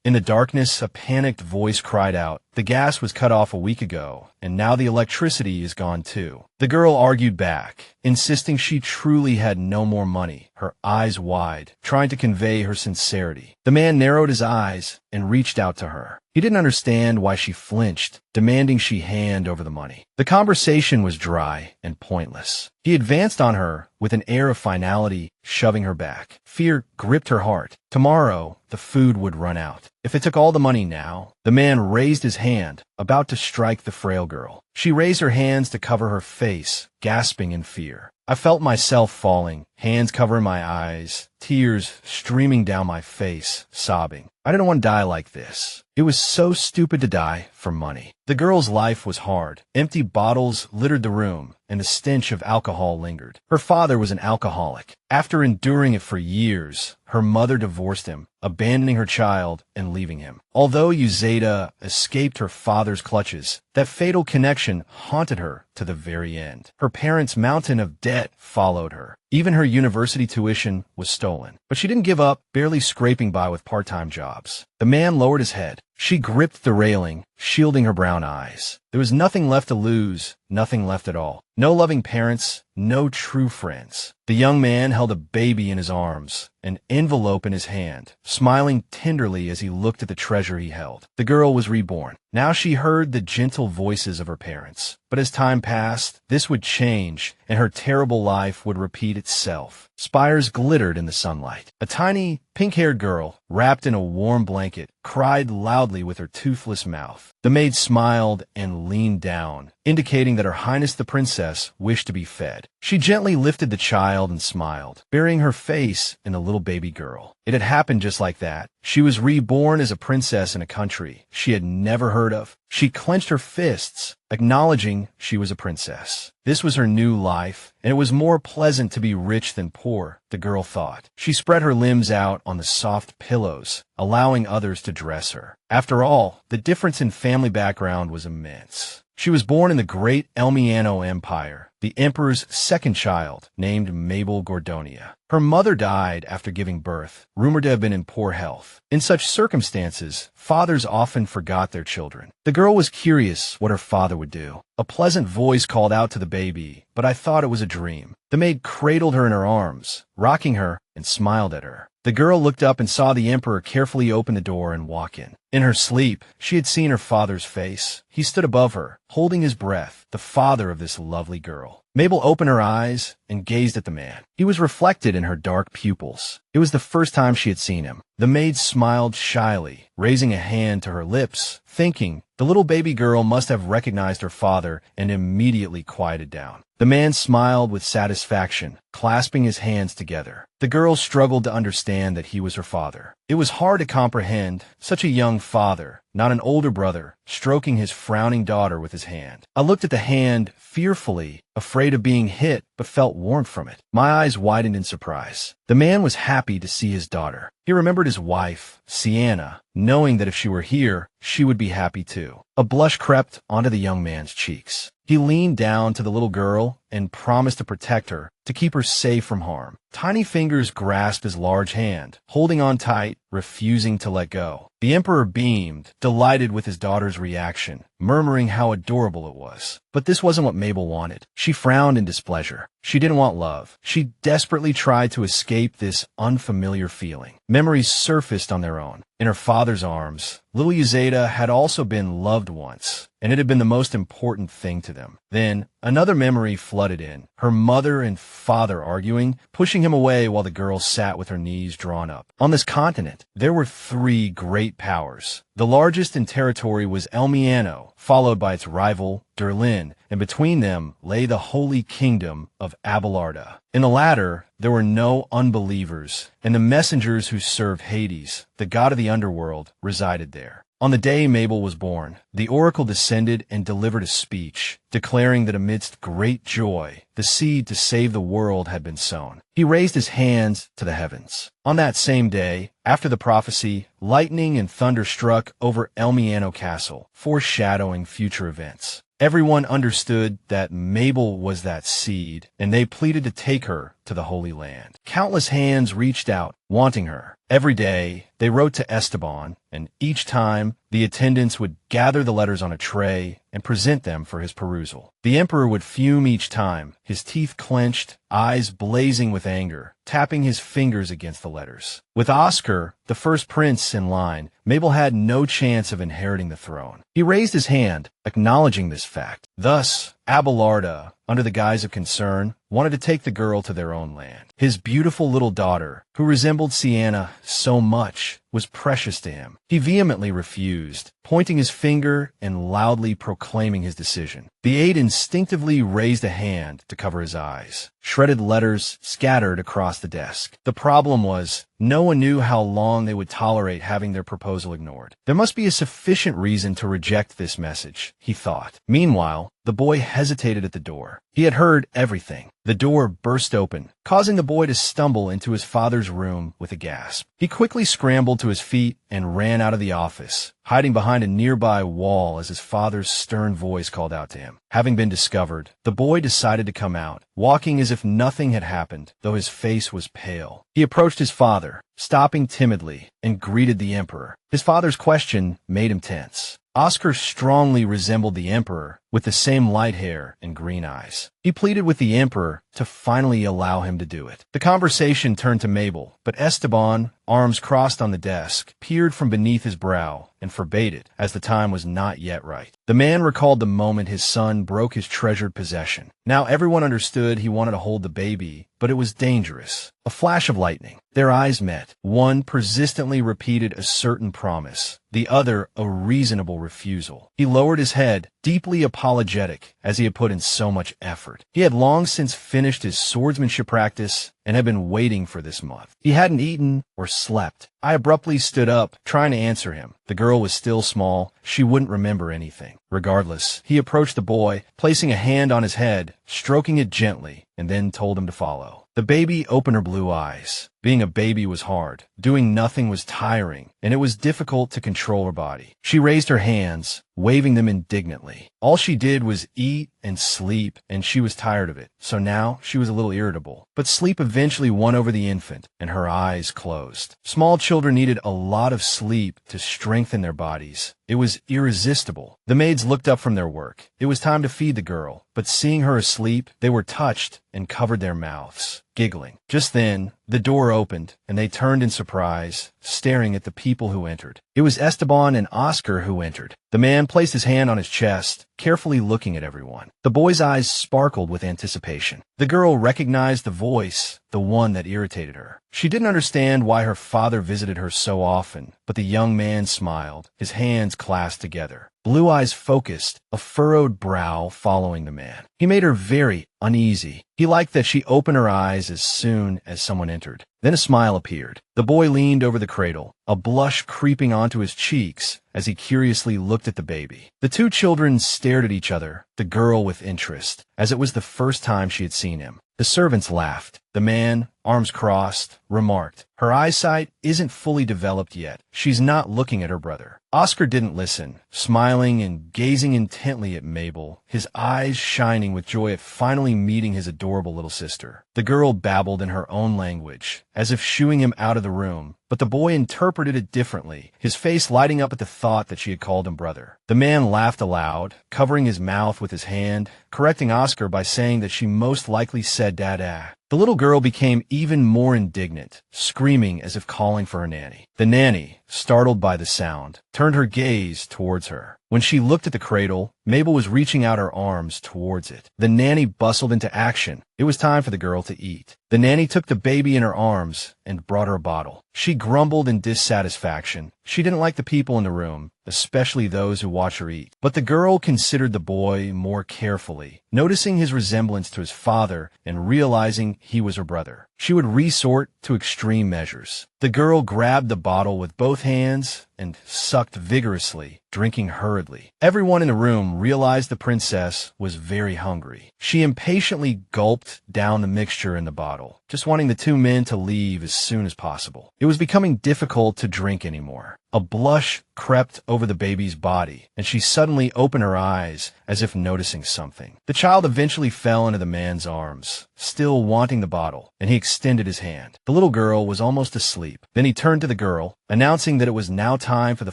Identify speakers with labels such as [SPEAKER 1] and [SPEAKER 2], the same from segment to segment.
[SPEAKER 1] In the darkness, a panicked voice cried out. The gas was cut off a week ago, and now the electricity is gone too. The girl argued back, insisting she truly had no more money, her eyes wide, trying to convey her sincerity. The man narrowed his eyes and reached out to her. He didn't understand why she flinched, demanding she hand over the money. The conversation was dry and pointless. He advanced on her with an air of finality, shoving her back. Fear gripped her heart. Tomorrow, the food would run out. If it took all the money now, the man raised his hand, about to strike the frail girl. She raised her hands to cover her face, gasping in fear. I felt myself falling, hands covering my eyes, tears streaming down my face, sobbing. I didn't want to die like this. It was so stupid to die for money. The girl's life was hard. Empty bottles littered the room, and the stench of alcohol lingered. Her father was an alcoholic. After enduring it for years, her mother divorced him, abandoning her child and leaving him. Although Yuzeta escaped her father's clutches, that fatal connection haunted her to the very end. Her parents' mountain of debt followed her. Even her university tuition was stolen. But she didn't give up, barely scraping by with part-time jobs. The man lowered his head. She gripped the railing, shielding her brown eyes. There was nothing left to lose, nothing left at all. No loving parents, no true friends. The young man held a baby in his arms, an envelope in his hand, smiling tenderly as he looked at the treasure he held. The girl was reborn. Now she heard the gentle voices of her parents. But as time passed, this would change, and her terrible life would repeat itself. Spires glittered in the sunlight. A tiny, pink-haired girl, wrapped in a warm blanket, cried loudly with her toothless mouth. The maid smiled and leaned down, indicating that Her Highness the Princess wished to be fed. She gently lifted the child and smiled, burying her face in the little baby girl. It had happened just like that. She was reborn as a princess in a country she had never heard of. She clenched her fists, acknowledging she was a princess. This was her new life, and it was more pleasant to be rich than poor, the girl thought. She spread her limbs out on the soft pillows, allowing others to dress her. After all, the difference in family background was immense. She was born in the great Ermiano Empire, the emperor's second child, named Mabel Gordonia. Her mother died after giving birth, rumored to have been in poor health. In such circumstances, fathers often forgot their children. The girl was curious what her father would do. A pleasant voice called out to the baby, but I thought it was a dream. The maid cradled her in her arms, rocking her, and smiled at her. The girl looked up and saw the emperor carefully open the door and walk in. In her sleep, she had seen her father's face. He stood above her, holding his breath, the father of this lovely girl. Mabel opened her eyes and gazed at the man. He was reflected in her dark pupils. It was the first time she had seen him. The maid smiled shyly, raising a hand to her lips, thinking the little baby girl must have recognized her father and immediately quieted down. The man smiled with satisfaction, clasping his hands together. The girl struggled to understand that he was her father. It was hard to comprehend such a young father, not an older brother, stroking his frowning daughter with his hand. I looked at the hand fearfully, afraid of being hit, but felt warmth from it. My eyes widened in surprise. The man was happy to see his daughter. He remembered his wife, Sienna, knowing that if she were here, she would be happy too. A blush crept onto the young man's cheeks. He leaned down to the little girl and promised to protect her, to keep her safe from harm. Tiny fingers grasped his large hand, holding on tight, refusing to let go. The emperor beamed, delighted with his daughter's reaction, murmuring how adorable it was. But this wasn't what Mabel wanted. She frowned in displeasure. She didn't want love. She desperately tried to escape this unfamiliar feeling. Memories surfaced on their own. In her father's arms, little Yuzeta had also been loved once, and it had been the most important thing to them. Then, another memory flooded in. Her mother and father arguing, pushing him away while the girl sat with her knees drawn up. On this continent, there were 3 great powers. The largest in territory was Ermiano, followed by its rival, Durlin, and between them lay the Holy Kingdom of Abelarda. In the latter, there were no unbelievers, and the messengers who served Hades, the god of the underworld, resided there. On the day Mabel was born, the oracle descended and delivered a speech, declaring that amidst great joy, the seed to save the world had been sown. He raised his hands to the heavens. On that same day, after the prophecy, lightning and thunder struck over Ermiano Castle, foreshadowing future events. Everyone understood that Mabel was that seed, and they pleaded to take her to the Holy Land. Countless hands reached out, wanting her. Every day, they wrote to Esteban, and each time, the attendants would gather the letters on a tray and present them for his perusal. The emperor would fume each time, his teeth clenched, eyes blazing with anger, tapping his fingers against the letters. With Oscar, the first prince in line, Mabel had no chance of inheriting the throne. He raised his hand, acknowledging this fact. Thus, Abelarda, under the guise of concern, wanted to take the girl to their own land. His beautiful little daughter, who resembled Sienna so much, was precious to him. He vehemently refused, pointing his finger and loudly proclaiming his decision. The aide instinctively raised a hand to cover his eyes. Shredded letters scattered across the desk. The problem was, no one knew how long they would tolerate having their proposal ignored. There must be a sufficient reason to reject this message, he thought. Meanwhile, the boy hesitated at the door. He had heard everything. The door burst open, causing the boy to stumble into his father's room with a gasp. He quickly scrambled to his feet and ran out of the office, hiding behind a nearby wall as his father's stern voice called out to him. Having been discovered, the boy decided to come out, walking as if nothing had happened, though his face was pale. He approached his father, stopping timidly, and greeted the emperor. His father's question made him tense. Oscar strongly resembled the emperor, with the same light hair and green eyes. He pleaded with the emperor to finally allow him to do it. The conversation turned to Mabel, but Esteban, arms crossed on the desk, peered from beneath his brow and forbade it, as the time was not yet right. The man recalled the moment his son broke his treasured possession. Now everyone understood he wanted to hold the baby, but it was dangerous. A flash of lightning. Their eyes met. One persistently repeated a certain promise, the other a reasonable refusal. He lowered his head, deeply apologetic, as he had put in so much effort. He had long since finished his swordsmanship practice and had been waiting for this month. He hadn't eaten or slept. I abruptly stood up, trying to answer him. The girl was still small. She wouldn't remember anything. Regardless, he approached the boy, placing a hand on his head, stroking it gently, and then told him to follow. The baby opened her blue eyes. Being a baby was hard. Doing nothing was tiring, and it was difficult to control her body. She raised her hands, waving them indignantly. All she did was eat and sleep, and she was tired of it, so now she was a little irritable. But sleep eventually won over the infant, and her eyes closed. Small children needed a lot of sleep to strengthen their bodies. It was irresistible. The maids looked up from their work. It was time to feed the girl, but seeing her asleep, they were touched and covered their mouths, giggling. Just then, the door opened, and they turned in surprise, staring at the people who entered. It was Esteban and Oscar who entered. The man placed his hand on his chest, carefully looking at everyone. The boy's eyes sparkled with anticipation. The girl recognized the voice, the one that irritated her. She didn't understand why her father visited her so often, but the young man smiled, his hands clasped together. Blue eyes focused, a furrowed brow following the man. He made her very uneasy. He liked that she opened her eyes as soon as someone entered. Then a smile appeared. The boy leaned over the cradle, a blush creeping onto his cheeks as he curiously looked at the baby. The two children stared at each other, the girl with interest, as it was the first time she had seen him. The servants laughed. The man, arms crossed, remarked, "Her eyesight isn't fully developed yet. She's not looking at her brother." Oscar didn't listen, smiling and gazing intently at Mabel, his eyes shining with joy at finally meeting his adorable little sister. The girl babbled in her own language, as if shooing him out of the room, but the boy interpreted it differently, his face lighting up at the thought that she had called him brother. The man laughed aloud, covering his mouth with his hand, correcting Oscar by saying that she most likely said dada. The little girl became even more indignant, screaming as if calling for her nanny. The nanny, startled by the sound, turned her gaze towards her. When she looked at the cradle, Mabel was reaching out her arms towards it. The nanny bustled into action. It was time for the girl to eat. The nanny took the baby in her arms and brought her a bottle. She grumbled in dissatisfaction. She didn't like the people in the room, especially those who watched her eat. But the girl considered the boy more carefully, noticing his resemblance to his father and realizing he was her brother. She would resort to extreme measures. The girl grabbed the bottle with both hands and sucked vigorously, drinking hurriedly. Everyone in the room realized the princess was very hungry. She impatiently gulped down the mixture in the bottle, just wanting the two men to leave as soon as possible. It was becoming difficult to drink anymore. A blush crept over the baby's body, and she suddenly opened her eyes as if noticing something. The child eventually fell into the man's arms, still wanting the bottle, and he extended his hand. The little girl was almost asleep. Then he turned to the girl, announcing that it was now time for the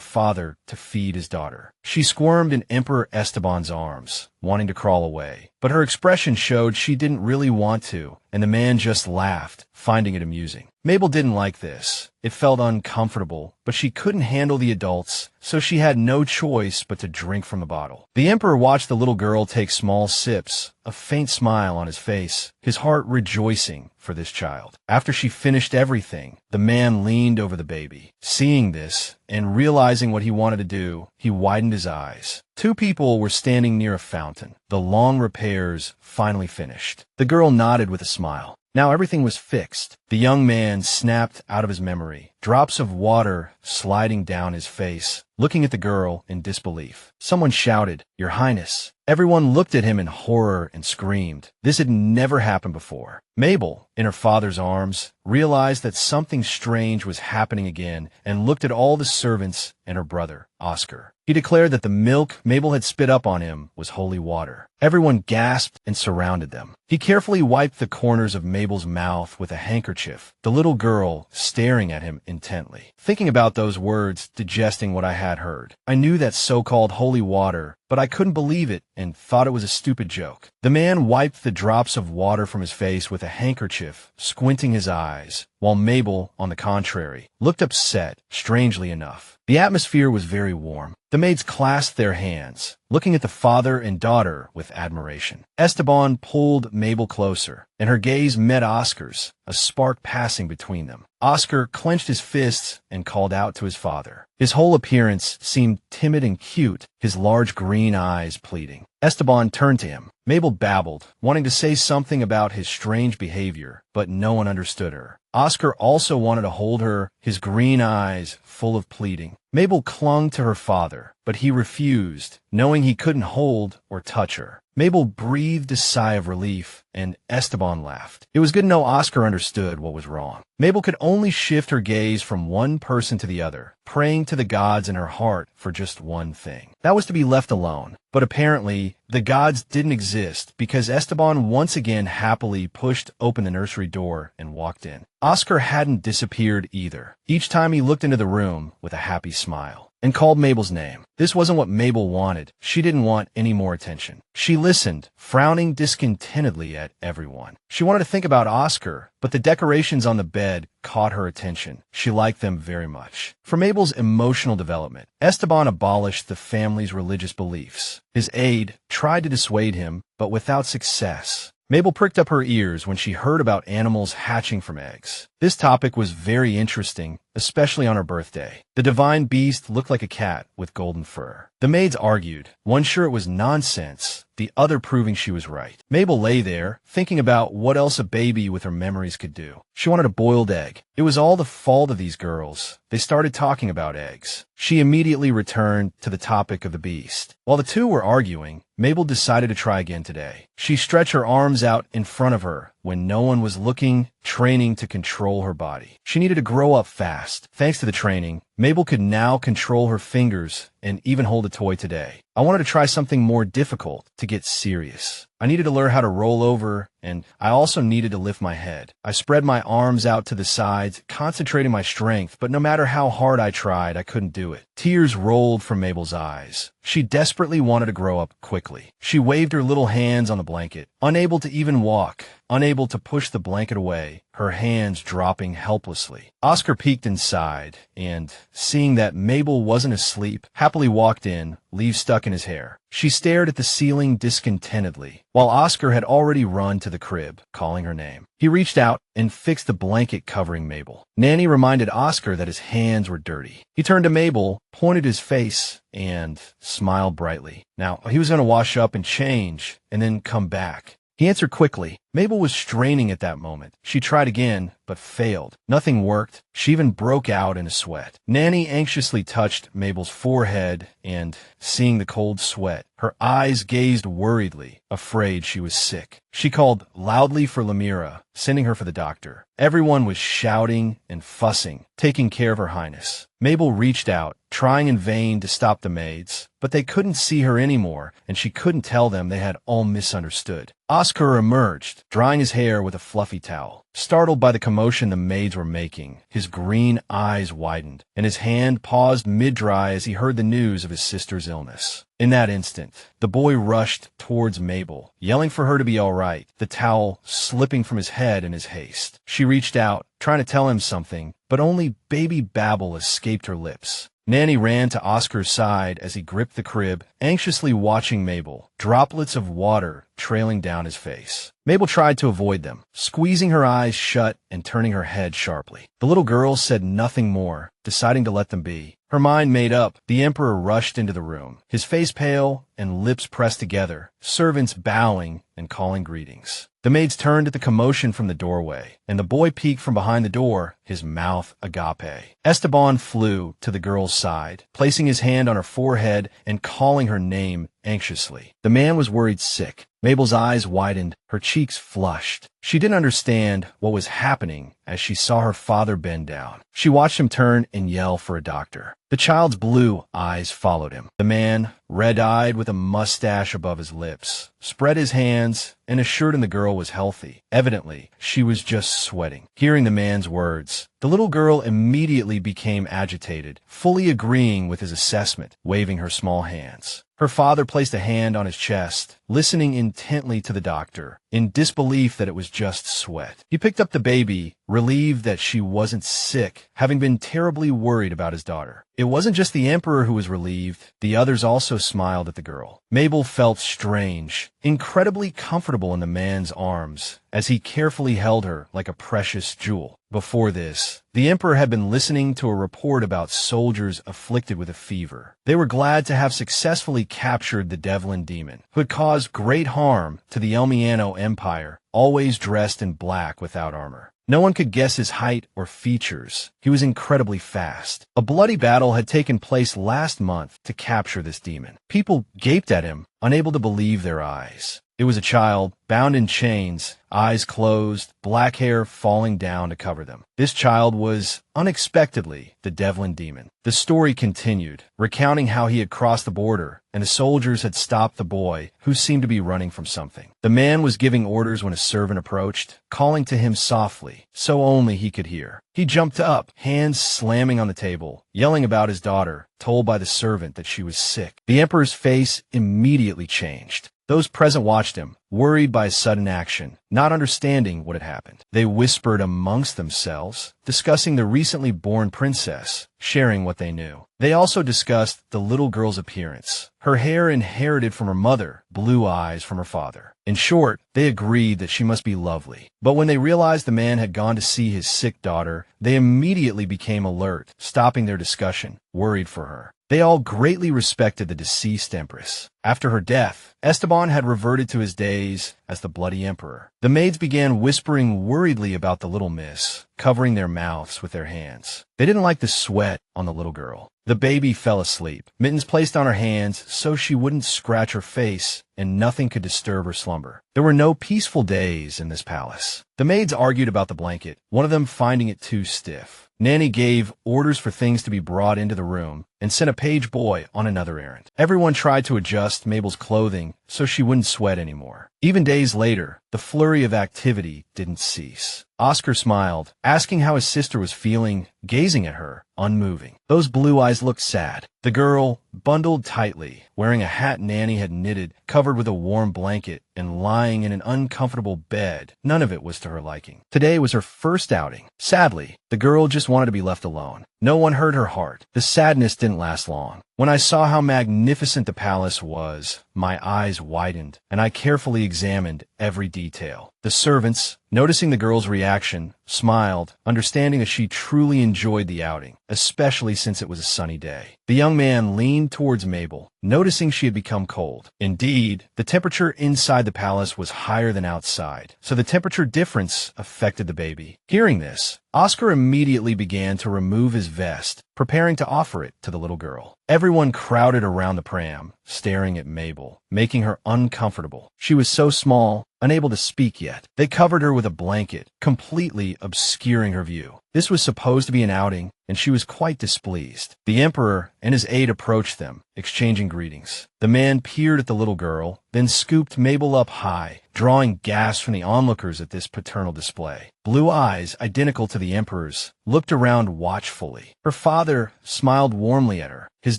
[SPEAKER 1] father to feed his daughter. She squirmed in Emperor Esteban's arms, wanting to crawl away, but her expression showed she didn't really want to, and the man just laughed, finding it amusing. Mabel didn't like this. It felt uncomfortable, but she couldn't handle the adults, so she had no choice but to drink from the bottle. The Emperor watched the little girl take small sips, a faint smile on his face, his heart rejoicing for this child. After she finished everything, the man leaned over the baby. Seeing this, and realizing what he wanted to do, he widened his eyes. Two people were standing near a fountain. The long repairs finally finished. The girl nodded with a smile. Now everything was fixed. The young man snapped out of his memory, drops of water sliding down his face, looking at the girl in disbelief. Someone shouted, "Your Highness." Everyone looked at him in horror and screamed. This had never happened before. Mabel, in her father's arms, realized that something strange was happening again and looked at all the servants and her brother, Oscar. He declared that the milk Mabel had spit up on him was holy water. Everyone gasped and surrounded them. He carefully wiped the corners of Mabel's mouth with a handkerchief, the little girl staring at him intently. Thinking about those words, digesting what I had heard, I knew that so-called holy water, but I couldn't believe it and thought it was a stupid joke. The man wiped the drops of water from his face with a handkerchief, squinting his eyes, while Mabel, on the contrary, looked upset, strangely enough. The atmosphere was very warm. The maids clasped their hands, looking at the father and daughter with admiration. Esteban pulled Mabel closer, and her gaze met Oscar's, a spark passing between them. Oscar clenched his fists and called out to his father. His whole appearance seemed timid and cute, his large green eyes pleading. Esteban turned to him. Mabel babbled, wanting to say something about his strange behavior, but no one understood her. Oscar also wanted to hold her, his green eyes full of pleading. Mabel clung to her father, but he refused, knowing he couldn't hold or touch her. Mabel breathed a sigh of relief, and Esteban laughed. It was good to know Oscar understood what was wrong. Mabel could only shift her gaze from one person to the other, praying to the gods in her heart for just one thing. That was to be left alone. But apparently, the gods didn't exist because Esteban once again happily pushed open the nursery door and walked in. Oscar hadn't disappeared either, each time he looked into the room with a happy smile, and called Mabel's name. This wasn't what Mabel wanted. She didn't want any more attention. She listened, frowning discontentedly at everyone. She wanted to think about Oscar, but the decorations on the bed caught her attention. She liked them very much. For Mabel's emotional development, Esteban abolished the family's religious beliefs. His aide tried to dissuade him, but without success. Mabel pricked up her ears when she heard about animals hatching from eggs. This topic was very interesting, especially on her birthday. The divine beast looked like a cat with golden fur. The maids argued, one sure it was nonsense, the other proving she was right. Mabel lay there, thinking about what else a baby with her memories could do. She wanted a boiled egg. It was all the fault of these girls. They started talking about eggs. She immediately returned to the topic of the beast. While the two were arguing, Mabel decided to try again today. She stretched her arms out in front of her when no one was looking, training to control her body. She needed to grow up fast. Thanks to the training, Mabel could now control her fingers and even hold a toy today. I wanted to try something more difficult to get serious. I needed to learn how to roll over, and I also needed to lift my head. I spread my arms out to the sides, concentrating my strength, but no matter how hard I tried, I couldn't do it. Tears rolled from Mabel's eyes. She desperately wanted to grow up quickly. She waved her little hands on the blanket, unable to even walk, unable to push the blanket away, her hands dropping helplessly. Oscar peeked inside, and, seeing that Mabel wasn't asleep, happily walked in, leaves stuck in his hair. She stared at the ceiling discontentedly, while Oscar had already run to the crib, calling her name. He reached out and fixed the blanket covering Mabel. Nanny reminded Oscar that his hands were dirty. He turned to Mabel, pointed his face, and smiled brightly. Now, he was going to wash up and change, and then come back. He answered quickly, Mabel was straining at that moment. She tried again, but failed. Nothing worked. She even broke out in a sweat. Nanny anxiously touched Mabel's forehead and, seeing the cold sweat, her eyes gazed worriedly, afraid she was sick. She called loudly for Lemira, sending her for the doctor. Everyone was shouting and fussing, taking care of her highness. Mabel reached out, trying in vain to stop the maids, but they couldn't see her anymore, and she couldn't tell them they had all misunderstood. Oscar emerged, drying his hair with a fluffy towel. Startled by the commotion the maids were making, his green eyes widened, and his hand paused mid-dry as he heard the news of his sister's illness. In that instant, the boy rushed towards Mabel, yelling for her to be all right, the towel slipping from his head in his haste. She reached out, trying to tell him something, but only baby babble escaped her lips. Nanny ran to Oscar's side as he gripped the crib, anxiously watching Mabel, droplets of water trailing down his face. Mabel tried to avoid them, squeezing her eyes shut and turning her head sharply. The little girl said nothing more, deciding to let them be. Her mind made up, the Emperor rushed into the room, his face pale and lips pressed together, servants bowing and calling greetings. The maids turned at the commotion from the doorway, and the boy peeked from behind the door, his mouth agape. Esteban flew to the girl's side, placing his hand on her forehead and calling her name anxiously. The man was worried sick. Mabel's eyes widened, her cheeks flushed. She didn't understand what was happening as she saw her father bend down. She watched him turn and yell for a doctor. The child's blue eyes followed him. The man, red-eyed with a mustache above his lips, spread his hands and assured him the girl was healthy. Evidently, she was just sweating. Hearing the man's words, the little girl immediately became agitated, fully agreeing with his assessment, waving her small hands. Her father placed a hand on his chest, listening intently to the doctor, in disbelief that it was just sweat. He picked up the baby, relieved that she wasn't sick, having been terribly worried about his daughter. It wasn't just the Emperor who was relieved. The others also smiled at the girl. Mabel felt strange, incredibly comfortable in the man's arms, as he carefully held her like a precious jewel. Before this, the Emperor had been listening to a report about soldiers afflicted with a fever. They were glad to have successfully captured the Devlin demon, who had caused great harm to the Ermiano Empire, always dressed in black without armor. No one could guess his height or features. He was incredibly fast. A bloody battle had taken place last month to capture this demon. People gaped at him, unable to believe their eyes. It was a child, bound in chains, eyes closed, black hair falling down to cover them. This child was, unexpectedly, the Devlin demon. The story continued, recounting how he had crossed the border, and the soldiers had stopped the boy, who seemed to be running from something. The man was giving orders when a servant approached, calling to him softly, so only he could hear. He jumped up, hands slamming on the table, yelling about his daughter, told by the servant that she was sick. The Emperor's face immediately changed. Those present watched him, worried by his sudden action, not understanding what had happened. They whispered amongst themselves, discussing the recently born princess, sharing what they knew. They also discussed the little girl's appearance, her hair inherited from her mother, blue eyes from her father. In short, they agreed that she must be lovely. But when they realized the man had gone to see his sick daughter, they immediately became alert, stopping their discussion, worried for her. They all greatly respected the deceased empress. After her death, Esteban had reverted to his days as the Bloody Emperor. The maids began whispering worriedly about the little miss, covering their mouths with their hands. They didn't like the sweat on the little girl. The baby fell asleep, mittens placed on her hands so she wouldn't scratch her face, and nothing could disturb her slumber. There were no peaceful days in this palace. The maids argued about the blanket, one of them finding it too stiff. Nanny gave orders for things to be brought into the room and sent a page boy on another errand. Everyone tried to adjust Mabel's clothing so she wouldn't sweat anymore. Even days later, the flurry of activity didn't cease. Oscar smiled, asking how his sister was feeling, gazing at her, unmoving. Those blue eyes looked sad. The girl, bundled tightly, wearing a hat Nanny had knitted, covered with a warm blanket, and lying in an uncomfortable bed, none of it was to her liking. Today was her first outing. Sadly, the girl just wanted to be left alone. No one hurt her heart. The sadness didn't last long. When I saw how magnificent the palace was, my eyes widened, and I carefully examined every detail. The servants, noticing the girl's reaction, smiled, understanding that she truly enjoyed the outing. especially since it was a sunny day. The young man leaned towards Mabel, noticing she had become cold. Indeed, the temperature inside the palace was higher than outside, so the temperature difference affected the baby. Hearing this, Oscar immediately began to remove his vest, preparing to offer it to the little girl. Everyone crowded around the pram, staring at Mabel, making her uncomfortable. She was so small, unable to speak yet. They covered her with a blanket, completely obscuring her view. This was supposed to be an outing, and she was quite displeased. The emperor and his aide approached them, exchanging greetings. The man peered at the little girl, then scooped Mabel up high, drawing gasps from the onlookers at this paternal display. Blue eyes, identical to the emperor's, looked around watchfully. Her father smiled warmly at her. His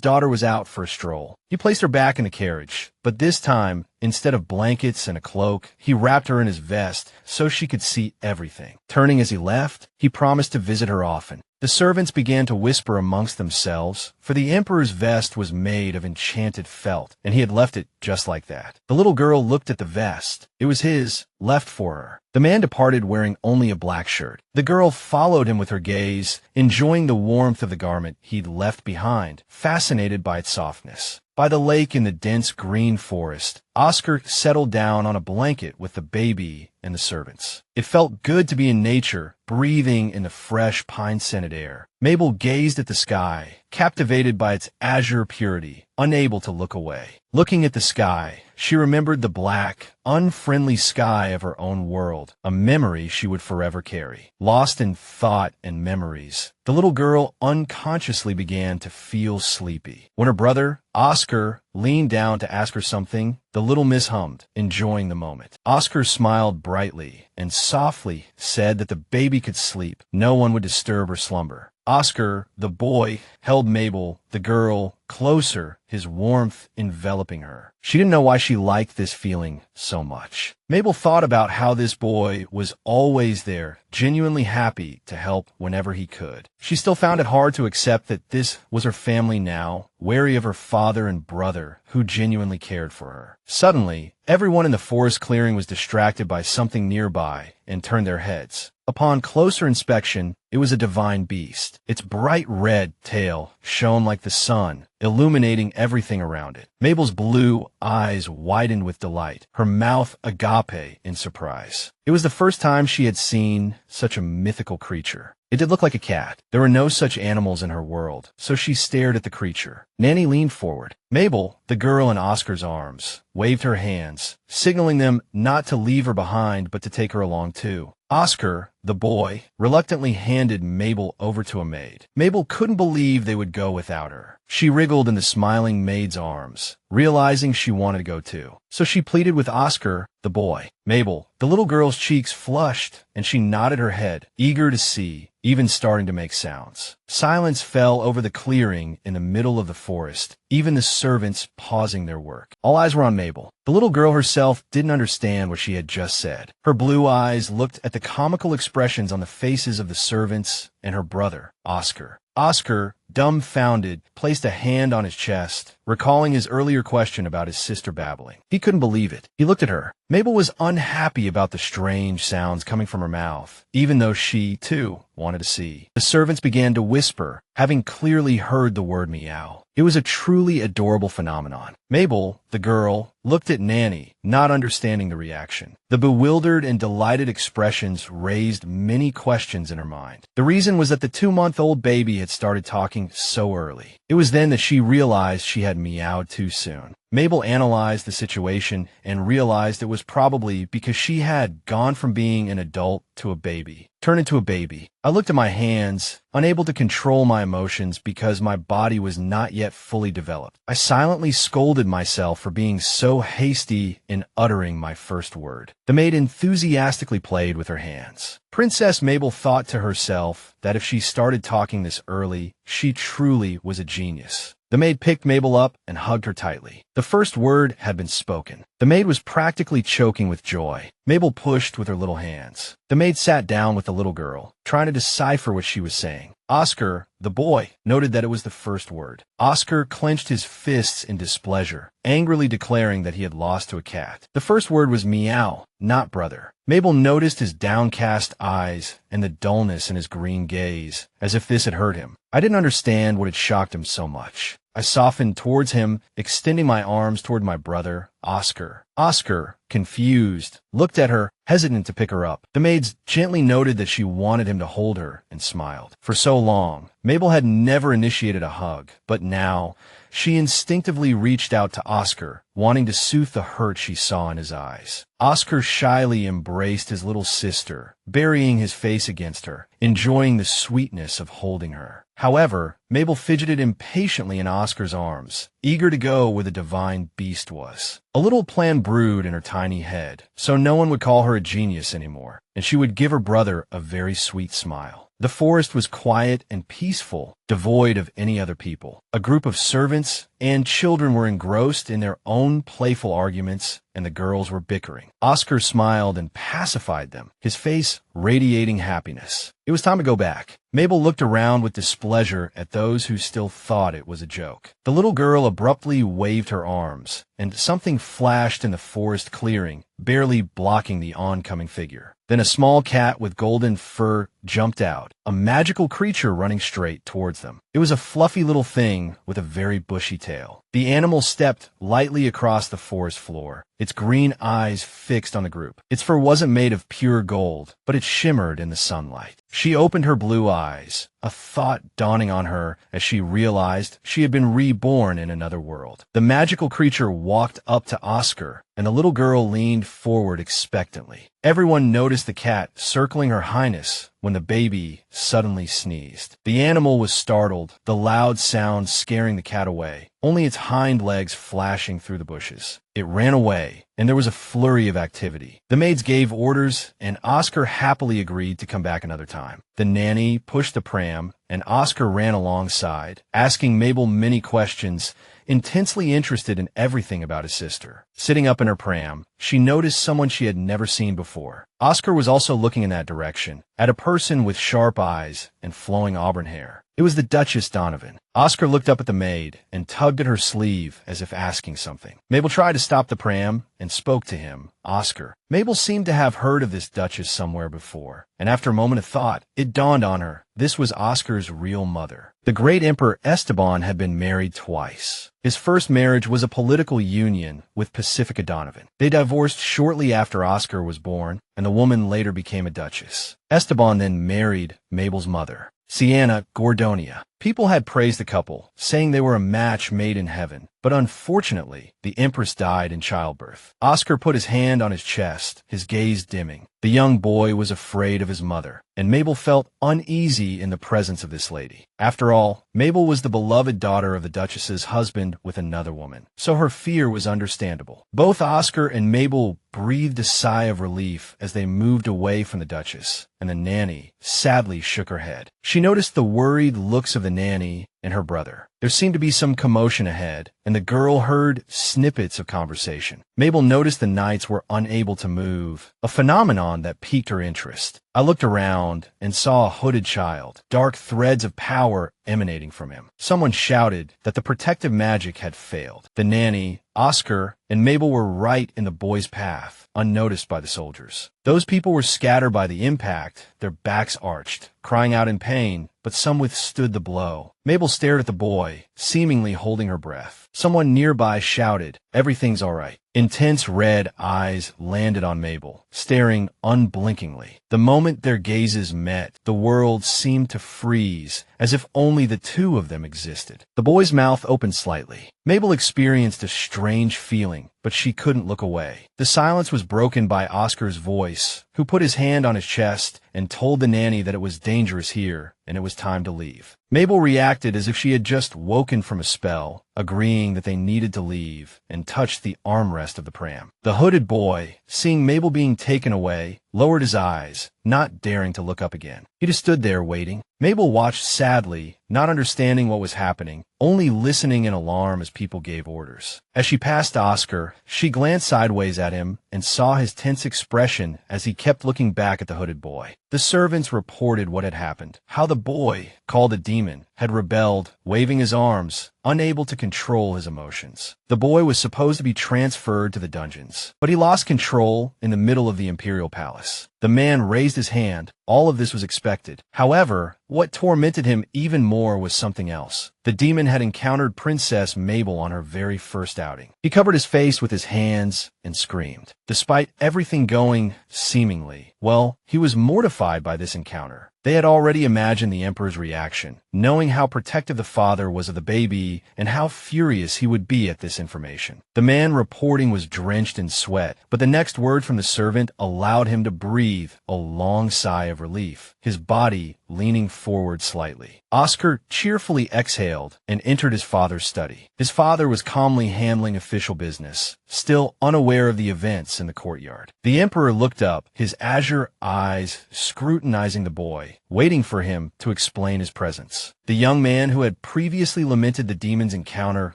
[SPEAKER 1] daughter was out for a stroll. He placed her back in the carriage, but this time, instead of blankets and a cloak, he wrapped her in his vest so she could see everything. Turning as he left, he promised to visit her often. The servants began to whisper amongst themselves, for the emperor's vest was made of enchanted felt, and he had left it just like that. The little girl looked at the vest. It was his, left for her. The man departed wearing only a black shirt. The girl followed him with her gaze, enjoying the warmth of the garment he'd left behind, fascinated by its softness. By the lake in the dense green forest, Oscar settled down on a blanket with the baby and the servants. It felt good to be in nature, breathing in the fresh pine-scented air. Mabel gazed at the sky, captivated by its azure purity, unable to look away. Looking at the sky, she remembered the black, unfriendly sky of her own world, a memory she would forever carry. Lost in thought and memories, the little girl unconsciously began to feel sleepy. When her brother, Oscar, leaned down to ask her something, the little miss hummed, enjoying the moment. Oscar smiled brightly and softly said that the baby could sleep. No one would disturb her slumber. Oscar, the boy, held Mabel, the girl, closer, his warmth enveloping her. She didn't know why she liked this feeling so much. Mabel thought about how this boy was always there, genuinely happy to help whenever he could. She still found it hard to accept that this was her family now, wary of her father and brother who genuinely cared for her. Suddenly, everyone in the forest clearing was distracted by something nearby and turned their heads. Upon closer inspection, it was a divine beast. Its bright red tail shone like the sun, illuminating everything around it. Mabel's blue eyes widened with delight, her mouth agape in surprise. It was the first time she had seen such a mythical creature. It did look like a cat. There were no such animals in her world, so she stared at the creature. Nanny leaned forward. Mabel, the girl in Oscar's arms, waved her hands, signaling them not to leave her behind but to take her along too. Oscar, the boy, reluctantly handed Mabel over to a maid. Mabel couldn't believe they would go without her. She wriggled in the smiling maid's arms, realizing she wanted to go too. So she pleaded with Oscar, the boy. Mabel, the little girl's cheeks flushed, and she nodded her head, eager to see, even starting to make sounds. Silence fell over the clearing in the middle of the forest, even the servants pausing their work. All eyes were on Mabel. The little girl herself didn't understand what she had just said. Her blue eyes looked at the comical expressions on the faces of the servants and her brother, Oscar. Oscar, dumbfounded, placed a hand on his chest, recalling his earlier question about his sister babbling. He couldn't believe it. He looked at her. Mabel was unhappy about the strange sounds coming from her mouth, even though she, too, wanted to see. The servants began to whisper, having clearly heard the word meow. It was a truly adorable phenomenon. Mabel, the girl, looked at Nanny, not understanding the reaction. The bewildered and delighted expressions raised many questions in her mind. The reason was that the 2-month-old baby had started talking so early. It was then that she realized she had meowed too soon. Mabel analyzed the situation and realized it was probably because she had gone from being an adult to a baby, turned into a baby. I looked at my hands, unable to control my emotions because my body was not yet fully developed. I silently scolded myself for being so hasty in uttering my first word. The maid enthusiastically played with her hands. Princess Mabel thought to herself that if she started talking this early, she truly was a genius. The maid picked Mabel up and hugged her tightly. The first word had been spoken. The maid was practically choking with joy. Mabel pushed with her little hands. The maid sat down with the little girl, trying to decipher what she was saying. Oscar, the boy, noted that it was the first word. Oscar clenched his fists in displeasure, angrily declaring that he had lost to a cat. The first word was meow, not brother. Mabel noticed his downcast eyes and the dullness in his green gaze, as if this had hurt him. I didn't understand what had shocked him so much. I softened towards him, extending my arms toward my brother, Oscar. Oscar, confused, looked at her, hesitant to pick her up. The maids gently noted that she wanted him to hold her and smiled. For so long, Mabel had never initiated a hug, but now she instinctively reached out to Oscar, wanting to soothe the hurt she saw in his eyes. Oscar shyly embraced his little sister, burying his face against her, enjoying the sweetness of holding her. However, Mabel fidgeted impatiently in Oscar's arms, eager to go where the divine beast was. A little plan brewed in her tiny head, so no one would call her a genius anymore, and she would give her brother a very sweet smile. The forest was quiet and peaceful, devoid of any other people. A group of servants and children were engrossed in their own playful arguments, and the girls were bickering. Oscar smiled and pacified them, his face radiating happiness. It was time to go back. Mabel looked around with displeasure at those who still thought it was a joke. The little girl abruptly waved her arms, and something flashed in the forest clearing, barely blocking the oncoming figure. Then a small cat with golden fur jumped out, a magical creature running straight towards them. It was a fluffy little thing with a very bushy tail. The animal stepped lightly across the forest floor, its green eyes fixed on the group. Its fur wasn't made of pure gold, but it shimmered in the sunlight. She opened her blue eyes, a thought dawning on her as she realized she had been reborn in another world. The magical creature walked up to Oscar, and the little girl leaned forward expectantly. Everyone noticed the cat circling her highness when the baby suddenly sneezed. The animal was startled, the loud sound scaring the cat away, only its hind legs flashing through the bushes. It ran away, and there was a flurry of activity. The maids gave orders, and Oscar happily agreed to come back another time. The nanny pushed the pram, and Oscar ran alongside, asking Mabel many questions, intensely interested in everything about his sister. Sitting up in her pram, she noticed someone she had never seen before. Oscar was also looking in that direction, at a person with sharp eyes and flowing auburn hair. It was the Duchess Donovan. Oscar looked up at the maid and tugged at her sleeve as if asking something. Mabel tried to stop the pram and spoke to him, Oscar. Mabel seemed to have heard of this Duchess somewhere before, and after a moment of thought, it dawned on her this was Oscar's real mother. The great Emperor Esteban had been married twice. His first marriage was a political union with Pacifica Donovan. They divorced shortly after Oscar was born, and the woman later became a duchess. Esteban then married Mabel's mother, Sienna Gordonia. People had praised the couple, saying they were a match made in heaven, but unfortunately, the empress died in childbirth. Oscar put his hand on his chest, his gaze dimming. The young boy was afraid of his mother, and Mabel felt uneasy in the presence of this lady. After all, Mabel was the beloved daughter of the Duchess's husband with another woman, so her fear was understandable. Both Oscar and Mabel breathed a sigh of relief as they moved away from the Duchess, and the nanny sadly shook her head. She noticed the worried looks of the nanny and her brother. There seemed to be some commotion ahead, and the girl heard snippets of conversation. Mabel noticed the knights were unable to move, a phenomenon that piqued her interest. I looked around and saw a hooded child, dark threads of power emanating from him. Someone shouted that the protective magic had failed. The nanny, Oscar, and Mabel were right in the boy's path, unnoticed by the soldiers. Those people were scattered by the impact, their backs arched, crying out in pain, but some withstood the blow. Mabel stared at the boy, seemingly holding her breath. Someone nearby shouted, "Everything's all right." Intense red eyes landed on Mabel, staring unblinkingly. The moment their gazes met, the world seemed to freeze, as if only the two of them existed. The boy's mouth opened slightly. Mabel experienced a strange feeling, but she couldn't look away. The silence was broken by Oscar's voice, who put his hand on his chest and told the nanny that it was dangerous here and it was time to leave. Mabel reacted as if she had just woken from a spell, agreeing that they needed to leave, and touched the armrest of the pram. The hooded boy, seeing Mabel being taken away, lowered his eyes, not daring to look up again. He just stood there waiting. Mabel watched sadly, not understanding what was happening, only listening in alarm as people gave orders. As she passed Oscar, she glanced sideways at him and saw his tense expression as he kept looking back at the hooded boy. The servants reported what had happened, how the boy, called a demon, had rebelled, waving his arms, unable to control his emotions. The boy was supposed to be transferred to the dungeons, but he lost control in the middle of the imperial palace. The man raised his hand. All of this was expected. However, what tormented him even more was something else. The demon had encountered Princess Mabel on her very first outing. He covered his face with his hands and screamed. Despite everything going seemingly well, he was mortified by this encounter. They had already imagined the Emperor's reaction, knowing how protective the father was of the baby and how furious he would be at this information. The man reporting was drenched in sweat, but the next word from the servant allowed him to breathe a long sigh of relief, his body leaning forward slightly. Oscar cheerfully exhaled and entered his father's study. His father was calmly handling official business, still unaware of the events in the courtyard. The Emperor looked up, his azure eyes scrutinizing the boy, waiting for him to explain his presence. The young man who had previously lamented the demon's encounter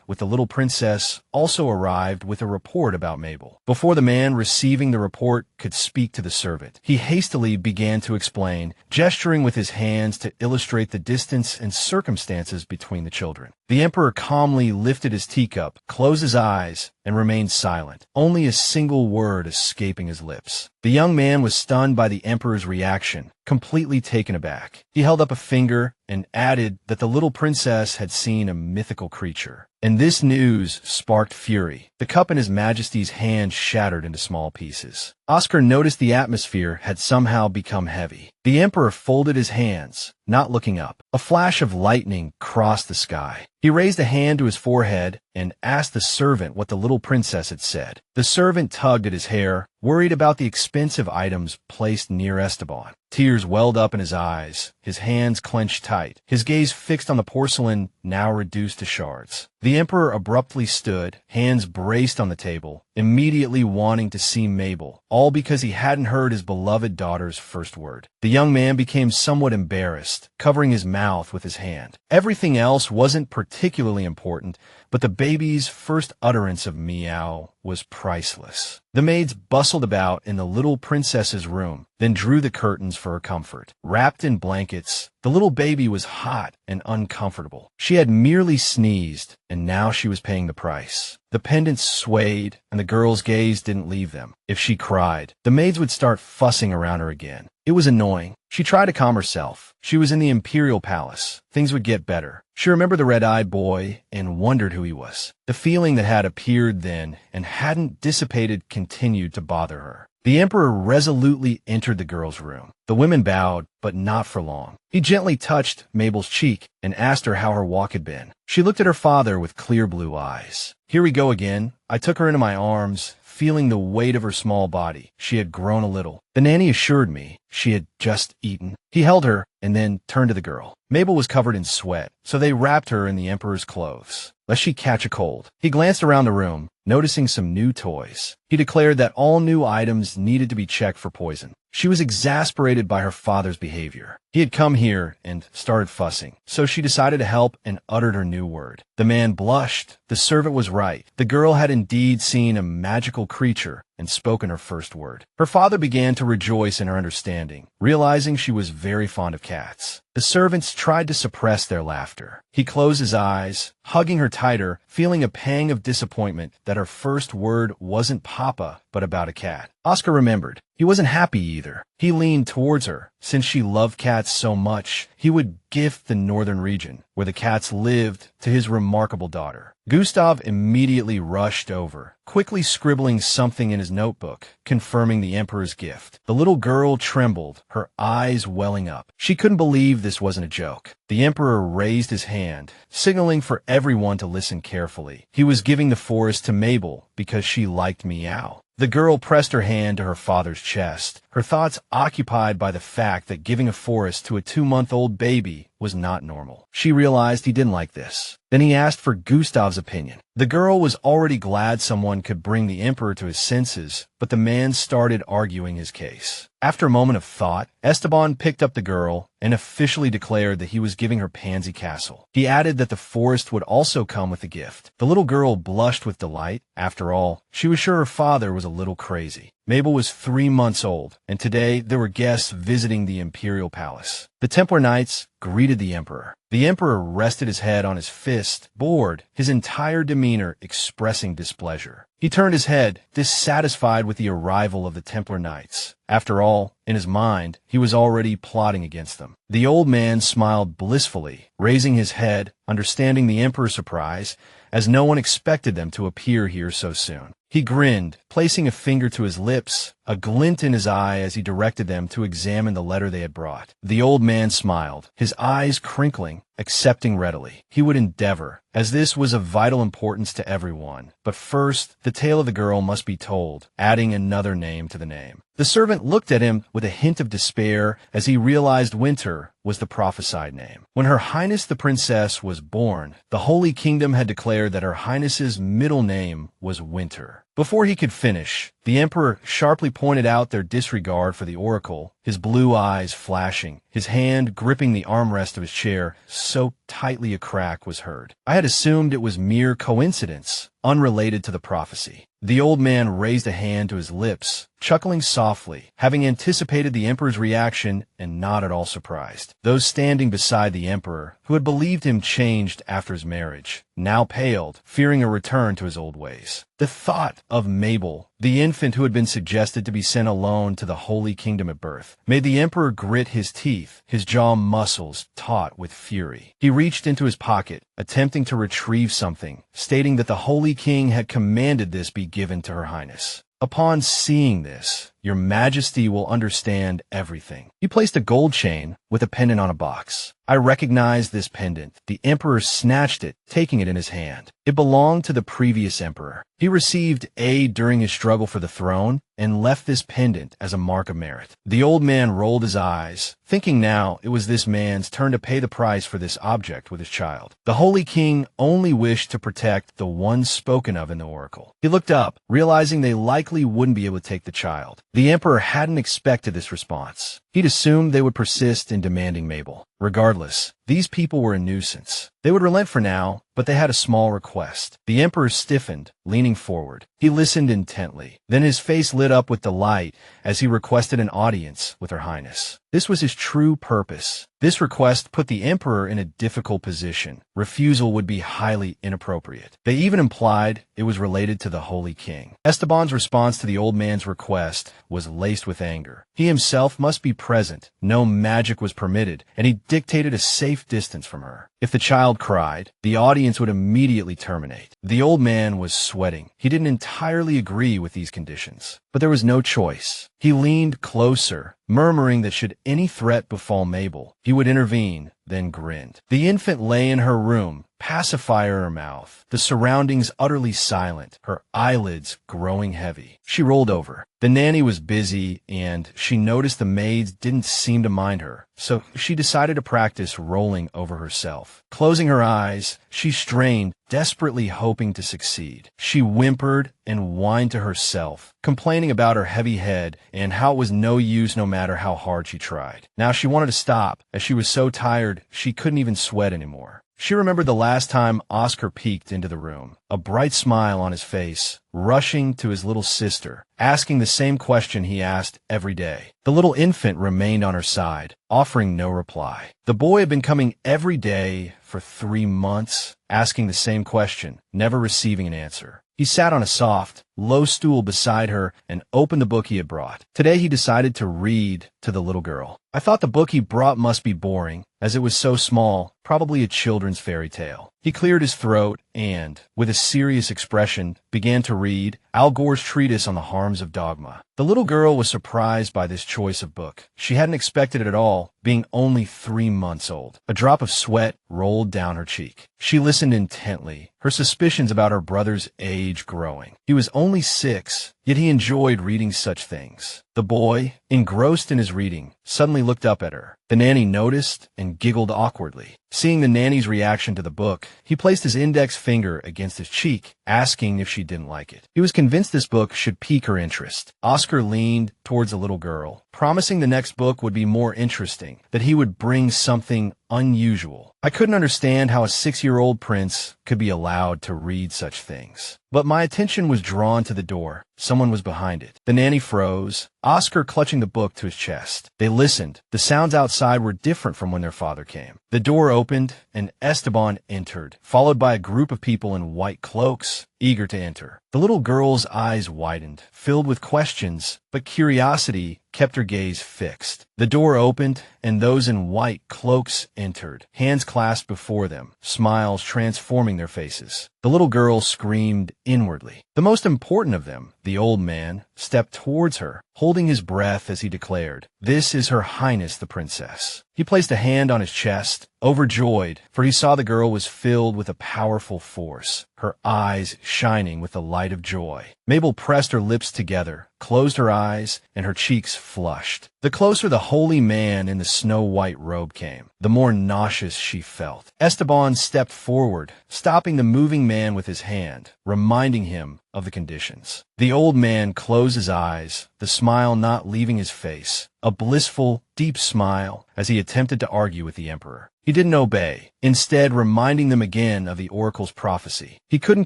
[SPEAKER 1] with the little princess also arrived with a report about Mabel. Before the man receiving the report could speak to the servant, he hastily began to explain, gesturing with his hands to illustrate the distance and circumstances between the children. The Emperor calmly lifted his teacup, closed his eyes, and remained silent, only a single word escaping his lips. The young man was stunned by the Emperor's reaction, completely taken aback. He held up a finger and added that the little princess had seen a mythical creature. And this news sparked fury. The cup in His Majesty's hand shattered into small pieces. Oscar noticed the atmosphere had somehow become heavy. The Emperor folded his hands, not looking up. A flash of lightning crossed the sky. He raised a hand to his forehead and asked the servant what the little princess had said. The servant tugged at his hair, worried about the expensive items placed near Esteban. Tears welled up in his eyes, his hands clenched tight, his gaze fixed on the porcelain now reduced to shards. The Emperor abruptly stood, hands braced on the table, immediately wanting to see Mabel, all because he hadn't heard his beloved daughter's first word. The young man became somewhat embarrassed, covering his mouth with his hand. Everything else wasn't particularly important, but the baby's first utterance of meow was priceless. The maids bustled about in the little princess's room, then drew the curtains for her comfort. Wrapped in blankets, the little baby was hot and uncomfortable. She had merely sneezed, and now she was paying the price. The pendants swayed, and the girl's gaze didn't leave them. If she cried, the maids would start fussing around her again. It was annoying. She tried to calm herself. She was in the imperial palace. Things would get better. She remembered the red-eyed boy and wondered who he was. The feeling that had appeared then and hadn't dissipated continued to bother her. The Emperor resolutely entered the girl's room. The women bowed, but not for long. He gently touched Mabel's cheek and asked her how her walk had been. She looked at her father with clear blue eyes. Here we go again. I took her into my arms, feeling the weight of her small body. She had grown a little. The nanny assured me she had just eaten. He held her and then turned to the girl. Mabel was covered in sweat, so they wrapped her in the Emperor's clothes, lest she catch a cold. He glanced around the room, noticing some new toys. He declared that all new items needed to be checked for poison. She was exasperated by her father's behavior. He had come here and started fussing, so she decided to help and uttered her new word. The man blushed. The servant was right. The girl had indeed seen a magical creature and spoken her first word. Her father began to rejoice in her understanding, realizing she was very fond of cats. The servants tried to suppress their laughter. He closed his eyes, hugging her tighter, feeling a pang of disappointment that her first word wasn't Papa, but about a cat. Oscar remembered. He wasn't happy either. He leaned towards her. Since she loved cats so much, he would gift the northern region, where the cats lived, to his remarkable daughter. Gustav immediately rushed over, quickly scribbling something in his notebook, confirming the Emperor's gift. The little girl trembled, her eyes welling up. She couldn't believe this wasn't a joke. The Emperor raised his hand, signaling for everyone to listen carefully. He was giving the forest to Mabel because she liked meow. The girl pressed her hand to her father's chest, her thoughts occupied by the fact that giving a forest to a 2-month-old baby was not normal. She realized he didn't like this. Then he asked for Gustav's opinion. The girl was already glad someone could bring the Emperor to his senses, but the man started arguing his case. After a moment of thought, Esteban picked up the girl and officially declared that he was giving her Pansy Castle. He added that the forest would also come with a gift. The little girl blushed with delight. After all, she was sure her father was a little crazy. Mabel was 3 months old, and today there were guests visiting the imperial palace. The Templar Knights greeted the Emperor. The Emperor rested his head on his fist, bored, his entire demeanor expressing displeasure. He turned his head, dissatisfied with the arrival of the Templar Knights. After all, in his mind, he was already plotting against them. The old man smiled blissfully, raising his head, understanding the Emperor's surprise, as no one expected them to appear here so soon. He grinned, placing a finger to his lips, a glint in his eye as he directed them to examine the letter they had brought. The old man smiled, his eyes crinkling, accepting readily. He would endeavor, as this was of vital importance to everyone. But first, the tale of the girl must be told, adding another name to the name. The servant looked at him with a hint of despair as he realized Winter was the prophesied name. When Her Highness the Princess was born, the Holy Kingdom had declared that Her Highness's middle name was Winter. Before he could finish, the Emperor sharply pointed out their disregard for the oracle, his blue eyes flashing, his hand gripping the armrest of his chair so tightly a crack was heard. I had assumed it was mere coincidence, unrelated to the prophecy. The old man raised a hand to his lips, chuckling softly, having anticipated the Emperor's reaction and not at all surprised. Those standing beside the Emperor, who had believed him changed after his marriage, now paled, fearing a return to his old ways. The thought of Mabel, the infant who had been suggested to be sent alone to the Holy Kingdom at birth, made the Emperor grit his teeth, his jaw muscles taut with fury. He reached into his pocket, attempting to retrieve something, stating that the Holy King had commanded this be given to Her Highness. Upon seeing this, Your Majesty will understand everything. He placed a gold chain with a pendant on a box. I recognized this pendant. The Emperor snatched it, taking it in his hand. It belonged to the previous Emperor. He received aid during his struggle for the throne and left this pendant as a mark of merit. The old man rolled his eyes, thinking now it was this man's turn to pay the price for this object with his child. The Holy King only wished to protect the one spoken of in the oracle. He looked up, realizing they likely wouldn't be able to take the child. The Emperor hadn't expected this response. He'd assumed they would persist in demanding Mabel. Regardless, these people were a nuisance. They would relent for now, but they had a small request. The Emperor stiffened, leaning forward. He listened intently. Then his face lit up with delight as he requested an audience with Her Highness. This was his true purpose. This request put the Emperor in a difficult position. Refusal would be highly inappropriate. They even implied it was related to the Holy King. Esteban's response to the old man's request was laced with anger. He himself must be present. No magic was permitted, and he dictated a safe distance from her. If the child cried, the audience would immediately terminate. The old man was sweating. He didn't entirely agree with these conditions, but there was no choice. He leaned closer, murmuring that should any threat befall Mabel, he would intervene, then grinned. The infant lay in her room, pacifier in her mouth, the surroundings utterly silent, her eyelids growing heavy. She rolled over. The nanny was busy, and she noticed the maids didn't seem to mind her, so she decided to practice rolling over herself. Closing her eyes, she strained, desperately hoping to succeed. She whimpered and whined to herself, complaining about her heavy head and how it was no use no matter how hard she tried. Now she wanted to stop, as she was so tired she couldn't even sweat anymore. She remembered the last time Oscar peeked into the room, a bright smile on his face, rushing to his little sister, asking the same question he asked every day. The little infant remained on her side, offering no reply. The boy had been coming every day for 3 months, asking the same question, never receiving an answer. He sat on a soft, low stool beside her and opened the book he had brought. Today he decided to read to the little girl. I thought the book he brought must be boring, as it was so small, probably a children's fairy tale. He cleared his throat and, with a serious expression, began to read Al Gore's treatise on the harms of dogma. The little girl was surprised by this choice of book. She hadn't expected it at all, being only 3 months old. A drop of sweat rolled down her cheek. She listened intently, her suspicions about her brother's age growing. He was only 6, yet he enjoyed reading such things. The boy, engrossed in his reading, suddenly looked up at her. The nanny noticed and giggled awkwardly. Seeing the nanny's reaction to the book, he placed his index finger against his cheek, asking if she didn't like it. He was convinced this book should pique her interest. Oscar leaned towards the little girl, promising the next book would be more interesting, that he would bring something unusual. I couldn't understand how a 6-year-old prince could be allowed to read such things. But my attention was drawn to the door. Someone was behind it. The nanny froze, Oscar clutching the book to his chest. They listened. The sounds outside were different from when their father came. The door opened, and Esteban entered, followed by a group of people in white cloaks, eager to enter. The little girl's eyes widened, filled with questions, but curiosity kept her gaze fixed. The door opened, and those in white cloaks entered, hands clasped before them, smiles transforming their faces. The little girl screamed inwardly. The most important of them, the old man, stepped towards her, holding his breath as he declared, "This is Her Highness the Princess." He placed a hand on his chest, overjoyed, for he saw the girl was filled with a powerful force, her eyes shining with the light of joy. Mabel pressed her lips together, closed her eyes, and her cheeks flushed. The closer the holy man in the snow-white robe came, the more nauseous she felt. Esteban stepped forward, stopping the moving man with his hand, reminding him of the conditions. The old man closed his eyes, the smile not leaving his face, a blissful, deep smile as he attempted to argue with the emperor. He didn't obey, instead reminding them again of the oracle's prophecy. He couldn't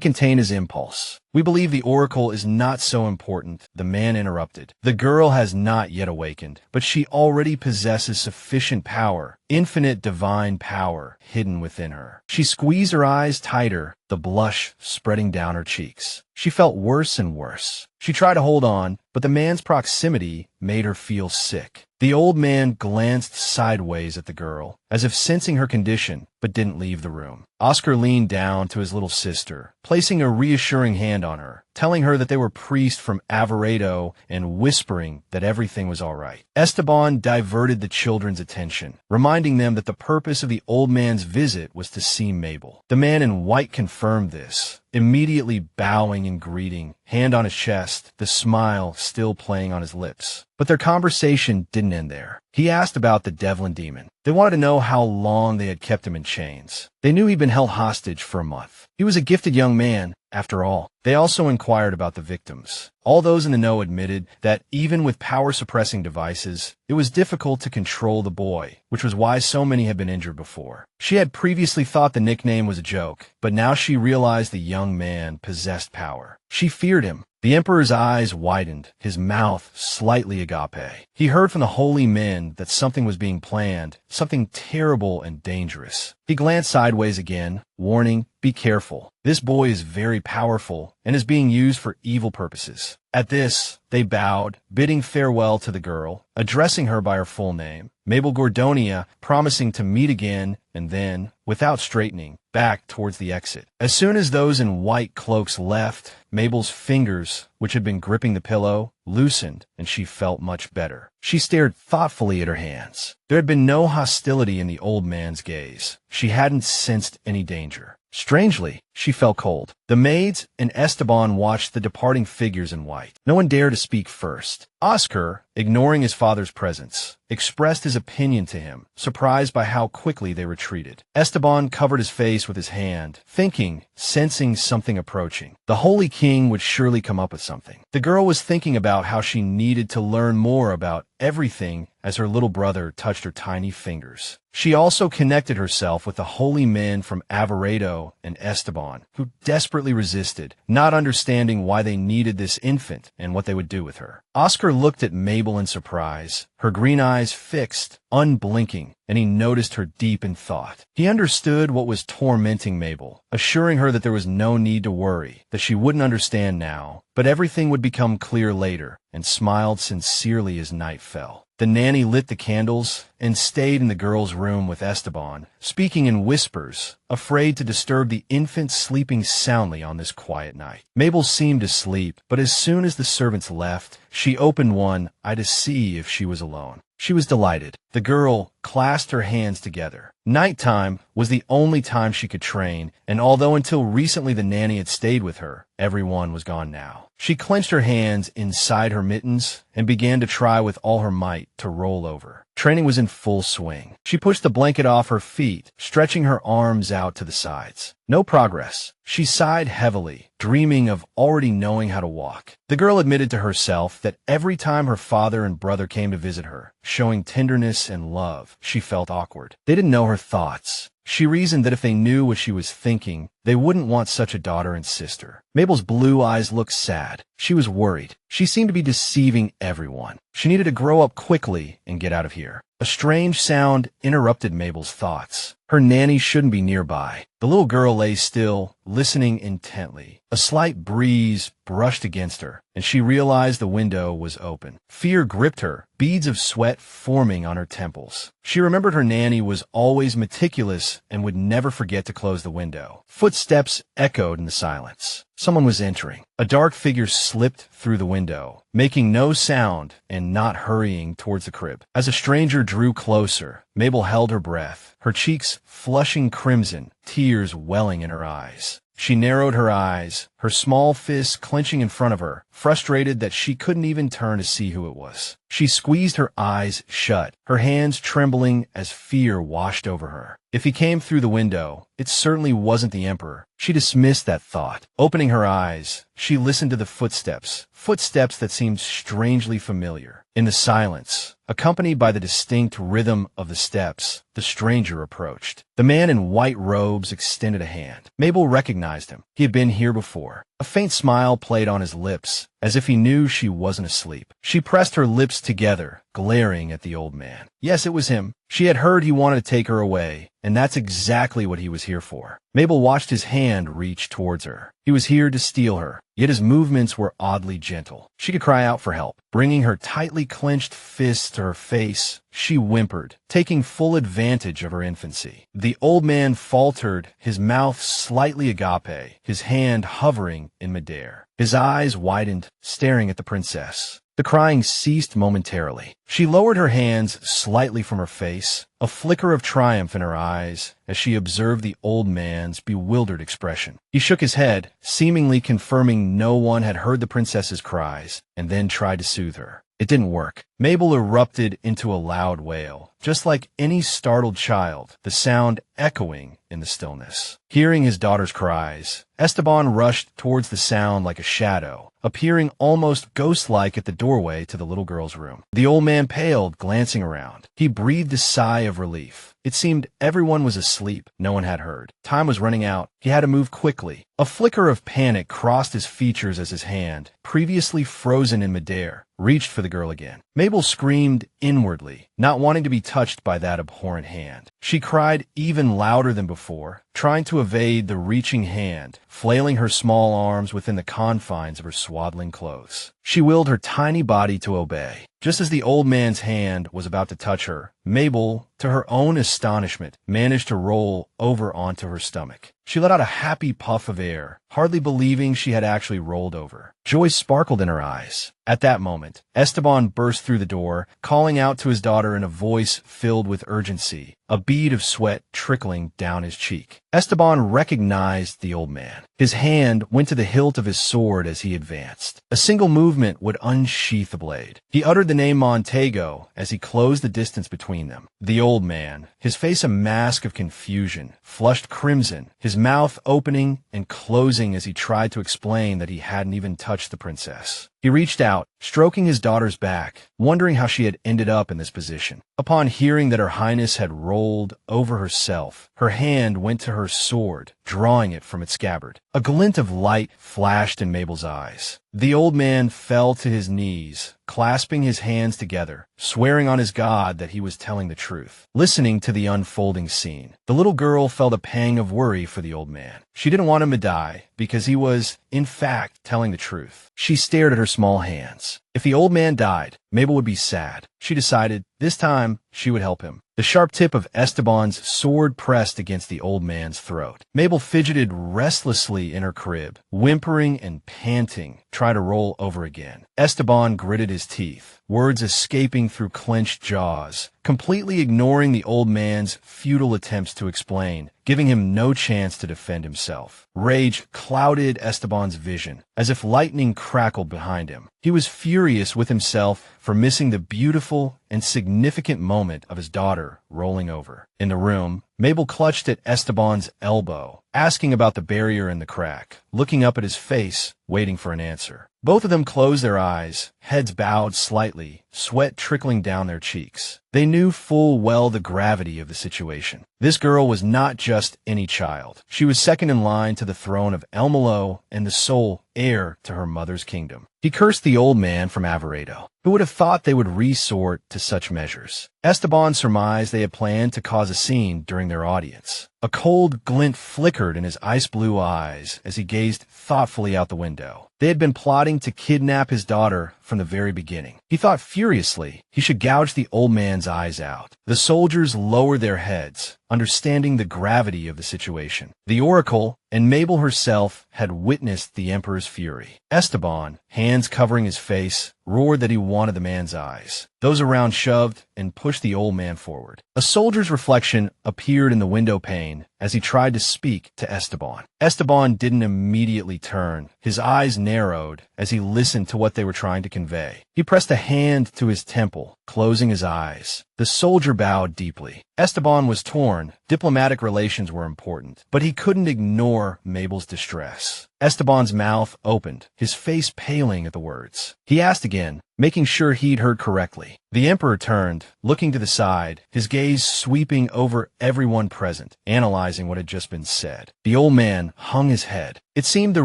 [SPEAKER 1] contain his impulse. "We believe the oracle is not so important," the man interrupted. "The girl has not yet awakened, but she already possesses sufficient power, infinite divine power hidden within her." She squeezed her eyes tighter, the blush spreading down her cheeks. She felt worse and worse. She tried to hold on, but the man's proximity made her feel sick. The old man glanced sideways at the girl, as if sensing her condition, but didn't leave the room. Oscar leaned down to his little sister, placing a reassuring hand on her, telling her that they were priests from Abelarda and whispering that everything was all right. Esteban diverted the children's attention, reminding them that the purpose of the old man's visit was to see Mabel. The man in white confirmed this, immediately bowing and greeting, hand on his chest, the smile still playing on his lips. But their conversation didn't end there. He asked about the Devlin demon. They wanted to know how long they had kept him in chains. They knew he'd been held hostage for a month. He was a gifted young man, after all. They also inquired about the victims. All those in the know admitted that even with power-suppressing devices, it was difficult to control the boy, which was why so many had been injured before. She had previously thought the nickname was a joke, but now she realized the young man possessed power. She feared him. The emperor's eyes widened, his mouth slightly agape. He heard from the holy men that something was being planned, something terrible and dangerous. He glanced sideways again, warning, "Be careful. This boy is very powerful and is being used for evil purposes." At this, they bowed, bidding farewell to the girl, addressing her by her full name, Mabel Gordonia, promising to meet again, and then, without straightening, back towards the exit. As soon as those in white cloaks left, Mabel's fingers, which had been gripping the pillow, loosened, and she felt much better. She stared thoughtfully at her hands. There had been no hostility in the old man's gaze. She hadn't sensed any danger. Strangely, she felt cold. The maids and Esteban watched the departing figures in white. No one dared to speak first. Oscar, ignoring his father's presence, expressed his opinion to him, surprised by how quickly they retreated. Esteban covered his face with his hand, thinking, sensing something approaching. The Holy King would surely come up with something. The girl was thinking about how she needed to learn more about everything as her little brother touched her tiny fingers. She also connected herself with the holy men from Abelarda and Esteban, who desperately resisted, not understanding why they needed this infant and what they would do with her. Oscar looked at Mabel in surprise, her green eyes fixed, unblinking, and he noticed her deep in thought. He understood what was tormenting Mabel, assuring her that there was no need to worry, that she wouldn't understand now, but everything would become clear later, and smiled sincerely as night fell. The nanny lit the candles and stayed in the girl's room with Esteban, speaking in whispers, afraid to disturb the infant sleeping soundly on this quiet night. Mabel seemed asleep, but as soon as the servants left, she opened one eye to see if she was alone. She was delighted. The girl clasped her hands together. Nighttime was the only time she could train, and although until recently the nanny had stayed with her, everyone was gone now. She clenched her hands inside her mittens and began to try with all her might to roll over. Training was in full swing. She pushed the blanket off her feet, stretching her arms out to the sides. No progress. She sighed heavily, dreaming of already knowing how to walk. The girl admitted to herself that every time her father and brother came to visit her, showing tenderness and love, she felt awkward. They didn't know her thoughts. She reasoned that if they knew what she was thinking, they wouldn't want such a daughter and sister. Mabel's blue eyes looked sad. She was worried. She seemed to be deceiving everyone. She needed to grow up quickly and get out of here. A strange sound interrupted Mabel's thoughts. Her nanny shouldn't be nearby. The little girl lay still, listening intently. A slight breeze brushed against her, and she realized the window was open. Fear gripped her, beads of sweat forming on her temples. She remembered her nanny was always meticulous and would never forget to close the window. Footsteps echoed in the silence. Someone was entering. A dark figure slipped through the window, making no sound and not hurrying towards the crib. As a stranger drew closer, Mabel held her breath, her cheeks flushing crimson, tears welling in her eyes. She narrowed her eyes, her small fists clenching in front of her, frustrated that she couldn't even turn to see who it was. She squeezed her eyes shut, her hands trembling as fear washed over her. If he came through the window, it certainly wasn't the Emperor. She dismissed that thought. Opening her eyes, she listened to the footsteps that seemed strangely familiar. In the silence, accompanied by the distinct rhythm of the steps, the stranger approached. The man in white robes extended a hand. Mabel recognized him. He had been here before. A faint smile played on his lips, as if he knew she wasn't asleep. She pressed her lips together, glaring at the old man. Yes, it was him. She had heard he wanted to take her away, and that's exactly what he was here for. Mabel watched his hand reach towards her. He was here to steal her, yet his movements were oddly gentle. She could cry out for help. Bringing her tightly clenched fists to her face, she whimpered, taking full advantage of her infancy. The old man faltered, his mouth slightly agape, his hand hovering in midair. His eyes widened, staring at the princess. The crying ceased momentarily. She lowered her hands slightly from her face, a flicker of triumph in her eyes as she observed the old man's bewildered expression. He shook his head, seemingly confirming no one had heard the princess's cries, and then tried to soothe her. It didn't work. Mabel erupted into a loud wail, just like any startled child, the sound echoing in the stillness. Hearing his daughter's cries, Esteban rushed towards the sound like a shadow, appearing almost ghost-like at the doorway to the little girl's room. The old man paled, glancing around. He breathed a sigh of relief. It seemed everyone was asleep. No one had heard. Time was running out. He had to move quickly. A flicker of panic crossed his features as his hand, previously frozen in midair, reached for the girl again. Mabel screamed inwardly, not wanting to be touched by that abhorrent hand. She cried even louder than before, trying to evade the reaching hand, flailing her small arms within the confines of her swaddling clothes. She willed her tiny body to obey. Just as the old man's hand was about to touch her, Mabel, to her own astonishment, managed to roll over onto her stomach. She let out a happy puff of air, hardly believing she had actually rolled over. Joy sparkled in her eyes. At that moment, Esteban burst through the door, calling out to his daughter in a voice filled with urgency, a bead of sweat trickling down his cheek. Esteban recognized the old man. His hand went to the hilt of his sword as he advanced. A single movement would unsheath the blade. He uttered the name Montego as he closed the distance between them. The old man, his face a mask of confusion, flushed crimson, his mouth opening and closing as he tried to explain that he hadn't even touched the princess. He reached out, stroking his daughter's back, wondering how she had ended up in this position. Upon hearing that her highness had rolled over herself, her hand went to her sword, drawing it from its scabbard. A glint of light flashed in Mabel's eyes. The old man fell to his knees, clasping his hands together, swearing on his God that he was telling the truth. Listening to the unfolding scene, the little girl felt a pang of worry for the old man. She didn't want him to die, because he was, in fact, telling the truth. She stared at her small hands. If the old man died, Mabel would be sad. She decided, this time, she would help him. The sharp tip of Esteban's sword pressed against the old man's throat. Mabel fidgeted restlessly in her crib, whimpering and panting, trying to roll over again. Esteban gritted his teeth, words escaping through clenched jaws, completely ignoring the old man's futile attempts to explain, giving him no chance to defend himself. Rage clouded Esteban's vision, as if lightning crackled behind him. He was furious with himself for missing the beautiful and significant moment of his daughter rolling over. In the room, Mabel clutched at Esteban's elbow, asking about the barrier in the crack, looking up at his face, waiting for an answer. Both of them closed their eyes, heads bowed slightly, sweat trickling down their cheeks. They knew full well the gravity of the situation. This girl was not just any child. She was second in line to the throne of Elmelo and the sole heir to her mother's kingdom. He cursed the old man from Avelardo. Who would have thought they would resort to such measures? Esteban surmised they had planned to cause a scene during their audience. A cold glint flickered in his ice-blue eyes as he gazed thoughtfully out the window. They had been plotting to kidnap his daughter from the very beginning. He thought furiously he should gouge the old man's eyes out. The soldiers lowered their heads, understanding the gravity of the situation. The Oracle and Mabel herself had witnessed the Emperor's fury. Esteban, hands covering his face, roared that he wanted the man's eyes. Those around shoved and pushed the old man forward. A soldier's reflection appeared in the window pane as he tried to speak to Esteban. Esteban didn't immediately turn. His eyes narrowed as he listened to what they were trying to convey. He pressed a hand to his temple, closing his eyes. The soldier bowed deeply. Esteban was torn. Diplomatic relations were important, but he couldn't ignore Mabel's distress. Esteban's mouth opened, his face paling at the words. He asked again, making sure he'd heard correctly. The Emperor turned, looking to the side, his gaze sweeping over everyone present, analyzing what had just been said. The old man hung his head. It seemed the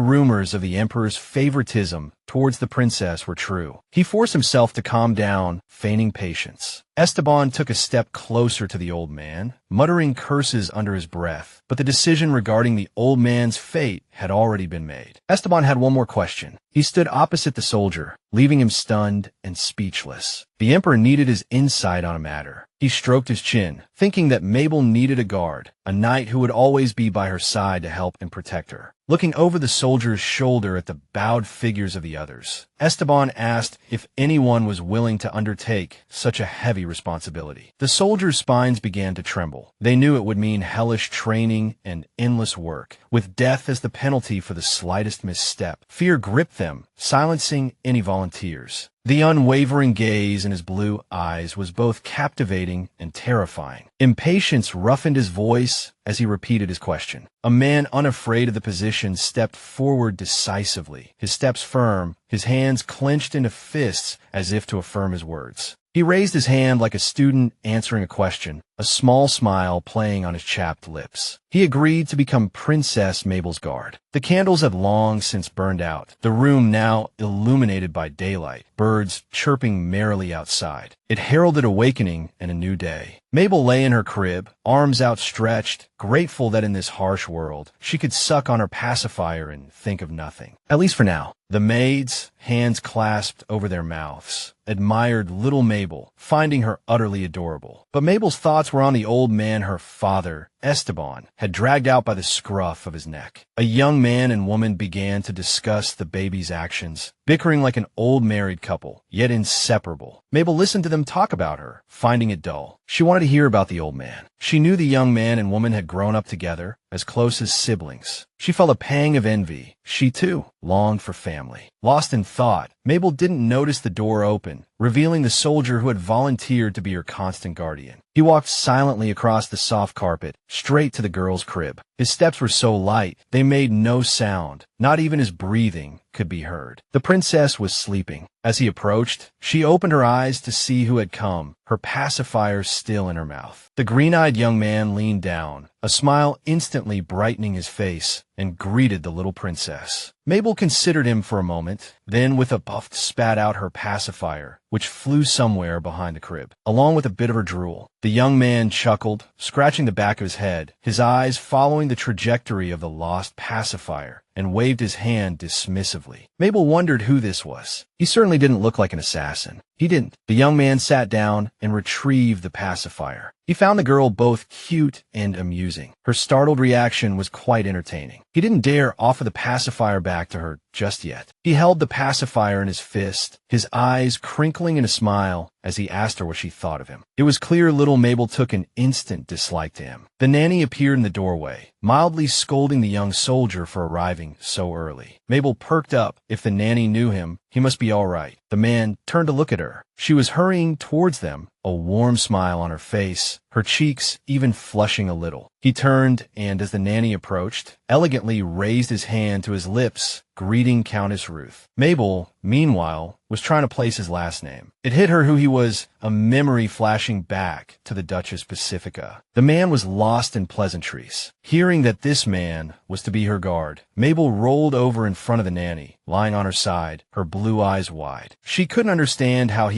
[SPEAKER 1] rumors of the Emperor's favoritism towards the princess were true. He forced himself to calm down, feigning patience. Esteban took a step closer to the old man, muttering curses under his breath, but the decision regarding the old man's fate had already been made. Esteban had one more question. He stood opposite the soldier, leaving him stunned and speechless. The Emperor needed his insight on a matter. He stroked his chin, thinking that Mabel needed a guard, a knight who would always be by her side to help and protect her. Looking over the soldier's shoulder at the bowed figures of the others, Esteban asked if anyone was willing to undertake such a heavy responsibility. The soldiers' spines began to tremble. They knew it would mean hellish training and endless work, with death as the penalty for the slightest misstep. Fear gripped them, silencing any volunteers. The unwavering gaze in his blue eyes was both captivating and terrifying. Impatience roughened his voice as he repeated his question. A man unafraid of the position stepped forward decisively, his steps firm, his hands clenched into fists as if to affirm his words. He raised his hand like a student answering a question, a small smile playing on his chapped lips. He agreed to become Princess Mabel's guard. The candles had long since burned out, the room now illuminated by daylight, birds chirping merrily outside. It heralded awakening and a new day. Mabel lay in her crib, arms outstretched, grateful that in this harsh world, she could suck on her pacifier and think of nothing. At least for now. The maids, hands clasped over their mouths, admired little Mabel, finding her utterly adorable. But Mabel's thoughts were on the old man her father, Esteban, had dragged out by the scruff of his neck. A young man and woman began to discuss the baby's actions, bickering like an old married couple, yet inseparable. Mabel listened to them talk about her, finding it dull. She wanted to hear about the old man. She knew the young man and woman had grown up together, as close as siblings. She felt a pang of envy. She, too, longed for family. Lost in thought, Mabel didn't notice the door open, revealing the soldier who had volunteered to be her constant guardian. He walked silently across the soft carpet, straight to the girl's crib. His steps were so light, they made no sound. Not even his breathing could be heard. The princess was sleeping. As he approached, she opened her eyes to see who had come, her pacifier still in her mouth. The green-eyed young man leaned down, a smile instantly brightening his face, and greeted the little princess. Mabel considered him for a moment, then with a puff spat out her pacifier, which flew somewhere behind the crib, along with a bit of her drool. The young man chuckled, scratching the back of his head, his eyes following the trajectory of the lost pacifier, and waved his hand dismissively. Mabel wondered who this was. He certainly didn't look like an assassin. He didn't. The young man sat down and retrieved the pacifier. He found the girl both cute and amusing. Her startled reaction was quite entertaining. He didn't dare offer the pacifier back to her just yet. He held the pacifier in his fist, his eyes crinkling in a smile as he asked her what she thought of him. It was clear little Mabel took an instant dislike to him. The nanny appeared in the doorway, mildly scolding the young soldier for arriving so early. Mabel perked up. If the nanny knew him, he must be all right. The man turned to look at her. She was hurrying towards them, a warm smile on her face, her cheeks even flushing a little. He turned and, as the nanny approached, elegantly raised his hand to his lips, greeting Countess Ruth. Mabel, meanwhile, was trying to place his last name. It hit her who he was, a memory flashing back to the Duchess Pacifica. The man was lost in pleasantries. Hearing that this man was to be her guard, Mabel rolled over in front of the nanny, lying on her side, her blue eyes wide. She couldn't understand how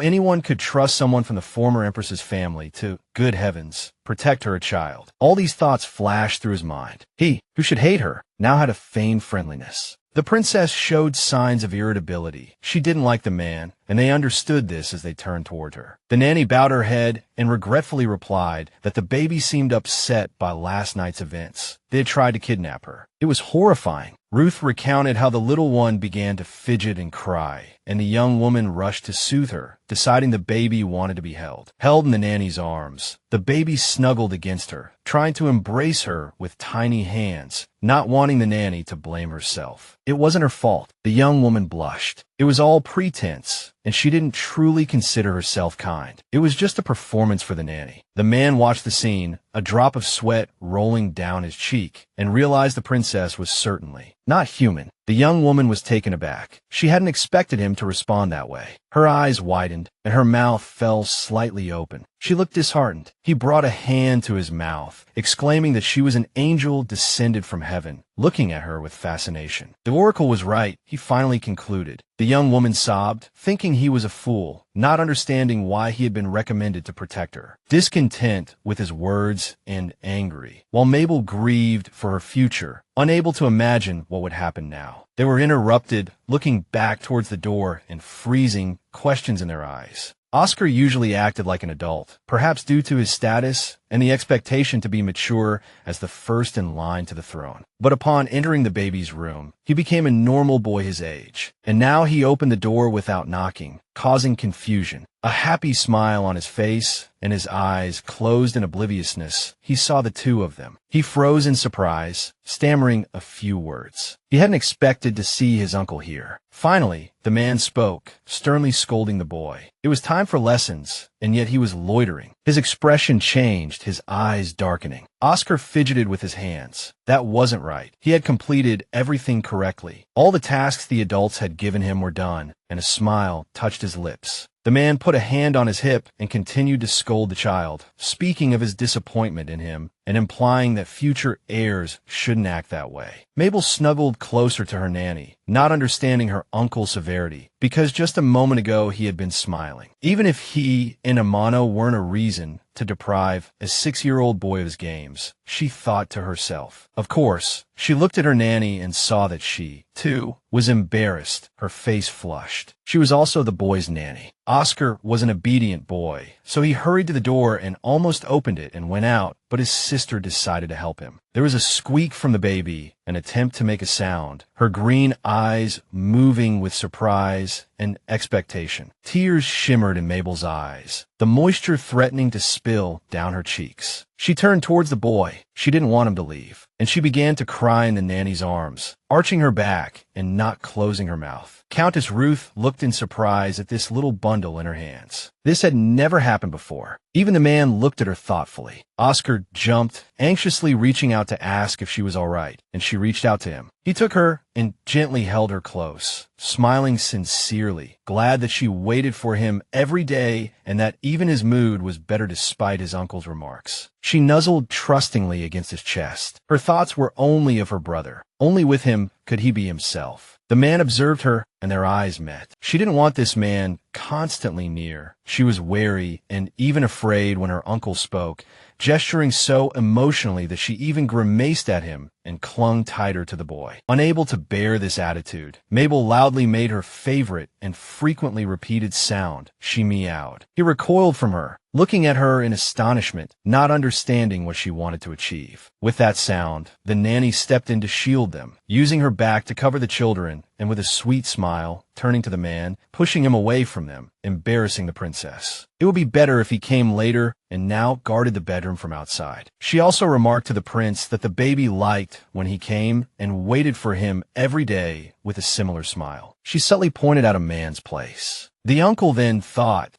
[SPEAKER 1] anyone could trust someone from the former Empress's family to, good heavens, protect her child. All these thoughts flashed through his mind. He, who should hate her, now had a feigned friendliness. The princess showed signs of irritability. She didn't like the man, and they understood this as they turned toward her. The nanny bowed her head and regretfully replied that the baby seemed upset by last night's events. They had tried to kidnap her. It was horrifying. Ruth recounted how the little one began to fidget and cry, and the young woman rushed to soothe her, deciding the baby wanted to be held. Held in the nanny's arms, the baby snuggled against her, trying to embrace her with tiny hands, not wanting the nanny to blame herself. It wasn't her fault. The young woman blushed. It was all pretense, and she didn't truly consider herself kind. It was just a performance for the nanny. The man watched the scene, a drop of sweat rolling down his cheek, and realized the princess was certainly not human. The young woman was taken aback. She hadn't expected him to respond that way. Her eyes widened, and her mouth fell slightly open. She looked disheartened. He brought a hand to his mouth, exclaiming that she was an angel descended from heaven, looking at her with fascination. The oracle was right, he finally concluded. The young woman sobbed, thinking he was a fool, not understanding why he had been recommended to protect her. Discontent with his words and angry, while Mabel grieved for her future, unable to imagine what would happen now. They were interrupted, looking back towards the door and freezing, questions in their eyes. Oscar usually acted like an adult, perhaps due to his status and the expectation to be mature as the first in line to the throne. But upon entering the baby's room, he became a normal boy his age, and now he opened the door without knocking, causing confusion. A happy smile on his face and his eyes closed in obliviousness, he saw the two of them. He froze in surprise, stammering a few words. He hadn't expected to see his uncle here. Finally, the man spoke, sternly scolding the boy. It was time for lessons, and yet he was loitering. His expression changed, his eyes darkening. Oscar fidgeted with his hands. That wasn't right. He had completed everything correctly. All the tasks the adults had given him were done, and a smile touched his lips. The man put a hand on his hip and continued to scold the child, speaking of his disappointment in him and implying that future heirs shouldn't act that way. Mabel snuggled closer to her nanny, not understanding her uncle's severity, because just a moment ago he had been smiling. Even if he and Ermiano weren't a reason to deprive a 6-year-old boy of his games, she thought to herself. Of course, she looked at her nanny and saw that she, too, was embarrassed, her face flushed. She was also the boy's nanny. Oscar was an obedient boy, so he hurried to the door and almost opened it and went out, but his sister decided to help him. There was a squeak from the baby, an attempt to make a sound, her green eyes moving with surprise and expectation. Tears shimmered in Mabel's eyes, the moisture threatening to spill down her cheeks. She turned towards the boy. She didn't want him to leave, and she began to cry in the nanny's arms, arching her back and not closing her mouth. Countess Ruth looked in surprise at this little bundle in her hands. This had never happened before. Even the man looked at her thoughtfully. Oscar jumped, anxiously reaching out to ask if she was all right, and she reached out to him. He took her and gently held her close, smiling sincerely, glad that she waited for him every day and that even his mood was better despite his uncle's remarks. She nuzzled trustingly against his chest. Her thoughts were only of her brother. Only with him could he be himself. The man observed her, and their eyes met. She didn't want this man constantly near. She was wary and even afraid when her uncle spoke, gesturing so emotionally that she even grimaced at him and clung tighter to the boy. Unable to bear this attitude, Mabel loudly made her favorite and frequently repeated sound. She meowed. He recoiled from her, looking at her in astonishment, not understanding what she wanted to achieve. With that sound, the nanny stepped in to shield them, using her back to cover the children, and with a sweet smile, turning to the man, pushing him away from them, embarrassing the princess. It would be better if he came later and now guarded the bedroom from outside. She also remarked to the prince that the baby liked shocked when he came and waited for him every day with a similar smile. She subtly pointed out a man's place. The uncle then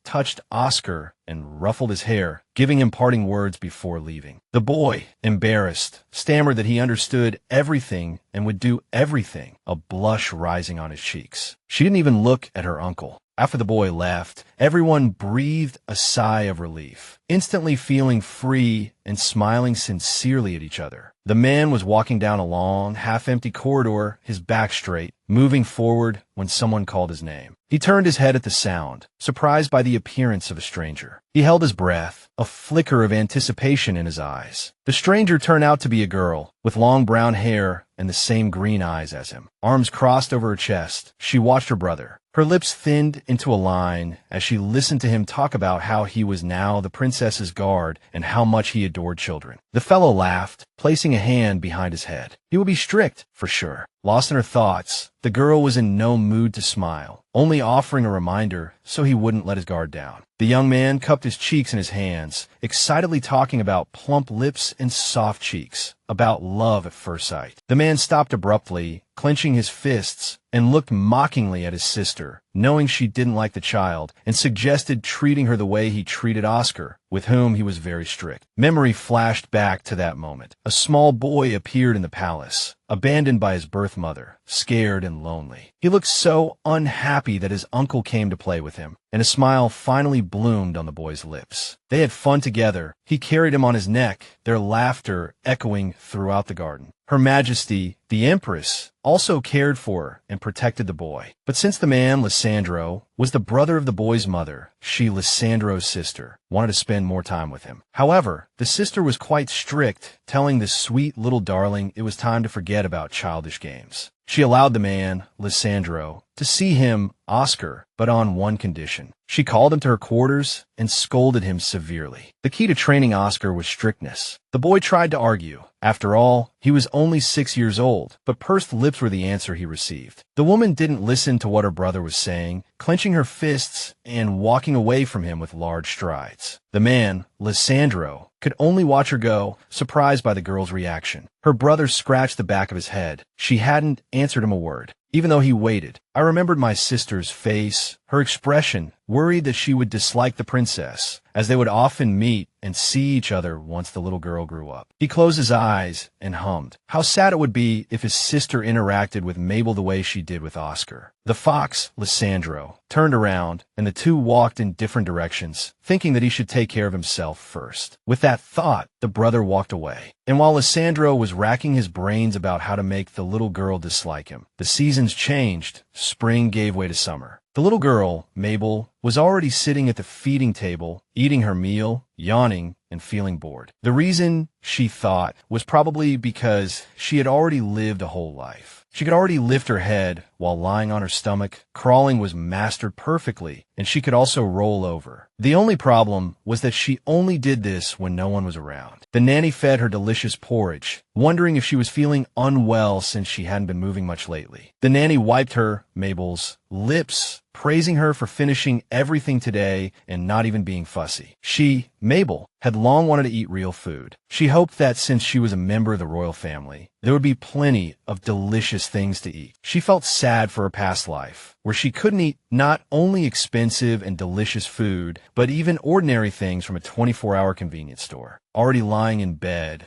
[SPEAKER 1] touched Oscar and ruffled his hair, giving him parting words before leaving. The boy, embarrassed, stammered that he understood everything and would do everything, a blush rising on his cheeks. She didn't even look at her uncle. After the boy left, everyone breathed a sigh of relief, instantly feeling free and smiling sincerely at each other. The man was walking down a long, half-empty corridor, his back straight, moving forward when someone called his name. He turned his head at the sound, surprised by the appearance of a stranger. He held his breath, a flicker of anticipation in his eyes. The stranger turned out to be a girl, with long brown hair and the same green eyes as him. Arms crossed over her chest, she watched her brother. Her lips thinned into a line as she listened to him talk about how he was now the princess's guard and how much he adored children. The fellow laughed, placing a hand behind his head. He would be strict, for sure. Lost in her thoughts, the girl was in no mood to smile, only offering a reminder so he wouldn't let his guard down. The young man cupped his cheeks in his hands, excitedly talking about plump lips and soft cheeks, about love at first sight. The man stopped abruptly, clenching his fists, and looked mockingly at his sister, knowing she didn't like the child, and suggested treating her the way he treated Oscar, with whom he was very strict. Memory flashed back to that moment. A small boy appeared in the palace, abandoned by his birth mother, scared and lonely. He looked so unhappy that his uncle came to play with him, and a smile finally bloomed on the boy's lips. They had fun together. He carried him on his neck, their laughter echoing throughout the garden. Her Majesty, the Empress, also cared for and protected the boy. But since the man, Lissandro, was the brother of the boy's mother, she, Lissandro's sister, wanted to spend more time with him. However, the sister was quite strict, telling this sweet little darling it was time to forget about childish games. She allowed the man, Lissandro, to see him, Oscar, but on one condition. She called him to her quarters and scolded him severely. The key to training Oscar was strictness. The boy tried to argue. After all, he was only 6 years old, but pursed lips were the answer he received. The woman didn't listen to what her brother was saying, clenching her fists and walking away from him with large strides. The man, Lissandro, could only watch her go, surprised by the girl's reaction. Her brother scratched the back of his head. She hadn't answered him a word, even though he waited. I remembered my sister's face, her expression, worried that she would dislike the princess, as they would often meet and see each other once the little girl grew up. He closed his eyes and hummed. How sad it would be if his sister interacted with Mabel the way she did with Oscar. The fox, Lissandro, turned around, and the two walked in different directions, thinking that he should take care of himself first. With that thought, the brother walked away. And while Lissandro was racking his brains about how to make the little girl dislike him, the seasons changed. Spring gave way to summer. The little girl, Mabel, was already sitting at the feeding table, eating her meal, yawning, and feeling bored. The reason, she thought, was probably because she had already lived a whole life. She could already lift her head while lying on her stomach. Crawling was mastered perfectly, and she could also roll over. The only problem was that she only did this when no one was around. The nanny fed her delicious porridge, wondering if she was feeling unwell since she hadn't been moving much lately. The nanny wiped her, Mabel's, lips, praising her for finishing everything today and not even being fussy. She, Mabel, had long wanted to eat real food. She hoped that since she was a member of the royal family, there would be plenty of delicious things to eat. She felt sad for her past life, where she couldn't eat not only expensive and delicious food, but even ordinary things from a 24-hour convenience store. Already lying in bed,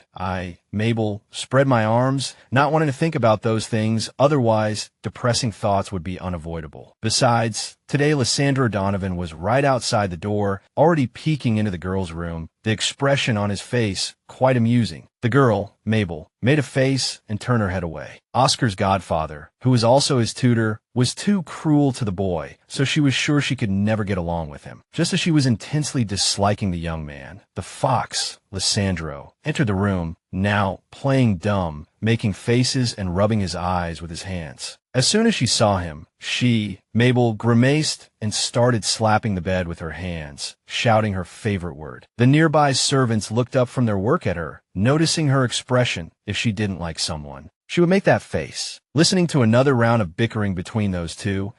[SPEAKER 1] Mabel, spread my arms, not wanting to think about those things, otherwise depressing thoughts would be unavoidable. Besides, today Lissandro Donovan was right outside the door, already peeking into the girl's room, the expression on his face quite amusing. The girl, Mabel, made a face and turned her head away. Oscar's godfather, who was also his tutor, was too cruel to the boy, so she was sure she could never get along with him. Just as she was intensely disliking the young man, the fox, Lissandro, entered the room, now playing dumb, making faces and rubbing his eyes with his hands. As soon as she saw him, she, Mabel, grimaced and started slapping the bed with her hands, shouting her favorite word. The nearby servants looked up from their work at her, noticing her expression if she didn't like someone. She would make that face. Listening to another round of bickering between those two,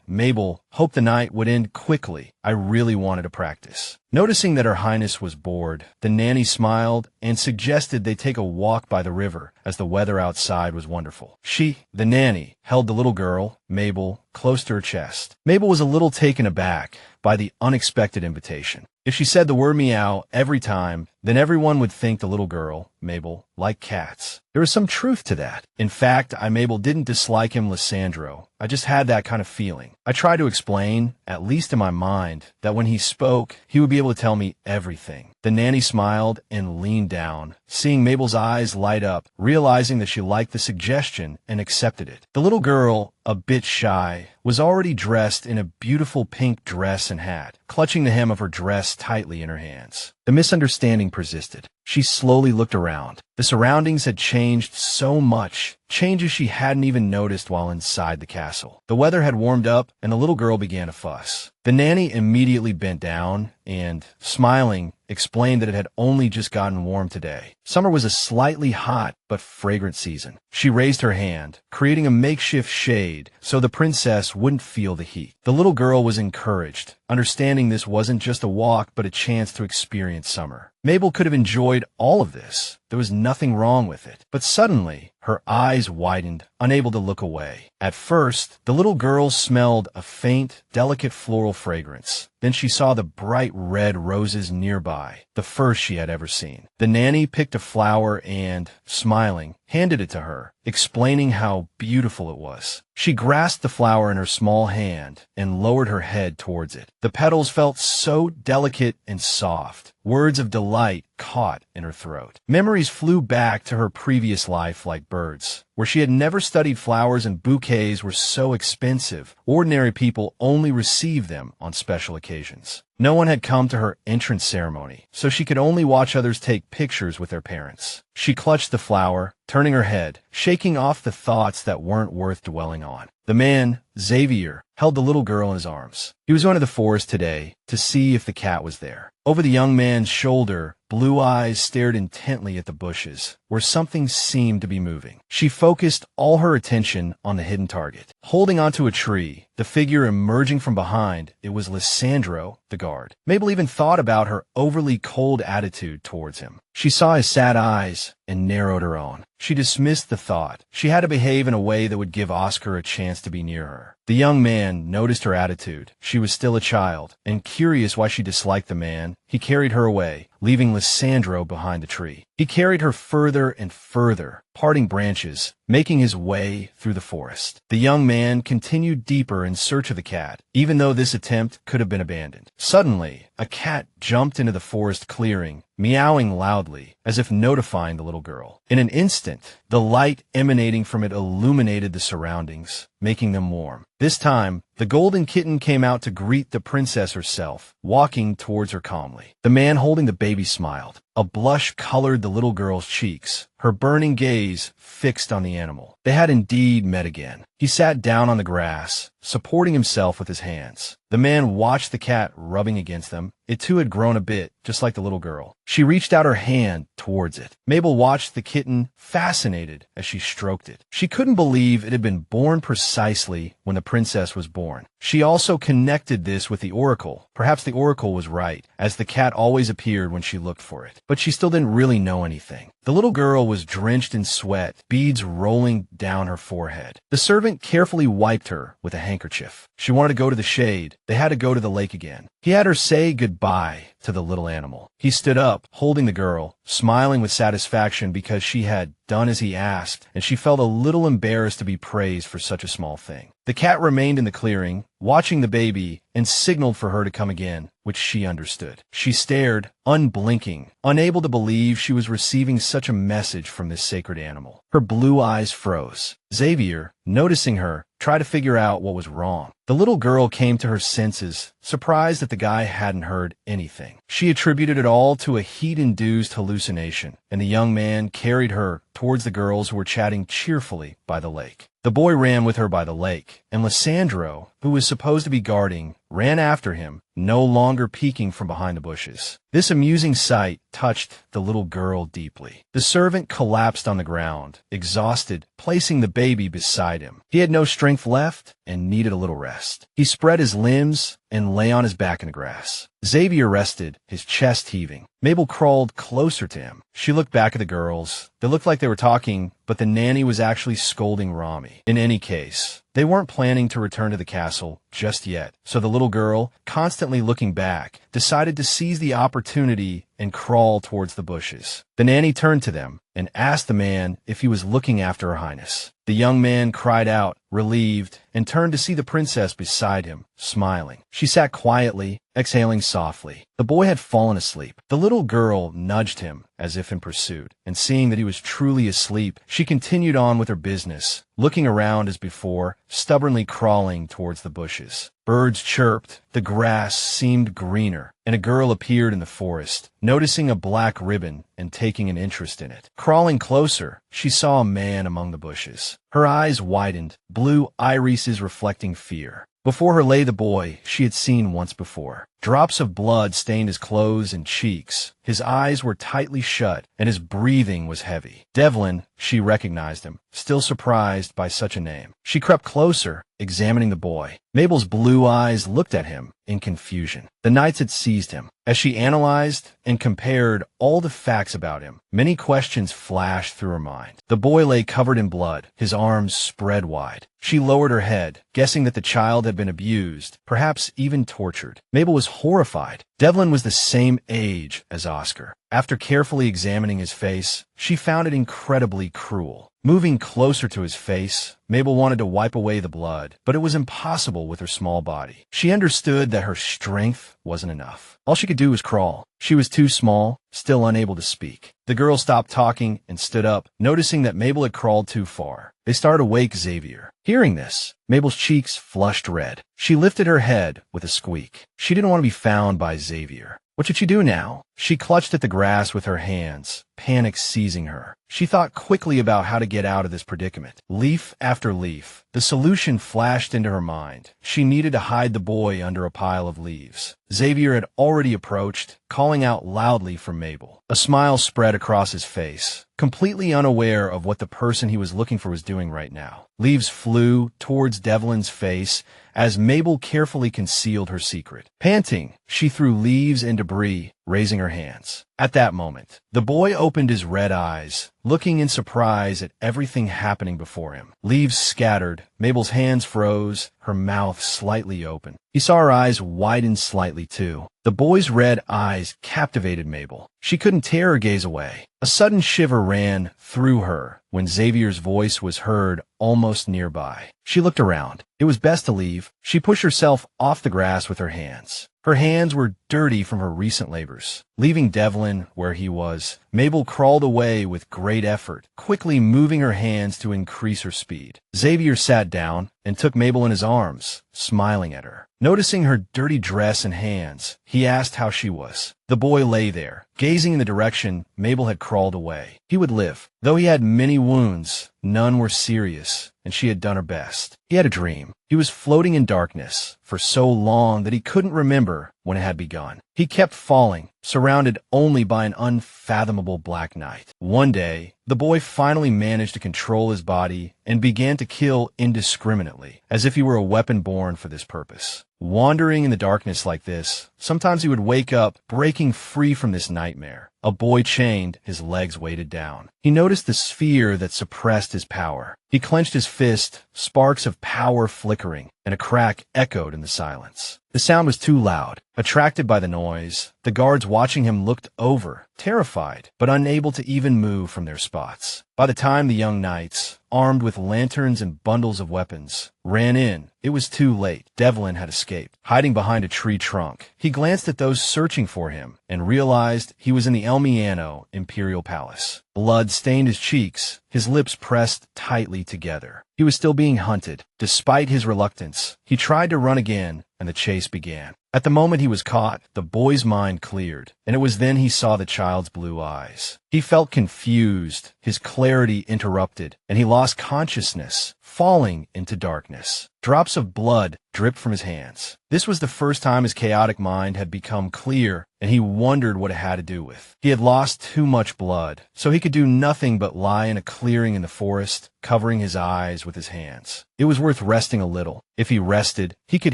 [SPEAKER 1] Mabel, hoped the night would end quickly. I really wanted to practice. Noticing that Her Highness was bored, the nanny smiled and suggested they take a walk by the river, as the weather outside was wonderful. She, the nanny, held the little girl, Mabel, close to her chest. Mabel was a little taken aback by the unexpected invitation. If she said the word meow every time, then everyone would think the little girl, Mabel, liked cats. There was some truth to that. In fact, Mabel didn't dislike him, Lysandro. I just had that kind of feeling. I tried to explain, at least in my mind, that when he spoke, he would be able to tell me everything. The nanny smiled and leaned down, seeing Mabel's eyes light up, realizing that she liked the suggestion and accepted it. The little girl, a bit shy, was already dressed in a beautiful pink dress and hat, clutching the hem of her dress tightly in her hands. The misunderstanding persisted. She slowly looked around. The surroundings had changed so much, changes she hadn't even noticed while inside the castle. The weather had warmed up, and the little girl began to fuss. The nanny immediately bent down and, smiling, explained that it had only just gotten warm today. Summer was a slightly hot but fragrant season. She raised her hand, creating a makeshift shade so the princess wouldn't feel the heat. The little girl was encouraged, understanding this wasn't just a walk but a chance to experience summer. Mabel could have enjoyed all of this. There was nothing wrong with it. But suddenly, her eyes widened, unable to look away. At first, the little girl smelled a faint, delicate floral fragrance. Then she saw the bright red roses nearby, the first she had ever seen. The nanny picked a flower and, smiling, handed it to her, explaining how beautiful it was. She grasped the flower in her small hand and lowered her head towards it. The petals felt so delicate and soft. Words of delight caught in her throat. Memories flew back to her previous life like birds, where she had never studied flowers and bouquets were so expensive. Ordinary people only received them on special occasions. No one had come to her entrance ceremony, so she could only watch others take pictures with their parents. She clutched the flower, turning her head, shaking off the thoughts that weren't worth dwelling on. The man, Xavier, held the little girl in his arms. He was going to the forest today to see if the cat was there. Over the young man's shoulder, blue eyes stared intently at the bushes, where something seemed to be moving. She focused all her attention on the hidden target. Holding onto a tree, the figure emerging from behind, it was Lysandro, the guard. Mabel even thought about her overly cold attitude towards him. She saw his sad eyes and narrowed her own. She dismissed the thought. She had to behave in a way that would give Oscar a chance to be near her. The young man noticed her attitude. She was still a child, and curious why she disliked the man, he carried her away, leaving Lysandro behind the tree. He carried her further and further, parting branches, making his way through the forest. The young man continued deeper in search of the cat, even though this attempt could have been abandoned. Suddenly, a cat jumped into the forest clearing, meowing loudly, as if notifying the little girl. In an instant, the light emanating from it illuminated the surroundings, making them warm. This time, the golden kitten came out to greet the princess herself, walking towards her calmly. The man holding the baby smiled. A blush colored the little girl's cheeks, her burning gaze fixed on the animal. They had indeed met again. He sat down on the grass, supporting himself with his hands. The man watched the cat rubbing against them. It too had grown a bit, just like the little girl. She reached out her hand towards it. Mabel watched the kitten, fascinated as she stroked it. She couldn't believe it had been born precisely when the princess was born. She also connected this with the oracle. Perhaps the oracle was right, as the cat always appeared when she looked for it. But she still didn't really know anything. The little girl was drenched in sweat, beads rolling down her forehead. The servant carefully wiped her with a handkerchief. She wanted to go to the shade. They had to go to the lake again. He had her say goodbye to the little animal. He stood up, holding the girl, smiling with satisfaction because she had done as he asked, and she felt a little embarrassed to be praised for such a small thing. The cat remained in the clearing, watching the baby, and signaled for her to come again, which she understood. She stared, unblinking, unable to believe she was receiving such a message from this sacred animal. Her blue eyes froze. Xavier, noticing her, tried to figure out what was wrong. The little girl came to her senses, surprised that the guy hadn't heard anything. She attributed it all to a heat-induced hallucination, and the young man carried her towards the girls who were chatting cheerfully by the lake. The boy ran with her by the lake, and Lysandro, who was supposed to be guarding, ran after him, no longer peeking from behind the bushes. This amusing sight touched the little girl deeply. The servant collapsed on the ground, exhausted, placing the baby beside him. He had no strength left and needed a little rest. He spread his limbs and lay on his back in the grass. Xavier rested, his chest heaving. Mabel crawled closer to him. She looked back at the girls. They looked like they were talking, but the nanny was actually scolding Rami. In any case, they weren't planning to return to the castle just yet, so the little girl, constantly looking back, decided to seize the opportunity and crawl towards the bushes. The nanny turned to them and asked the man if he was looking after Her Highness. The young man cried out, relieved, and turned to see the princess beside him, smiling. She sat quietly, exhaling softly. The boy had fallen asleep. The little girl nudged him as if in pursuit, and seeing that he was truly asleep, she continued on with her business, looking around as before, stubbornly crawling towards the bushes. Birds chirped, the grass seemed greener, and a girl appeared in the forest, noticing a black ribbon and taking an interest in it. Crawling closer, she saw a man among the bushes. Her eyes widened, blue irises reflecting fear. Before her lay the boy she had seen once before. Drops of blood stained his clothes and cheeks. His eyes were tightly shut, and his breathing was heavy. Devlin, she recognized him, still surprised by such a name. She crept closer, examining the boy. Mabel's blue eyes looked at him in confusion. The knights had seized him. As she analyzed and compared all the facts about him, many questions flashed through her mind. The boy lay covered in blood, his arms spread wide. She lowered her head, guessing that the child had been abused, perhaps even tortured. Mabel was horrified. Devlin was the same age as Oscar. After carefully examining his face, she found it incredibly cruel. Moving closer to his face, Mabel wanted to wipe away the blood, but it was impossible with her small body. She understood that her strength wasn't enough. All she could do was crawl. She was too small, still unable to speak. The girl stopped talking and stood up, noticing that Mabel had crawled too far. They started to wake Xavier. Hearing this, Mabel's cheeks flushed red. She lifted her head with a squeak. She didn't want to be found by Xavier. What should she do now? She clutched at the grass with her hands, panic seizing her. She thought quickly about how to get out of this predicament. Leaf after leaf, the solution flashed into her mind. She needed to hide the boy under a pile of leaves. Xavier had already approached, calling out loudly for Mabel. A smile spread across his face, completely unaware of what the person he was looking for was doing right now. Leaves flew towards Devlin's face as Mabel carefully concealed her secret. Panting, she threw leaves and debris, raising her hands. At that moment, the boy opened his red eyes, looking in surprise at everything happening before him. Leaves scattered, Mabel's hands froze, her mouth slightly open. He saw her eyes widen slightly too. The boy's red eyes captivated Mabel. She couldn't tear her gaze away. A sudden shiver ran through her when Xavier's voice was heard almost nearby. She looked around. It was best to leave. She pushed herself off the grass with her hands. Her hands were dirty from her recent labors. Leaving Devlin where he was, Mabel crawled away with great effort, quickly moving her hands to increase her speed. Xavier sat down and took Mabel in his arms, smiling at her. Noticing her dirty dress and hands, he asked how she was. The boy lay there, gazing in the direction Mabel had crawled away. He would live. Though he had many wounds, none were serious, and she had done her best. He had a dream. He was floating in darkness for so long that he couldn't remember when it had begun. He kept falling, surrounded only by an unfathomable black night. One day, the boy finally managed to control his body and began to kill indiscriminately, as if he were a weapon born for this purpose. Wandering in the darkness like this, sometimes he would wake up, breaking free from this nightmare. A boy chained, his legs weighted down. He noticed the sphere that suppressed his power. He clenched his fist, sparks of power flickering, and a crack echoed in the silence. The sound was too loud. Attracted by the noise, the guards watching him looked over, terrified, but unable to even move from their spots. By the time the young knights, armed with lanterns and bundles of weapons, ran in, it was too late. Devlin had escaped, hiding behind a tree trunk. He glanced at those searching for him and realized he was in the Ermiano Imperial Palace. Blood stained his cheeks, his lips pressed tightly together. He was still being hunted. Despite his reluctance, he tried to run again, and the chase began. At the moment he was caught, the boy's mind cleared, and it was then he saw the child's blue eyes. He felt confused, his clarity interrupted, and he lost consciousness, falling into darkness. Drops of blood dripped from his hands. This was the first time his chaotic mind had become clear, and he wondered what it had to do with. He had lost too much blood, so he could do nothing but lie in a clearing in the forest, covering his eyes with his hands. It was worth resting a little. If he rested, he could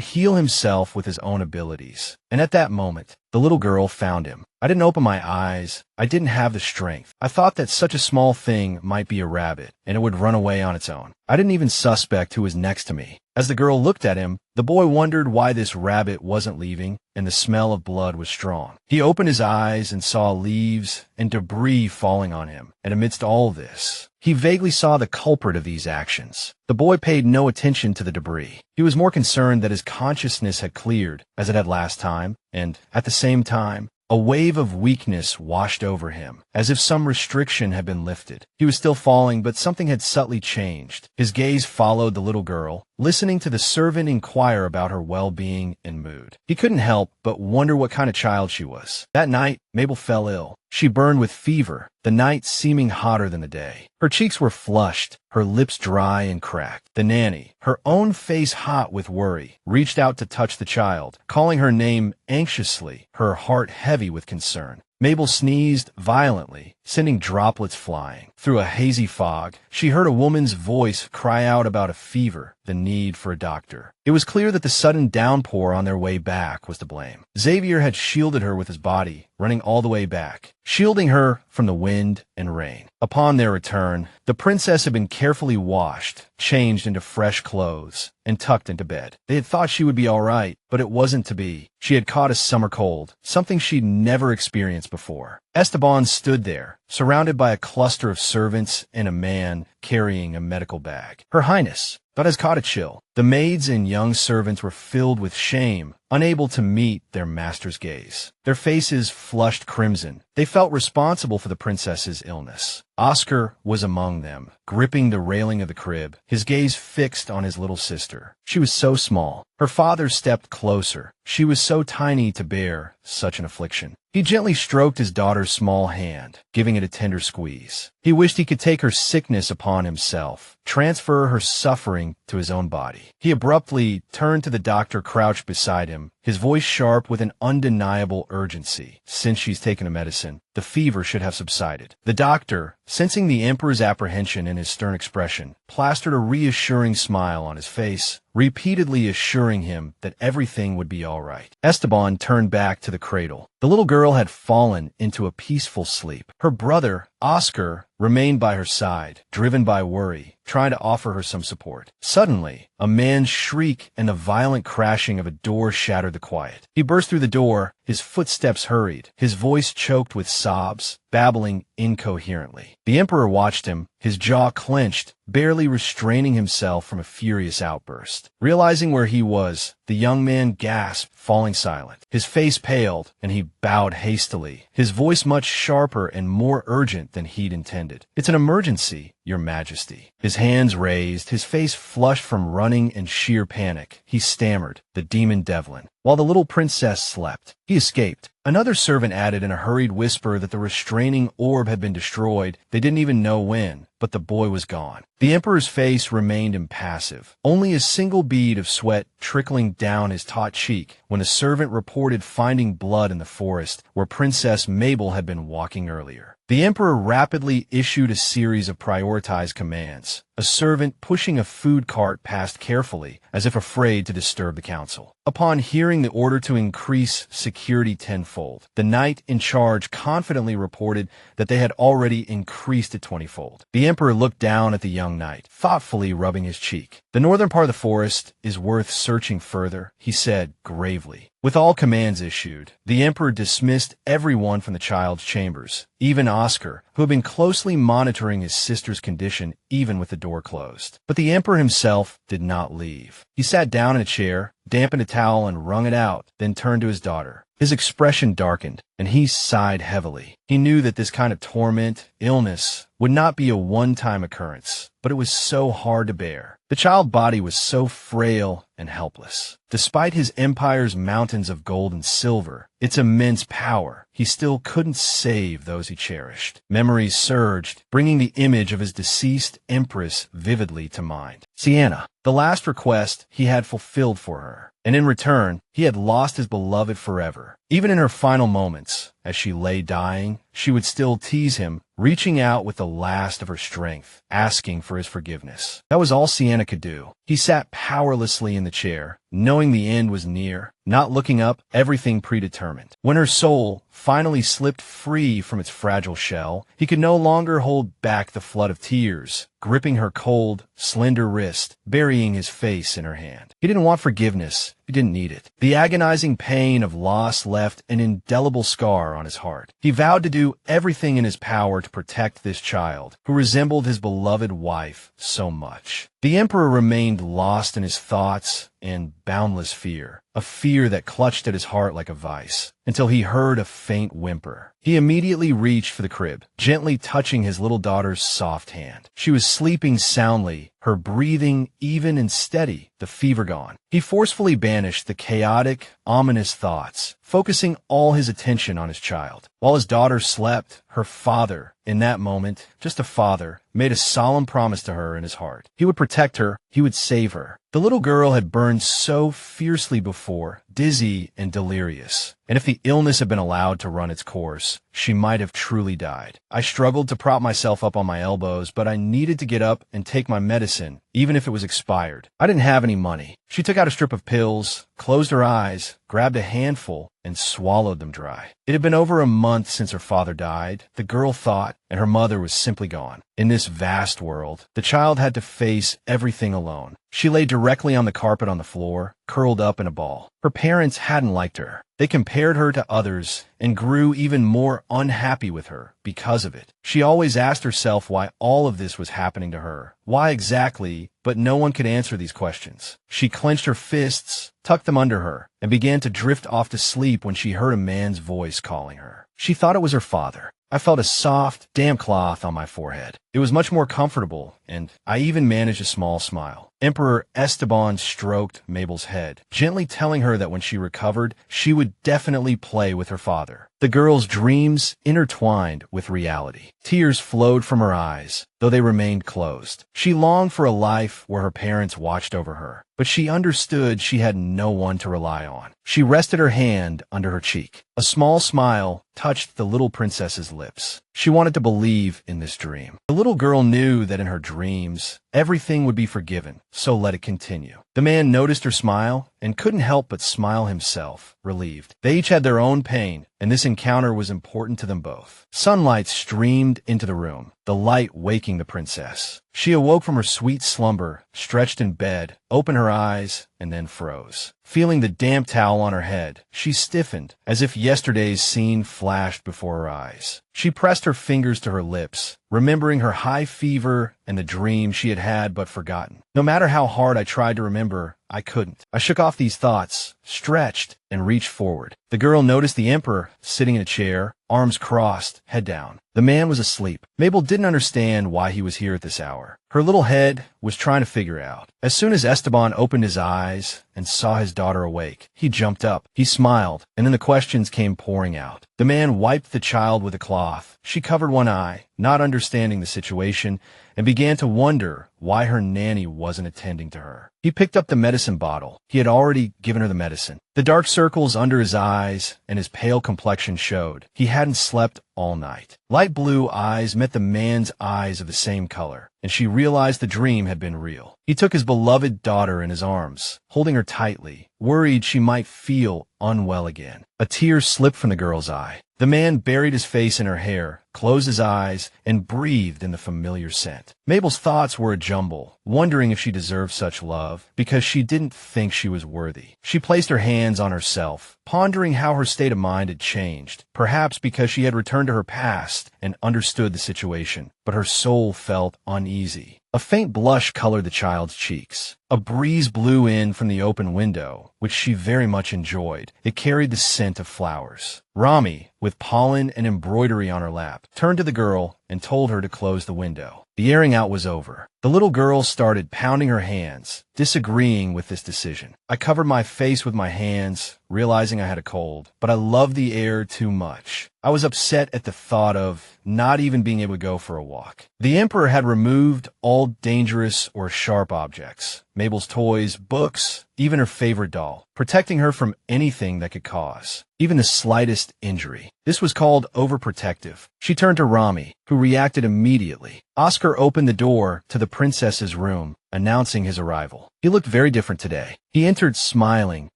[SPEAKER 1] heal himself with his own abilities. And at that moment, the little girl found him. I didn't open my eyes. I didn't have the strength. I thought that such a small thing might be a rabbit, and it would run away on its own. I didn't even suspect who was next to me. As the girl looked at him, the boy wondered why this rabbit wasn't leaving, and the smell of blood was strong. He opened his eyes and saw leaves and debris falling on him, and amidst all this, he vaguely saw the culprit of these actions. The boy paid no attention to the debris. He was more concerned that his consciousness had cleared, as it had last time, and, at the same time, a wave of weakness washed over him, as if some restriction had been lifted. He was still falling, but something had subtly changed. His gaze followed the little girl, listening to the servant inquire about her well-being and mood. He couldn't help but wonder what kind of child she was. That night, Mabel fell ill. She burned with fever, the night seeming hotter than the day. Her cheeks were flushed, her lips dry and cracked. The nanny, her own face hot with worry, reached out to touch the child, calling her name anxiously, her heart heavy with concern. Mabel sneezed violently, sending droplets flying. Through a hazy fog, she heard a woman's voice cry out about a fever, the need for a doctor. It was clear that the sudden downpour on their way back was to blame. Xavier had shielded her with his body, running all the way back, shielding her from the wind and rain. Upon their return, the princess had been carefully washed, changed into fresh clothes, and tucked into bed. They had thought she would be all right, but it wasn't to be. She had caught a summer cold, something she'd never experienced before. Esteban stood there, surrounded by a cluster of servants and a man carrying a medical bag. Her Highness, but has caught a chill. The maids and young servants were filled with shame, unable to meet their master's gaze. Their faces flushed crimson. They felt responsible for the princess's illness. Oscar was among them, gripping the railing of the crib, his gaze fixed on his little sister. She was so small. Her father stepped closer. She was so tiny to bear such an affliction. He gently stroked his daughter's small hand, giving it a tender squeeze. He wished he could take her sickness upon himself, transfer her suffering to his own body. He abruptly turned to the doctor crouched beside him, his voice sharp with an undeniable urgency. Since she's taken a medicine, the fever should have subsided. The doctor, sensing the emperor's apprehension in his stern expression, plastered a reassuring smile on his face, repeatedly assuring him that everything would be all right. Esteban turned back to the cradle. The little girl had fallen into a peaceful sleep. Her brother, Oscar, remained by her side, driven by worry, trying to offer her some support. Suddenly, a man's shriek and the violent crashing of a door shattered the quiet. He burst through the door, his footsteps hurried, his voice choked with sobs, babbling incoherently. The emperor watched him, his jaw clenched, barely restraining himself from a furious outburst. Realizing where he was, the young man gasped, falling silent. His face paled, and he bowed hastily, his voice much sharper and more urgent than he'd intended. "It's an emergency, Your Majesty." His hands raised, his face flushed from running and sheer panic. He stammered, "The demon Devlin." While the little princess slept, he escaped. Another servant added in a hurried whisper that the restraining orb had been destroyed. They didn't even know when, but the boy was gone. The emperor's face remained impassive, only a single bead of sweat trickling down his taut cheek when a servant reported finding blood in the forest where Princess Mabel had been walking earlier. The emperor rapidly issued a series of prioritized commands. A servant pushing a food cart passed carefully, as if afraid to disturb the council. Upon hearing the order to increase security tenfold, the knight in charge confidently reported that they had already increased it 20-fold. The emperor looked down at the young knight, thoughtfully rubbing his cheek. "The northern part of the forest is worth searching further," he said gravely. With all commands issued, the emperor dismissed everyone from the child's chambers, even Oscar, who had been closely monitoring his sister's condition even with the door closed. But the emperor himself did not leave. He sat down in a chair, dampened a towel and wrung it out, then turned to his daughter. His expression darkened, and he sighed heavily. He knew that this kind of torment, illness, would not be a one-time occurrence, but it was so hard to bear. The child body was so frail and helpless. Despite his empire's mountains of gold and silver, its immense power, he still couldn't save those he cherished. Memories surged, bringing the image of his deceased empress vividly to mind. "Sienna, The last request he had fulfilled for her, and in return, he had lost his beloved forever. Even in her final moments, as she lay dying, she would still tease him, reaching out with the last of her strength, asking for his forgiveness. That was all Sienna could do. He sat powerlessly in the chair, knowing the end was near, not looking up, everything predetermined. When her soul finally slipped free from its fragile shell, he could no longer hold back the flood of tears, gripping her cold, slender wrist, burying his face in her hand. He didn't want forgiveness. He didn't need it. The agonizing pain of loss left an indelible scar on his heart. He vowed to do everything in his power to protect this child, who resembled his beloved wife so much. The Emperor remained lost in his thoughts and boundless fear, a fear that clutched at his heart like a vice, until he heard a faint whimper. He immediately reached for the crib, gently touching his little daughter's soft hand. She was sleeping soundly, her breathing even and steady, the fever gone. He forcefully banished the chaotic, ominous thoughts, focusing all his attention on his child. While his daughter slept, her father, in that moment, just a father, made a solemn promise to her in his heart. He would protect her, he would save her. The little girl had burned so fiercely before, dizzy and delirious, and if the illness had been allowed to run its course, she might have truly died. I struggled to prop myself up on my elbows, but I needed to get up and take my medicine, even if it was expired. I didn't have any money. She took out a strip of pills, closed her eyes, grabbed a handful, and swallowed them dry. It had been over a month since her father died, the girl thought, and her mother was simply gone. In this vast world, the child had to face everything alone. She lay directly on the carpet on the floor, curled up in a ball. Her parents hadn't liked her. They compared her to others and grew even more unhappy with her because of it. She always asked herself why all of this was happening to her. Why exactly, but no one could answer these questions. She clenched her fists, tucked them under her, and began to drift off to sleep when she heard a man's voice calling her. She thought it was her father. I felt a soft, damp cloth on my forehead. It was much more comfortable, and I even managed a small smile. Emperor Esteban stroked Mabel's head, gently telling her that when she recovered, she would definitely play with her father. The girl's dreams intertwined with reality. Tears flowed from her eyes, though they remained closed. She longed for a life where her parents watched over her, but she understood she had no one to rely on. She rested her hand under her cheek. A small smile touched the little princess's lips. She wanted to believe in this dream. The little girl knew that in her dreams, everything would be forgiven, so let it continue. The man noticed her smile and couldn't help but smile himself, relieved. They each had their own pain, and this encounter was important to them both. Sunlight streamed into the room, the light waking the princess. She awoke from her sweet slumber, stretched in bed, opened her eyes, and then froze. Feeling the damp towel on her head, she stiffened, as if yesterday's scene flashed before her eyes. She pressed her fingers to her lips, remembering her high fever and the dream she had had but forgotten. No matter how hard I tried to remember, I couldn't. I shook off these thoughts, stretched, and reached forward. The girl noticed the Emperor sitting in a chair, arms crossed, head down. The man was asleep. Mabel didn't understand why he was here at this hour. Her little head was trying to figure out. As soon as Esteban opened his eyes and saw his daughter awake, he jumped up. He smiled, and then the questions came pouring out. The man wiped the child with a cloth. She covered one eye, not understanding the situation, and began to wonder why her nanny wasn't attending to her. He picked up the medicine bottle. He had already given her the medicine. The dark circles under his eyes and his pale complexion showed he hadn't slept all night. Light blue eyes met the man's eyes of the same color, and she realized the dream had been real. He took his beloved daughter in his arms, holding her tightly, worried she might feel unwell again. A tear slipped from the girl's eye. The man buried his face in her hair, closed his eyes, and breathed in the familiar scent. Mabel's thoughts were a jumble, wondering if she deserved such love, because she didn't think she was worthy. She placed her hands on herself, pondering how her state of mind had changed, perhaps because she had returned to her past and understood the situation, but her soul felt uneasy. A faint blush colored the child's cheeks. A breeze blew in from the open window, which she very much enjoyed. It carried the scent of flowers. Rami, with pollen and embroidery on her lap, turned to the girl and told her to close the window. The airing out was over. The little girl started pounding her hands, disagreeing with this decision. I covered my face with my hands, realizing I had a cold, but I loved the air too much. I was upset at the thought of not even being able to go for a walk. The Emperor had removed all dangerous or sharp objects, Mabel's toys, books, even her favorite doll, protecting her from anything that could cause even the slightest injury. This was called overprotective. She turned to Rami, who reacted immediately. Oscar opened the door to the princess's room, announcing his arrival. He looked very different today. He entered smiling,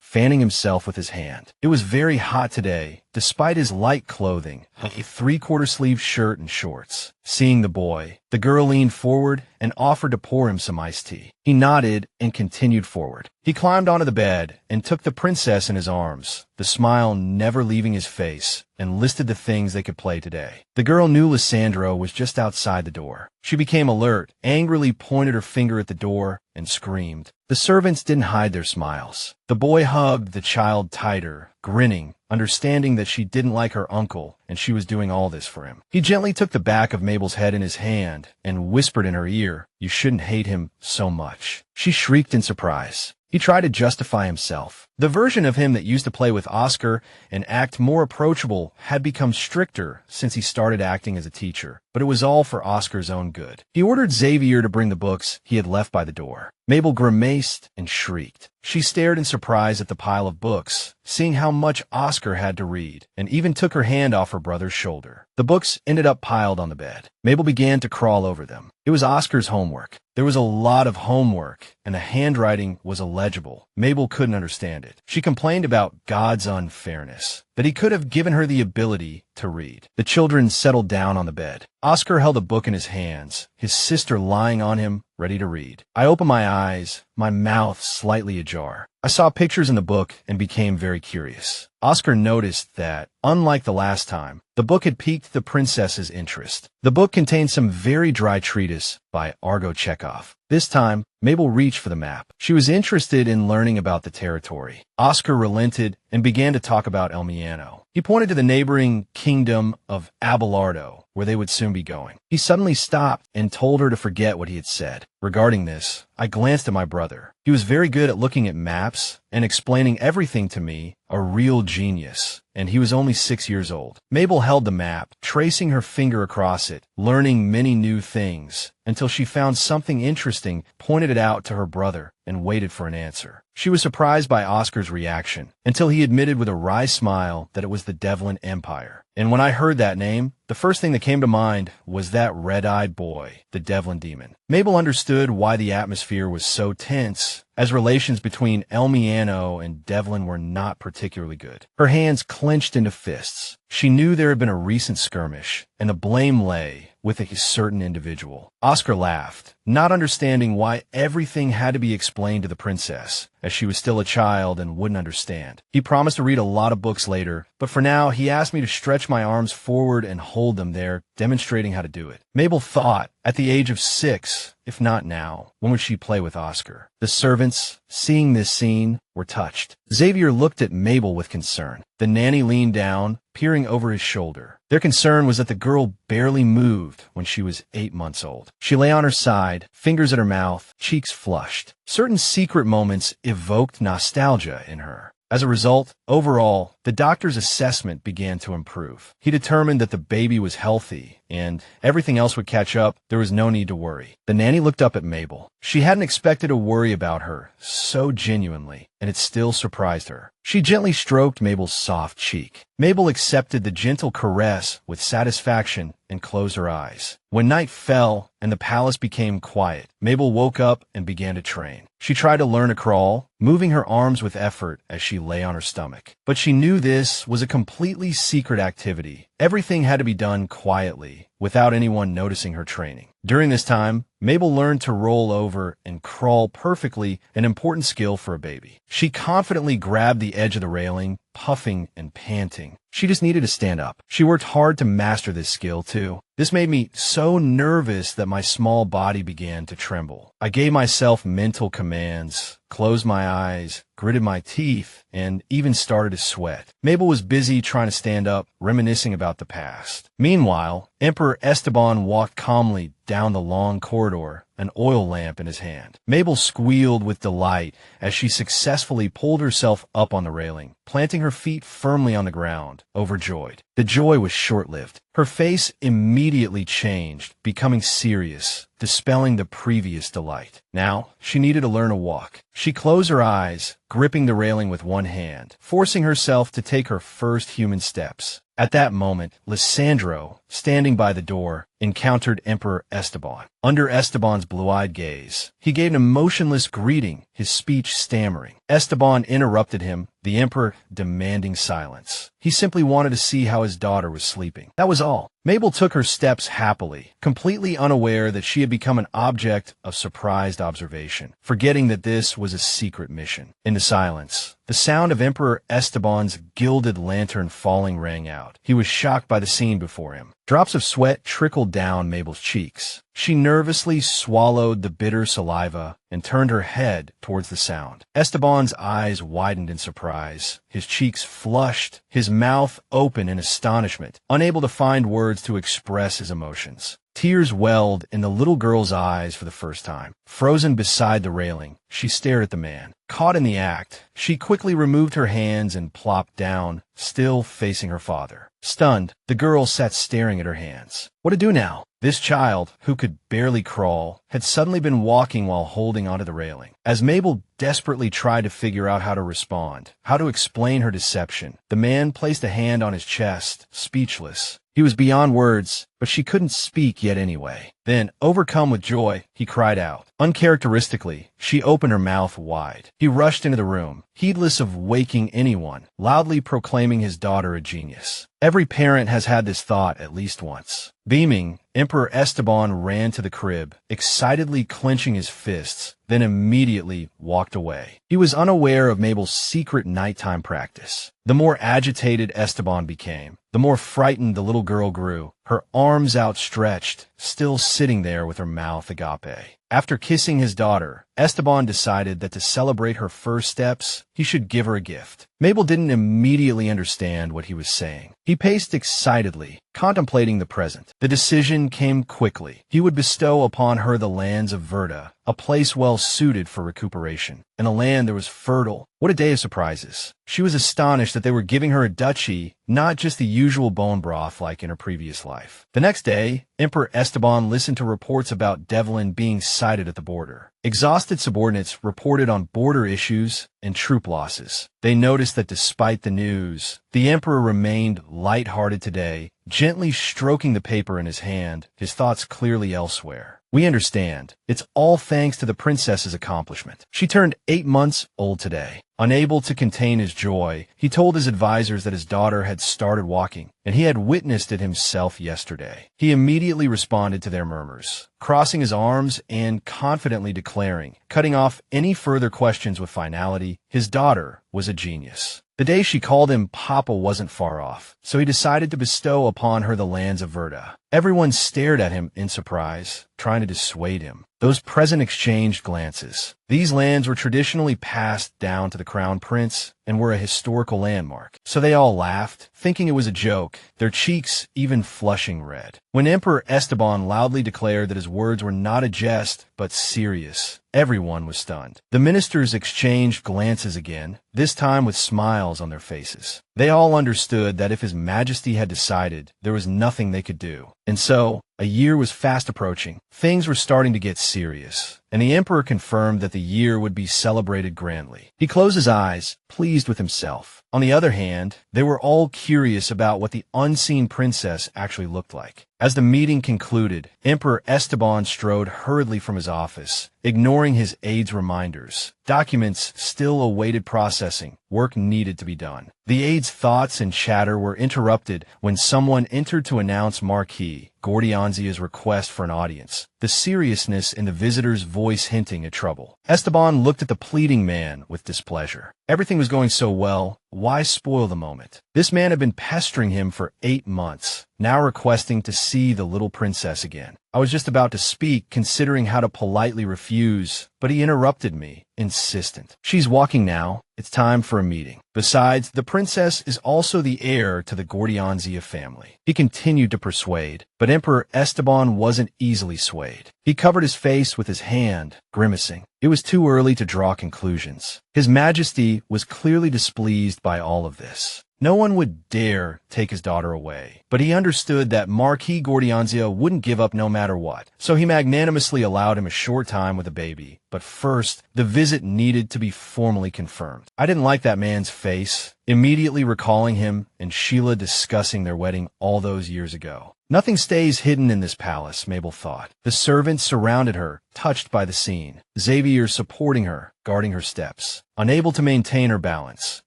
[SPEAKER 1] fanning himself with his hand. It was very hot today, despite his light clothing, a three-quarter sleeve shirt and shorts. Seeing the boy, the girl leaned forward and offered to pour him some iced tea. He nodded and continued forward. He climbed onto the bed and took the princess in his arms, the smile never leaving his face, and listed the things they could play today. The girl knew Lysandro was just outside the door. She became alert, angrily pointed her finger at the door, and screamed. The servants didn't hide their smiles. The boy hugged the child tighter, grinning, understanding that she didn't like her uncle and she was doing all this for him. He gently took the back of Mabel's head in his hand and whispered in her ear, "You shouldn't hate him so much." She shrieked in surprise. He tried to justify himself. The version of him that used to play with Oscar and act more approachable had become stricter since he started acting as a teacher, but it was all for Oscar's own good. He ordered Xavier to bring the books he had left by the door. Mabel grimaced and shrieked. She stared in surprise at the pile of books, seeing how much Oscar had to read, and even took her hand off her brother's shoulder. The books ended up piled on the bed. Mabel began to crawl over them. It was Oscar's homework. There was a lot of homework, and the handwriting was illegible. Mabel couldn't understand it. She complained about God's unfairness, that he could have given her the ability to read. The children settled down on the bed. Oscar held a book in his hands, his sister lying on him, ready to read. I opened my eyes, my mouth slightly ajar. I saw pictures in the book and became very curious. Oscar noticed that, unlike the last time, the book had piqued the princess's interest. The book contained some very dry treatise by Argo Chekhov. This time, Mabel reached for the map. She was interested in learning about the territory. Oscar relented and began to talk about Ermiano. He pointed to the neighboring kingdom of Abelarda, where they would soon be going. He suddenly stopped and told her to forget what he had said. Regarding this, I glanced at my brother. He was very good at looking at maps and explaining everything to me, a real genius, and he was only 6 years old. Mabel held the map, tracing her finger across it, learning many new things, until she found something interesting, pointed it out to her brother, and waited for an answer. She was surprised by Oscar's reaction, until he admitted with a wry smile that it was the Devlin Empire. And when I heard that name, the first thing that came to mind was that red-eyed boy, the Devlin demon. Mabel understood why the atmosphere was so tense, as relations between Ermiano and Devlin were not particularly good. Her hands clenched into fists. She knew there had been a recent skirmish, and the blame lay with a certain individual. Oscar laughed, not understanding why everything had to be explained to the princess, as she was still a child and wouldn't understand. He promised to read a lot of books later, but for now he asked me to stretch my arms forward and hold them there, demonstrating how to do it. Mabel thought, at the age of 6, if not now, when would she play with Oscar? The servants, seeing this scene, were touched. Xavier looked at Mabel with concern. The nanny leaned down, peering over his shoulder. Their concern was that the girl barely moved when she was 8 months old. She lay on her side, fingers at her mouth, cheeks flushed. Certain secret moments evoked nostalgia in her. As a result, overall, the doctor's assessment began to improve. He determined that the baby was healthy, and everything else would catch up. There was no need to worry. The nanny looked up at Mabel. She hadn't expected to worry about her so genuinely, and it still surprised her. She gently stroked Mabel's soft cheek. Mabel accepted the gentle caress with satisfaction and closed her eyes. When night fell and the palace became quiet, Mabel woke up and began to train. She tried to learn to crawl, moving her arms with effort as she lay on her stomach. But she knew this was a completely secret activity. Everything had to be done quietly, without anyone noticing her training. During this time, Mabel learned to roll over and crawl perfectly, an important skill for a baby. She confidently grabbed the edge of the railing, puffing and panting. She just needed to stand up. She worked hard to master this skill, too. This made me so nervous that my small body began to tremble. I gave myself mental commands, closed my eyes, gritted my teeth, and even started to sweat. Mabel was busy trying to stand up, reminiscing about the past. Meanwhile, Emperor Esteban walked calmly down the long corridor, an oil lamp in his hand. Mabel squealed with delight as she successfully pulled herself up on the railing, planting her feet firmly on the ground, overjoyed. The joy was short-lived. Her face immediately changed, becoming serious, dispelling the previous delight. Now, she needed to learn to walk. She closed her eyes, gripping the railing with one hand, forcing herself to take her first human steps. At that moment, Lissandro, standing by the door, encountered Emperor Esteban. Under Esteban's blue-eyed gaze, he gave an emotionless greeting, his speech stammering. Esteban interrupted him, the emperor demanding silence. He simply wanted to see how his daughter was sleeping. That was all. Mabel took her steps happily, completely unaware that she had become an object of surprised observation, forgetting that this was a secret mission. In the silence, the sound of Emperor Esteban's gilded lantern falling rang out. He was shocked by the scene before him. Drops of sweat trickled down Mabel's cheeks. She nervously swallowed the bitter saliva and turned her head towards the sound. Esteban's eyes widened in surprise, his cheeks flushed, his mouth open in astonishment, unable to find words to express his emotions. Tears welled in the little girl's eyes for the first time. Frozen beside the railing, she stared at the man. Caught in the act, she quickly removed her hands and plopped down, still facing her father. Stunned, the girl sat staring at her hands. What to do now? This child, who could barely crawl, had suddenly been walking while holding onto the railing. As Mabel desperately tried to figure out how to respond, how to explain her deception, the man placed a hand on his chest, speechless. He was beyond words, but she couldn't speak yet anyway. Then, overcome with joy, he cried out. Uncharacteristically, she opened her mouth wide. He rushed into the room, heedless of waking anyone, loudly proclaiming his daughter a genius. Every parent has had this thought at least once. Beaming, Emperor Esteban ran to the crib, excitedly clenching his fists, then immediately walked away. He was unaware of Mabel's secret nighttime practice. The more agitated Esteban became, the more frightened the little girl grew, her arms outstretched, still sitting there with her mouth agape. After kissing his daughter, Esteban decided that to celebrate her first steps, he should give her a gift. Mabel didn't immediately understand what he was saying. He paced excitedly, contemplating the present. The decision came quickly. He would bestow upon her the lands of Verda, a place well suited for recuperation, and a land that was fertile. What a day of surprises. She was astonished that they were giving her a duchy, not just the usual bone broth like in her previous life. The next day, Emperor Esteban listened to reports about Devlin being sighted at the border. Exhausted subordinates reported on border issues and troop losses. They noticed that despite the news, the emperor remained light-hearted today, gently stroking the paper in his hand, his thoughts clearly elsewhere. We understand. It's all thanks to the princess's accomplishment. She turned 8 months old today. Unable to contain his joy, he told his advisors that his daughter had started walking, and he had witnessed it himself yesterday. He immediately responded to their murmurs, crossing his arms and confidently declaring, cutting off any further questions with finality, his daughter was a genius. The day she called him Papa wasn't far off, so he decided to bestow upon her the lands of Verda. Everyone stared at him in surprise, trying to dissuade him. Those present exchanged glances. These lands were traditionally passed down to the crown prince and were a historical landmark. So they all laughed, thinking it was a joke, their cheeks even flushing red. When Emperor Esteban loudly declared that his words were not a jest, but serious, everyone was stunned. The ministers exchanged glances again, this time with smiles on their faces. They all understood that if His Majesty had decided, there was nothing they could do. And so, a year was fast approaching. Things were starting to get serious, and the emperor confirmed that the year would be celebrated grandly. He closed his eyes, pleased with himself. On the other hand, they were all curious about what the unseen princess actually looked like. As the meeting concluded, Emperor Esteban strode hurriedly from his office, ignoring his aide's reminders. Documents still awaited processing. Work needed to be done. The aide's thoughts and chatter were interrupted when someone entered to announce Marquis Gordianzia's request for an audience, the seriousness in the visitor's voice hinting at trouble. Esteban looked at the pleading man with displeasure. Everything was going so well, why spoil the moment? This man had been pestering him for 8 months, now requesting to see the little princess again. I was just about to speak, considering how to politely refuse, but he interrupted me, insistent. She's walking now. It's time for a meeting. Besides, the princess is also the heir to the Gordonia family. He continued to persuade, but Emperor Esteban wasn't easily swayed. He covered his face with his hand, grimacing. It was too early to draw conclusions. His Majesty was clearly displeased by all of this. No one would dare take his daughter away, but he understood that Marquis Gordonia wouldn't give up no matter what, so he magnanimously allowed him a short time with the baby. But first, the visit needed to be formally confirmed. I didn't like that man's face, immediately recalling him and Sheila discussing their wedding all those years ago. Nothing stays hidden in this palace, Mabel thought. The servants surrounded her, touched by the scene. Xavier supporting her, guarding her steps. Unable to maintain her balance,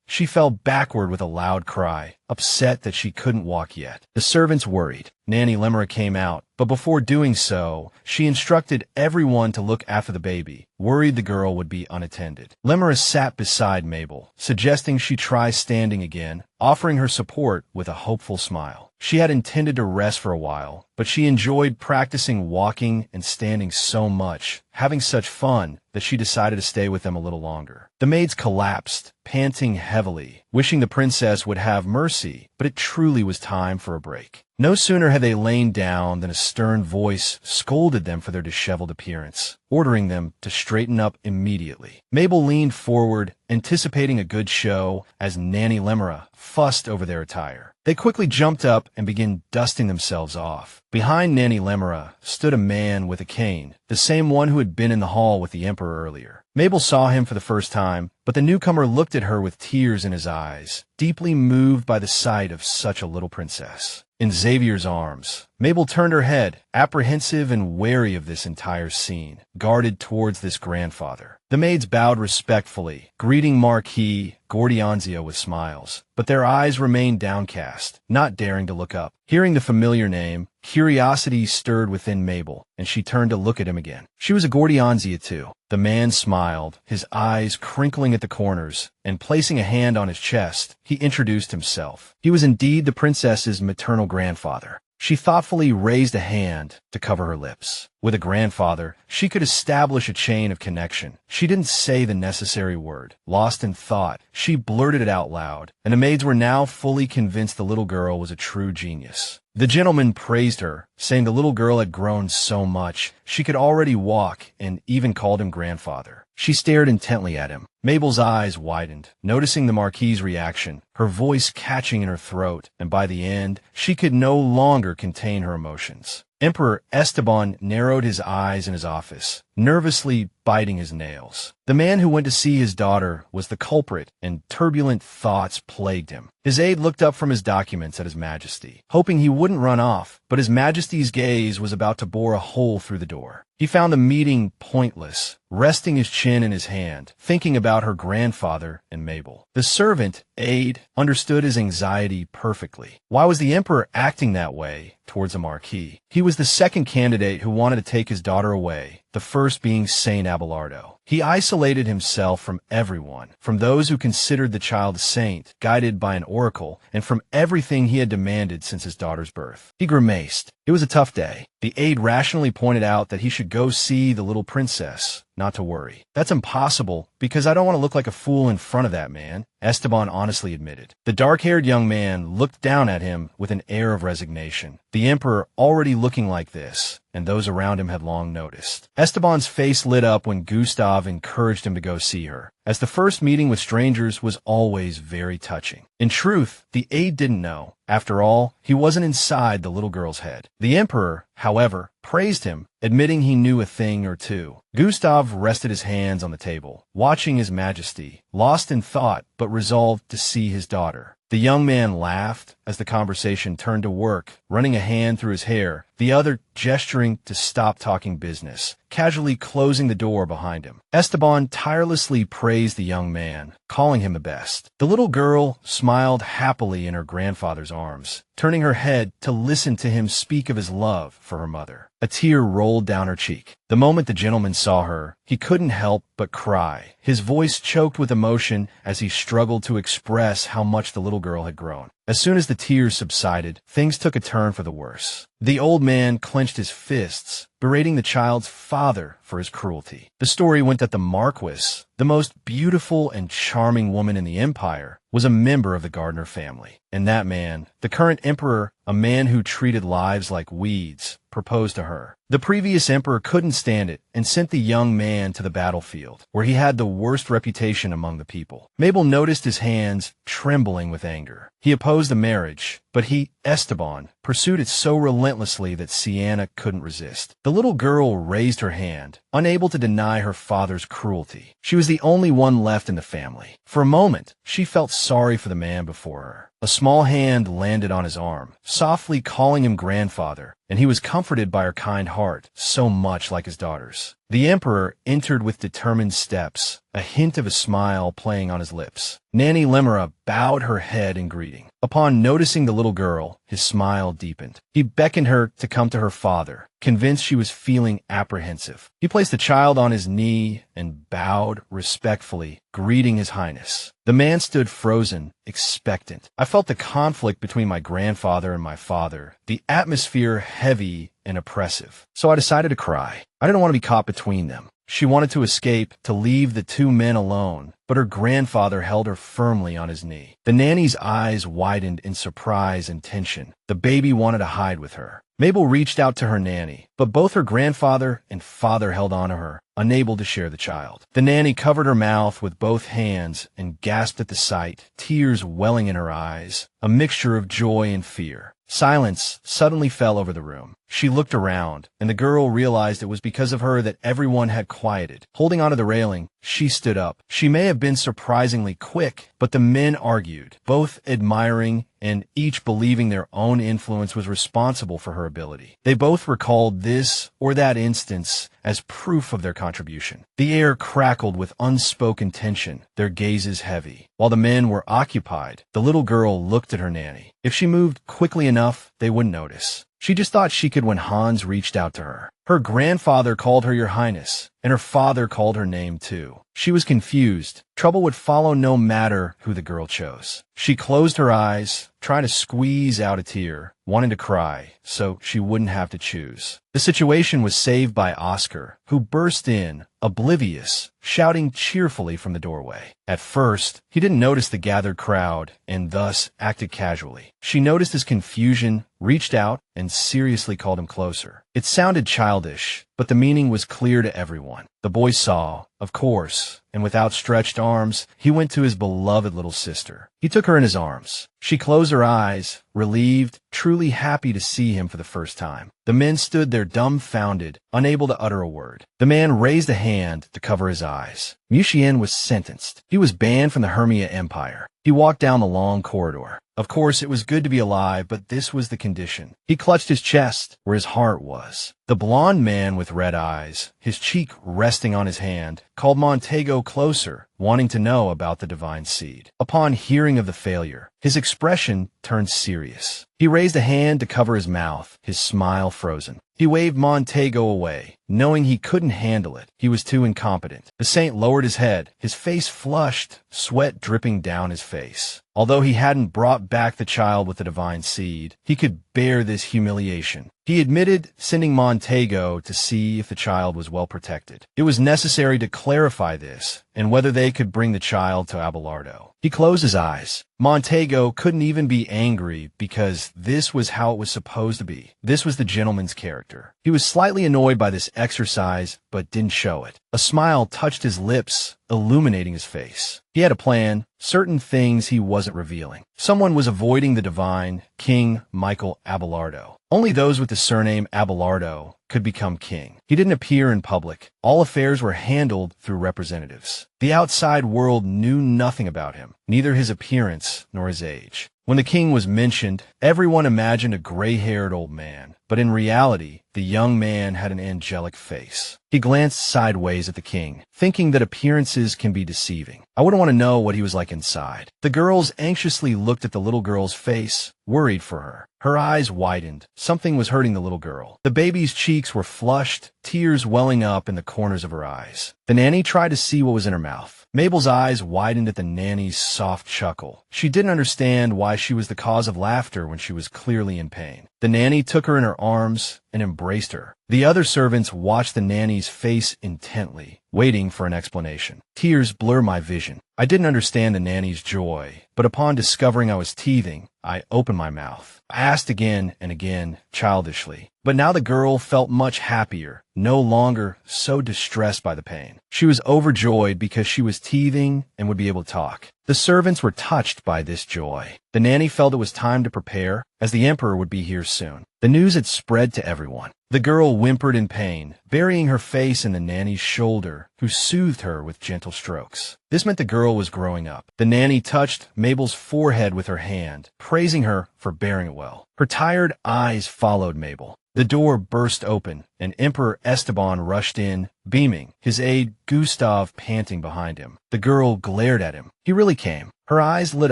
[SPEAKER 1] she fell backward with a loud cry, upset that she couldn't walk yet. The servants worried. Nanny Lemura came out, but before doing so, she instructed everyone to look after the baby, worried the girl would be unattended. Lemura sat beside Mabel, suggesting she try standing again, offering her support with a hopeful smile. She had intended to rest for a while, but she enjoyed practicing walking and standing so much, having such fun, that she decided to stay with them a little longer. The maids collapsed, panting heavily, wishing the princess would have mercy, but it truly was time for a break. No sooner had they lain down than a stern voice scolded them for their disheveled appearance, ordering them to straighten up immediately. Mabel leaned forward, anticipating a good show, as Nanny Lemura fussed over their attire. They quickly jumped up and began dusting themselves off. Behind Nanny Lemura stood a man with a cane, the same one who had been in the hall with the emperor earlier. Mabel saw him for the first time, but the newcomer looked at her with tears in his eyes, deeply moved by the sight of such a little princess. In Xavier's arms, Mabel turned her head, apprehensive and wary of this entire scene, guarded towards this grandfather. The maids bowed respectfully, greeting Marquis Gordonia with smiles, but their eyes remained downcast, not daring to look up. Hearing the familiar name, curiosity stirred within Mabel, and she turned to look at him again. She was a Gordonia too. The man smiled, his eyes crinkling at the corners, and placing a hand on his chest, he introduced himself. He was indeed the princess's maternal grandfather. She thoughtfully raised a hand to cover her lips. With a grandfather, she could establish a chain of connection. She didn't say the necessary word. Lost in thought, she blurted it out loud, and the maids were now fully convinced the little girl was a true genius. The gentleman praised her, saying the little girl had grown so much, she could already walk, and even called him grandfather. She stared intently at him. Mabel's eyes widened, noticing the Marquis's reaction, her voice catching in her throat, and by the end, she could no longer contain her emotions. Emperor Esteban narrowed his eyes in his office, nervously biting his nails. The man who went to see his daughter was the culprit, and turbulent thoughts plagued him. His aide looked up from his documents at His Majesty, hoping he wouldn't run off, but His Majesty's gaze was about to bore a hole through the door. He found the meeting pointless, resting his chin in his hand, thinking about her grandfather and Mabel. The servant, aide, understood his anxiety perfectly. Why was the emperor acting that way towards the Marquis? He was the second candidate who wanted to take his daughter away, the first being Saint Abelardo. He isolated himself from everyone, from those who considered the child a saint, guided by an oracle, and from everything he had demanded since his daughter's birth. He grimaced. It was a tough day. The aide rationally pointed out that he should go see the little princess, not to worry. That's impossible, because I don't want to look like a fool in front of that man, Esteban honestly admitted. The dark-haired young man looked down at him with an air of resignation, the emperor already looking like this, and those around him had long noticed. Esteban's face lit up when Gustav encouraged him to go see her, as the first meeting with strangers was always very touching. In truth, the aide didn't know. After all, he wasn't inside the little girl's head. The emperor, however, praised him, admitting he knew a thing or two. Gustav rested his hands on the table, watching His Majesty, lost in thought but resolved to see his daughter. The young man laughed as the conversation turned to work, running a hand through his hair, the other gesturing to stop talking business, casually closing the door behind him. Esteban tirelessly praised the young man, calling him the best. The little girl smiled happily in her grandfather's arms, turning her head to listen to him speak of his love for her mother. A tear rolled down her cheek. The moment the gentleman saw her, he couldn't help but cry. His voice choked with emotion as he struggled to express how much the little girl had grown. As soon as the tears subsided, things took a turn for the worse. The old man clenched his fists, berating the child's father for his cruelty. The story went that the Marquis, the most beautiful and charming woman in the empire, was a member of the Gardner family. And that man, the current emperor, a man who treated lives like weeds, proposed to her. The previous emperor couldn't stand it and sent the young man to the battlefield, where he had the worst reputation among the people. Mabel noticed his hands trembling with anger. He opposed the marriage, but he, Esteban, pursued it so relentlessly that Sienna couldn't resist. The little girl raised her hand, unable to deny her father's cruelty. She was the only one left in the family. For a moment, she felt sorry for the man before her. A small hand landed on his arm, softly calling him grandfather, and he was comforted by her kind heart, so much like his daughter's. The emperor entered with determined steps, a hint of a smile playing on his lips. Nanny Limera bowed her head in greeting. Upon noticing the little girl, his smile deepened. He beckoned her to come to her father, convinced she was feeling apprehensive. He placed the child on his knee and bowed respectfully, greeting His Highness. The man stood frozen, expectant. I felt the conflict between my grandfather and my father, the atmosphere heavy and oppressive. So I decided to cry. I didn't want to be caught between them. She wanted to escape, to leave the two men alone, but her grandfather held her firmly on his knee. The nanny's eyes widened in surprise and tension. The baby wanted to hide with her. Mabel reached out to her nanny, but both her grandfather and father held on to her, unable to share the child. The nanny covered her mouth with both hands and gasped at the sight, tears welling in her eyes, a mixture of joy and fear. Silence suddenly fell over the room. She looked around, and the girl realized it was because of her that everyone had quieted. Holding onto the railing, she stood up. She may have been surprisingly quick, but the men argued, both admiring and each believing their own influence was responsible for her ability. They both recalled this or that instance as proof of their contribution. The air crackled with unspoken tension, their gazes heavy. While the men were occupied, the little girl looked at her nanny. If she moved quickly enough, they wouldn't notice. She just thought she could when Hans reached out to her. Her grandfather called her Your Highness, and her father called her name too. She was confused. Trouble would follow no matter who the girl chose. She closed her eyes, trying to squeeze out a tear, wanting to cry, so she wouldn't have to choose. The situation was saved by Oscar, who burst in, oblivious, shouting cheerfully from the doorway. At first, he didn't notice the gathered crowd, and thus acted casually. She noticed his confusion, reached out, and seriously called him closer. It sounded childish, but the meaning was clear to everyone. The boy saw, of course, and with outstretched arms, he went to his beloved little sister. He took her in his arms. She closed her eyes, relieved, truly happy to see him for the first time. The men stood there dumbfounded, unable to utter a word. The man raised a hand to cover his eyes. Mushien was sentenced. He was banned from the Ermiano Empire. He walked down the long corridor. Of course, it was good to be alive, but this was the condition. He clutched his chest, where his heart was. The blond man with red eyes, his cheek resting on his hand, called Montego closer, wanting to know about the divine seed. Upon hearing of the failure, his expression turned serious. He raised a hand to cover his mouth, his smile frozen. He waved Montego away, knowing he couldn't handle it. He was too incompetent. The saint lowered his head, his face flushed, sweat dripping down his face. Although he hadn't brought back the child with the divine seed, he could bear this humiliation. He admitted sending Montego to see if the child was well protected. It was necessary to clarify this, and whether they could bring the child to Abelardo. He closed his eyes. Montego couldn't even be angry because this was how it was supposed to be. This was the gentleman's character. He was slightly annoyed by this exercise, but didn't show it. A smile touched his lips, illuminating his face. He had a plan, certain things he wasn't revealing. Someone was avoiding the divine, King Michael Abelardo. Only those with the surname Abelardo could become king. He didn't appear in public. All affairs were handled through representatives. The outside world knew nothing about him, neither his appearance nor his age. When the king was mentioned, everyone imagined a gray-haired old man, but in reality, the young man had an angelic face. He glanced sideways at the king, thinking that appearances can be deceiving. I wouldn't want to know what he was like inside. The girls anxiously looked at the little girl's face, worried for her. Her eyes widened. Something was hurting the little girl. The baby's cheeks were flushed, tears welling up in the corners of her eyes. The nanny tried to see what was in her mouth. Mabel's eyes widened at the nanny's soft chuckle. She didn't understand why she was the cause of laughter when she was clearly in pain. The nanny took her in her arms and embraced her. The other servants watched the nanny's face intently, waiting for an explanation. Tears blur my vision. I didn't understand the nanny's joy, but upon discovering I was teething, I opened my mouth. I asked again and again, childishly. But now the girl felt much happier, no longer so distressed by the pain. She was overjoyed because she was teething and would be able to talk. The servants were touched by this joy. The nanny felt it was time to prepare, as the emperor would be here soon. The news had spread to everyone. The girl whimpered in pain, burying her face in the nanny's shoulder, who soothed her with gentle strokes. This meant the girl was growing up. The nanny touched Mabel's forehead with her hand, praising her for bearing it well. Her tired eyes followed Mabel. The door burst open, and Emperor Esteban rushed in, beaming, his aide Gustav panting behind him. The girl glared at him. He really came. Her eyes lit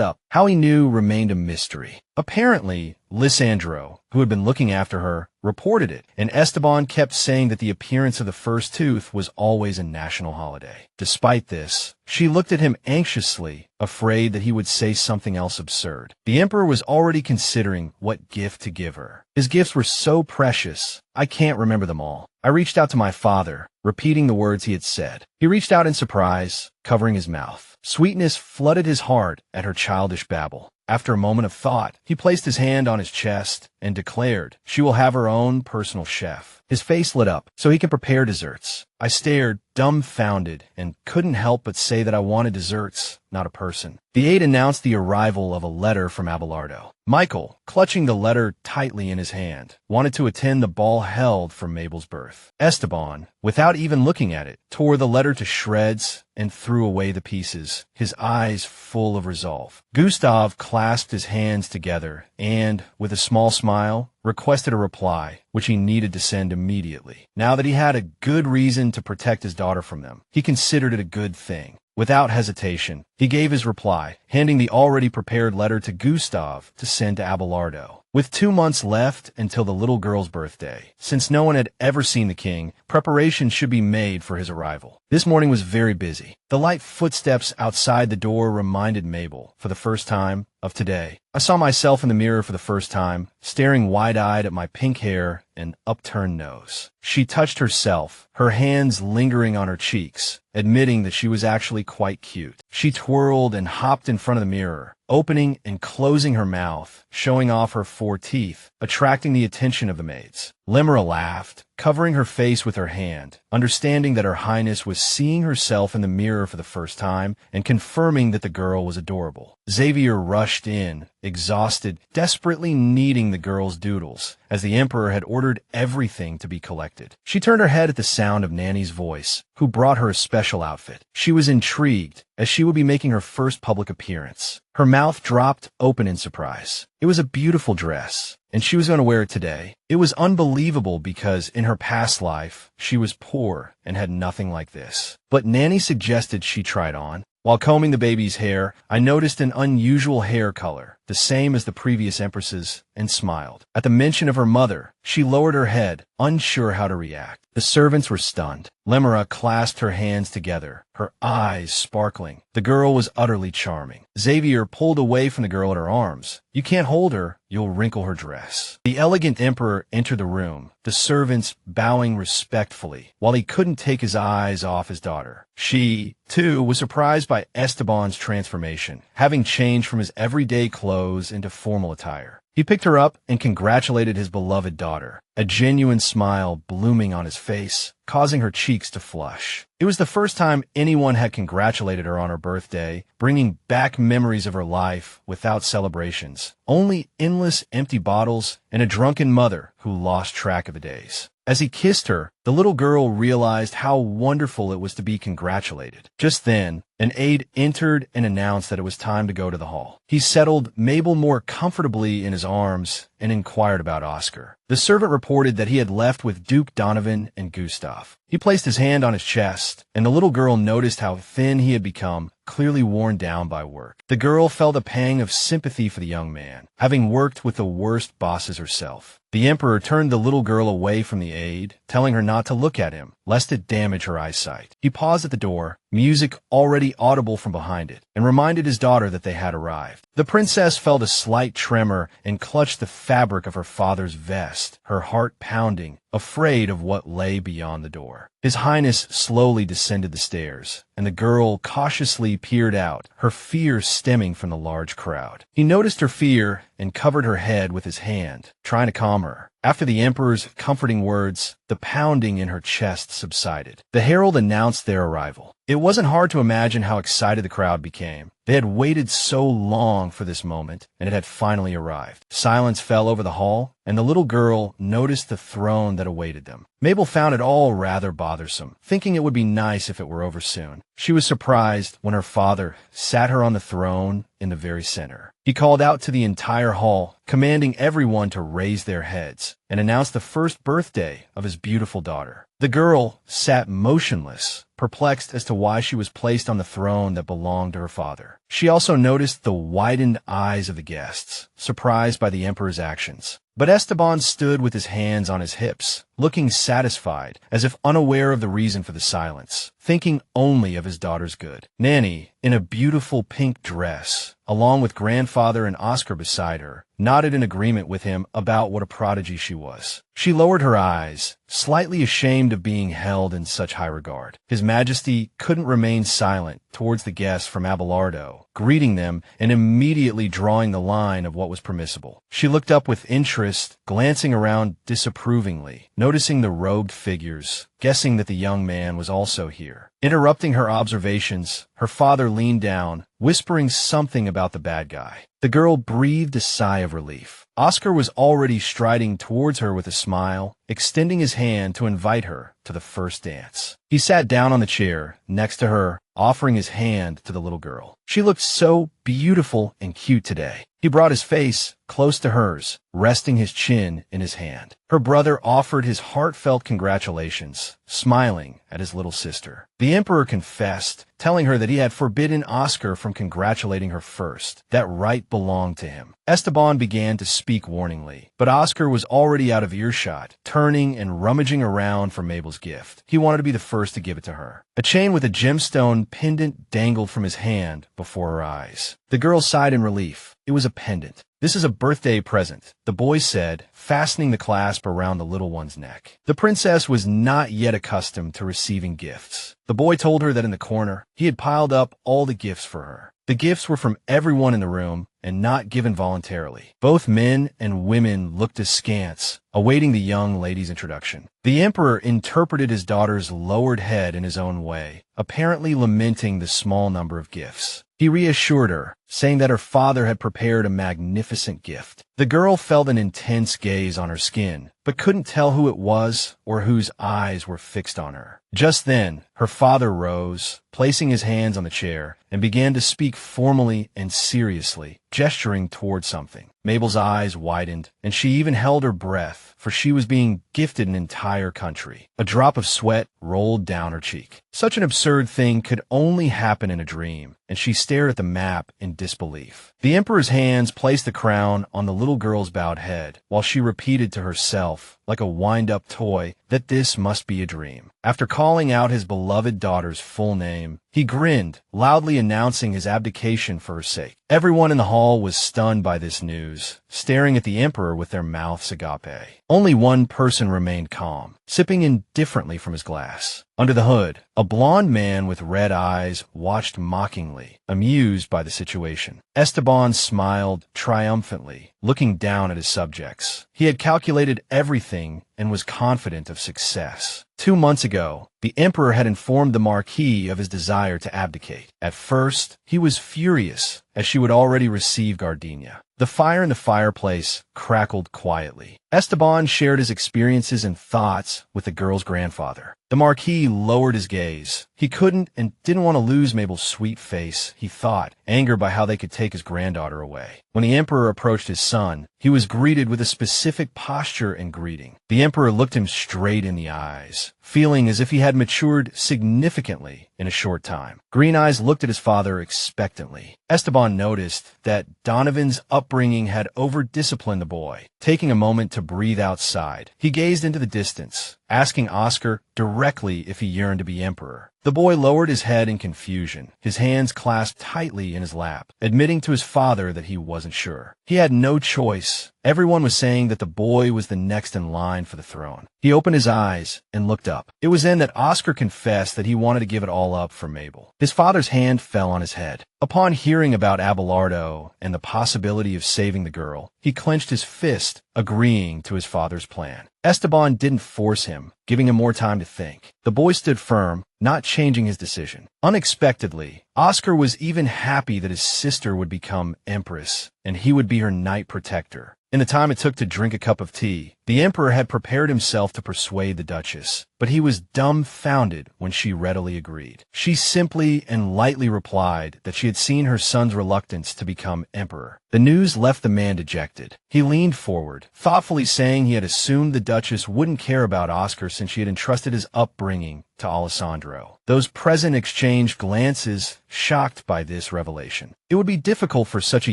[SPEAKER 1] up. How he knew remained a mystery. Apparently, Lysandro, who had been looking after her, reported it, and Esteban kept saying that the appearance of the first tooth was always a national holiday. Despite this, she looked at him anxiously, afraid that he would say something else absurd. The emperor was already considering what gift to give her. His gifts were so precious, I can't remember them all. I reached out to my father, repeating the words he had said. He reached out in surprise, covering his mouth. Sweetness flooded his heart at her childish babble. After a moment of thought, he placed his hand on his chest and declared, "She will have her own personal chef." His face lit up, so he can prepare desserts. I stared, dumbfounded, and couldn't help but say that I wanted desserts, not a person. The aide announced the arrival of a letter from Abelardo. Michael, clutching the letter tightly in his hand, wanted to attend the ball held for Mabel's birth. Esteban, without even looking at it, tore the letter to shreds and threw away the pieces, his eyes full of resolve. Gustav clasped his hands together and, with a small smile, requested a reply, which he needed to send immediately. Now that he had a good reason to protect his daughter from them, he considered it a good thing. Without hesitation, he gave his reply, handing the already prepared letter to Gustav to send to Abelardo. With 2 months left until the little girl's birthday, since no one had ever seen the king, preparations should be made for his arrival. This morning was very busy. The light footsteps outside the door reminded Mabel, for the first time, of today. I saw myself in the mirror for the first time, staring wide-eyed at my pink hair and upturned nose. She touched herself, her hands lingering on her cheeks, admitting that she was actually quite cute. She twirled and hopped in front of the mirror, opening and closing her mouth, showing off her 4 teeth, attracting the attention of the maids. Limera laughed, covering her face with her hand, understanding that Her Highness was seeing herself in the mirror for the first time and confirming that the girl was adorable. Xavier rushed in, exhausted, desperately needing the girl's doodles, as the emperor had ordered everything to be collected. She turned her head at the sound of Nanny's voice, who brought her a special outfit. She was intrigued, as she would be making her first public appearance. Her mouth dropped open in surprise. It was a beautiful dress, and she was going to wear it today. It was unbelievable because in her past life, she was poor and had nothing like this. But Nanny suggested she try it on. While combing the baby's hair, I noticed an unusual hair color, the same as the previous empresses, and smiled. At the mention of her mother, she lowered her head, unsure how to react. The servants were stunned. Limera clasped her hands together, her eyes sparkling. The girl was utterly charming. Xavier pulled away from the girl at her arms. "You can't hold her, you'll wrinkle her dress." The elegant emperor entered the room, the servants bowing respectfully, while he couldn't take his eyes off his daughter. She, too, was surprised by Esteban's transformation, having changed from his everyday clothes into formal attire. He picked her up and congratulated his beloved daughter, a genuine smile blooming on his face, causing her cheeks to flush. It was the first time anyone had congratulated her on her birthday, bringing back memories of her life without celebrations, only endless empty bottles and a drunken mother who lost track of the days. As he kissed her, the little girl realized how wonderful it was to be congratulated. Just then, an aide entered and announced that it was time to go to the hall. He settled Mabel more comfortably in his arms and inquired about Oscar. The servant reported that he had left with Duke Donovan and Gustav. He placed his hand on his chest, and the little girl noticed how thin he had become, clearly worn down by work. The girl felt a pang of sympathy for the young man, having worked with the worst bosses herself. The Emperor turned the little girl away from the aide, telling her not to look at him, lest it damage her eyesight. He paused at the door, music already audible from behind it, and reminded his daughter that they had arrived. The princess felt a slight tremor and clutched the fabric of her father's vest, her heart pounding, afraid of what lay beyond the door. His Highness slowly descended the stairs, and the girl cautiously peered out, her fear stemming from the large crowd. He noticed her fear and covered her head with his hand, trying to calm her. After the Emperor's comforting words, the pounding in her chest subsided. The herald announced their arrival. It wasn't hard to imagine how excited the crowd became. They had waited so long for this moment, and it had finally arrived. Silence fell over the hall, and the little girl noticed the throne that awaited them. Mabel found it all rather bothersome, thinking it would be nice if it were over soon. She was surprised when her father sat her on the throne in the very center. He called out to the entire hall, commanding everyone to raise their heads, and announced the first birthday of his beautiful daughter. The girl sat motionless, perplexed as to why she was placed on the throne that belonged to her father. She also noticed the widened eyes of the guests, surprised by the Emperor's actions. But Esteban stood with his hands on his hips, looking satisfied, as if unaware of the reason for the silence, thinking only of his daughter's good. Nanny, in a beautiful pink dress, along with grandfather and Oscar beside her, nodded in agreement with him about what a prodigy she was. She lowered her eyes, slightly ashamed of being held in such high regard. His Majesty couldn't remain silent towards the guests from Abelardo, greeting them and immediately drawing the line of what was permissible. She looked up with interest, glancing around disapprovingly, noticing the robed figures, guessing that the young man was also here. Interrupting her observations, her father leaned down, whispering something about the bad guy. The girl breathed a sigh of relief. Oscar was already striding towards her with a smile, extending his hand to invite her to the first dance. He sat down on the chair next to her, offering his hand to the little girl. She looked so beautiful and cute today. He brought his face close to hers, resting his chin in his hand. Her brother offered his heartfelt congratulations, smiling at his little sister. The Emperor confessed, telling her that he had forbidden Oscar from congratulating her first. That right belonged to him. Esteban began to speak warningly, but Oscar was already out of earshot, turning and rummaging around for Mabel's gift. He wanted to be the first to give it to her. A chain with a gemstone pendant dangled from his hand before her eyes. The girl sighed in relief. It was a pendant. "This is a birthday present," the boy said, fastening the clasp around the little one's neck. The princess was not yet accustomed to receiving gifts. The boy told her that in the corner, he had piled up all the gifts for her. The gifts were from everyone in the room and not given voluntarily. Both men and women looked askance, awaiting the young lady's introduction. The Emperor interpreted his daughter's lowered head in his own way, apparently lamenting the small number of gifts. He reassured her, saying that her father had prepared a magnificent gift. The girl felt an intense gaze on her skin, but couldn't tell who it was or whose eyes were fixed on her. Just then, her father rose, placing his hands on the chair, and began to speak formally and seriously, gesturing toward something. Mabel's eyes widened, and she even held her breath, for she was being gifted an entire country. A drop of sweat rolled down her cheek. Such an absurd thing could only happen in a dream, and she stared at the map in disbelief. The Emperor's hands placed the crown on the little girl's bowed head, while she repeated to herself, like a wind-up toy, that this must be a dream. After calling out his beloved daughter's full name, he grinned, loudly announcing his abdication for her sake. Everyone in the hall was stunned by this news, staring at the Emperor with their mouths agape. Only one person remained calm, sipping indifferently from his glass. Under the hood, a blond man with red eyes watched mockingly, amused by the situation. Esteban smiled triumphantly, looking down at his subjects. He had calculated everything and was confident of success. 2 months ago, the emperor had informed the Marquis of his desire to abdicate. At first, he was furious, as she would already receive Gordonia. The fire in the fireplace crackled quietly. Esteban shared his experiences and thoughts with the girl's grandfather. The Marquis lowered his gaze. He couldn't and didn't want to lose Mabel's sweet face, he thought, angered by how they could take his granddaughter away. When the emperor approached his son, he was greeted with a specific posture and greeting. The emperor looked him straight in the eyes, feeling as if he had matured significantly in a short time. Green Eyes looked at his father expectantly. Esteban noticed that Donovan's upbringing had over-disciplined the boy. Taking a moment to breathe outside, he gazed into the distance, asking Oscar directly if he yearned to be emperor. The boy lowered his head in confusion, his hands clasped tightly in his lap, admitting to his father that he wasn't sure. He had no choice. Everyone was saying that the boy was the next in line for the throne. He opened his eyes and looked up. It was then that Oscar confessed that he wanted to give it all up for Mabel. His father's hand fell on his head. Upon hearing about Abelardo and the possibility of saving the girl, he clenched his fist, agreeing to his father's plan. Esteban didn't force him, giving him more time to think. The boy stood firm, not changing his decision. Unexpectedly, Oscar was even happy that his sister would become empress, and he would be her knight protector. In the time it took to drink a cup of tea, the emperor had prepared himself to persuade the duchess, but he was dumbfounded when she readily agreed. She simply and lightly replied that she had seen her son's reluctance to become emperor. The news left the man dejected. He leaned forward, thoughtfully saying he had assumed the duchess wouldn't care about Oscar since she had entrusted his upbringing to Alessandro. Those present exchanged glances, shocked by this revelation. It would be difficult for such a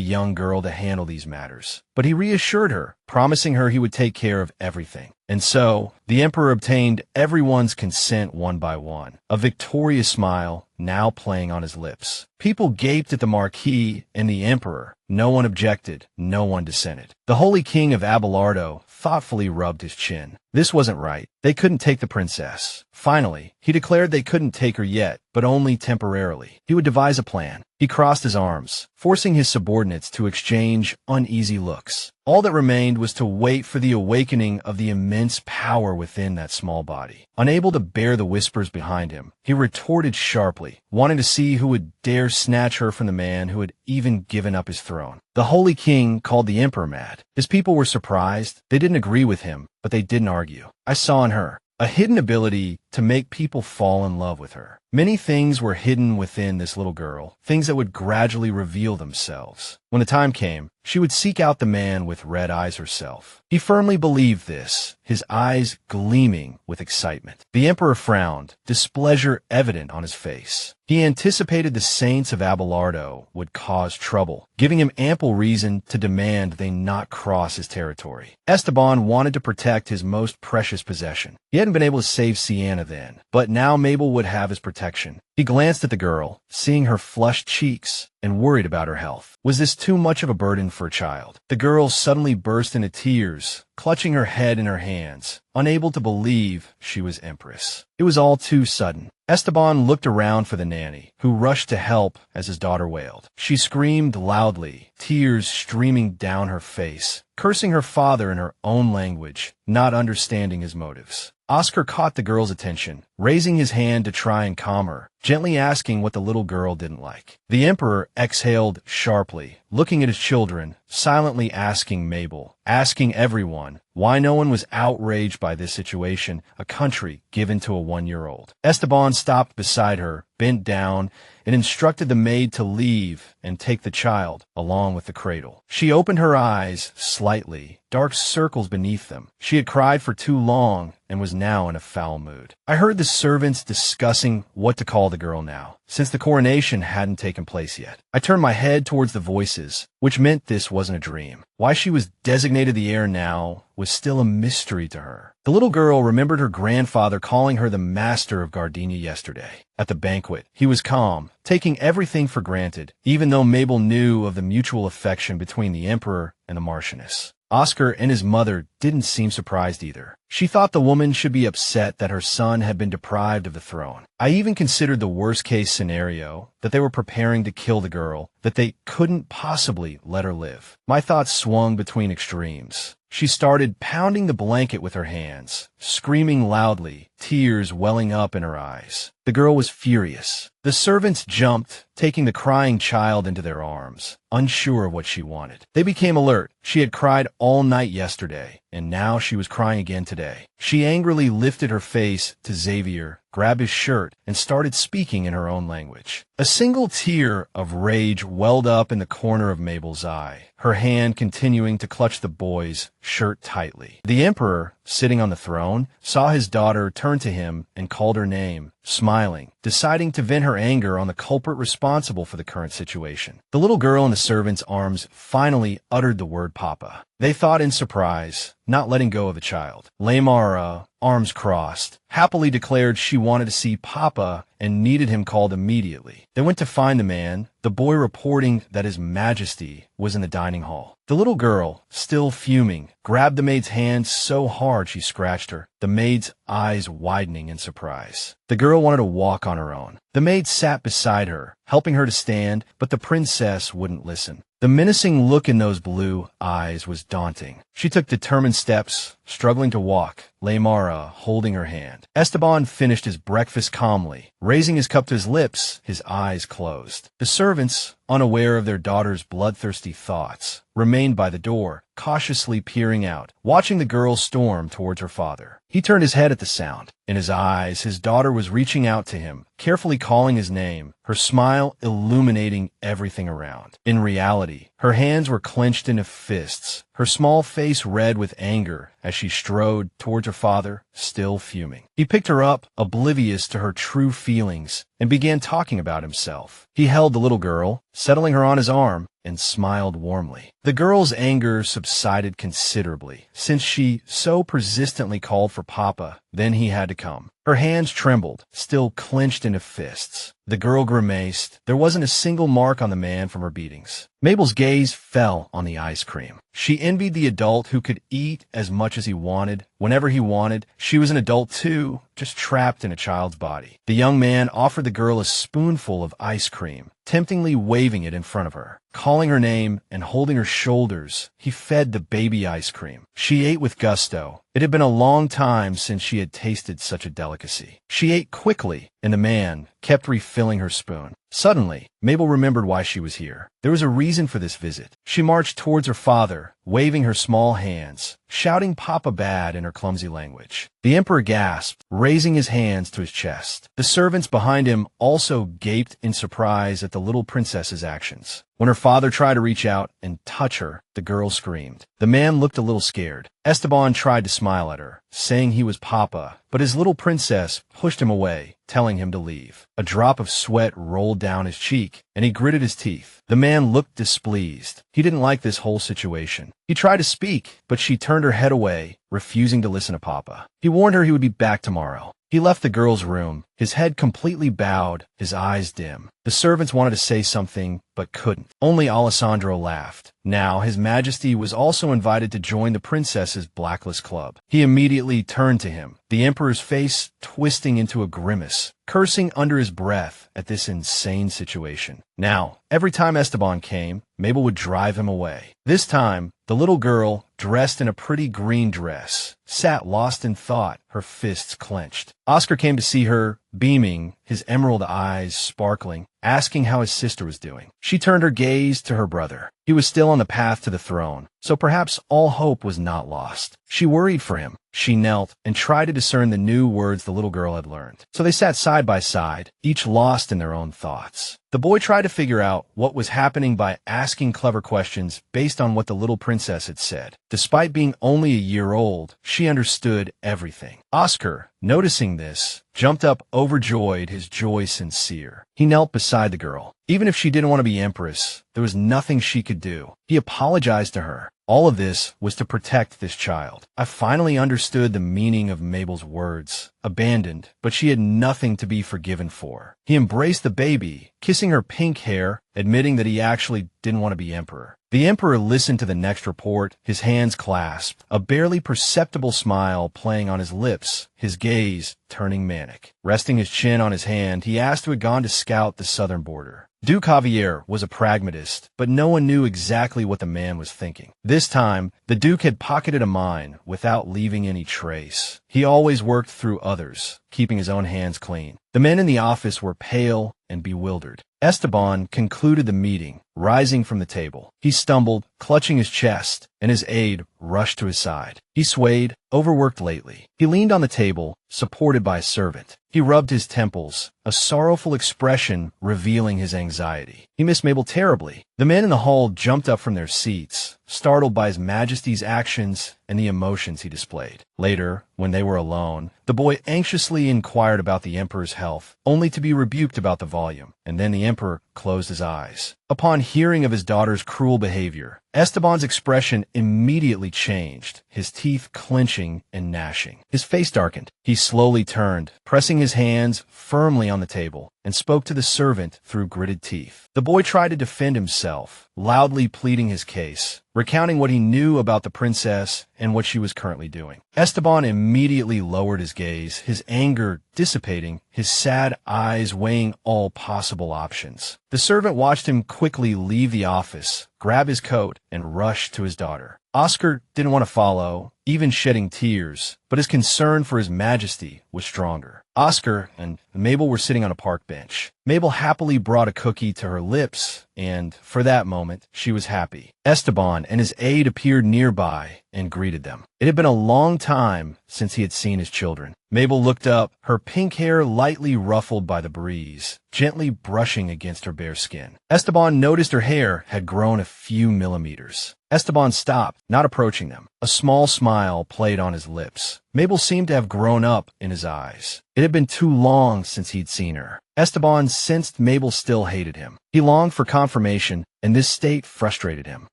[SPEAKER 1] young girl to handle these matters, but he reassured her, promising her he would take care of everything. And so, the emperor obtained everyone's consent one by one, a victorious smile now playing on his lips. People gaped at the Marquis and the emperor. No one objected, no one dissented. The Holy King of Abelardo thoughtfully rubbed his chin. This wasn't right. They couldn't take the princess. Finally, he declared they couldn't take her yet, but only temporarily. He would devise a plan. He crossed his arms, forcing his subordinates to exchange uneasy looks. All that remained was to wait for the awakening of the immense power within that small body. Unable to bear the whispers behind him, he retorted sharply, wanting to see who would dare snatch her from the man who had even given up his throne. The Holy King called the emperor mad. His people were surprised. They didn't agree with him, but they didn't argue. I saw in her a hidden ability to make people fall in love with her. Many things were hidden within this little girl, things that would gradually reveal themselves. When the time came, she would seek out the man with red eyes herself. He firmly believed this, his eyes gleaming with excitement. The emperor frowned, displeasure evident on his face. He anticipated the saints of Abelardo would cause trouble, giving him ample reason to demand they not cross his territory. Esteban wanted to protect his most precious possession. He hadn't been able to save Sienna then, but now Mabel would have his protection. He glanced at the girl, seeing her flushed cheeks, and worried about her health. Was this too much of a burden for a child? The girl suddenly burst into tears, clutching her head in her hands, unable to believe she was empress. It was all too sudden. Esteban looked around for the nanny, who rushed to help as his daughter wailed. She screamed loudly, tears streaming down her face, cursing her father in her own language, not understanding his motives. Oscar caught the girl's attention, raising his hand to try and calm her, gently asking what the little girl didn't like. The emperor exhaled sharply, looking at his children, silently asking Mabel, asking everyone, why no one was outraged by this situation, a country given to a 1-year-old. Esteban stopped beside her, bent down, and instructed the maid to leave and take the child along with the cradle. She opened her eyes slightly, dark circles beneath them. She had cried for too long and was now in a foul mood. I heard the servants discussing what to call the girl now, since the coronation hadn't taken place yet. I turned my head towards the voices, which meant this wasn't a dream. Why she was designated the heir now was still a mystery to her. The little girl remembered her grandfather calling her the master of Gordonia yesterday. At the banquet, he was calm, taking everything for granted, even though Mabel knew of the mutual affection between the emperor and the Marchioness. Oscar and his mother didn't seem surprised either. She thought the woman should be upset that her son had been deprived of the throne. I even considered the worst-case scenario, that they were preparing to kill the girl, that they couldn't possibly let her live. My thoughts swung between extremes. She started pounding the blanket with her hands, screaming loudly, tears welling up in her eyes. The girl was furious. The servants jumped, taking the crying child into their arms, unsure of what she wanted. They became alert. She had cried all night yesterday, and now she was crying again today. She angrily lifted her face to Xavier, grabbed his shirt, and started speaking in her own language. A single tear of rage welled up in the corner of Mabel's eye, her hand continuing to clutch the boy's shirt tightly. The Emperor, sitting on the throne, saw his daughter turn to him and called her name, smiling, deciding to vent her anger on the culprit responsible for the current situation. The little girl in the servant's arms finally uttered the word Papa. They thought in surprise, not letting go of the child. Lamara, arms crossed, happily declared she wanted to see Papa and needed him called immediately. They went to find the man, the boy reporting that His Majesty was in the dining hall. The little girl, still fuming, grabbed the maid's hand so hard she scratched her, the maid's eyes widening in surprise. The girl wanted to walk on her own. The maid sat beside her, helping her to stand, but the princess wouldn't listen. The menacing look in those blue eyes was daunting. She took determined steps, struggling to walk, Lamara holding her hand. Esteban finished his breakfast calmly, raising his cup to his lips, his eyes closed. The servants, unaware of their daughter's bloodthirsty thoughts, remained by the door, cautiously peering out, watching the girl storm towards her father. He turned his head at the sound. In his eyes, his daughter was reaching out to him, carefully calling his name, her smile illuminating everything around. In reality, her hands were clenched into fists, her small face red with anger as she strode towards her father, still fuming. He picked her up, oblivious to her true feelings, and began talking about himself. He held the little girl, settling her on his arm, and smiled warmly. The girl's anger subsided considerably, since she so persistently called for Papa. Then he had to come. Her hands trembled, still clenched into fists. The girl grimaced. There wasn't a single mark on the man from her beatings. Mabel's gaze fell on the ice cream. She envied the adult who could eat as much as he wanted, whenever he wanted. She was an adult too, just trapped in a child's body. The young man offered the girl a spoonful of ice cream, temptingly waving it in front of her. Calling her name and holding her shoulders, he fed the baby ice cream. She ate with gusto. It had been a long time since she had tasted such a delicacy. She ate quickly, and the man kept refilling her spoon. Suddenly, Mabel remembered why she was here. There was a reason for this visit. She marched towards her father, waving her small hands, shouting Papa Bad in her clumsy language. The Emperor gasped, raising his hands to his chest. The servants behind him also gaped in surprise at the little princess's actions. When her father tried to reach out and touch her, the girl screamed. The man looked a little scared. Esteban tried to smile at her, saying he was Papa, but his little princess pushed him away, telling him to leave. A drop of sweat rolled down his cheek, and he gritted his teeth. The man looked displeased. He didn't like this whole situation. He tried to speak, but she turned her head away, refusing to listen to Papa. He warned her he would be back tomorrow. He left the girl's room, his head completely bowed, his eyes dim. The servants wanted to say something, but couldn't. Only Alessandro laughed. Now, His Majesty was also invited to join the princess's blacklist club. He immediately turned to him, the Emperor's face twisting into a grimace, cursing under his breath at this insane situation. Now, every time Esteban came, Mabel would drive him away. This time, the little girl, dressed in a pretty green dress, sat lost in thought, her fists clenched. Oscar came to see her, beaming, his emerald eyes sparkling, asking how his sister was doing. She turned her gaze to her brother. He was still on the path to the throne, so perhaps all hope was not lost. She worried for him. She knelt and tried to discern the new words the little girl had learned. So they sat side by side, each lost in their own thoughts. The boy tried to figure out what was happening by asking clever questions based on what the little princess had said. Despite being only a year old, she understood everything. Oscar, noticing this, jumped up overjoyed, his joy sincere. He knelt beside the girl. Even if she didn't want to be empress, there was nothing she could do. He apologized to her, All of this was to protect this child. I finally understood the meaning of Mabel's words. Abandoned, but she had nothing to be forgiven for. He embraced the baby, kissing her pink hair, admitting that he actually didn't want to be emperor. The emperor listened to the next report, his hands clasped, a barely perceptible smile playing on his lips, his gaze turning manic. Resting his chin on his hand, he asked who had gone to scout the southern border. Duke Javier was a pragmatist, but no one knew exactly what the man was thinking. This time, the Duke had pocketed a mine without leaving any trace. He always worked through others, keeping his own hands clean. The men in the office were pale and bewildered. Esteban concluded the meeting, rising from the table. He stumbled, clutching his chest, and his aide rushed to his side. He swayed, overworked lately. He leaned on the table, supported by a servant. He rubbed his temples, a sorrowful expression revealing his anxiety. He missed Mabel terribly. The men in the hall jumped up from their seats, startled by His Majesty's actions and the emotions he displayed. Later, when they were alone, the boy anxiously inquired about the Emperor's health, only to be rebuked about the volume, and then the Emperor closed his eyes. Upon hearing of his daughter's cruel behavior, Esteban's expression immediately changed, his teeth clenching and gnashing. His face darkened. He slowly turned, pressing his hands firmly on the table, and spoke to the servant through gritted teeth. The boy tried to defend himself, loudly pleading his case, recounting what he knew about the princess and what she was currently doing. Esteban immediately lowered his gaze, his anger dissipating, his sad eyes weighing all possible options. The servant watched him quickly leave the office, grab his coat, and rush to his daughter. Oscar didn't want to follow, even shedding tears, but his concern for His Majesty was stronger. Oscar and Mabel were sitting on a park bench. Mabel happily brought a cookie to her lips, and for that moment, she was happy. Esteban and his aide appeared nearby and greeted them. It had been a long time since he had seen his children. Mabel looked up, her pink hair lightly ruffled by the breeze, gently brushing against her bare skin. Esteban noticed her hair had grown a few millimeters. Esteban stopped, not approaching them. A small smile played on his lips. Mabel seemed to have grown up in his eyes. It had been too long since he'd seen her. Esteban sensed Mabel still hated him. He longed for confirmation, and this state frustrated him.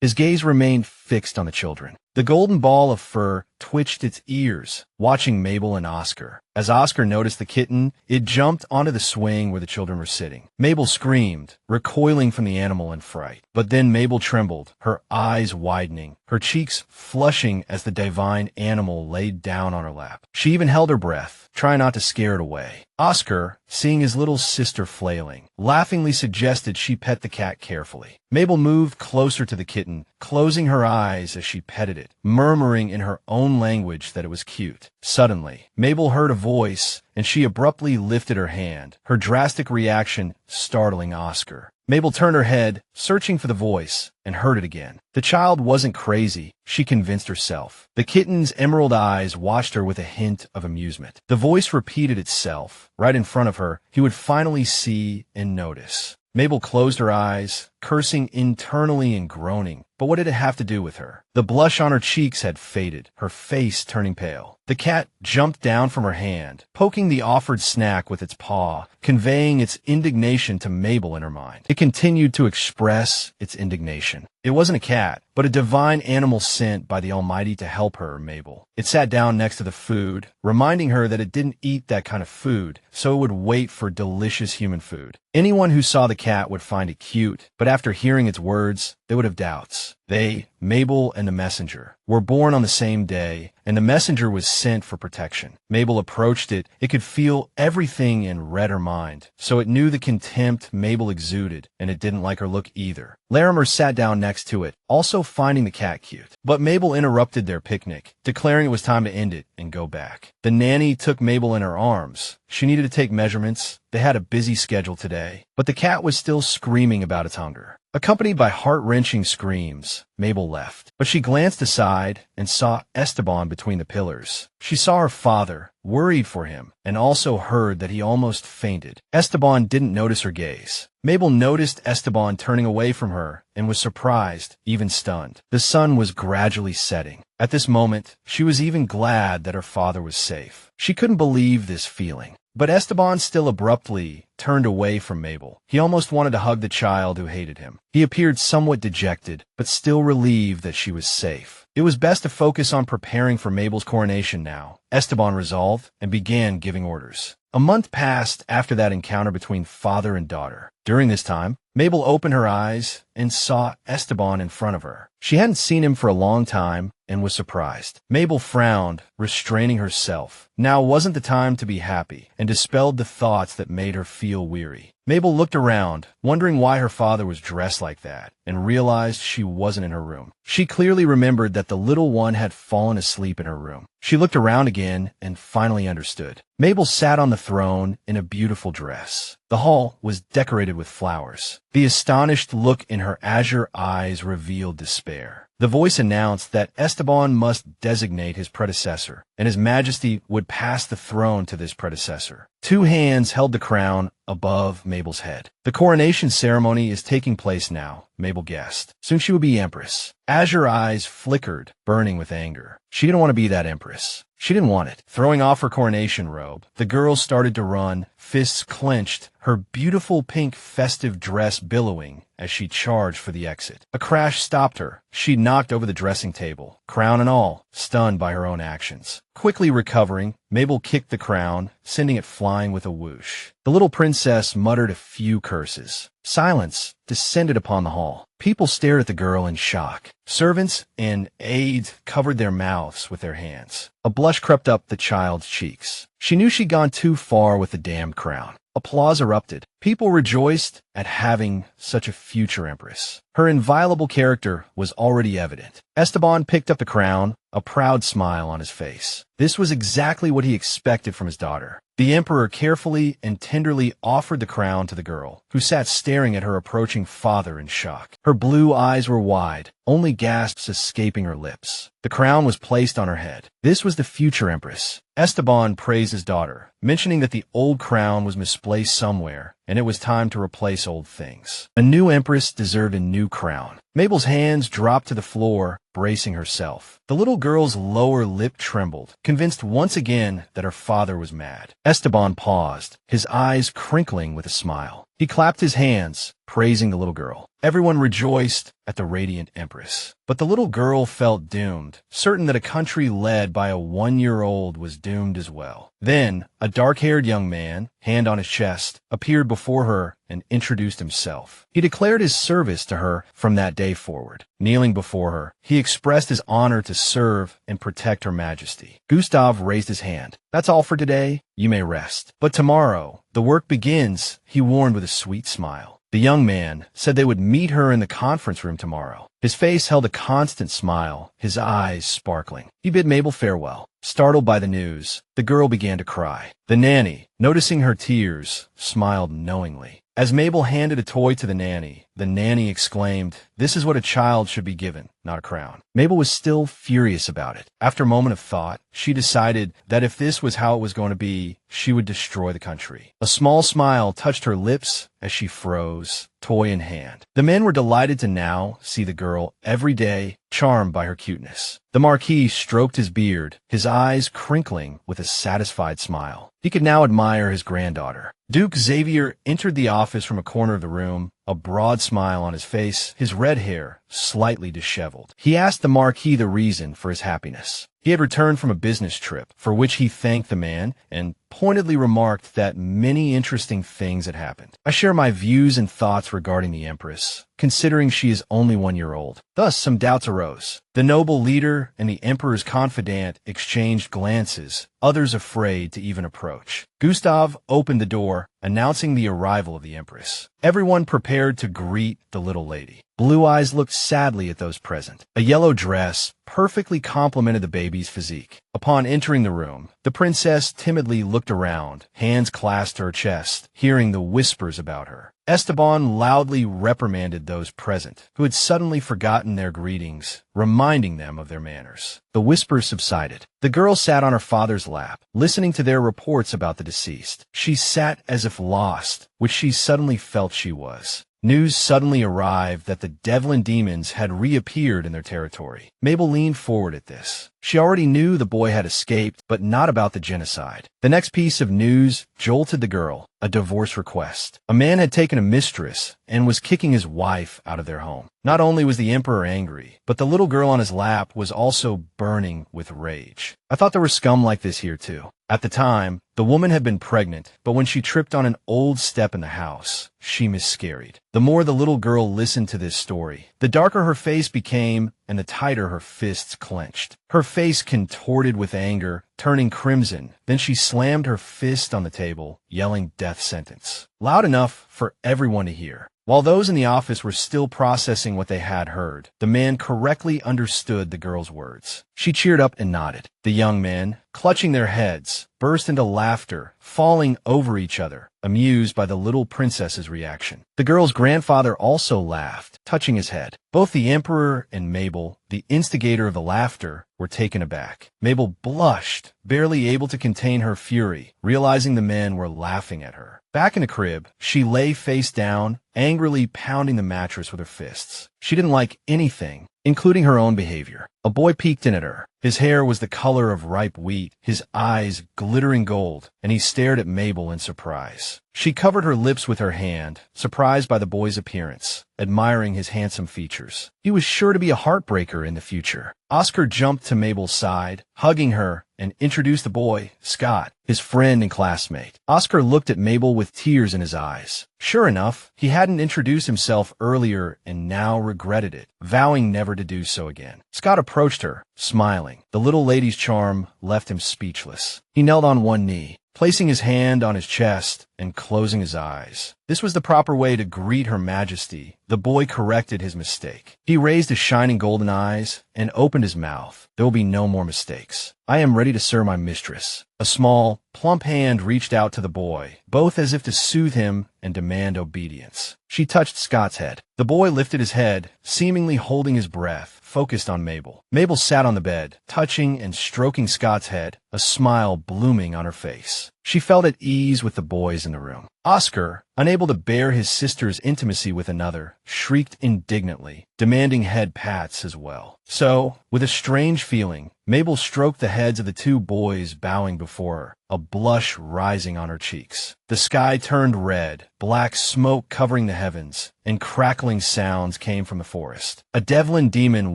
[SPEAKER 1] His gaze remained fixed on the children. The golden ball of fur twitched its ears, watching Mabel and Oscar. As Oscar noticed the kitten, it jumped onto the swing where the children were sitting. Mabel screamed, recoiling from the animal in fright. But then Mabel trembled, her eyes widening, her cheeks flushing as the divine animal laid down on her lap. She even held her breath, trying not to scare it away. Oscar, seeing his little sister flailing, laughingly suggested she pet the cat carefully. Mabel moved closer to the kitten, closing her eyes as she petted it, murmuring in her own language that it was cute. Suddenly, Mabel heard a voice, and she abruptly lifted her hand, her drastic reaction startling Oscar. Mabel turned her head, searching for the voice, and heard it again. The child wasn't crazy, she convinced herself. The kitten's emerald eyes watched her with a hint of amusement. The voice repeated itself. Right in front of her, he would finally see and notice. Mabel closed her eyes, cursing internally and groaning. But what did it have to do with her? The blush on her cheeks had faded, her face turning pale. The cat jumped down from her hand, poking the offered snack with its paw, conveying its indignation to Mabel in her mind. It continued to express its indignation. It wasn't a cat, but a divine animal sent by the Almighty to help her, Mabel. It sat down next to the food, reminding her that it didn't eat that kind of food, so it would wait for delicious human food. Anyone who saw the cat would find it cute, but after hearing its words, they would have doubts. They, Mabel and the messenger, were born on the same day, and the messenger was sent for protection. Mabel approached it. It could feel everything and read her mind, so it knew the contempt Mabel exuded, and it didn't like her look either. Larimer sat down next to it, also finding the cat cute. But Mabel interrupted their picnic, declaring it was time to end it and go back. The nanny took Mabel in her arms. She needed to take measurements. They had a busy schedule today, but the cat was still screaming about its hunger. Accompanied by heart-wrenching screams, Mabel left. But she glanced aside and saw Esteban between the pillars. She saw her father, worried for him, and also heard that he almost fainted. Esteban didn't notice her gaze. Mabel noticed Esteban turning away from her and was surprised, even stunned. The sun was gradually setting. At this moment, she was even glad that her father was safe. She couldn't believe this feeling. But Esteban still abruptly turned away from Mabel. He almost wanted to hug the child who hated him. He appeared somewhat dejected, but still relieved that she was safe. It was best to focus on preparing for Mabel's coronation now, Esteban resolved, and began giving orders. A month passed after that encounter between father and daughter. During this time, Mabel opened her eyes and saw Esteban in front of her. She hadn't seen him for a long time and was surprised. Mabel frowned, restraining herself. Now wasn't the time to be happy, and dispelled the thoughts that made her feel weary. Mabel looked around, wondering why her father was dressed like that, and realized she wasn't in her room. She clearly remembered that the little one had fallen asleep in her room. She looked around again and finally understood. Mabel sat on the throne in a beautiful dress. The hall was decorated with flowers. The astonished look in her azure eyes revealed despair. The voice announced that Esteban must designate his predecessor, and His Majesty would pass the throne to this predecessor. Two hands held the crown above Mabel's head. The coronation ceremony is taking place now, Mabel guessed. Soon she would be empress. Azure eyes flickered, burning with anger. She didn't want to be that empress. She didn't want it. Throwing off her coronation robe, the girl started to run, fists clenched, her beautiful pink festive dress billowing as she charged for the exit. A crash stopped her. She knocked over the dressing table, crown and all, stunned by her own actions. Quickly recovering, Mabel kicked the crown, sending it flying with a whoosh. The little princess muttered a few curses. Silence descended upon the hall. People stared at the girl in shock. Servants and aides covered their mouths with their hands. A blush crept up the child's cheeks. She knew she'd gone too far with the damned crown. Applause erupted. People rejoiced at having such a future empress. Her inviolable character was already evident. Esteban picked up the crown, a proud smile on his face. This was exactly what he expected from his daughter. The emperor carefully and tenderly offered the crown to the girl, who sat staring at her approaching father in shock. Her blue eyes were wide, only gasps escaping her lips. The crown was placed on her head. This was the future empress. Esteban praised his daughter, mentioning that the old crown was misplaced somewhere, and it was time to replace old things. A new empress deserved a new crown. Mabel's hands dropped to the floor, bracing herself. The little girl's lower lip trembled, convinced once again that her father was mad. Esteban paused, his eyes crinkling with a smile. He clapped his hands, praising the little girl. Everyone rejoiced at the radiant empress. But the little girl felt doomed, certain that a country led by a 1-year-old was doomed as well. Then, a dark-haired young man, hand on his chest, appeared before her and introduced himself. He declared his service to her from that day forward. Kneeling before her, he expressed his honor to serve and protect Her Majesty. Gustav raised his hand. That's all for today. You may rest. But tomorrow, the work begins, he warned with a sweet smile. The young man said they would meet her in the conference room tomorrow. His face held a constant smile, his eyes sparkling. He bid Mabel farewell. Startled by the news, the girl began to cry. The nanny, noticing her tears, smiled knowingly. As Mabel handed a toy to the nanny exclaimed, "This is what a child should be given, not a crown." Mabel was still furious about it. After a moment of thought, she decided that if this was how it was going to be, she would destroy the country. A small smile touched her lips as she froze, toy in hand. The men were delighted to now see the girl every day, charmed by her cuteness. The Marquis stroked his beard, his eyes crinkling with a satisfied smile. He could now admire his granddaughter. Duke Xavier entered the office from a corner of the room, a broad smile on his face, his red hair slightly disheveled. He asked the Marquis the reason for his happiness. He had returned from a business trip, for which he thanked the man and pointedly remarked that many interesting things had happened. I share my views and thoughts regarding the Empress, considering she is only 1 year old. Thus, some doubts arose. The noble leader and the Emperor's confidant exchanged glances, others afraid to even approach. Gustav opened the door, announcing the arrival of the Empress. Everyone prepared to greet the little lady. Blue Eyes looked sadly at those present. A yellow dress perfectly complemented the baby's physique. Upon entering the room, the princess timidly looked around, hands clasped to her chest, hearing the whispers about her. Esteban loudly reprimanded those present, who had suddenly forgotten their greetings, reminding them of their manners. The whispers subsided. The girl sat on her father's lap, listening to their reports about the deceased. She sat as if lost, which she suddenly felt she was. news suddenly arrived that the Devlin demons had reappeared in their territory. Mabel leaned forward at this. She already knew the boy had escaped, but not about the genocide. The next piece of news jolted the girl, a divorce request. A man had taken a mistress and was kicking his wife out of their home. Not only was the emperor angry, but the little girl on his lap was also burning with rage. I thought there was scum like this here too. At the time, the woman had been pregnant, but when she tripped on an old step in the house, she miscarried. The more the little girl listened to this story, the darker her face became and the tighter her fists clenched. Her face contorted with anger, turning crimson. Then she slammed her fist on the table, yelling death sentence, loud enough for everyone to hear. While those in the office were still processing what they had heard, the man correctly understood the girl's words. She cheered up and nodded. The young men, clutching their heads, burst into laughter, falling over each other, amused by the little princess's reaction. The girl's grandfather also laughed, touching his head. Both the emperor and Mabel, the instigator of the laughter, were taken aback. Mabel blushed, barely able to contain her fury, realizing the men were laughing at her. Back in the crib, she lay face down, angrily pounding the mattress with her fists. She didn't like anything, including her own behavior. A boy peeked in at her. His hair was the color of ripe wheat, his eyes glittering gold, and he stared at Mabel in surprise. She covered her lips with her hand, surprised by the boy's appearance, admiring his handsome features. He was sure to be a heartbreaker in the future. Oscar jumped to Mabel's side, hugging her, and introduced the boy, Scott, his friend and classmate. Oscar looked at Mabel with tears in his eyes. Sure enough, he hadn't introduced himself earlier and now regretted it, vowing never to do so again. Scott approached her, smiling. The little lady's charm left him speechless. He knelt on one knee, placing his hand on his chest and closing his eyes. This was the proper way to greet Her Majesty. The boy corrected his mistake. He raised his shining golden eyes and opened his mouth. There will be no more mistakes. I am ready to serve my mistress. A small, plump hand reached out to the boy, both as if to soothe him and demand obedience. She touched Scott's head. The boy lifted his head, seemingly holding his breath, focused on Mabel. Mabel sat on the bed, touching and stroking Scott's head, a smile blooming on her face. She felt at ease with the boys in the room. Oscar, unable to bear his sister's intimacy with another, shrieked indignantly, demanding head pats as well. So, with a strange feeling, Mabel stroked the heads of the two boys bowing before her, a blush rising on her cheeks. The sky turned red, black smoke covering the heavens, and crackling sounds came from the forest. A Devlin demon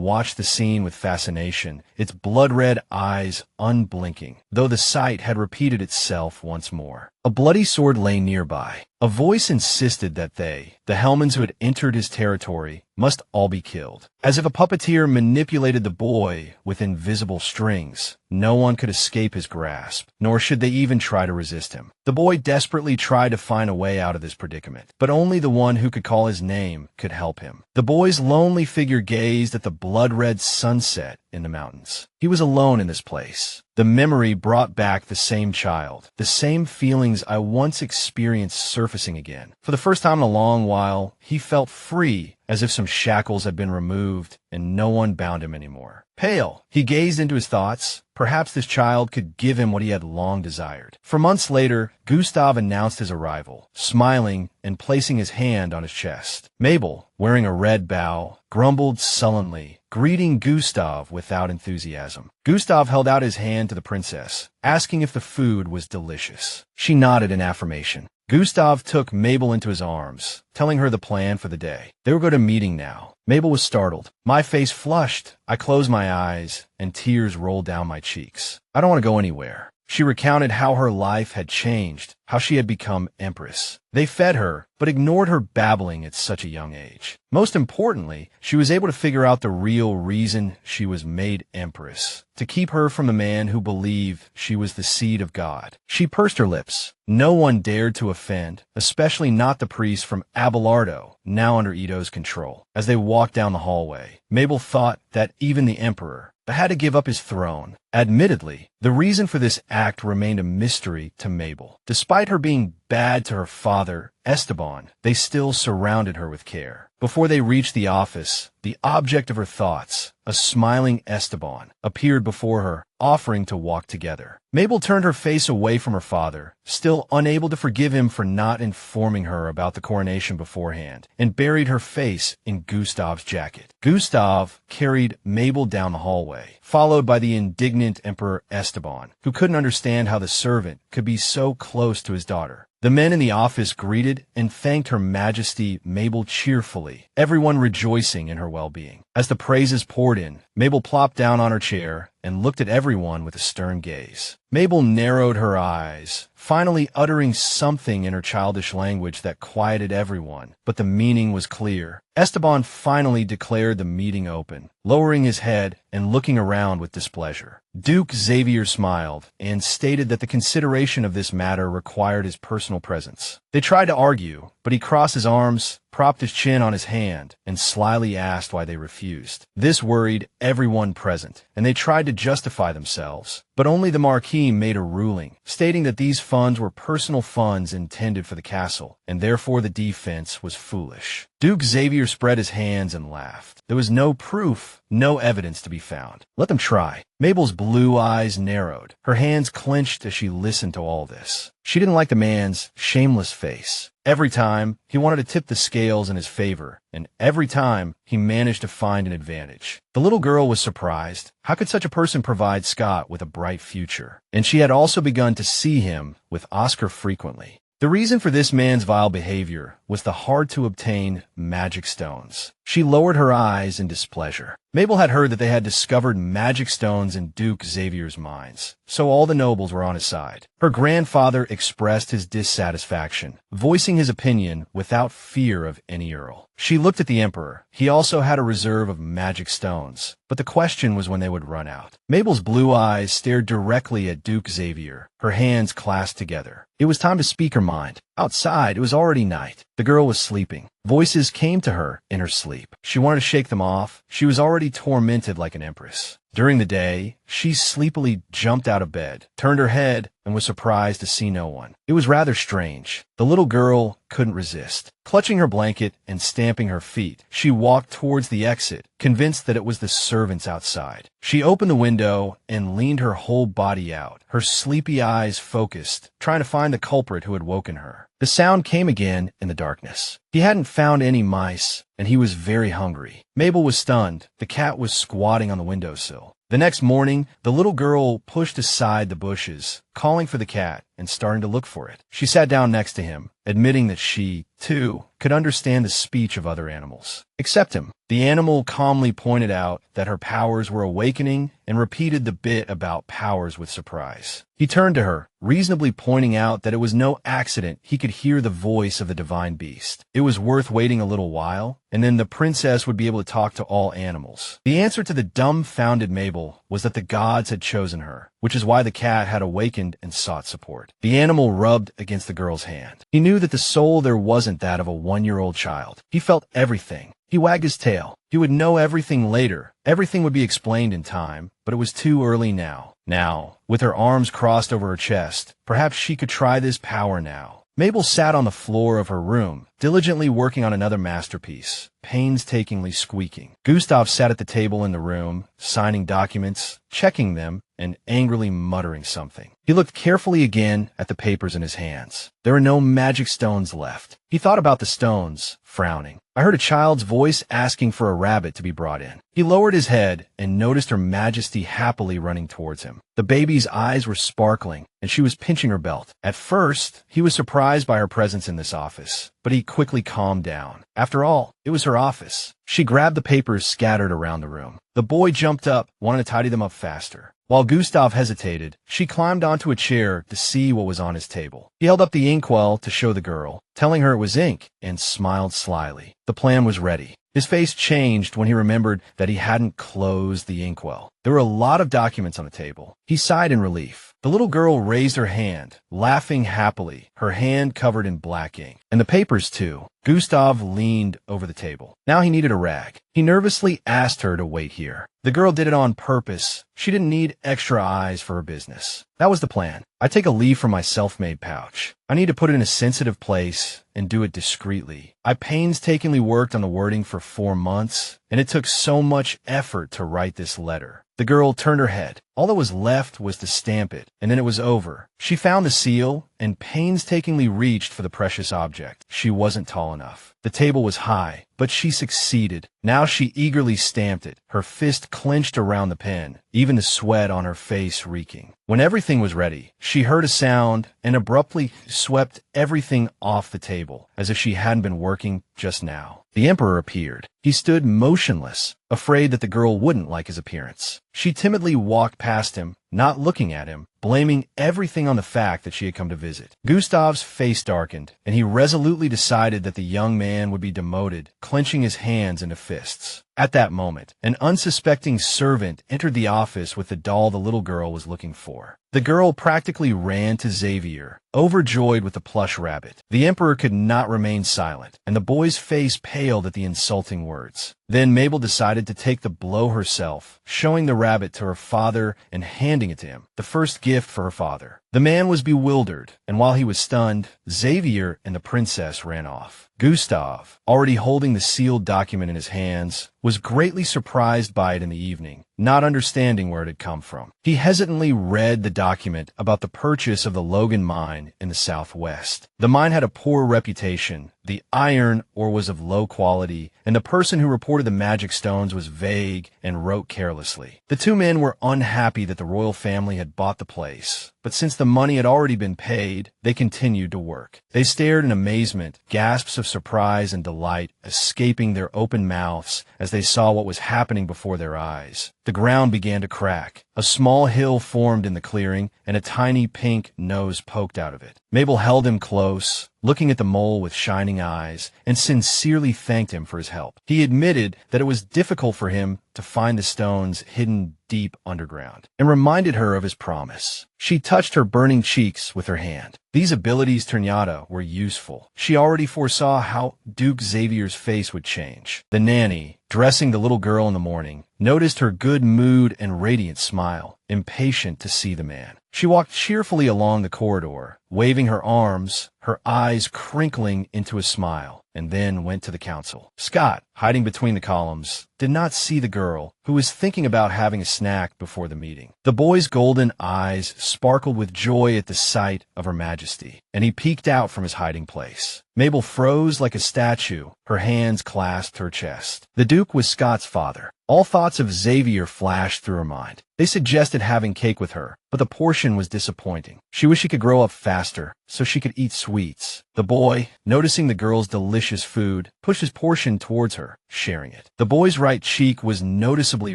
[SPEAKER 1] watched the scene with fascination, its blood-red eyes unblinking, though the sight had repeated itself once more. A bloody sword lay nearby. A voice insisted that they, the Hellmans who had entered his territory, must all be killed. As if a puppeteer manipulated the boy with invisible strings, no one could escape his grasp, nor should they even try to resist him. The boy desperately tried to find a way out of this predicament, but only the one who could call his name could help him. The boy's lonely figure gazed at the blood-red sunset in the mountains. He was alone in this place. The memory brought back the same child, the same feelings I once experienced surfacing again. For the first time in a long while, he felt free, as if some shackles had been removed and no one bound him anymore. Pale, he gazed into his thoughts. Perhaps this child could give him what he had long desired. For months later, Gustav announced his arrival, smiling and placing his hand on his chest. Mabel, wearing a red bow, grumbled sullenly, greeting Gustav without enthusiasm. Gustav held out his hand to the princess, asking if the food was delicious. She nodded in affirmation. Gustav took Mabel into his arms, telling her the plan for the day. They were going to meeting now. Mabel was startled. My face flushed. I closed my eyes, and tears rolled down my cheeks. I don't want to go anywhere. She recounted how her life had changed, how she had become empress. They fed her, but ignored her babbling at such a young age. Most importantly, she was able to figure out the real reason she was made empress, to keep her from the man who believed she was the seed of God. She pursed her lips. No one dared to offend, especially not the priest from Abelardo, now under Ito's control. As they walked down the hallway, Mabel thought that even the emperor had to give up his throne. Admittedly, the reason for this act remained a mystery to Mabel. Despite her being bad to her father, Esteban, they still surrounded her with care. Before they reached the office, the object of her thoughts, a smiling Esteban, appeared before her, offering to walk together. Mabel turned her face away from her father, still unable to forgive him for not informing her about the coronation beforehand, and buried her face in Gustav's jacket. Gustav carried Mabel down the hallway, followed by the indignant Emperor Esteban, who couldn't understand how the servant could be so close to his daughter. The men in the office greeted and thanked Her Majesty Mabel cheerfully, everyone rejoicing in her well-being. As the praises poured in, Mabel plopped down on her chair and looked at everyone with a stern gaze. Mabel narrowed her eyes, finally uttering something in her childish language that quieted everyone, but the meaning was clear. Esteban finally declared the meeting open, lowering his head and looking around with displeasure. Duke Xavier smiled and stated that the consideration of this matter required his personal presence. They tried to argue, but he crossed his arms, propped his chin on his hand, and slyly asked why they refused. This worried everyone present, and they tried to justify themselves. But only the Marquis made a ruling, stating that these funds were personal funds intended for the castle, and therefore the defense was foolish. Duke Xavier spread his hands and laughed. There was no proof, no evidence to be found. Let them try. Mabel's blue eyes narrowed. Her hands clenched as she listened to all this. She didn't like the man's shameless face. Every time, he wanted to tip the scales in his favor, and every time, he managed to find an advantage. The little girl was surprised. How could such a person provide Scott with a bright future? And she had also begun to see him with Oscar frequently. The reason for this man's vile behavior was the hard-to-obtain magic stones. She lowered her eyes in displeasure. Mabel had heard that they had discovered magic stones in Duke Xavier's mines, so all the nobles were on his side. Her grandfather expressed his dissatisfaction, voicing his opinion without fear of any earl. She looked at the emperor. He also had a reserve of magic stones, but the question was when they would run out. Mabel's blue eyes stared directly at Duke Xavier, her hands clasped together. It was time to speak her mind. Outside, it was already night. The girl was sleeping. Voices came to her in her sleep. She wanted to shake them off. She was already tormented like an empress. During the day, she sleepily jumped out of bed, turned her head, and was surprised to see no one. It was rather strange. The little girl couldn't resist. Clutching her blanket and stamping her feet, she walked towards the exit, convinced that it was the servants outside. She opened the window and leaned her whole body out, her sleepy eyes focused, trying to find the culprit who had woken her. The sound came again in the darkness. He hadn't found any mice, and he was very hungry. Mabel was stunned. The cat was squatting on the windowsill. The next morning, the little girl pushed aside the bushes, calling for the cat and starting to look for it. She sat down next to him, admitting that she, too, could understand the speech of other animals. Except him. The animal calmly pointed out that her powers were awakening and repeated the bit about powers with surprise. He turned to her, reasonably pointing out that it was no accident he could hear the voice of the divine beast. It was worth waiting a little while, and then the princess would be able to talk to all animals. The answer to the dumbfounded Mabel was that the gods had chosen her, which is why the cat had awakened and sought support. The animal rubbed against the girl's hand. He knew that the soul there wasn't that of a 1-year-old child. He felt everything. He wagged his tail. He would know everything later. Everything would be explained in time, but it was too early now. Now, with her arms crossed over her chest, perhaps she could try this power now. Mabel sat on the floor of her room, diligently working on another masterpiece, painstakingly squeaking. Gustav sat at the table in the room, signing documents, checking them, and angrily muttering something. He looked carefully again at the papers in his hands. There were no magic stones left. He thought about the stones, frowning. I heard a child's voice asking for a rabbit to be brought in. He lowered his head and noticed Her Majesty happily running towards him. The baby's eyes were sparkling, and she was pinching her belt. At first, he was surprised by her presence in this office, but he quickly calmed down. After all, it was her office. She grabbed the papers scattered around the room. The boy jumped up, wanting to tidy them up faster. While Gustav hesitated, she climbed onto a chair to see what was on his table. He held up the inkwell to show the girl, telling her it was ink, and smiled slyly. The plan was ready. His face changed when he remembered that he hadn't closed the inkwell. There were a lot of documents on the table. He sighed in relief. The little girl raised her hand, laughing happily, her hand covered in black ink. And the papers, too. Gustav leaned over the table. Now he needed a rag. He nervously asked her to wait here. The girl did it on purpose. She didn't need extra eyes for her business. That was the plan. I take a leaf from my self-made pouch. I need to put it in a sensitive place and do it discreetly. I painstakingly worked on the wording for 4 months, and it took so much effort to write this letter. The girl turned her head. All that was left was to stamp it, and then it was over. She found the seal and painstakingly reached for the precious object. She wasn't tall enough. The table was high, but she succeeded. Now she eagerly stamped it, her fist clenched around the pen, even the sweat on her face reeking. When everything was ready, she heard a sound and abruptly swept everything off the table, as if she hadn't been working just now. The Emperor appeared. He stood motionless, afraid that the girl wouldn't like his appearance. She timidly walked past him, not looking at him, blaming everything on the fact that she had come to visit. Gustav's face darkened, and he resolutely decided that the young man would be demoted, clenching his hands into fists. At that moment, an unsuspecting servant entered the office with the doll the little girl was looking for. The girl practically ran to Xavier, overjoyed with the plush rabbit. The Emperor could not remain silent, and the boy's face paled at the insulting words. Then Mabel decided to take the blow herself, showing the rabbit to her father and handing it to him, the first gift for her father. The man was bewildered, and while he was stunned, Xavier and the princess ran off. Gustav, already holding the sealed document in his hands, was greatly surprised by it in the evening, not understanding where it had come from. He hesitantly read the document about the purchase of the Logan mine in the southwest. The mine had a poor reputation, the iron ore was of low quality, and the person who reported the magic stones was vague and wrote carelessly. The two men were unhappy that the royal family had bought the place, but since the money had already been paid, they continued to work. They stared in amazement, gasps of surprise and delight escaping their open mouths as they saw what was happening before their eyes. The ground began to crack. A small hill formed in the clearing, and a tiny pink nose poked out of it. Mabel held him close, looking at the mole with shining eyes, and sincerely thanked him for his help. He admitted that it was difficult for him to find the stones hidden deep underground, and reminded her of his promise. She touched her burning cheeks with her hand. These abilities Ternyata were useful. She already foresaw how Duke Xavier's face would change. The nanny, dressing the little girl in the morning, noticed her good mood and radiant smile, impatient to see the man. She walked cheerfully along the corridor, waving her arms, her eyes crinkling into a smile, and then went to the council. Scott, hiding between the columns, did not see the girl, who was thinking about having a snack before the meeting. The boy's golden eyes sparkled with joy at the sight of Her Majesty, and he peeked out from his hiding place. Mabel froze like a statue, her hands clasped her chest. The Duke was Scott's father. All thoughts of Xavier flashed through her mind. They suggested having cake with her, but the portion was disappointing. She wished she could grow up faster, so she could eat sweets. The boy, noticing the girl's delicious food, pushed his portion towards her, sharing it. The boy's right cheek was noticeably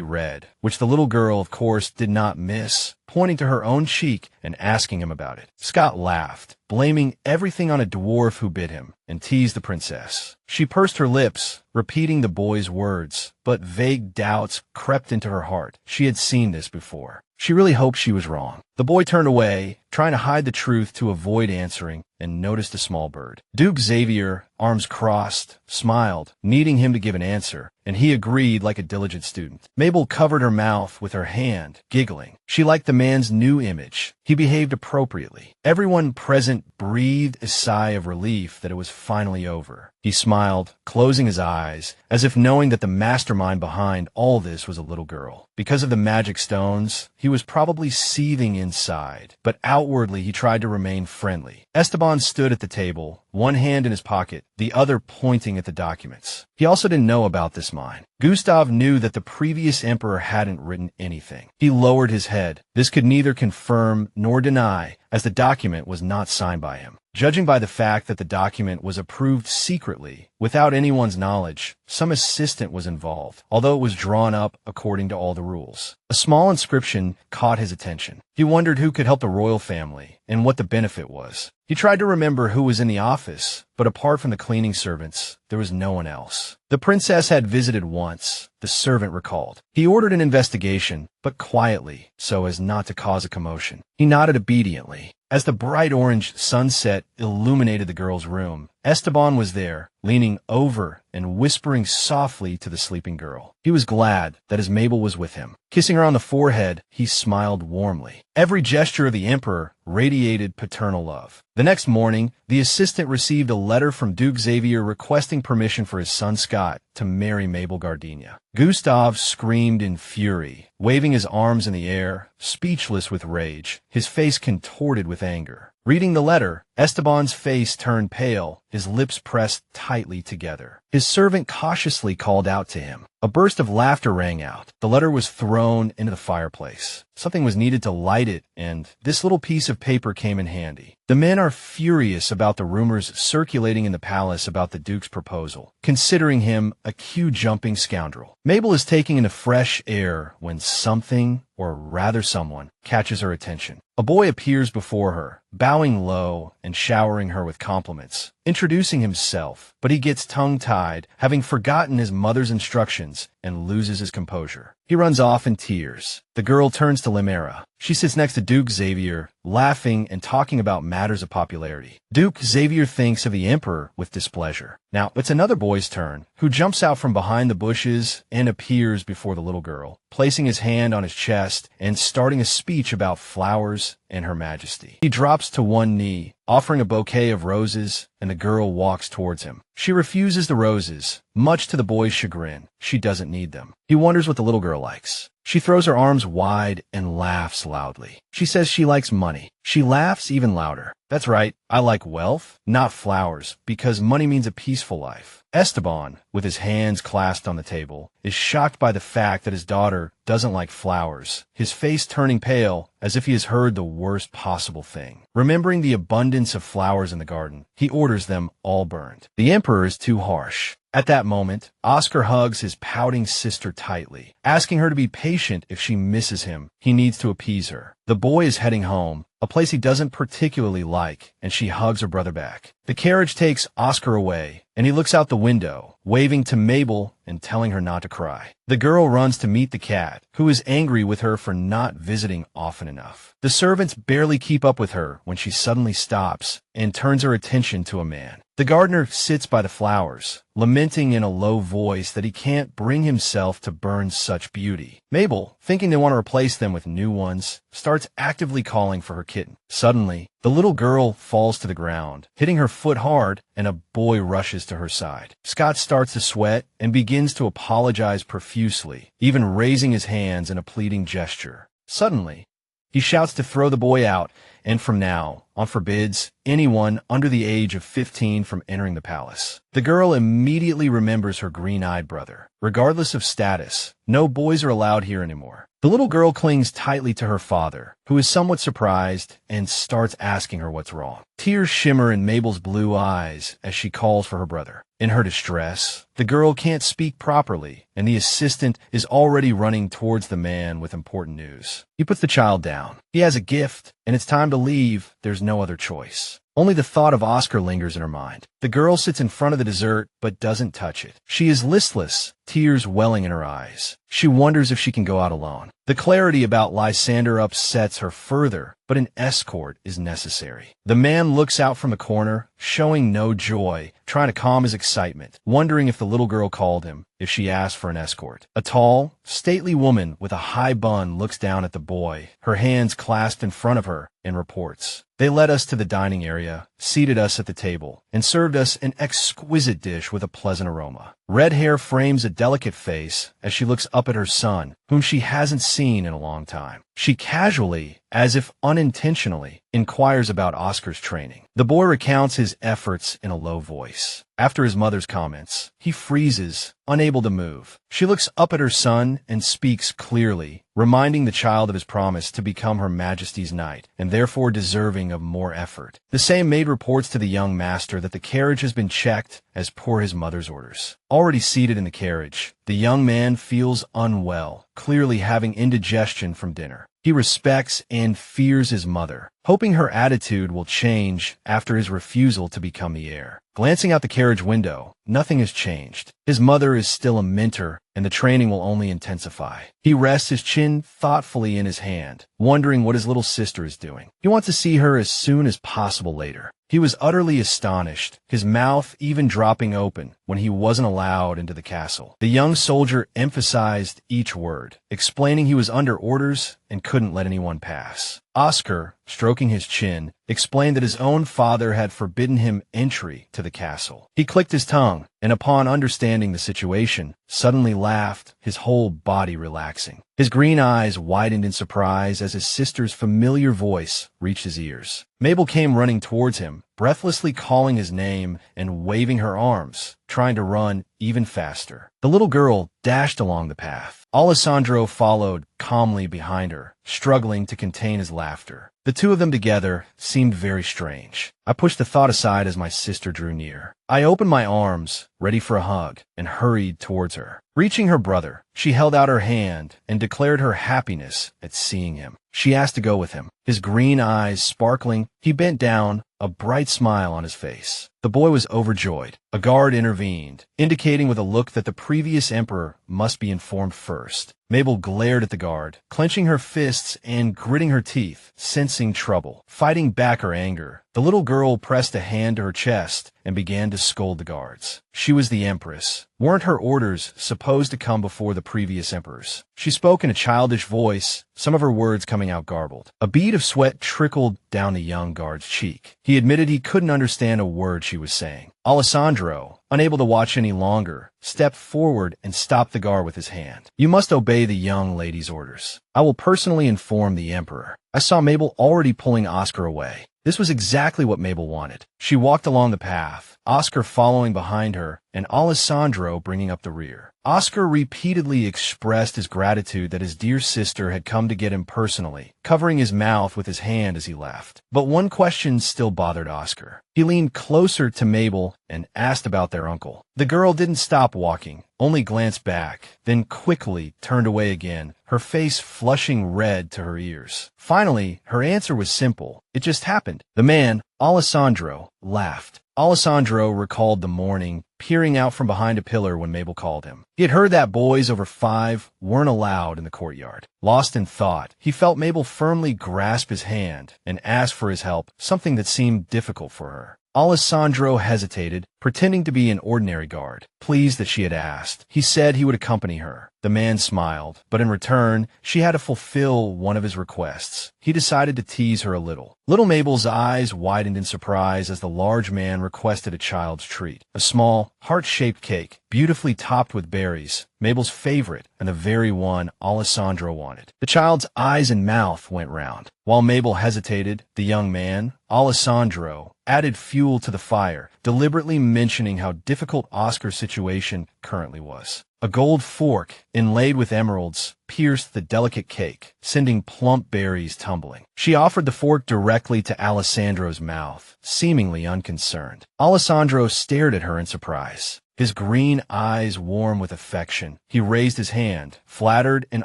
[SPEAKER 1] red, which the little girl, of course, did not miss, pointing to her own cheek and asking him about it. Scott laughed, blaming everything on a dwarf who bit him, and teased the princess. She pursed her lips, repeating the boy's words, but vague doubts crept into her heart. She had seen this before. She really hoped she was wrong. The boy turned away, trying to hide the truth to avoid answering, and noticed a small bird. Duke Xavier, arms crossed, smiled, needing him to give an answer, and he agreed like a diligent student. Mabel covered her mouth with her hand, giggling. She liked the man's new image. He behaved appropriately. Everyone present breathed a sigh of relief that it was finally over. He smiled, closing his eyes, as if knowing that the mastermind behind all this was a little girl. Because of the magic stones, he was probably seething inside, but outwardly he tried to remain friendly. Esteban stood at the table, one hand in his pocket, the other pointing at the documents. He also didn't know about this mine. Gustav knew that the previous emperor hadn't written anything. He lowered his head. This could neither confirm nor deny, as the document was not signed by him. Judging by the fact that the document was approved secretly, without anyone's knowledge, some assistant was involved, although it was drawn up according to all the rules. A small inscription caught his attention. He wondered who could help the royal family, and what the benefit was. He tried to remember who was in the office, but apart from the cleaning servants, there was no one else. The princess had visited once, the servant recalled. He ordered an investigation, but quietly, so as not to cause a commotion. He nodded obediently. As the bright orange sunset illuminated the girl's room, Esteban was there, leaning over and whispering softly to the sleeping girl. He was glad that his Mabel was with him. Kissing her on the forehead, he smiled warmly. Every gesture of the Emperor radiated paternal love. The next morning, the assistant received a letter from Duke Xavier requesting permission for his son Scott to marry Mabel Gordonia. Gustav screamed in fury, waving his arms in the air, speechless with rage, his face contorted with anger. Reading the letter, Esteban's face turned pale, his lips pressed tightly together. His servant cautiously called out to him. A burst of laughter rang out. The letter was thrown into the fireplace. Something was needed to light it, and this little piece of paper came in handy. The men are furious about the rumors circulating in the palace about the Duke's proposal, considering him a queue-jumping scoundrel. Mabel is taking in the fresh air when something, or rather someone, catches her attention. A boy appears before her, bowing low and showering her with compliments, introducing himself, but he gets tongue-tied, having forgotten his mother's instructions, and loses his composure. He runs off in tears. The girl turns to Limera. She sits next to Duke Xavier, laughing and talking about matters of popularity. Duke Xavier thinks of the Emperor with displeasure. Now, it's another boy's turn, who jumps out from behind the bushes and appears before the little girl, placing his hand on his chest and starting a speech about flowers and Her Majesty. He drops to one knee, offering a bouquet of roses, and the girl walks towards him. She refuses the roses, much to the boy's chagrin. She doesn't need them. He wonders what the little girl likes. She throws her arms wide and laughs loudly. She says she likes money. She laughs even louder. That's right, I like wealth, not flowers, because money means a peaceful life. Esteban, with his hands clasped on the table, is shocked by the fact that his daughter doesn't like flowers, his face turning pale as if he has heard the worst possible thing. Remembering the abundance of flowers in the garden, he orders them all burned. The Emperor is too harsh. At that moment, Oscar hugs his pouting sister tightly, asking her to be patient if she misses him. He needs to appease her. The boy is heading home, a place he doesn't particularly like, and she hugs her brother back. The carriage takes Oscar away, and he looks out the window, waving to Mabel and telling her not to cry. The girl runs to meet the cat, who is angry with her for not visiting often enough. The servants barely keep up with her when she suddenly stops and turns her attention to a man. The gardener sits by the flowers, lamenting in a low voice that he can't bring himself to burn such beauty. Mabel, thinking they want to replace them with new ones, starts actively calling for her kitten. Suddenly, the little girl falls to the ground, hitting her foot hard, and a boy rushes to her side. Scott starts to sweat and begins to apologize profusely, even raising his hands in a pleading gesture. Suddenly, he shouts to throw the boy out, and from now on forbids anyone under the age of 15 from entering the palace. The girl immediately remembers her green-eyed brother. Regardless of status, no boys are allowed here anymore. The little girl clings tightly to her father, who is somewhat surprised and starts asking her what's wrong. Tears shimmer in Mabel's blue eyes as she calls for her brother. In her distress, the girl can't speak properly, and the assistant is already running towards the man with important news. He puts the child down. He has a gift, and it's time to leave. There's no other choice. Only the thought of Oscar lingers in her mind. The girl sits in front of the dessert, but doesn't touch it. She is listless, tears welling in her eyes. She wonders if she can go out alone. The clarity about Lysander upsets her further, but an escort is necessary. The man looks out from the corner, showing no joy, trying to calm his excitement, wondering if the little girl called him, if she asked for an escort. A tall, stately woman with a high bun looks down at the boy, her hands clasped in front of her, and reports. They led us to the dining area, seated us at the table, and served us an exquisite dish with a pleasant aroma. Red hair frames a delicate face as she looks up at her son, whom she hasn't seen in a long time. She casually, as if unintentionally, inquires about Oscar's training. The boy recounts his efforts in a low voice. After his mother's comments, he freezes, unable to move. She looks up at her son and speaks clearly, reminding the child of his promise to become Her Majesty's knight, and therefore deserving of more effort. The same maid reports to the young master that the carriage has been checked as per his mother's orders. Already seated in the carriage, the young man feels unwell, clearly having indigestion from dinner. He respects and fears his mother, hoping her attitude will change after his refusal to become the heir. Glancing out the carriage window, nothing has changed. His mother is still a mentor, and the training will only intensify. He rests his chin thoughtfully in his hand, wondering what his little sister is doing. He wants to see her as soon as possible later. He was utterly astonished, his mouth even dropping open when he wasn't allowed into the castle. The young soldier emphasized each word, explaining he was under orders and couldn't let anyone pass. Oscar, stroking his chin, explained that his own father had forbidden him entry to the castle. He clicked his tongue, and upon understanding the situation, suddenly laughed, his whole body relaxing. His green eyes widened in surprise as his sister's familiar voice reached his ears. Mabel came running towards him, breathlessly calling his name and waving her arms, trying to run even faster. The little girl dashed along the path. Alessandro followed calmly behind her, struggling to contain his laughter. The two of them together seemed very strange. I pushed the thought aside as my sister drew near. I opened my arms, ready for a hug, and hurried towards her. Reaching her brother, she held out her hand and declared her happiness at seeing him. She asked to go with him. His green eyes sparkling, he bent down, a bright smile on his face. The boy was overjoyed. A guard intervened, indicating with a look that the previous emperor must be informed first. Mabel glared at the guard, clenching her fists and gritting her teeth, sensing trouble. Fighting back her anger, the little girl pressed a hand to her chest and began to scold the guards. She was the empress. Weren't her orders supposed to come before the previous emperors? She spoke in a childish voice, some of her words coming out garbled. A bead of sweat trickled down the young guard's cheek. He admitted he couldn't understand a word she was saying. Alessandro, unable to watch any longer, stepped forward and stopped the guard with his hand. You must obey the young lady's orders. I will personally inform the emperor. I saw Mabel already pulling Oscar away. This was exactly what Mabel wanted. She walked along the path, Oscar following behind her, and Alessandro bringing up the rear. Oscar repeatedly expressed his gratitude that his dear sister had come to get him personally, covering his mouth with his hand as he left. But one question still bothered Oscar. He leaned closer to Mabel and asked about their uncle. The girl didn't stop walking, only glanced back, then quickly turned away again, her face flushing red to her ears. Finally, her answer was simple. It just happened. The man, Alessandro, laughed. Alessandro recalled the morning, peering out from behind a pillar when Mabel called him. He had heard that boys over 5 weren't allowed in the courtyard. Lost in thought, he felt Mabel firmly grasp his hand and ask for his help, something that seemed difficult for her. Alessandro hesitated, pretending to be an ordinary guard. Pleased that she had asked, he said he would accompany her. The man smiled, but in return, she had to fulfill one of his requests. He decided to tease her a little. Little Mabel's eyes widened in surprise as the large man requested a child's treat. A small, heart-shaped cake, beautifully topped with berries, Mabel's favorite and the very one Alessandro wanted. The child's eyes and mouth went round. While Mabel hesitated, the young man, Alessandro, added fuel to the fire, deliberately mentioning how difficult Oscar's situation currently was. A gold fork, inlaid with emeralds, pierced the delicate cake, sending plump berries tumbling. She offered the fork directly to Alessandro's mouth, seemingly unconcerned. Alessandro stared at her in surprise. His green eyes warm with affection. He raised his hand, flattered and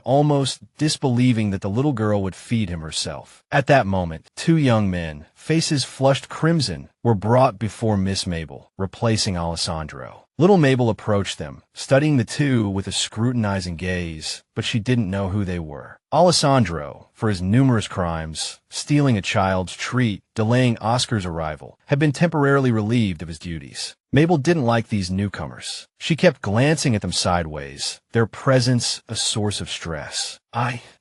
[SPEAKER 1] almost disbelieving that the little girl would feed him herself. At that moment, 2 young men, faces flushed crimson, were brought before Miss Mabel, replacing Alessandro. Little Mabel approached them, studying the two with a scrutinizing gaze, but she didn't know who they were. Alessandro, for his numerous crimes, stealing a child's treat, delaying Oscar's arrival, had been temporarily relieved of his duties. Mabel didn't like these newcomers. She kept glancing at them sideways, their presence a source of stress.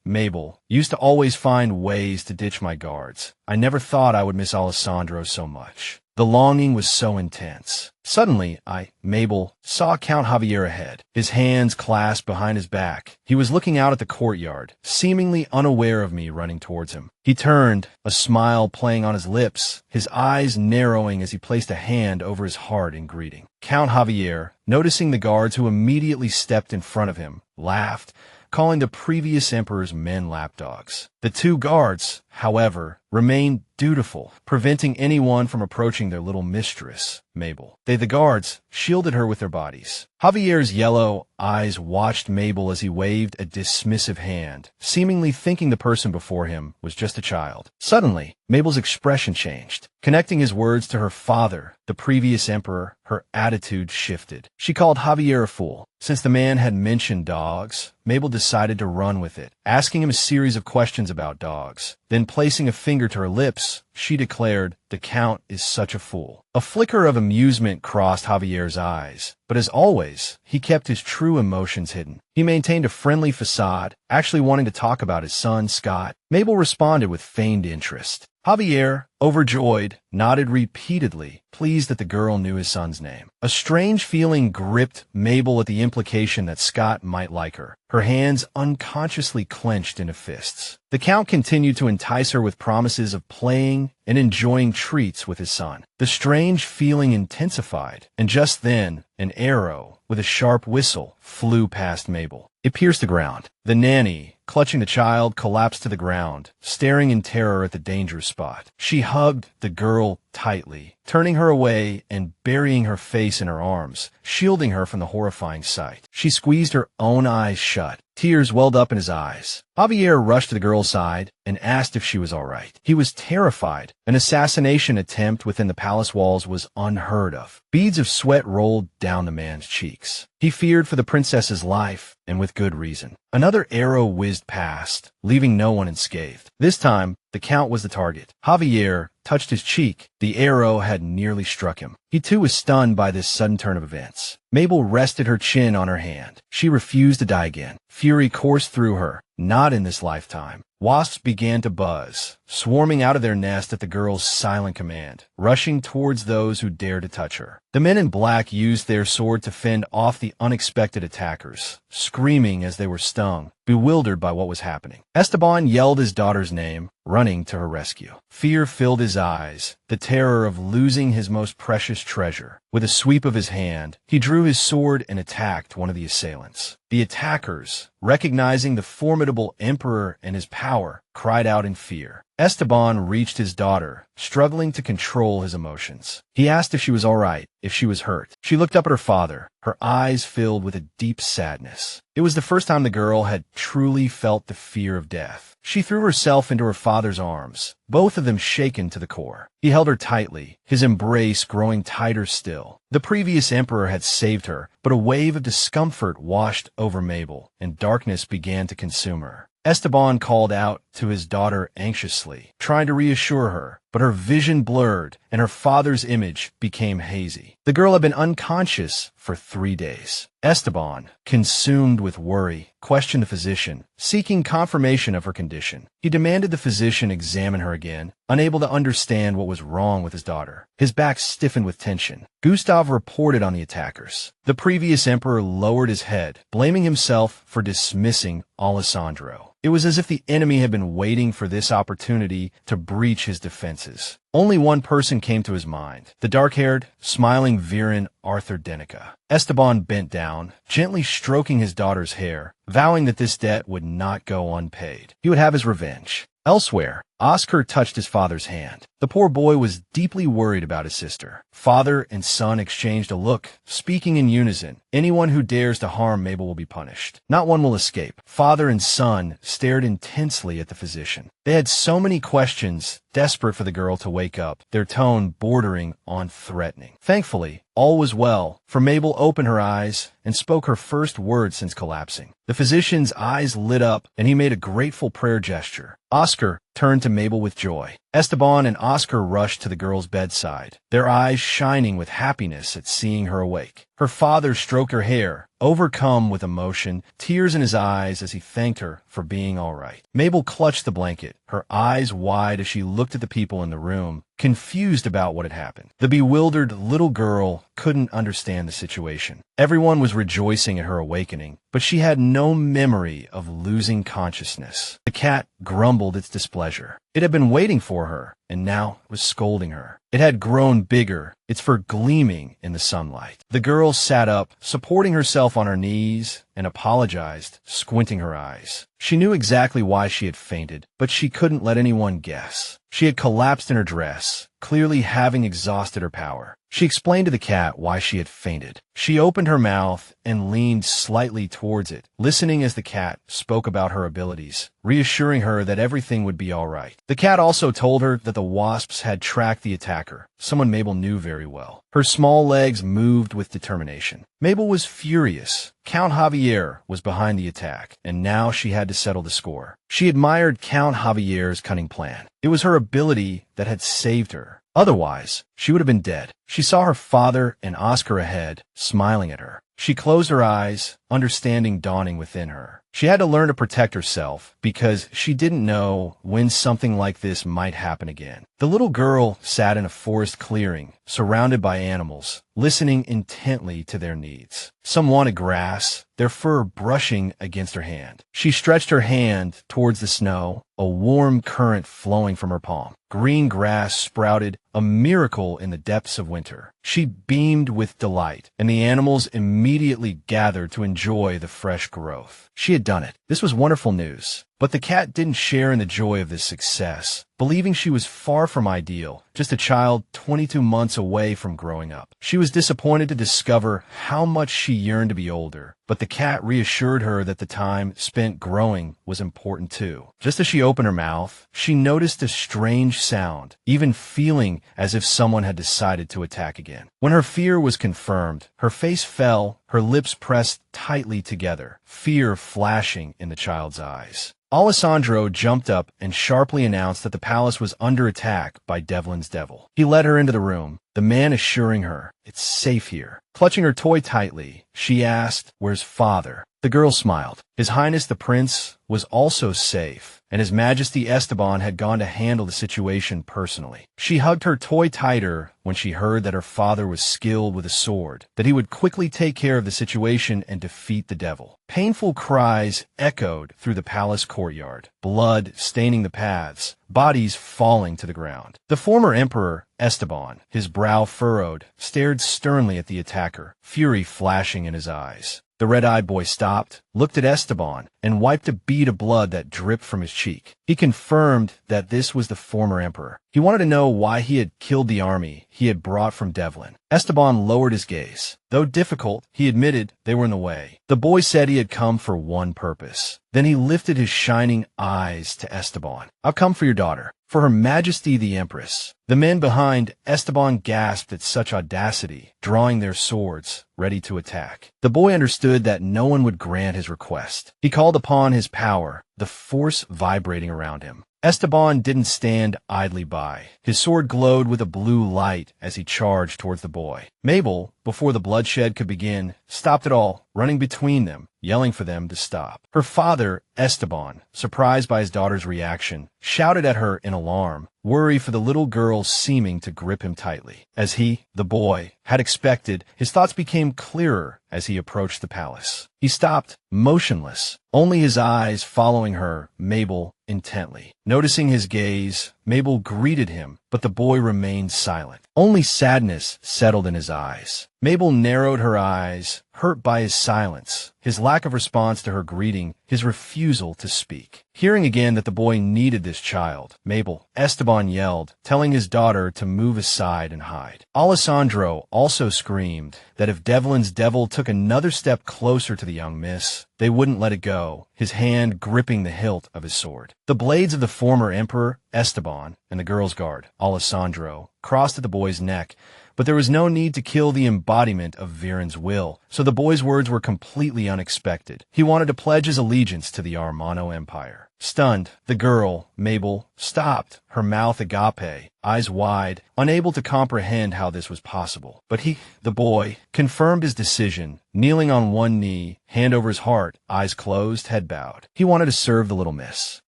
[SPEAKER 1] Mabel, used to always find ways to ditch my guards. I never thought I would miss Alessandro so much. The longing was so intense. Suddenly, Mabel, saw Count Javier ahead, his hands clasped behind his back. He was looking out at the courtyard, seemingly unaware of me running towards him. He turned, a smile playing on his lips, his eyes narrowing as he placed a hand over his heart in greeting. Count Javier, noticing the guards who immediately stepped in front of him, laughed, calling the previous emperor's men lapdogs. The 2 guards, however, remained dutiful, preventing anyone from approaching their little mistress, Mabel. The guards, shielded her with their bodies. Javier's yellow eyes watched Mabel as he waved a dismissive hand, seemingly thinking the person before him was just a child. Suddenly, Mabel's expression changed. Connecting his words to her father, the previous emperor, her attitude shifted. She called Javier a fool. Since the man had mentioned dogs, Mabel decided to run with it, asking him a series of questions about dogs. Then placing a finger to her lips, she declared, "The Count is such a fool." A flicker of amusement crossed Javier's eyes, but as always, he kept his true emotions hidden. He maintained a friendly facade, actually wanting to talk about his son, Scott. Mabel responded with feigned interest. Javier, overjoyed, nodded repeatedly, pleased that the girl knew his son's name. A strange feeling gripped Mabel at the implication that Scott might like her. Her hands unconsciously clenched into fists. The Count continued to entice her with promises of playing and enjoying treats with his son. The strange feeling intensified, and just then, an arrow, with a sharp whistle, flew past Mabel. It pierced the ground. The nanny, clutching the child, collapsed to the ground, staring in terror at the dangerous spot. She hugged the girl tightly, turning her away and burying her face in her arms, shielding her from the horrifying sight. She squeezed her own eyes shut. Tears welled up in his eyes. Javier rushed to the girl's side and asked if she was all right. He was terrified. An assassination attempt within the palace walls was unheard of. Beads of sweat rolled down the man's cheeks. He feared for the princess's life, and with good reason. Another arrow whizzed past, leaving no one unscathed. This time, the Count was the target. Javier touched his cheek. The arrow had nearly struck him. He too was stunned by this sudden turn of events. Mabel rested her chin on her hand. She refused to die again. Fury coursed through her. Not in this lifetime. Wasps began to buzz, swarming out of their nest at the girl's silent command, rushing towards those who dared to touch her. The men in black used their sword to fend off the unexpected attackers, screaming as they were stung, bewildered by what was happening. Esteban yelled his daughter's name, running to her rescue. Fear filled his eyes, the terror of losing his most precious treasure. With a sweep of his hand, he drew his sword and attacked one of the assailants. The attackers, recognizing the formidable emperor and his power, cried out in fear. Esteban reached his daughter, struggling to control his emotions. He asked if she was all right, if she was hurt. She looked up at her father, her eyes filled with a deep sadness. It was the first time the girl had truly felt the fear of death. She threw herself into her father's arms, both of them shaken to the core. He held her tightly, his embrace growing tighter still. The previous emperor had saved her, but a wave of discomfort washed over Mabel, and darkness began to consume her. Esteban called out to his daughter anxiously, trying to reassure her, but her vision blurred and her father's image became hazy. The girl had been unconscious for 3 days. Esteban, consumed with worry, questioned the physician, seeking confirmation of her condition. He demanded the physician examine her again, unable to understand what was wrong with his daughter. His back stiffened with tension. Gustav reported on the attackers. The previous emperor lowered his head, blaming himself for dismissing Alessandro. It was as if the enemy had been waiting for this opportunity to breach his defenses. Only one person came to his mind, the dark-haired, smiling Viren Arthur Denica. Esteban bent down, gently stroking his daughter's hair, vowing that this debt would not go unpaid. He would have his revenge. Elsewhere, Oscar touched his father's hand. The poor boy was deeply worried about his sister. Father and son exchanged a look, speaking in unison. Anyone who dares to harm Mabel will be punished. Not one will escape. Father and son stared intensely at the physician. They had so many questions, desperate for the girl to wake up, their tone bordering on threatening. Thankfully, all was well, for Mabel opened her eyes and spoke her first word since collapsing. The physician's eyes lit up, and he made a grateful prayer gesture. Oscar turned to Mabel with joy. Esteban and Oscar rushed to the girl's bedside, their eyes shining with happiness at seeing her awake. Her father stroked her hair, overcome with emotion, tears in his eyes as he thanked her for being all right. Mabel clutched the blanket, her eyes wide as she looked at the people in the room, confused about what had happened. The bewildered little girl couldn't understand the situation. Everyone was rejoicing at her awakening, but she had no memory of losing consciousness. The cat grumbled its displeasure. It had been waiting for her, and now was scolding her. It had grown bigger, its fur gleaming in the sunlight. The girl sat up, supporting herself on her knees, and apologized, squinting her eyes. She knew exactly why she had fainted, but she couldn't let anyone guess. She had collapsed in her dress, clearly having exhausted her power. She explained to the cat why she had fainted. She opened her mouth and leaned slightly towards it, listening as the cat spoke about her abilities, reassuring her that everything would be all right. The cat also told her that the wasps had tracked the attacker, someone Mabel knew very well. Her small legs moved with determination. Mabel was furious. Count Javier was behind the attack, and now she had to settle the score. She admired Count Javier's cunning plan. It was her ability that had saved her. Otherwise, she would have been dead. She saw her father and Oscar ahead, smiling at her. She closed her eyes, understanding dawning within her. She had to learn to protect herself because she didn't know when something like this might happen again. The little girl sat in a forest clearing, surrounded by animals, listening intently to their needs. Some wanted grass, their fur brushing against her hand. She stretched her hand towards the snow, a warm current flowing from her palm. Green grass sprouted, a miracle in the depths of winter. She beamed with delight, and the animals immediately gathered to enjoy the fresh growth. She had done it. This was wonderful news. But the cat didn't share in the joy of this success, believing she was far from ideal, just a child 22 months away from growing up. She was disappointed to discover how much she yearned to be older, but the cat reassured her that the time spent growing was important too. Just as she opened her mouth, she noticed a strange sound, even feeling as if someone had decided to attack again. When her fear was confirmed, her face fell, her lips pressed tightly together, fear flashing in the child's eyes. Alessandro jumped up and sharply announced that the palace was under attack by Devlin's devil. He led her into the room, the man assuring her, "It's safe here." Clutching her toy tightly, she asked, "Where's father?" The girl smiled. His Highness the Prince was also safe, and His Majesty Esteban had gone to handle the situation personally. She hugged her toy tighter when she heard that her father was skilled with a sword, that he would quickly take care of the situation and defeat the devil. Painful cries echoed through the palace courtyard, blood staining the paths, bodies falling to the ground. The former emperor, Esteban, his brow furrowed, stared sternly at the attacker, fury flashing in his eyes. The red-eyed boy stopped, looked at Esteban, and wiped a bead of blood that dripped from his cheek. He confirmed that this was the former emperor. He wanted to know why he had killed the army he had brought from Devlin. Esteban lowered his gaze. Though difficult, he admitted they were in the way. The boy said he had come for one purpose. Then he lifted his shining eyes to Esteban. "I've come for your daughter, for Her Majesty the Empress." The men behind Esteban gasped at such audacity, drawing their swords, ready to attack. The boy understood that no one would grant his request. He called upon his power, the force vibrating around him. Esteban didn't stand idly by. His sword glowed with a blue light as he charged towards the boy. Mabel, before the bloodshed could begin, stopped it all, running between them, yelling for them to stop. Her father, Esteban, surprised by his daughter's reaction, shouted at her in alarm, worry for the little girl seeming to grip him tightly. As he, the boy, had expected, his thoughts became clearer as he approached the palace. He stopped, motionless, only his eyes following her, Mabel, intently. Noticing his gaze, Mabel greeted him, but the boy remained silent. Only sadness settled in his eyes. Mabel narrowed her eyes, hurt by his silence, his lack of response to her greeting, his refusal to speak. Hearing again that the boy needed this child, Mabel, Esteban yelled, telling his daughter to move aside and hide. Alessandro also screamed that if Devlin's devil took another step closer to the young miss, they wouldn't let it go, his hand gripping the hilt of his sword. The blades of the former emperor, Esteban, and the girl's guard, Alessandro, crossed at the boy's neck, but there was no need to kill the embodiment of Viren's will, so the boy's words were completely unexpected. He wanted to pledge his allegiance to the Ermiano Empire. Stunned, the girl, Mabel, stopped, her mouth agape, eyes wide, unable to comprehend how this was possible. But he, the boy, confirmed his decision, kneeling on one knee, hand over his heart, eyes closed, head bowed. He wanted to serve the little miss.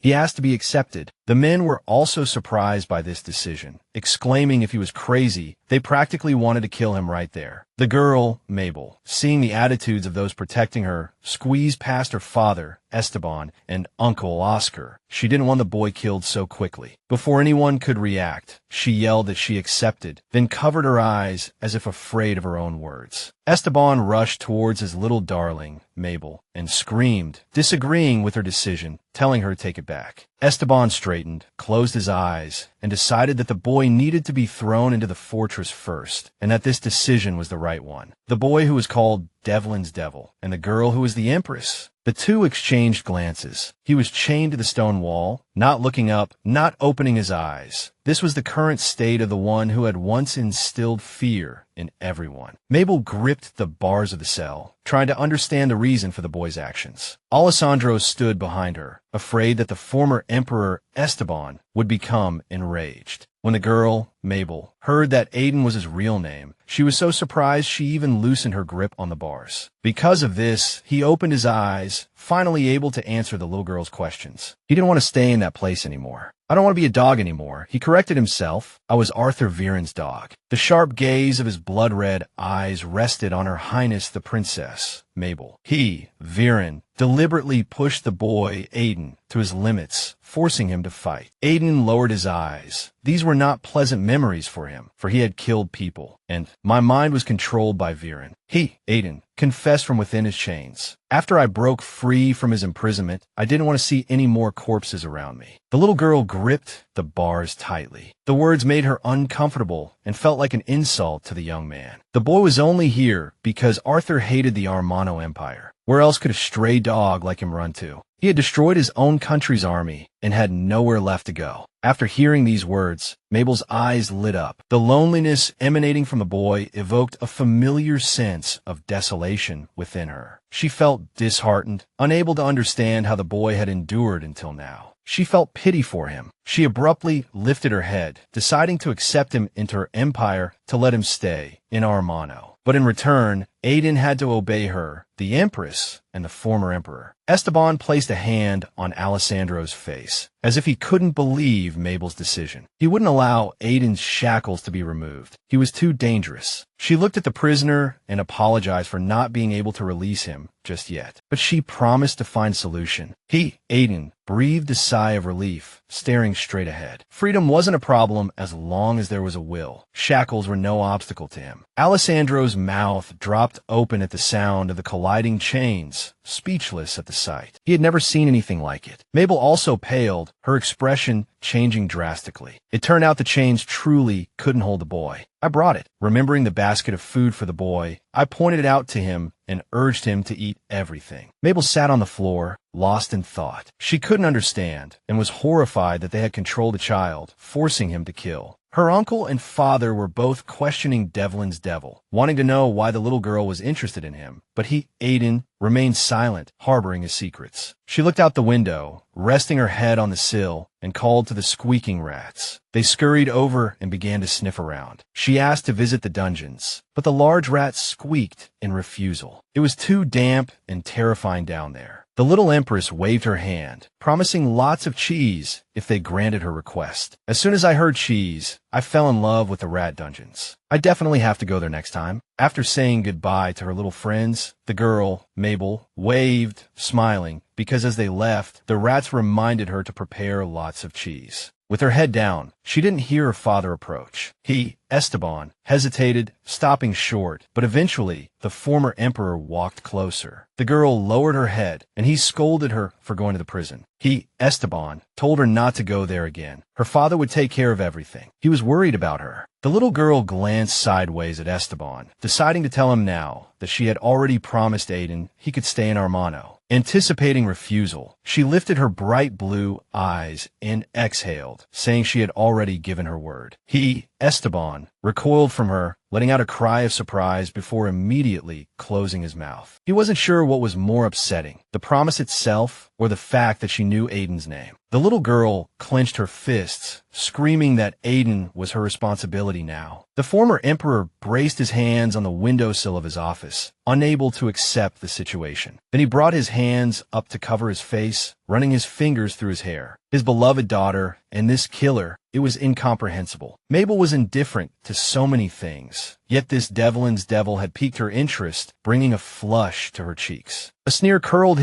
[SPEAKER 1] He asked to be accepted. The men were also surprised by this decision, exclaiming if he was crazy, they practically wanted to kill him right there. The girl, Mabel, seeing the attitudes of those protecting her, squeezed past her father, Esteban, and Uncle Oscar. She didn't want the boy killed so quickly. Before anyone could react, she yelled that she accepted, then covered her eyes as if afraid of her own words. Esteban rushed towards his little darling, Mabel, and screamed, disagreeing with her decision, telling her to take it back. Esteban straightened, closed his eyes, and decided that the boy needed to be thrown into the fortress first, and that this decision was the right one. The boy who was called Devlin's Devil, and the girl who was the Empress. The two exchanged glances. He was chained to the stone wall, not looking up, not opening his eyes. This was the current state of the one who had once instilled fear in everyone. Mabel gripped the bars of the cell, trying to understand the reason for the boy's actions. Alessandro stood behind her, afraid that the former Emperor Esteban would become enraged. When the girl, Mabel, heard that Aiden was his real name, she was so surprised she even loosened her grip on the bars. Because of this, he opened his eyes, finally able to answer the little girl's questions. He didn't want to stay in that place anymore. I don't want to be a dog anymore, he corrected himself. I was Arthur Viren's dog. The sharp gaze of his blood-red eyes rested on Her Highness the Princess Mabel. He, Viren, deliberately pushed the boy, Aiden, to his limits, forcing him to fight. Aiden lowered his eyes. These were not pleasant memories for him, for he had killed people, and my mind was controlled by Viren. He, Aiden, confessed from within his chains. After I broke free from his imprisonment, I didn't want to see any more corpses around me. The little girl gripped the bars tightly. The words made her uncomfortable and felt like an insult to the young man. The boy was only here because Arthur hated the Ermiano Empire. Where else could a stray dog like him run to? He had destroyed his own country's army and had nowhere left to go. After hearing these words, Mabel's eyes lit up. The loneliness emanating from the boy evoked a familiar sense of desolation within her. She felt disheartened, unable to understand how the boy had endured until now. She felt pity for him. She abruptly lifted her head, deciding to accept him into her empire to let him stay in Ermiano. But in return, Aiden had to obey her, the Empress, and the former Emperor. Esteban placed a hand on Alessandro's face, as if he couldn't believe Mabel's decision. He wouldn't allow Aiden's shackles to be removed. He was too dangerous. She looked at the prisoner and apologized for not being able to release him just yet. But she promised to find a solution. He, Aiden, breathed a sigh of relief, staring straight ahead. Freedom wasn't a problem as long as there was a will. Shackles were no obstacle to him. Alessandro's mouth dropped open at the sound of the colliding chains, speechless at the sight. He had never seen anything like it. Mabel also paled, her expression changing drastically. It turned out the chains truly couldn't hold the boy. I brought it. Remembering the basket of food for the boy, I pointed it out to him and urged him to eat everything. Mabel sat on the floor, lost in thought. She couldn't understand and was horrified that they had controlled a child, forcing him to kill. Her uncle and father were both questioning Devlin's Devil, wanting to know why the little girl was interested in him, but he, Aiden, remained silent, harboring his secrets. She looked out the window, resting her head on the sill, and called to the squeaking rats. They scurried over and began to sniff around. She asked to visit the dungeons, but the large rats squeaked in refusal. It was too damp and terrifying down there. The little Empress waved her hand, promising lots of cheese if they granted her request. As soon as I heard cheese, I fell in love with the rat dungeons. I definitely have to go there next time. After saying goodbye to her little friends, the girl, Mabel, waved, smiling, because as they left, the rats reminded her to prepare lots of cheese. With her head down, she didn't hear her father approach. He, Esteban, hesitated, stopping short, but eventually, the former emperor walked closer. The girl lowered her head, and he scolded her for going to the prison. He, Esteban, told her not to go there again. Her father would take care of everything. He was worried about her. The little girl glanced sideways at Esteban, deciding to tell him now that she had already promised Aiden he could stay in Ermiano. Anticipating refusal, she lifted her bright blue eyes and exhaled, saying she had already given her word. He, Esteban, recoiled from her, letting out a cry of surprise before immediately closing his mouth. He wasn't sure what was more upsetting, the promise itself or the fact that she knew Aiden's name. The little girl clenched her fists, screaming that Aiden was her responsibility now. The former emperor braced his hands on the windowsill of his office, unable to accept the situation. Then he brought his hands up to cover his face, running his fingers through his hair. His beloved daughter, and this killer, it was incomprehensible. Mabel was indifferent to so many things, yet this Devlin's Devil had piqued her interest, bringing a flush to her cheeks. A sneer curled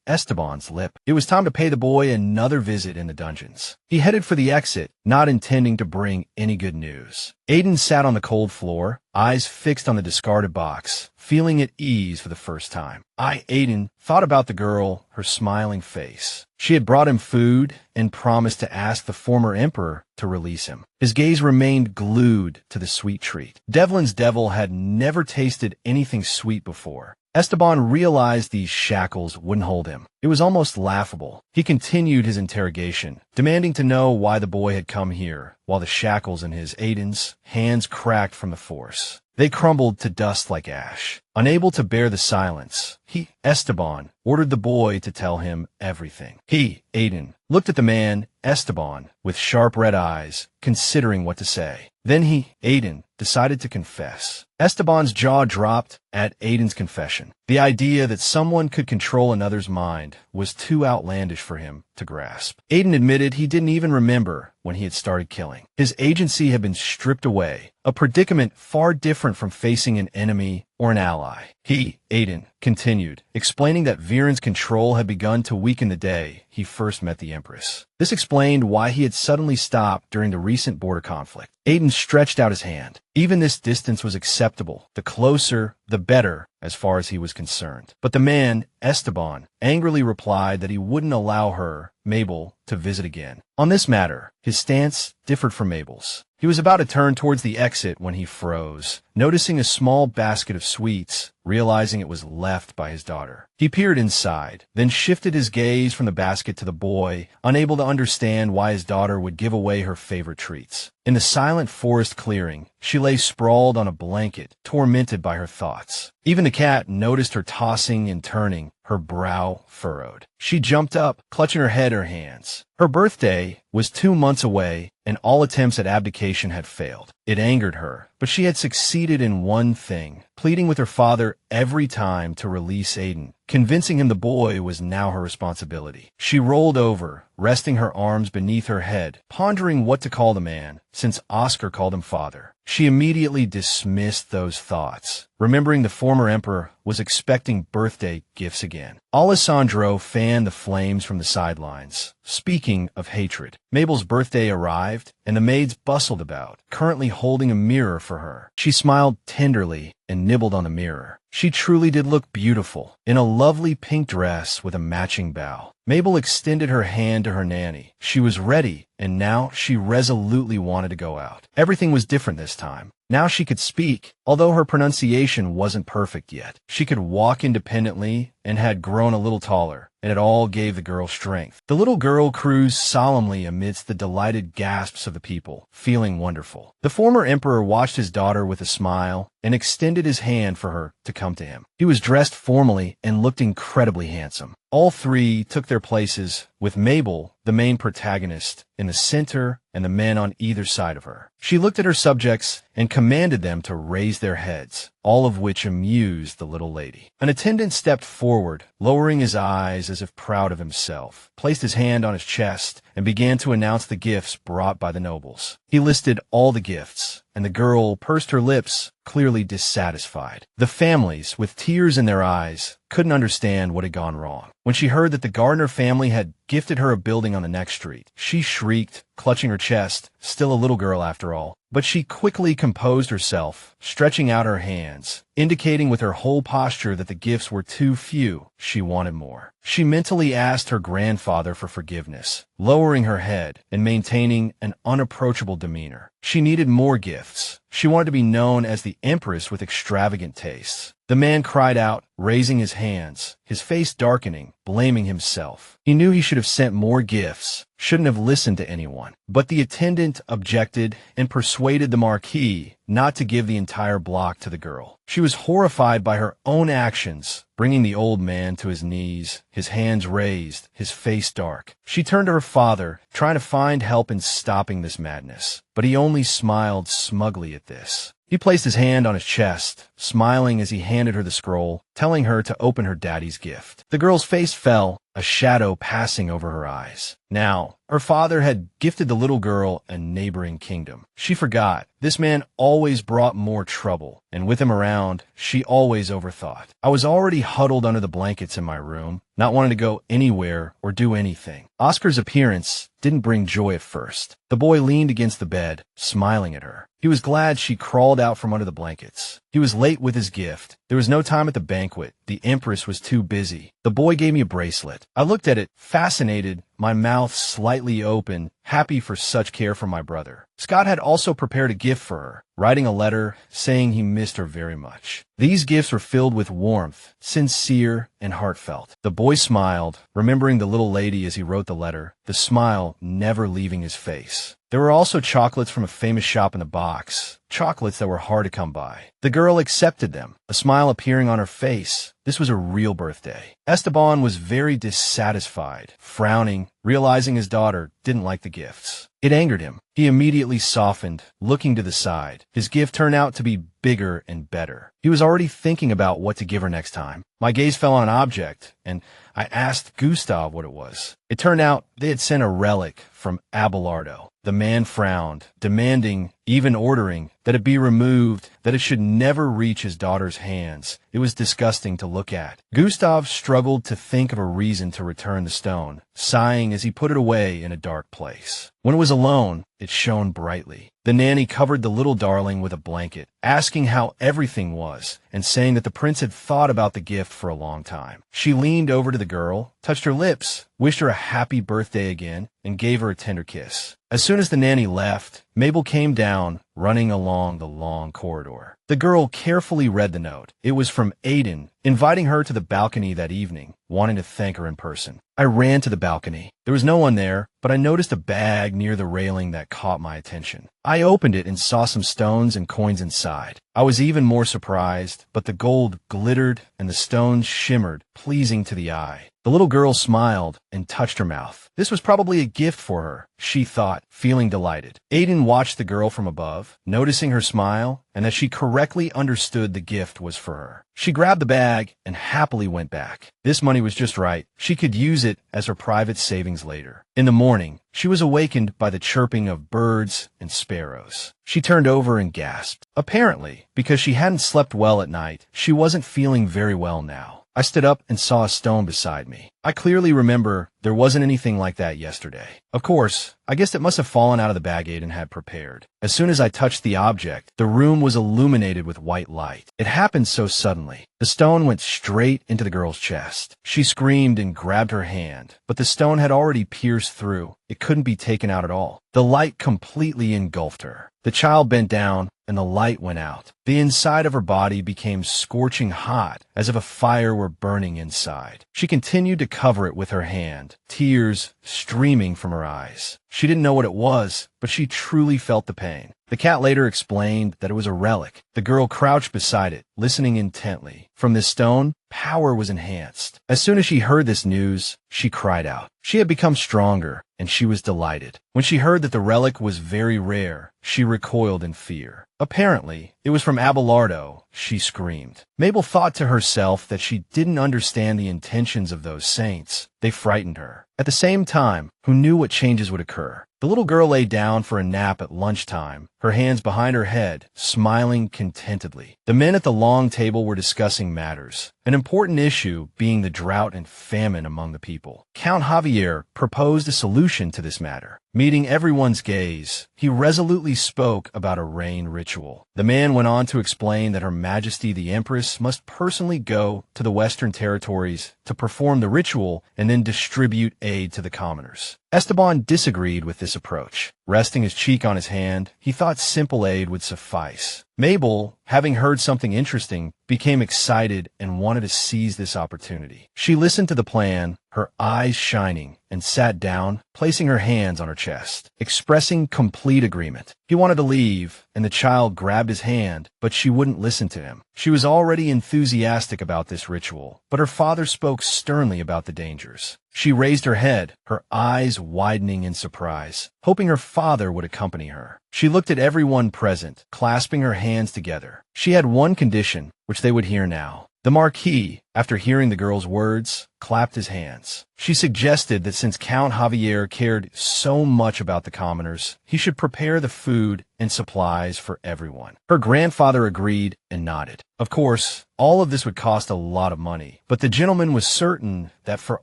[SPEAKER 1] Esteban's lip. It was time to pay the boy another visit in the dungeons. He headed for the exit, not intending to bring any good news. Aiden sat on the cold floor, eyes fixed on the discarded box, feeling at ease for the first time. Aiden thought about the girl, her smiling face. She had brought him food and promised to ask the former emperor to release him. His gaze remained glued to the sweet treat. Devlin's devil had never tasted anything sweet before. Esteban realized these shackles wouldn't hold him. It was almost laughable. He continued his interrogation, demanding to know why the boy had come here, while the shackles in Aiden's hands cracked from the force. They crumbled to dust like ash. Unable to bear the silence, Esteban, ordered the boy to tell him everything. Aiden, looked at the man, Esteban, with sharp red eyes, considering what to say. Then Aiden, decided to confess. Esteban's jaw dropped at Aiden's confession. The idea that someone could control another's mind was too outlandish for him to grasp. Aiden admitted he didn't even remember when he had started killing. His agency had been stripped away, a predicament far different from facing an enemy or an ally. Aiden, continued, explaining that Viren's control had begun to weaken the day he first met the Empress. This explained why he had suddenly stopped during the recent border conflict. Aiden stretched out his hand. Even this distance was acceptable. The closer, the better, as far as he was concerned. But the man, Esteban, angrily replied that he wouldn't allow her, Mabel, to visit again. On this matter, his stance differed from Mabel's. He was about to turn towards the exit when he froze, noticing a small basket of sweets, realizing it was left by his daughter. He peered inside, then shifted his gaze from the basket to the boy, unable to understand why his daughter would give away her favorite treats. In the silent forest clearing, she lay sprawled on a blanket, tormented by her thoughts. Even the cat noticed her tossing and turning, her brow furrowed. She jumped up, clutching her head in her hands. Her birthday was 2 months away, and all attempts at abdication had failed. It angered her, but she had succeeded in one thing, pleading with her father every time to release Aiden, convincing him the boy was now her responsibility. She rolled over, resting her arms beneath her head, pondering what to call the man, since Oscar called him father. She immediately dismissed those thoughts, remembering the former emperor was expecting birthday gifts again. Alessandro fanned the flames from the sidelines. Speaking of hatred, Mabel's birthday arrived, and the maids bustled about, currently holding a mirror for her. She smiled tenderly and nibbled on the mirror. She truly did look beautiful, in a lovely pink dress with a matching bow. Mabel extended her hand to her nanny. She was ready, and now she resolutely wanted to go out. Everything was different this time. Now she could speak, although her pronunciation wasn't perfect yet. She could walk independently and had grown a little taller, and it all gave the girl strength. The little girl cruised solemnly amidst the delighted gasps of the people, feeling wonderful. The former emperor watched his daughter with a smile and extended his hand for her to come to him. He was dressed formally and looked incredibly handsome. All three took their places, with Mabel, the main protagonist, in the center and the men on either side of her. She looked at her subjects and commanded them to raise their heads, all of which amused the little lady. An attendant stepped forward, lowering his eyes as if proud of himself, placed his hand on his chest, and began to announce the gifts brought by the nobles. He listed all the gifts, and the girl pursed her lips, clearly dissatisfied. The families, with tears in their eyes, couldn't understand what had gone wrong. When she heard that the Gardner family had gifted her a building on the next street, she shrieked, clutching her chest, still a little girl after all. But she quickly composed herself, stretching out her hands, indicating with her whole posture that the gifts were too few. She wanted more. She mentally asked her grandfather for forgiveness, lowering her head and maintaining an unapproachable demeanor. She needed more gifts. She wanted to be known as the Empress with extravagant tastes. The man cried out, raising his hands, his face darkening, blaming himself. He knew he should have sent more gifts, shouldn't have listened to anyone. But the attendant objected and persuaded the Marquis not to give the entire block to the girl. She was horrified by her own actions, bringing the old man to his knees, his hands raised, his face dark. She turned to her father, trying to find help in stopping this madness, but he only smiled smugly at this. He placed his hand on his chest, smiling as he handed her the scroll, telling her to open her daddy's gift. The girl's face fell, a shadow passing over her eyes. Now, her father had gifted the little girl a neighboring kingdom. She forgot. This man always brought more trouble, and with him around, she always overthought. I was already huddled under the blankets in my room, not wanting to go anywhere or do anything. Oscar's appearance didn't bring joy at first. The boy leaned against the bed, smiling at her. He was glad she crawled out from under the blankets. He was late with his gift. There was no time at the banquet. The Empress was too busy. The boy gave me a bracelet. I looked at it, fascinated, my mouth slightly open, happy for such care from my brother. Scott had also prepared a gift for her, writing a letter saying he missed her very much. These gifts were filled with warmth, sincere and heartfelt. The boy smiled, remembering the little lady as he wrote the letter, the smile never leaving his face. There were also chocolates from a famous shop in the box, chocolates that were hard to come by. The girl accepted them, a smile appearing on her face. This was a real birthday. Esteban was very dissatisfied, frowning, realizing his daughter didn't like the gifts. It angered him. He immediately softened, looking to the side. His gift turned out to be bigger and better. He was already thinking about what to give her next time. My gaze fell on an object, and I asked Gustav what it was. It turned out they had sent a relic from Abelarda. The man frowned, demanding, even ordering, that it be removed, that it should never reach his daughter's hands. It was disgusting to look at. Gustav struggled to think of a reason to return the stone, sighing as he put it away in a dark place. When it was alone, it shone brightly. The nanny covered the little darling with a blanket, asking how everything was, and saying that the prince had thought about the gift for a long time. She leaned over to the girl, touched her lips, wished her a happy birthday again, and gave her a tender kiss. As soon as the nanny left, Mabel came down, running along the long corridor. The girl carefully read the note. It was from Aiden, inviting her to the balcony that evening, wanting to thank her in person. I ran to the balcony. There was no one there, but I noticed a bag near the railing that caught my attention. I opened it and saw some stones and coins inside. I was even more surprised, but the gold glittered and the stones shimmered, pleasing to the eye. The little girl smiled and touched her mouth. This was probably a gift for her, she thought, feeling delighted. Aiden watched the girl from above, noticing her smile and that she correctly understood the gift was for her. She grabbed the bag and happily went back. This money was just right. She could use it as her private savings later. In the morning, she was awakened by the chirping of birds and sparrows. She turned over and gasped. Apparently, because she hadn't slept well at night, she wasn't feeling very well now. I stood up and saw a stone beside me. I clearly remember there wasn't anything like that yesterday. Of course, I guessed it must have fallen out of the bag Aiden had prepared. As soon as I touched the object, the room was illuminated with white light. It happened so suddenly. The stone went straight into the girl's chest. She screamed and grabbed her hand, but the stone had already pierced through. It couldn't be taken out at all. The light completely engulfed her. The child bent down, and the light went out. The inside of her body became scorching hot, as if a fire were burning inside. She continued to cover it with her hand, tears streaming from her eyes. She didn't know what it was, but she truly felt the pain. The cat later explained that it was a relic. The girl crouched beside it, listening intently. From this stone, power was enhanced. As soon as she heard this news, she cried out. She had become stronger, and she was delighted. When she heard that the relic was very rare, she recoiled in fear. Apparently, it was from Abelarda, she screamed. Mabel thought to herself that she didn't understand the intentions of those saints. They frightened her. At the same time, who knew what changes would occur? The little girl lay down for a nap at lunchtime, her hands behind her head, smiling contentedly. The men at the long table were discussing matters, an important issue being the drought and famine among the people. Count Javier proposed a solution to this matter. Meeting everyone's gaze, he resolutely spoke about a rain ritual. The man went on to explain that Her Majesty the Empress must personally go to the Western territories to perform the ritual and then distribute aid to the commoners. Esteban disagreed with this approach. Resting his cheek on his hand, he thought simple aid would suffice. Mabel, having heard something interesting, became excited and wanted to seize this opportunity. She listened to the plan, her eyes shining, and sat down, placing her hands on her chest, expressing complete agreement. He wanted to leave, and the child grabbed his hand, but she wouldn't listen to him. She was already enthusiastic about this ritual, but her father spoke sternly about the dangers. She raised her head, her eyes widening in surprise, hoping her father would accompany her. She looked at everyone present, clasping her hands together. She had one condition, which they would hear now. The Marquis, after hearing the girl's words, clapped his hands. She suggested that since Count Javier cared so much about the commoners, he should prepare the food and supplies for everyone. Her grandfather agreed and nodded. Of course, all of this would cost a lot of money, but the gentleman was certain that for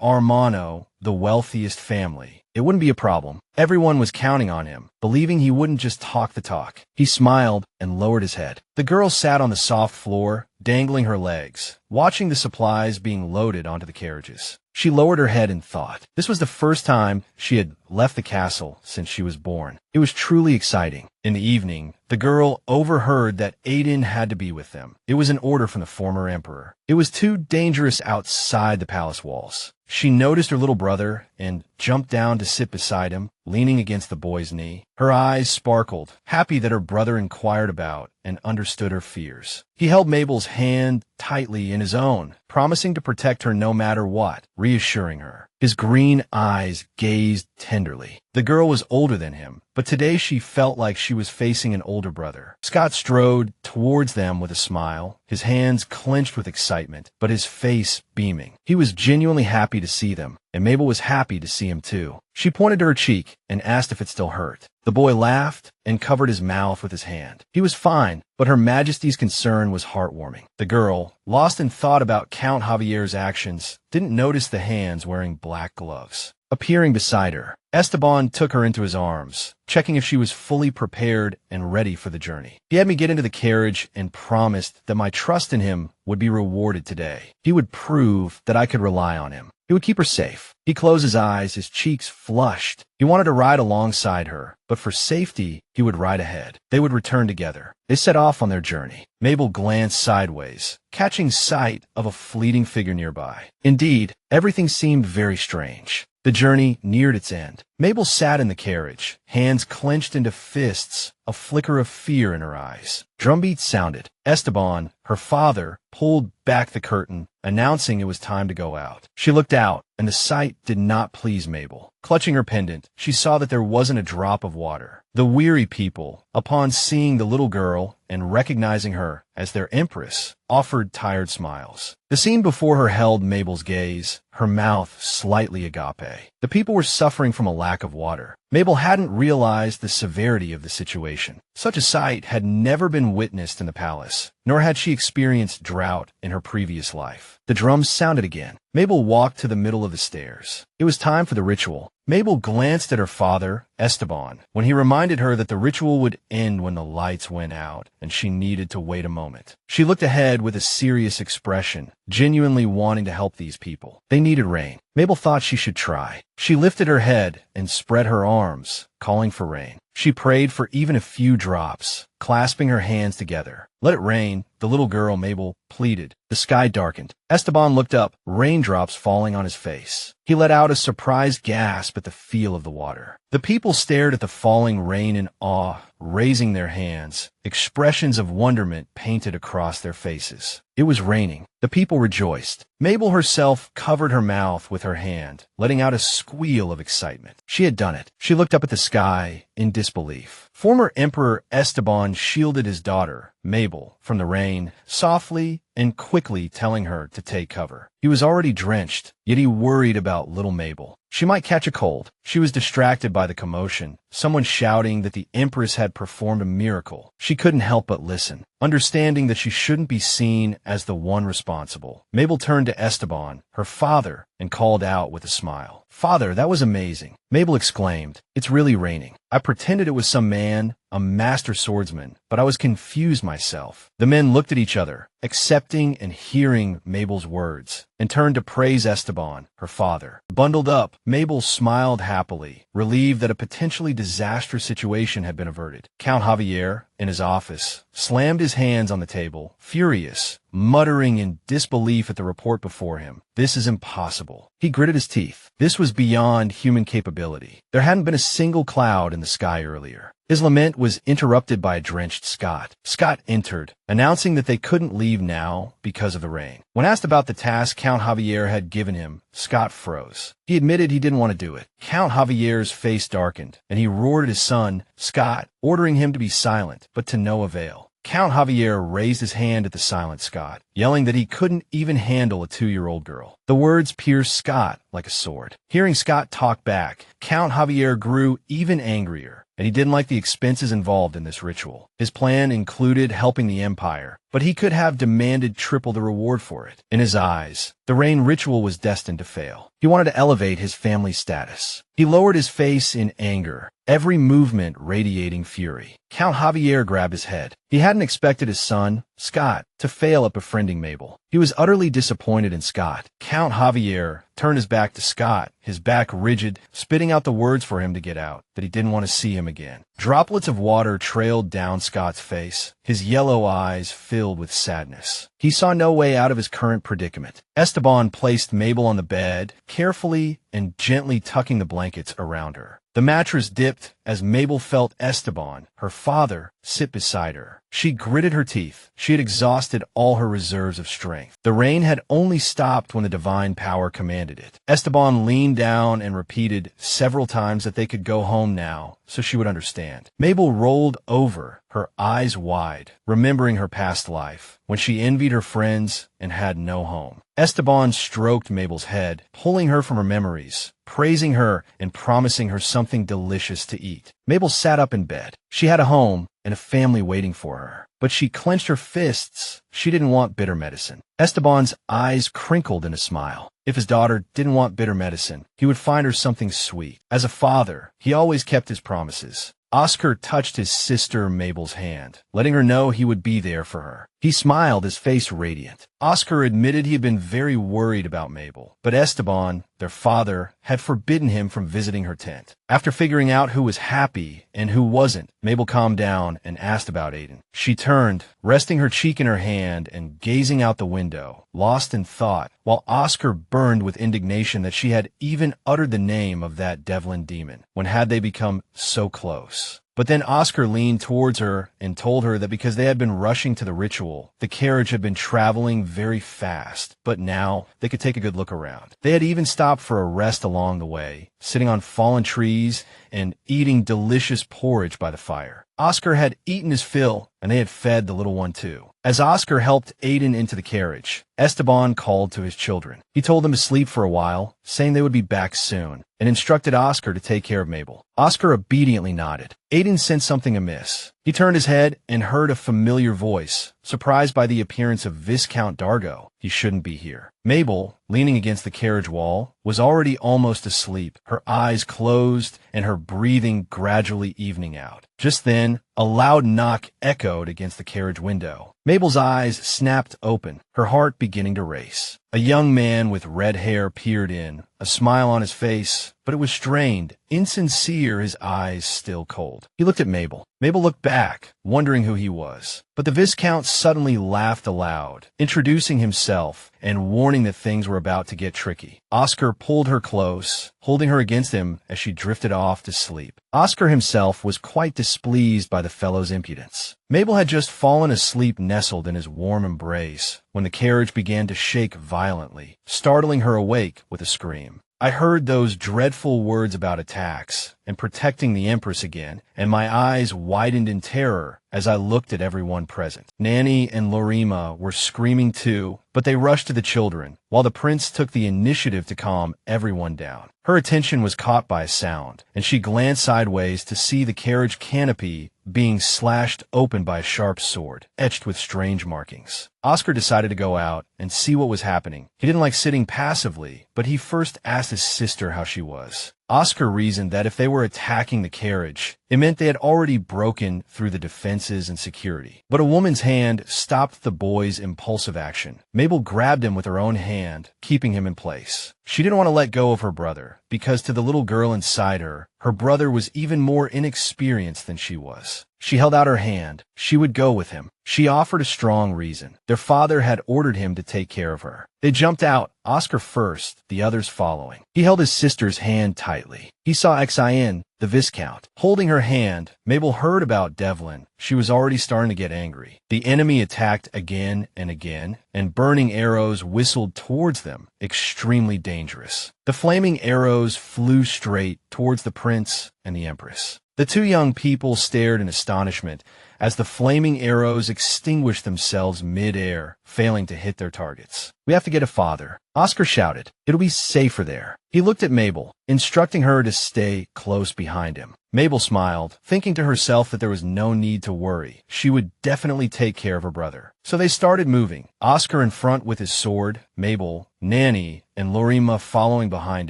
[SPEAKER 1] Ermiano, the wealthiest family, it wouldn't be a problem. Everyone was counting on him, believing he wouldn't just talk the talk. He smiled and lowered his head. The girl sat on the soft floor, dangling her legs, watching the supplies being loaded onto the carriages. She lowered her head in thought. This was the first time she had left the castle since she was born. It was truly exciting. In the evening, the girl overheard that Aiden had to be with them. It was an order from the former emperor. It was too dangerous outside the palace walls. She noticed her little brother and jumped down to sit beside him, leaning against the boy's knee. Her eyes sparkled, happy that her brother inquired about and understood her fears. He held Mabel's hand tightly in his own, promising to protect her no matter what, reassuring her. His green eyes gazed tenderly. The girl was older than him, but today she felt like she was facing an older brother. Scott strode towards them with a smile, his hands clenched with excitement, but his face beaming. He was genuinely happy to see them, and Mabel was happy to see him too. She pointed to her cheek and asked if it still hurt. The boy laughed and covered his mouth with his hand. He was fine, but Her Majesty's concern was heartwarming. The girl, lost in thought about Count Javier's actions, didn't notice the hands wearing black gloves. Appearing beside her, Esteban took her into his arms, checking if she was fully prepared and ready for the journey. He had me get into the carriage and promised that my trust in him would be rewarded today. He would prove that I could rely on him. He would keep her safe. He closed his eyes, his cheeks flushed. He wanted to ride alongside her, but for safety, he would ride ahead. They would return together. They set off on their journey. Mabel glanced sideways, catching sight of a fleeting figure nearby. Indeed, everything seemed very strange. The journey neared its end. Mabel sat in the carriage, hands clenched into fists, a flicker of fear in her eyes. Drumbeats sounded. Esteban, her father, pulled back the curtain, announcing it was time to go out. She looked out, and the sight did not please Mabel. Clutching her pendant, she saw that there wasn't a drop of water. The weary people, upon seeing the little girl and recognizing her as their empress, offered tired smiles. The scene before her held Mabel's gaze, her mouth slightly agape. The people were suffering from a lack of water. Mabel hadn't realized the severity of the situation. Such a sight had never been witnessed in the palace, nor had she experienced drought in her previous life. The drums sounded again. Mabel walked to the middle of the stairs. It was time for the ritual. Mabel glanced at her father, Esteban, when he reminded her that the ritual would end when the lights went out, and she needed to wait a moment. She looked ahead with a serious expression, genuinely wanting to help these people. They needed rain. Mabel thought she should try. She lifted her head and spread her arms, calling for rain. She prayed for even a few drops, clasping her hands together. "Let it rain," the little girl, Mabel, pleaded. The sky darkened. Esteban looked up, raindrops falling on his face. He let out a surprised gasp at the feel of the water. The people stared at the falling rain in awe, raising their hands. Expressions of wonderment painted across their faces. It was raining. The people rejoiced. Mabel herself covered her mouth with her hand, letting out a squeal of excitement. She had done it. She looked up at the sky in disbelief. Former Emperor Esteban shielded his daughter, Mabel, from the rain, softly and quickly telling her to take cover. He was already drenched, yet he worried about little Mabel. She might catch a cold. She was distracted by the commotion, someone shouting that the Empress had performed a miracle. She couldn't help but listen, understanding that she shouldn't be seen as the one responsible. Mabel turned to Esteban, her father, and called out with a smile. "Father, that was amazing." Mabel exclaimed, "It's really raining. I pretended it was some man, a master swordsman, but I was confused myself." The men looked at each other, accepting and hearing Mabel's words, and turned to praise Esteban, her father. Bundled up, Mabel smiled happily, relieved that a potentially disastrous situation had been averted. Count Javier, in his office, slammed his hands on the table, furious, muttering in disbelief at the report before him. "This is impossible." He gritted his teeth. This was beyond human capability. There hadn't been a single cloud in the sky earlier. His lament was interrupted by a drenched Scott. Scott entered, announcing that they couldn't leave now because of the rain. When asked about the task Count Javier had given him, Scott froze. He admitted he didn't want to do it. Count Javier's face darkened, and he roared at his son, Scott, ordering him to be silent, but to no avail. Count Javier raised his hand at the silent Scott, yelling that he couldn't even handle a 2-year-old girl. The words pierced Scott like a sword. Hearing Scott talk back, Count Javier grew even angrier, and he didn't like the expenses involved in this ritual. His plan included helping the Empire, but he could have demanded triple the reward for it. In his eyes, the rain ritual was destined to fail. He wanted to elevate his family's status. He lowered his face in anger, every movement radiating fury. Count Javier grabbed his head. He hadn't expected his son, Scott, to fail at befriending Mabel. He was utterly disappointed in Scott. Count Javier turned his back to Scott, his back rigid, spitting out the words for him to get out, that he didn't want to see him again. Droplets of water trailed down Scott's face, his yellow eyes filled with sadness. He saw no way out of his current predicament. Esteban placed Mabel on the bed, carefully and gently tucking the blankets around her. The mattress dipped as Mabel felt Esteban, her father, sit beside her. She gritted her teeth. She had exhausted all her reserves of strength. The rain had only stopped when the divine power commanded it. Esteban leaned down and repeated several times that they could go home now, so she would understand. Mabel rolled over, her eyes wide, remembering her past life, when she envied her friends and had no home. Esteban stroked Mabel's head, pulling her from her memories, praising her and promising her something delicious to eat. Mabel sat up in bed. She had a home and a family waiting for her, but she clenched her fists. She didn't want bitter medicine. Esteban's eyes crinkled in a smile. If his daughter didn't want bitter medicine, he would find her something sweet. As a father, he always kept his promises. Oscar touched his sister Mabel's hand, letting her know he would be there for her. He smiled, his face radiant. Oscar admitted he had been very worried about Mabel, but Esteban, their father, had forbidden him from visiting her tent. After figuring out who was happy and who wasn't, Mabel calmed down and asked about Aiden. She turned, resting her cheek in her hand and gazing out the window, lost in thought, while Oscar burned with indignation that she had even uttered the name of that Devlin demon. When had they become so close? But then Oscar leaned towards her and told her that because they had been rushing to the ritual, the carriage had been traveling very fast, but now they could take a good look around. They had even stopped for a rest along the way, sitting on fallen trees and eating delicious porridge by the fire. Oscar had eaten his fill, and they had fed the little one too. As Oscar helped Aiden into the carriage, Esteban called to his children. He told them to sleep for a while, saying they would be back soon, and instructed Oscar to take care of Mabel. Oscar obediently nodded. Aiden sensed something amiss. He turned his head and heard a familiar voice, surprised by the appearance of Viscount Dargo. He shouldn't be here. Mabel, leaning against the carriage wall, was already almost asleep, her eyes closed and her breathing gradually evening out. Just then, a loud knock echoed against the carriage window. Mabel's eyes snapped open, her heart beginning to race. A young man with red hair peered in, a smile on his face, but it was strained, insincere, his eyes still cold. He looked at Mabel. Mabel looked back, wondering who he was. But the Viscount suddenly laughed aloud, introducing himself and warning that things were about to get tricky. Oscar pulled her close, holding her against him as she drifted off to sleep. Oscar himself was quite displeased by the fellow's impudence. Mabel had just fallen asleep nestled in his warm embrace when the carriage began to shake violently, startling her awake with a scream. I heard those dreadful words about attacks and protecting the Empress again, and my eyes widened in terror as I looked at everyone present. Nanny and Lorima were screaming too, but they rushed to the children, while the prince took the initiative to calm everyone down. Her attention was caught by a sound, and she glanced sideways to see the carriage canopy being slashed open by a sharp sword, etched with strange markings. Oscar decided to go out and see what was happening. He didn't like sitting passively, but he first asked his sister how she was. Oscar reasoned that if they were attacking the carriage, it meant they had already broken through the defenses and security. But a woman's hand stopped the boy's impulsive action. Mabel grabbed him with her own hand, keeping him in place. She didn't want to let go of her brother, because to the little girl inside her, her brother was even more inexperienced than she was. She held out her hand. She would go with him. She offered a strong reason. Their father had ordered him to take care of her. They jumped out, Oscar first, the others following. He held his sister's hand tightly. He saw Xian, the Viscount, holding her hand. Mabel heard about Devlin. She was already starting to get angry. The enemy attacked again and again, and burning arrows whistled towards them, extremely dangerous. The flaming arrows flew straight towards the prince and the empress. The two young people stared in astonishment as the flaming arrows extinguished themselves mid-air, failing to hit their targets. "We have to get a father," Oscar shouted. "It'll be safer there." He looked at Mabel, instructing her to stay close behind him. Mabel smiled, thinking to herself that there was no need to worry. She would definitely take care of her brother. So they started moving, Oscar in front with his sword, Mabel, Nanny, and Lorima following behind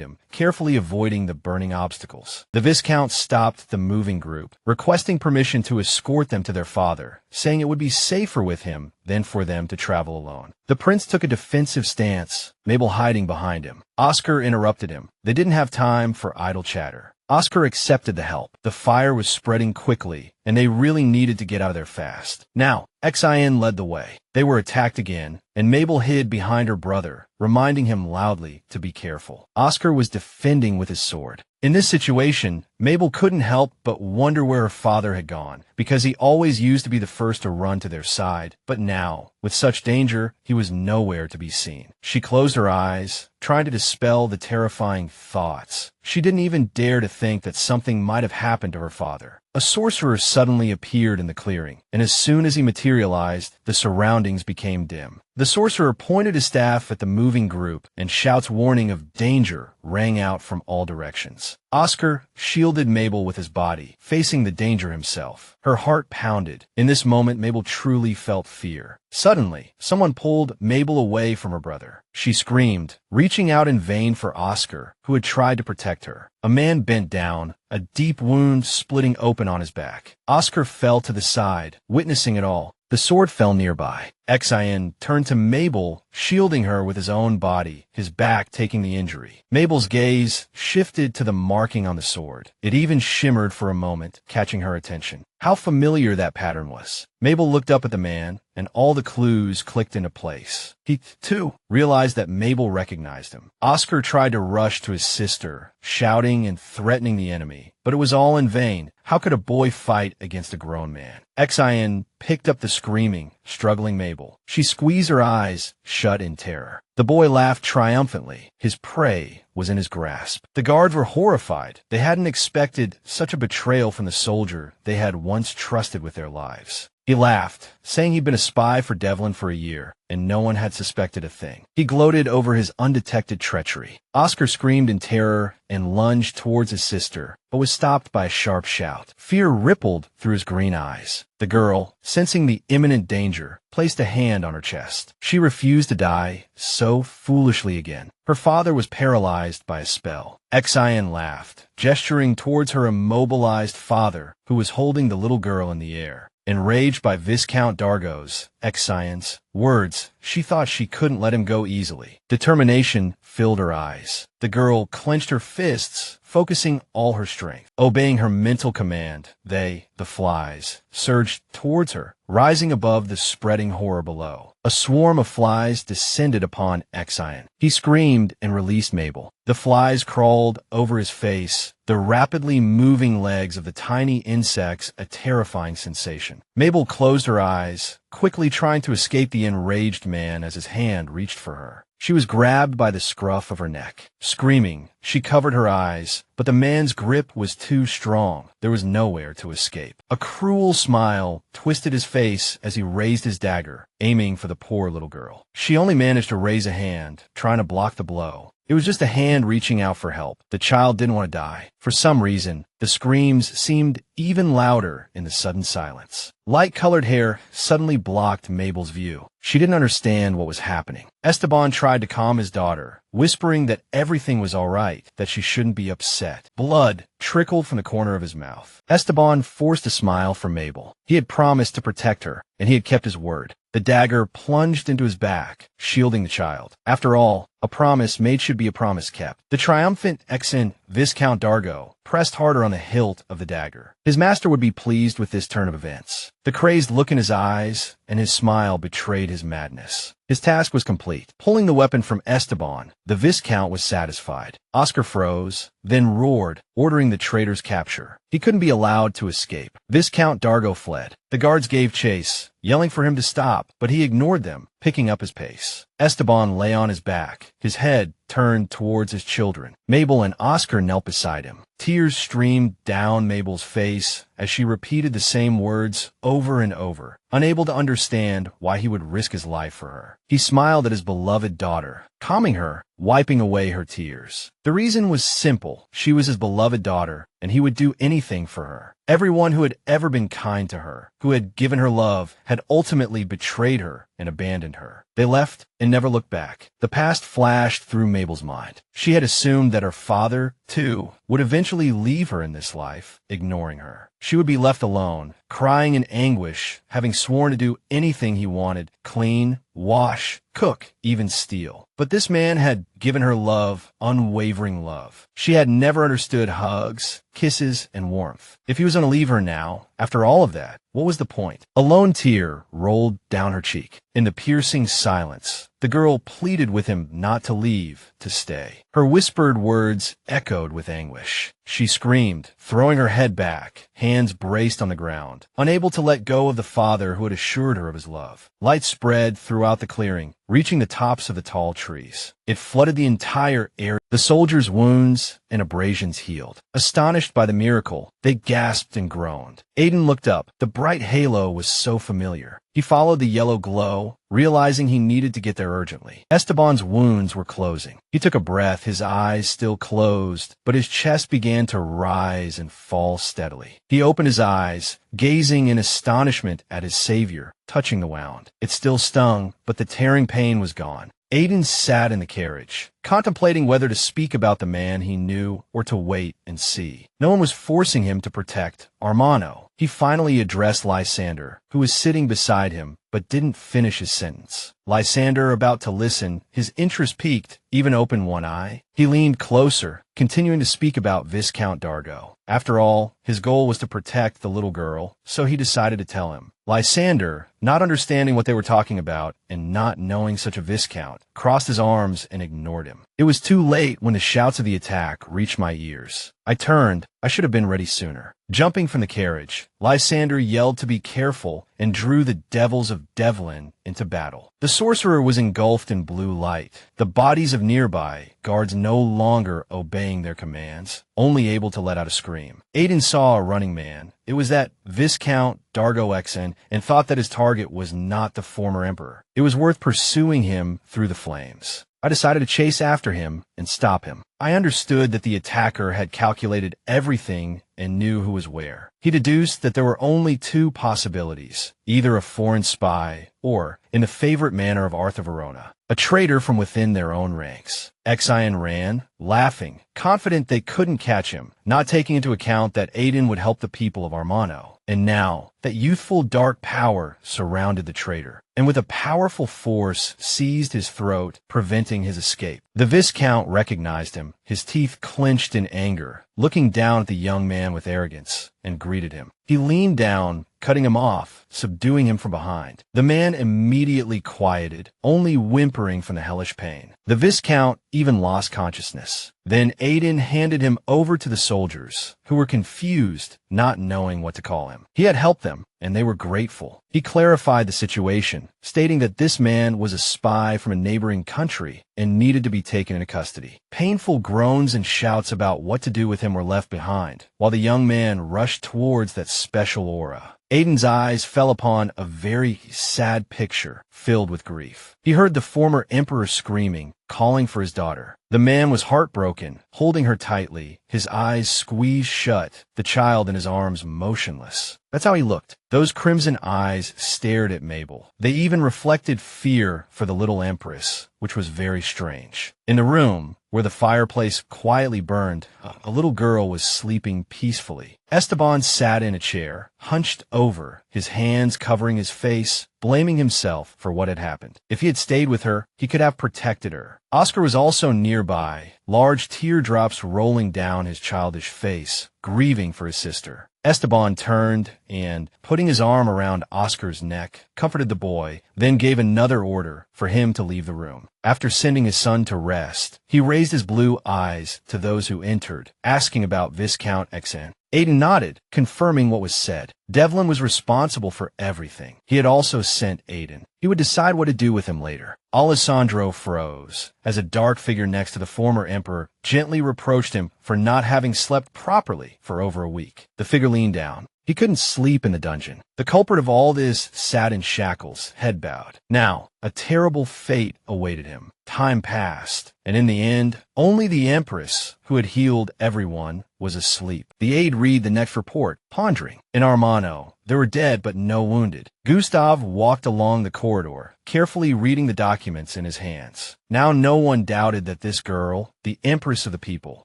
[SPEAKER 1] him, carefully avoiding the burning obstacles. The Viscount stopped the moving group, requesting permission to escort them to their father, saying it would be safer with him than for them to travel alone. The prince took a defensive stance, Mabel hiding behind him. Oscar interrupted him. They didn't have time for idle chatter. Oscar accepted the help. The fire was spreading quickly, and they really needed to get out of there fast. Now, Xin led the way. They were attacked again, and Mabel hid behind her brother, reminding him loudly to be careful. Oscar was defending with his sword. In this situation, Mabel couldn't help but wonder where her father had gone, because he always used to be the first to run to their side. But now, with such danger, he was nowhere to be seen. She closed her eyes, trying to dispel the terrifying thoughts. She didn't even dare to think that something might have happened to her father. A sorcerer suddenly appeared in the clearing, and as soon as he materialized, the surroundings became dim. The sorcerer pointed his staff at the moving group, and shouts warning of danger rang out from all directions. Oscar shielded Mabel with his body, facing the danger himself. Her heart pounded. In this moment, Mabel truly felt fear. Suddenly, someone pulled Mabel away from her brother. She screamed, reaching out in vain for Oscar, who had tried to protect her. A man bent down, a deep wound splitting open on his back. Oscar fell to the side, witnessing it all. The sword fell nearby. Xin turned to Mabel, shielding her with his own body, his back taking the injury. Mabel's gaze shifted to the marking on the sword. It even shimmered for a moment, catching her attention. How familiar that pattern was. Mabel looked up at the man, and all the clues clicked into place. He, too, realized that Mabel recognized him. Oscar tried to rush to his sister, shouting and threatening the enemy, but it was all in vain. How could a boy fight against a grown man? Xin picked up the screaming, struggling Mabel. She squeezed her eyes shut in terror. The boy laughed triumphantly. His prey was in his grasp. The guards were horrified. They hadn't expected such a betrayal from the soldier they had once trusted with their lives. He laughed, saying he'd been a spy for Devlin for a year, and no one had suspected a thing. He gloated over his undetected treachery. Oscar screamed in terror and lunged towards his sister, but was stopped by a sharp shout. Fear rippled through his green eyes. The girl, sensing the imminent danger, placed a hand on her chest. She refused to die so foolishly again. Her father was paralyzed by a spell. Xin laughed, gesturing towards her immobilized father, who was holding the little girl in the air. Enraged by Viscount Dargo's, Xion's words, she thought she couldn't let him go easily. Determination filled her eyes. The girl clenched her fists, focusing all her strength. Obeying her mental command, the flies, surged towards her, rising above the spreading horror below. A swarm of flies descended upon Xion. He screamed and released Mabel. The flies crawled over his face, the rapidly moving legs of the tiny insects a terrifying sensation. Mabel closed her eyes, quickly trying to escape the enraged man as his hand reached for her. She was grabbed by the scruff of her neck. Screaming, she covered her eyes, but the man's grip was too strong. There was nowhere to escape. A cruel smile twisted his face as he raised his dagger, aiming for the poor little girl. She only managed to raise a hand, trying to block the blow. It was just a hand reaching out for help. The child didn't want to die. For some reason, the screams seemed even louder in the sudden silence. Light-colored hair suddenly blocked Mabel's view. She didn't understand what was happening. Esteban tried to calm his daughter, whispering that everything was all right, that she shouldn't be upset. Blood trickled from the corner of his mouth. Esteban forced a smile from Mabel. He had promised to protect her, and he had kept his word. The dagger plunged into his back, shielding the child. After all, a promise made should be a promise kept. The triumphant Exen Viscount Dargo pressed harder on the hilt of the dagger. His master would be pleased with this turn of events. The crazed look in his eyes and his smile betrayed his madness. His task was complete. Pulling the weapon from Esteban, the Viscount was satisfied. Oscar froze, then roared, ordering the traitor's capture. He couldn't be allowed to escape. Viscount Dargo fled. The guards gave chase, yelling for him to stop, but he ignored them, picking up his pace. Esteban lay on his back, his head turned towards his children. Mabel and Oscar knelt beside him. Tears streamed down Mabel's face as she repeated the same words over and over, unable to understand why he would risk his life for her. He smiled at his beloved daughter, calming her, wiping away her tears. The reason was simple. She was his beloved daughter, and he would do anything for her. Everyone who had ever been kind to her, who had given her love, had ultimately betrayed her and abandoned her. They left and never looked back. The past flashed through Mabel's mind. She had assumed that her father, too, would eventually leave her in this life, ignoring her. She would be left alone, crying in anguish, having sworn to do anything he wanted, clean, wash, cook, even steal. But this man had given her love, unwavering love. She had never understood hugs, kisses, and warmth. If he was going to leave her now, after all of that, what was the point? A lone tear rolled down her cheek. In the piercing silence, the girl pleaded with him not to leave, to stay. Her whispered words echoed with anguish. She screamed, throwing her head back, hands braced on the ground, unable to let go of the father who had assured her of his love. Light spread throughout the clearing, reaching the tops of the tall trees. It flooded the entire area. The soldiers' wounds and abrasions healed. Astonished by the miracle, they gasped and groaned. Aiden looked up. The bright halo was so familiar. He followed the yellow glow, realizing he needed to get there urgently. Esteban's wounds were closing. He took a breath, his eyes still closed, but his chest began to rise and fall steadily. He opened his eyes, gazing in astonishment at his savior, touching the wound. It still stung, but the tearing pain was gone. Aiden sat in the carriage, contemplating whether to speak about the man he knew or to wait and see. No one was forcing him to protect Ermiano. He finally addressed Lysander, who was sitting beside him, but didn't finish his sentence. Lysander, about to listen, his interest piqued, even opened one eye. He leaned closer, continuing to speak about Viscount Dargo. After all, his goal was to protect the little girl, so he decided to tell him. Lysander, not understanding what they were talking about and not knowing such a Viscount, crossed his arms and ignored him. It was too late when the shouts of the attack reached my ears. I turned. I should have been ready sooner. Jumping from the carriage, Lysander yelled to be careful and drew the devils of Devlin into battle. The sorcerer was engulfed in blue light. The bodies of nearby guards no longer obeying their commands, only able to let out a scream. Aiden saw a running man. It was that Viscount Dargo Exen, and thought that his target was not the former emperor. It was worth pursuing him through the flames. I decided to chase after him and stop him. I understood that the attacker had calculated everything and knew who was where. He deduced that there were only two possibilities, either a foreign spy or, in the favorite manner of Arthur Verona, a traitor from within their own ranks. Exion ran, laughing, confident they couldn't catch him, not taking into account that Aiden would help the people of Ermiano. And now, that youthful dark power surrounded the traitor, and with a powerful force seized his throat, preventing his escape. The Viscount recognized him, his teeth clenched in anger, looking down at the young man with arrogance, and greeted him. He leaned down, cutting him off, subduing him from behind. The man immediately quieted, only whimpering from the hellish pain. The Viscount even lost consciousness. Then Aiden handed him over to the soldiers, who were confused, not knowing what to call him. He had helped them, and they were grateful. He clarified the situation, stating that this man was a spy from a neighboring country and needed to be taken into custody. Painful groans and shouts about what to do with him were left behind, while the young man rushed towards that special aura. Aiden's eyes fell upon a very sad picture filled with grief. He heard the former emperor screaming, calling for his daughter. The man was heartbroken, holding her tightly, his eyes squeezed shut, the child in his arms motionless. That's how he looked. Those crimson eyes stared at Mabel. They even reflected fear for the little empress, which was very strange. In the room, where the fireplace quietly burned, a little girl was sleeping peacefully. Esteban sat in a chair, hunched over, his hands covering his face, blaming himself for what had happened. If he had stayed with her, he could have protected her. Oscar was also nearby, large teardrops rolling down his childish face, grieving for his sister. Esteban turned and, putting his arm around Oscar's neck, comforted the boy, then gave another order for him to leave the room. After sending his son to rest, he raised his blue eyes to those who entered, asking about Viscount Xn. Aiden nodded, confirming what was said. Devlin was responsible for everything. He had also sent Aiden. He would decide what to do with him later. Alessandro froze, as a dark figure next to the former emperor gently reproached him for not having slept properly for over a week. The figure leaned down. He couldn't sleep in the dungeon. The culprit of all this sat in shackles, head bowed. Now, a terrible fate awaited him. Time passed, and in the end, only the Empress, who had healed everyone, was asleep. The aide read the next report, pondering. In Ermiano, there were dead but no wounded. Gustav walked along the corridor, carefully reading the documents in his hands. Now no one doubted that this girl, the Empress of the people,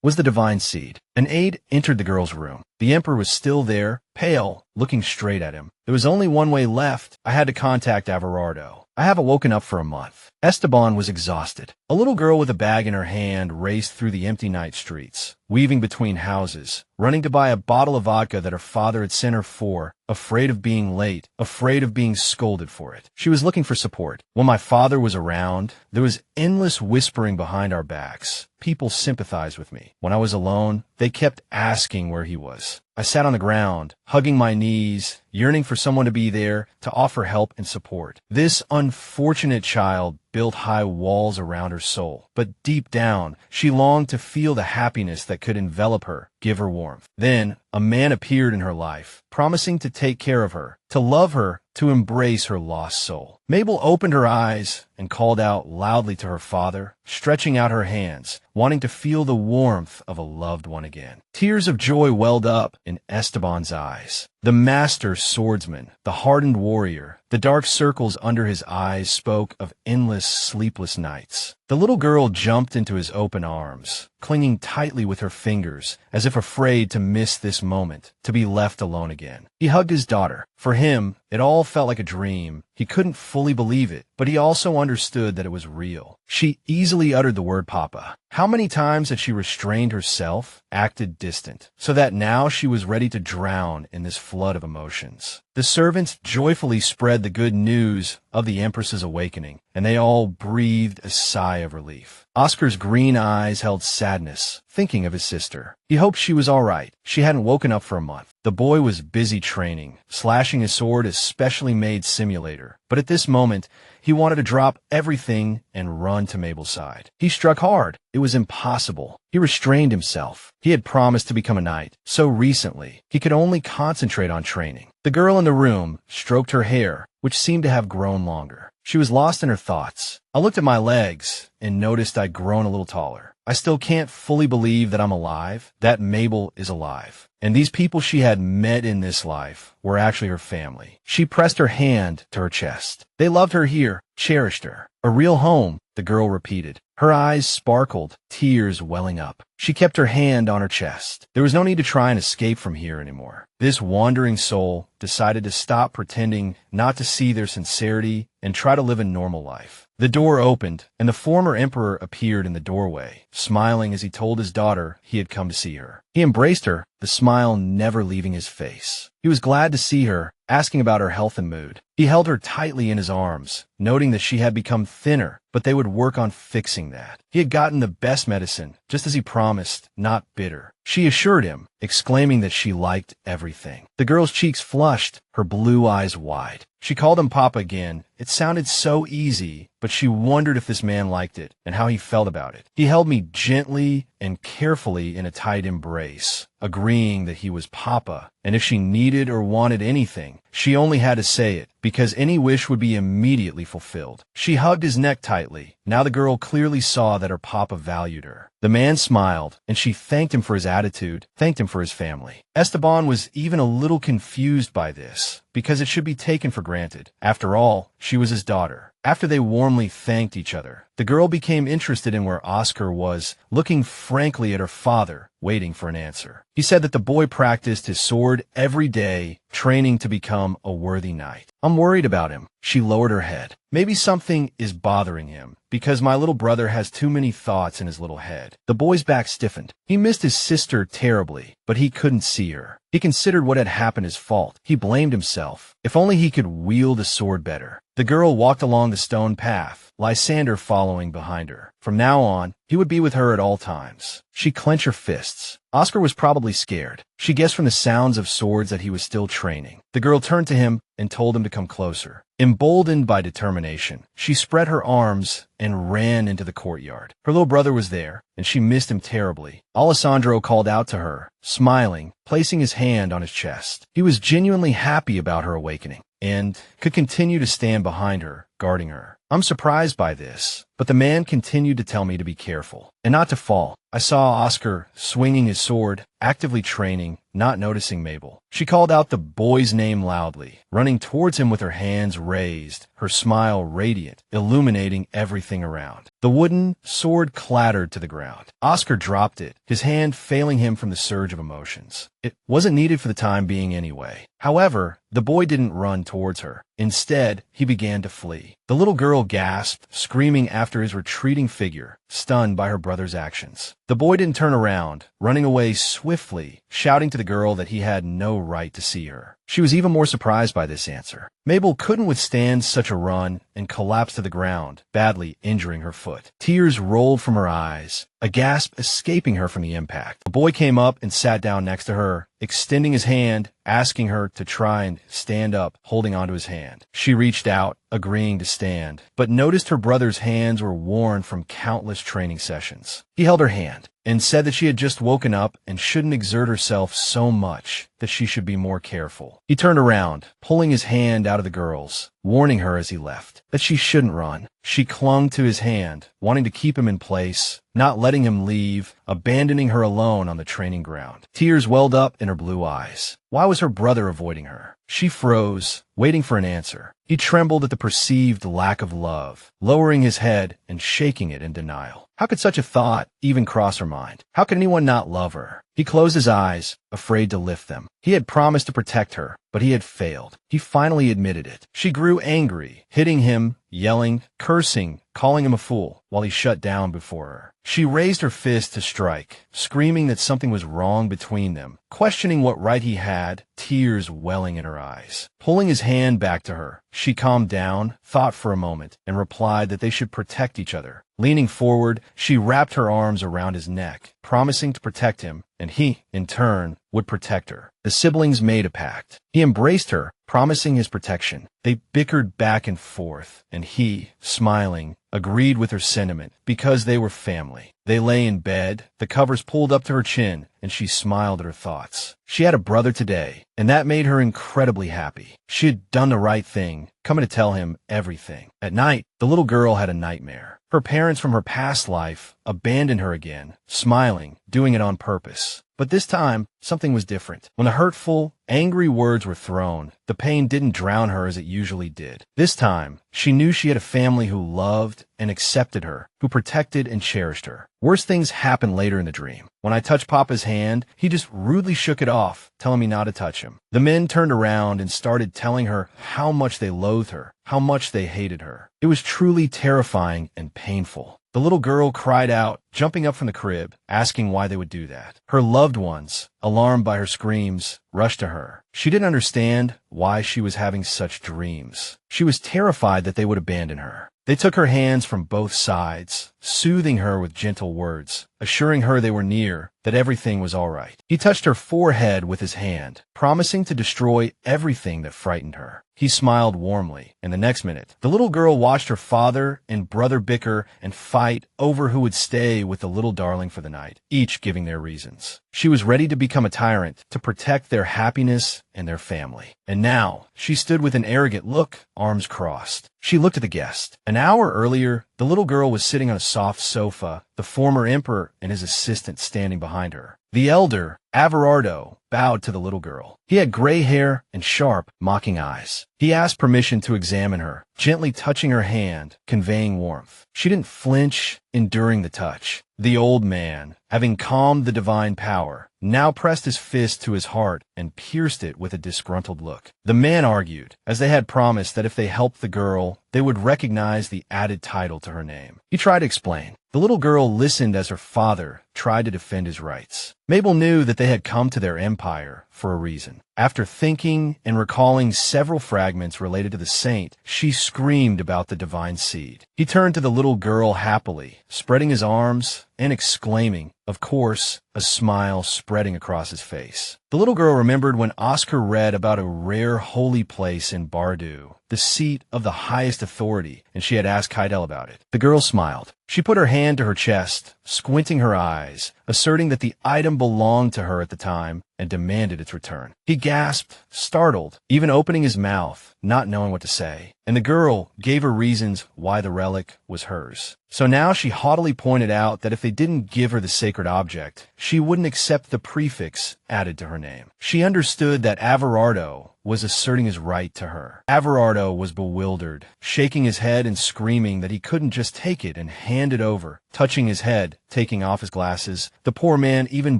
[SPEAKER 1] was the divine seed. An aide entered the girl's room. The Emperor was still there, pale, looking straight at him. There was only one way left. I had to contact Abelardo. I haven't woken up for a month. Esteban was exhausted. A little girl with a bag in her hand raced through the empty night streets, weaving between houses, running to buy a bottle of vodka that her father had sent her for, afraid of being late, afraid of being scolded for it. She was looking for support. When my father was around, there was endless whispering behind our backs. People sympathized with me. When I was alone, they kept asking where he was. I sat on the ground, hugging my knees, yearning for someone to be there to offer help and support. This unfortunate child built high walls around her soul, but deep down, she longed to feel the happiness that could envelop her, give her warmth. Then, a man appeared in her life, promising to take care of her, to love her, to embrace her lost soul. Mabel opened her eyes and called out loudly to her father, stretching out her hands, wanting to feel the warmth of a loved one again. Tears of joy welled up in Esteban's eyes. The master swordsman, the hardened warrior, the dark circles under his eyes spoke of endless sleepless nights. The little girl jumped into his open arms, clinging tightly with her fingers, as if afraid to miss this moment, to be left alone again. He hugged his daughter. For him, it all felt like a dream. He couldn't fully believe it, but he also understood that it was real. She easily uttered the word Papa. How many times had she restrained herself, acted distant, so that now she was ready to drown in this flood of emotions? The servants joyfully spread the good news of the Empress's awakening, and they all breathed a sigh of relief. Oscar's green eyes held sadness, thinking of his sister. He hoped she was all right. She hadn't woken up for a month. The boy was busy training, slashing his sword a specially made simulator. But at this moment, he wanted to drop everything and run to Mabel's side. He struck hard. It was impossible. He restrained himself. He had promised to become a knight so recently. He could only concentrate on training. The girl in the room stroked her hair, which seemed to have grown longer. She was lost in her thoughts. I looked at my legs and noticed I'd grown a little taller. I still can't fully believe that I'm alive, that Mabel is alive. And these people she had met in this life were actually her family. She pressed her hand to her chest. They loved her here, cherished her. A real home, the girl repeated. Her eyes sparkled, tears welling up. She kept her hand on her chest. There was no need to try and escape from here anymore. This wandering soul decided to stop pretending not to see their sincerity and try to live a normal life. The door opened, and the former emperor appeared in the doorway, smiling as he told his daughter he had come to see her. He embraced her, the smile never leaving his face. He was glad to see her, asking about her health and mood. He held her tightly in his arms, noting that she had become thinner, but they would work on fixing that. He had gotten the best medicine, just as he promised, not bitter. She assured him, exclaiming that she liked everything. The girl's cheeks flushed, her blue eyes wide. She called him Papa again. It sounded so easy, but she wondered if this man liked it and how he felt about it. He held me gently and carefully in a tight embrace, agreeing that he was Papa, and if she needed or wanted anything, she only had to say it, because any wish would be immediately fulfilled. She hugged his neck tightly. Now the girl clearly saw that her Papa valued her. The man smiled, and she thanked him for his attitude, thanked him for his family. Esteban was even a little confused by this, because it should be taken for granted. After all, she was his daughter. After they warmly thanked each other, the girl became interested in where Oscar was, looking frankly at her father, waiting for an answer. He said that the boy practiced his sword every day, training to become a worthy knight. I'm worried about him. She lowered her head. Maybe something is bothering him, because my little brother has too many thoughts in his little head. The boy's back stiffened. He missed his sister terribly, but he couldn't see her. He considered what had happened his fault. He blamed himself. If only he could wield a sword better. The girl walked along the stone path, Lysander following behind her. From now on, he would be with her at all times. She clenched her fists. Oscar was probably scared. She guessed from the sounds of swords that he was still training. The girl turned to him and told him to come closer. Emboldened by determination, she spread her arms and ran into the courtyard. Her little brother was there, and she missed him terribly. Alessandro called out to her, smiling, placing his hand on his chest. He was genuinely happy about her awakening, and could continue to stand behind her, guarding her. I'm surprised by this, but the man continued to tell me to be careful and not to fall. I saw Oscar swinging his sword, actively training, not noticing Mabel. She called out the boy's name loudly, running towards him with her hands raised, her smile radiant, illuminating everything around. The wooden sword clattered to the ground. Oscar dropped it, his hand failing him from the surge of emotions. It wasn't needed for the time being anyway. However, the boy didn't run towards her. Instead, he began to flee. The little girl gasped, screaming after his retreating figure, stunned by her brother's actions. The boy didn't turn around, running away swiftly, shouting to the girl that he had no right to see her. She was even more surprised by this answer. Mabel couldn't withstand such a run and collapsed to the ground, badly injuring her foot. Tears rolled from her eyes, a gasp escaping her from the impact. The boy came up and sat down next to her, extending his hand, asking her to try and stand up, holding onto his hand. She reached out, agreeing to stand, but noticed her brother's hands were worn from countless training sessions. He held her hand and said that she had just woken up and shouldn't exert herself so much, that she should be more careful. He turned around, pulling his hand out of the girl's, warning her as he left that she shouldn't run. She clung to his hand, wanting to keep him in place, not letting him leave, abandoning her alone on the training ground. Tears welled up in her blue eyes. Why was her brother avoiding her? She froze, waiting for an answer. He trembled at the perceived lack of love, lowering his head and shaking it in denial. How could such a thought even cross her mind? How could anyone not love her? He closed his eyes, afraid to lift them. He had promised to protect her, but he had failed. He finally admitted it. She grew angry, hitting him, yelling, cursing, calling him a fool, while he shut down before her. She raised her fist to strike, screaming that something was wrong between them, questioning what right he had, tears welling in her eyes. Pulling his hand back to her, she calmed down, thought for a moment, and replied that they should protect each other. Leaning forward, she wrapped her arms around his neck, promising to protect him, and he, in turn, would protect her. The siblings made a pact. He embraced her, promising his protection. They bickered back and forth, and he, smiling, agreed with her sentiment, because they were family. They lay in bed, the covers pulled up to her chin, and she smiled at her thoughts. She had a brother today, and that made her incredibly happy. She had done the right thing, coming to tell him everything. At night, the little girl had a nightmare. Her parents from her past life abandoned her again, smiling, doing it on purpose. But this time, something was different. When the hurtful, angry words were thrown, the pain didn't drown her as it usually did. This time, she knew she had a family who loved and accepted her, who protected and cherished her. Worse things happened later in the dream. When I touched Papa's hand, he just rudely shook it off, telling me not to touch him. The men turned around and started telling her how much they loathed her, how much they hated her. It was truly terrifying and painful. The little girl cried out, jumping up from the crib, asking why they would do that. Her loved ones, alarmed by her screams, rushed to her. She didn't understand why she was having such dreams. She was terrified that they would abandon her. They took her hands from both sides, soothing her with gentle words, assuring her they were near, that everything was all right. He touched her forehead with his hand, promising to destroy everything that frightened her. He smiled warmly, and the next minute, the little girl watched her father and brother bicker and fight over who would stay with the little darling for the night, each giving their reasons. She was ready to become a tyrant, to protect their happiness and their family. And now, she stood with an arrogant look, arms crossed. She looked at the guest. An hour earlier, the little girl was sitting on a soft sofa, the former emperor and his assistant standing behind her. The elder, Abelardo bowed to the little girl. He had gray hair and sharp, mocking eyes. He asked permission to examine her, gently touching her hand, conveying warmth. She didn't flinch, enduring the touch. The old man, having calmed the divine power, now pressed his fist to his heart and pierced it with a disgruntled look. The man argued, as they had promised, that if they helped the girl, they would recognize the added title to her name. He tried to explain. The little girl listened as her father tried to defend his rights. Mabel knew that they had come to their empire for a reason. After thinking and recalling several fragments related to the saint, she screamed about the divine seed. He turned to the little girl happily, spreading his arms and exclaiming, of course, a smile spreading across his face. The little girl remembered when Oscar read about a rare holy place in Bardu, the seat of the highest authority, and she had asked Kydel about it. The girl smiled. She put her hand to her chest, squinting her eyes, asserting that the item belonged to her at the time, and demanded its return. He gasped, startled, even opening his mouth, not knowing what to say, and the girl gave her reasons why the relic was hers. So now she haughtily pointed out that if they didn't give her the sacred object, she wouldn't accept the prefix added to her name. She understood that Abelardo was asserting his right to her. Abelardo was bewildered, shaking his head and screaming that he couldn't just take it and hand it over. Touching his head, taking off his glasses, the poor man even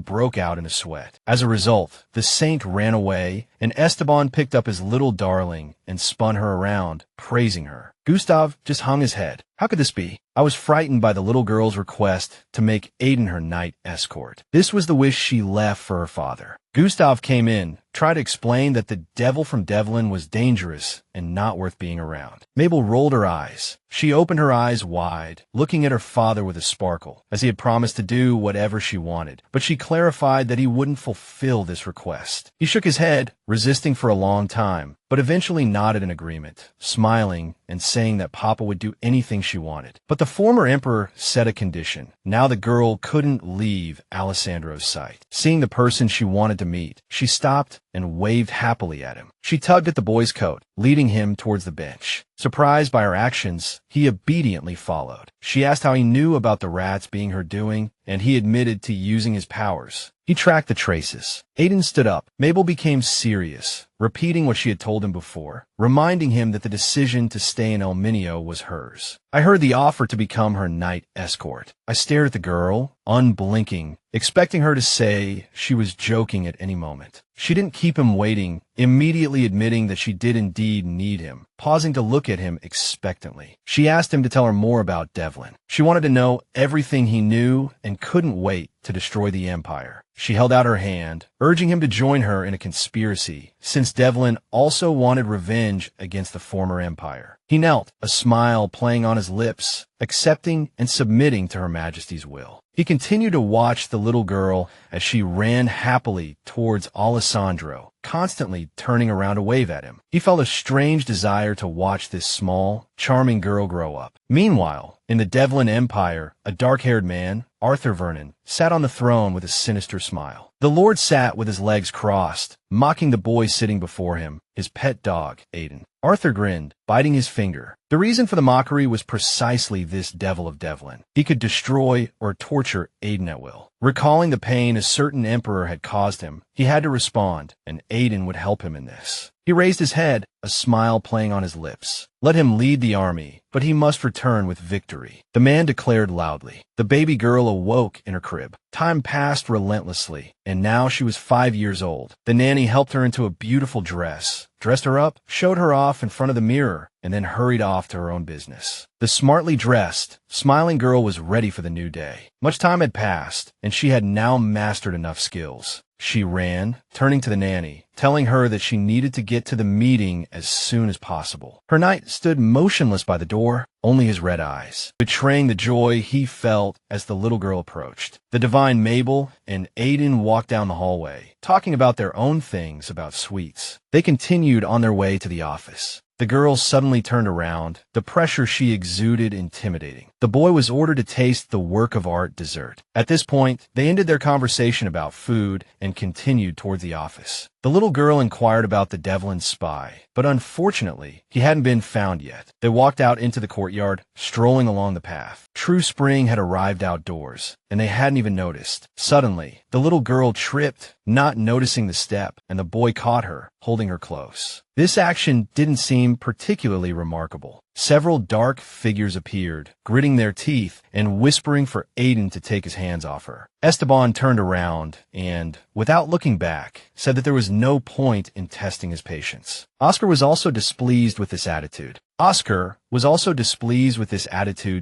[SPEAKER 1] broke out in a sweat. As a result, the saint ran away, and Esteban picked up his little darling and spun her around, praising her. Gustav just hung his head. How could this be? I was frightened by the little girl's request to make Aiden her knight escort. This was the wish she left for her father. Gustav came in, tried to explain that the devil from Devlin was dangerous and not worth being around. Mabel rolled her eyes. She opened her eyes wide, looking at her father with a sparkle, as he had promised to do whatever she wanted. But she clarified that he wouldn't fulfill this request. He shook his head, resisting for a long time, but eventually nodded in agreement, smiling and saying that Papa would do anything she wanted. But the former emperor set a condition. Now the girl couldn't leave Alessandro's sight. Seeing the person she wanted to meet, she stopped and waved happily at him. She tugged at the boy's coat, leading him towards the bench. Surprised by her actions, he obediently followed. She asked how he knew about the rats being her doing, and he admitted to using his powers. He tracked the traces. Aiden stood up. Mabel became serious, repeating what she had told him before, reminding him that the decision to stay in El Minio was hers. I heard the offer to become her knight escort. I stared at the girl, unblinking, expecting her to say she was joking at any moment. She didn't keep him waiting, immediately admitting that she did indeed need him, pausing to look at him expectantly. She asked him to tell her more about Devlin. She wanted to know everything he knew and couldn't wait to destroy the Empire. She held out her hand, urging him to join her in a conspiracy, since Devlin also wanted revenge against the former Empire. He knelt, a smile playing on his lips, accepting and submitting to Her Majesty's will. He continued to watch the little girl as she ran happily towards Alessandro, constantly turning around to wave at him. He felt a strange desire to watch this small, charming girl grow up. Meanwhile, in the Devlin Empire, a dark-haired man, Arthur Vernon, sat on the throne with a sinister smile. The Lord sat with his legs crossed, mocking the boy sitting before him, his pet dog, Aiden. Arthur grinned, biting his finger. The reason for the mockery was precisely this devil of Devlin. He could destroy or torture Aiden at will. Recalling the pain a certain emperor had caused him, he had to respond, and Aiden would help him in this. He raised his head, a smile playing on his lips. Let him lead the army, but he must return with victory. The man declared loudly. The baby girl awoke in her crib. Time passed relentlessly, and now she was 5 years old. The nanny helped her into a beautiful dress, dressed her up, showed her off in front of the mirror, and then hurried off to her own business. The smartly dressed, smiling girl was ready for the new day. Much time had passed, and she had now mastered enough skills. She ran, turning to the nanny, telling her that she needed to get to the meeting as soon as possible. Her knight stood motionless by the door, only his red eyes, betraying the joy he felt as the little girl approached. The divine Mabel and Aiden walked down the hallway, talking about their own things about sweets. They continued on their way to the office. The girl suddenly turned around, the pressure she exuded intimidating. The boy was ordered to taste the work of art dessert. At this point, they ended their conversation about food and continued towards the office. The little girl inquired about the Devlin's spy, but unfortunately, he hadn't been found yet. They walked out into the courtyard, strolling along the path. True spring had arrived outdoors, and they hadn't even noticed. Suddenly, the little girl tripped, not noticing the step, and the boy caught her, holding her close. This action didn't seem particularly remarkable. Several dark figures appeared, gritting their teeth and whispering for Aiden to take his hands off her. Esteban turned around and, without looking back, said that there was no point in testing his patience. Oscar was also displeased with this attitude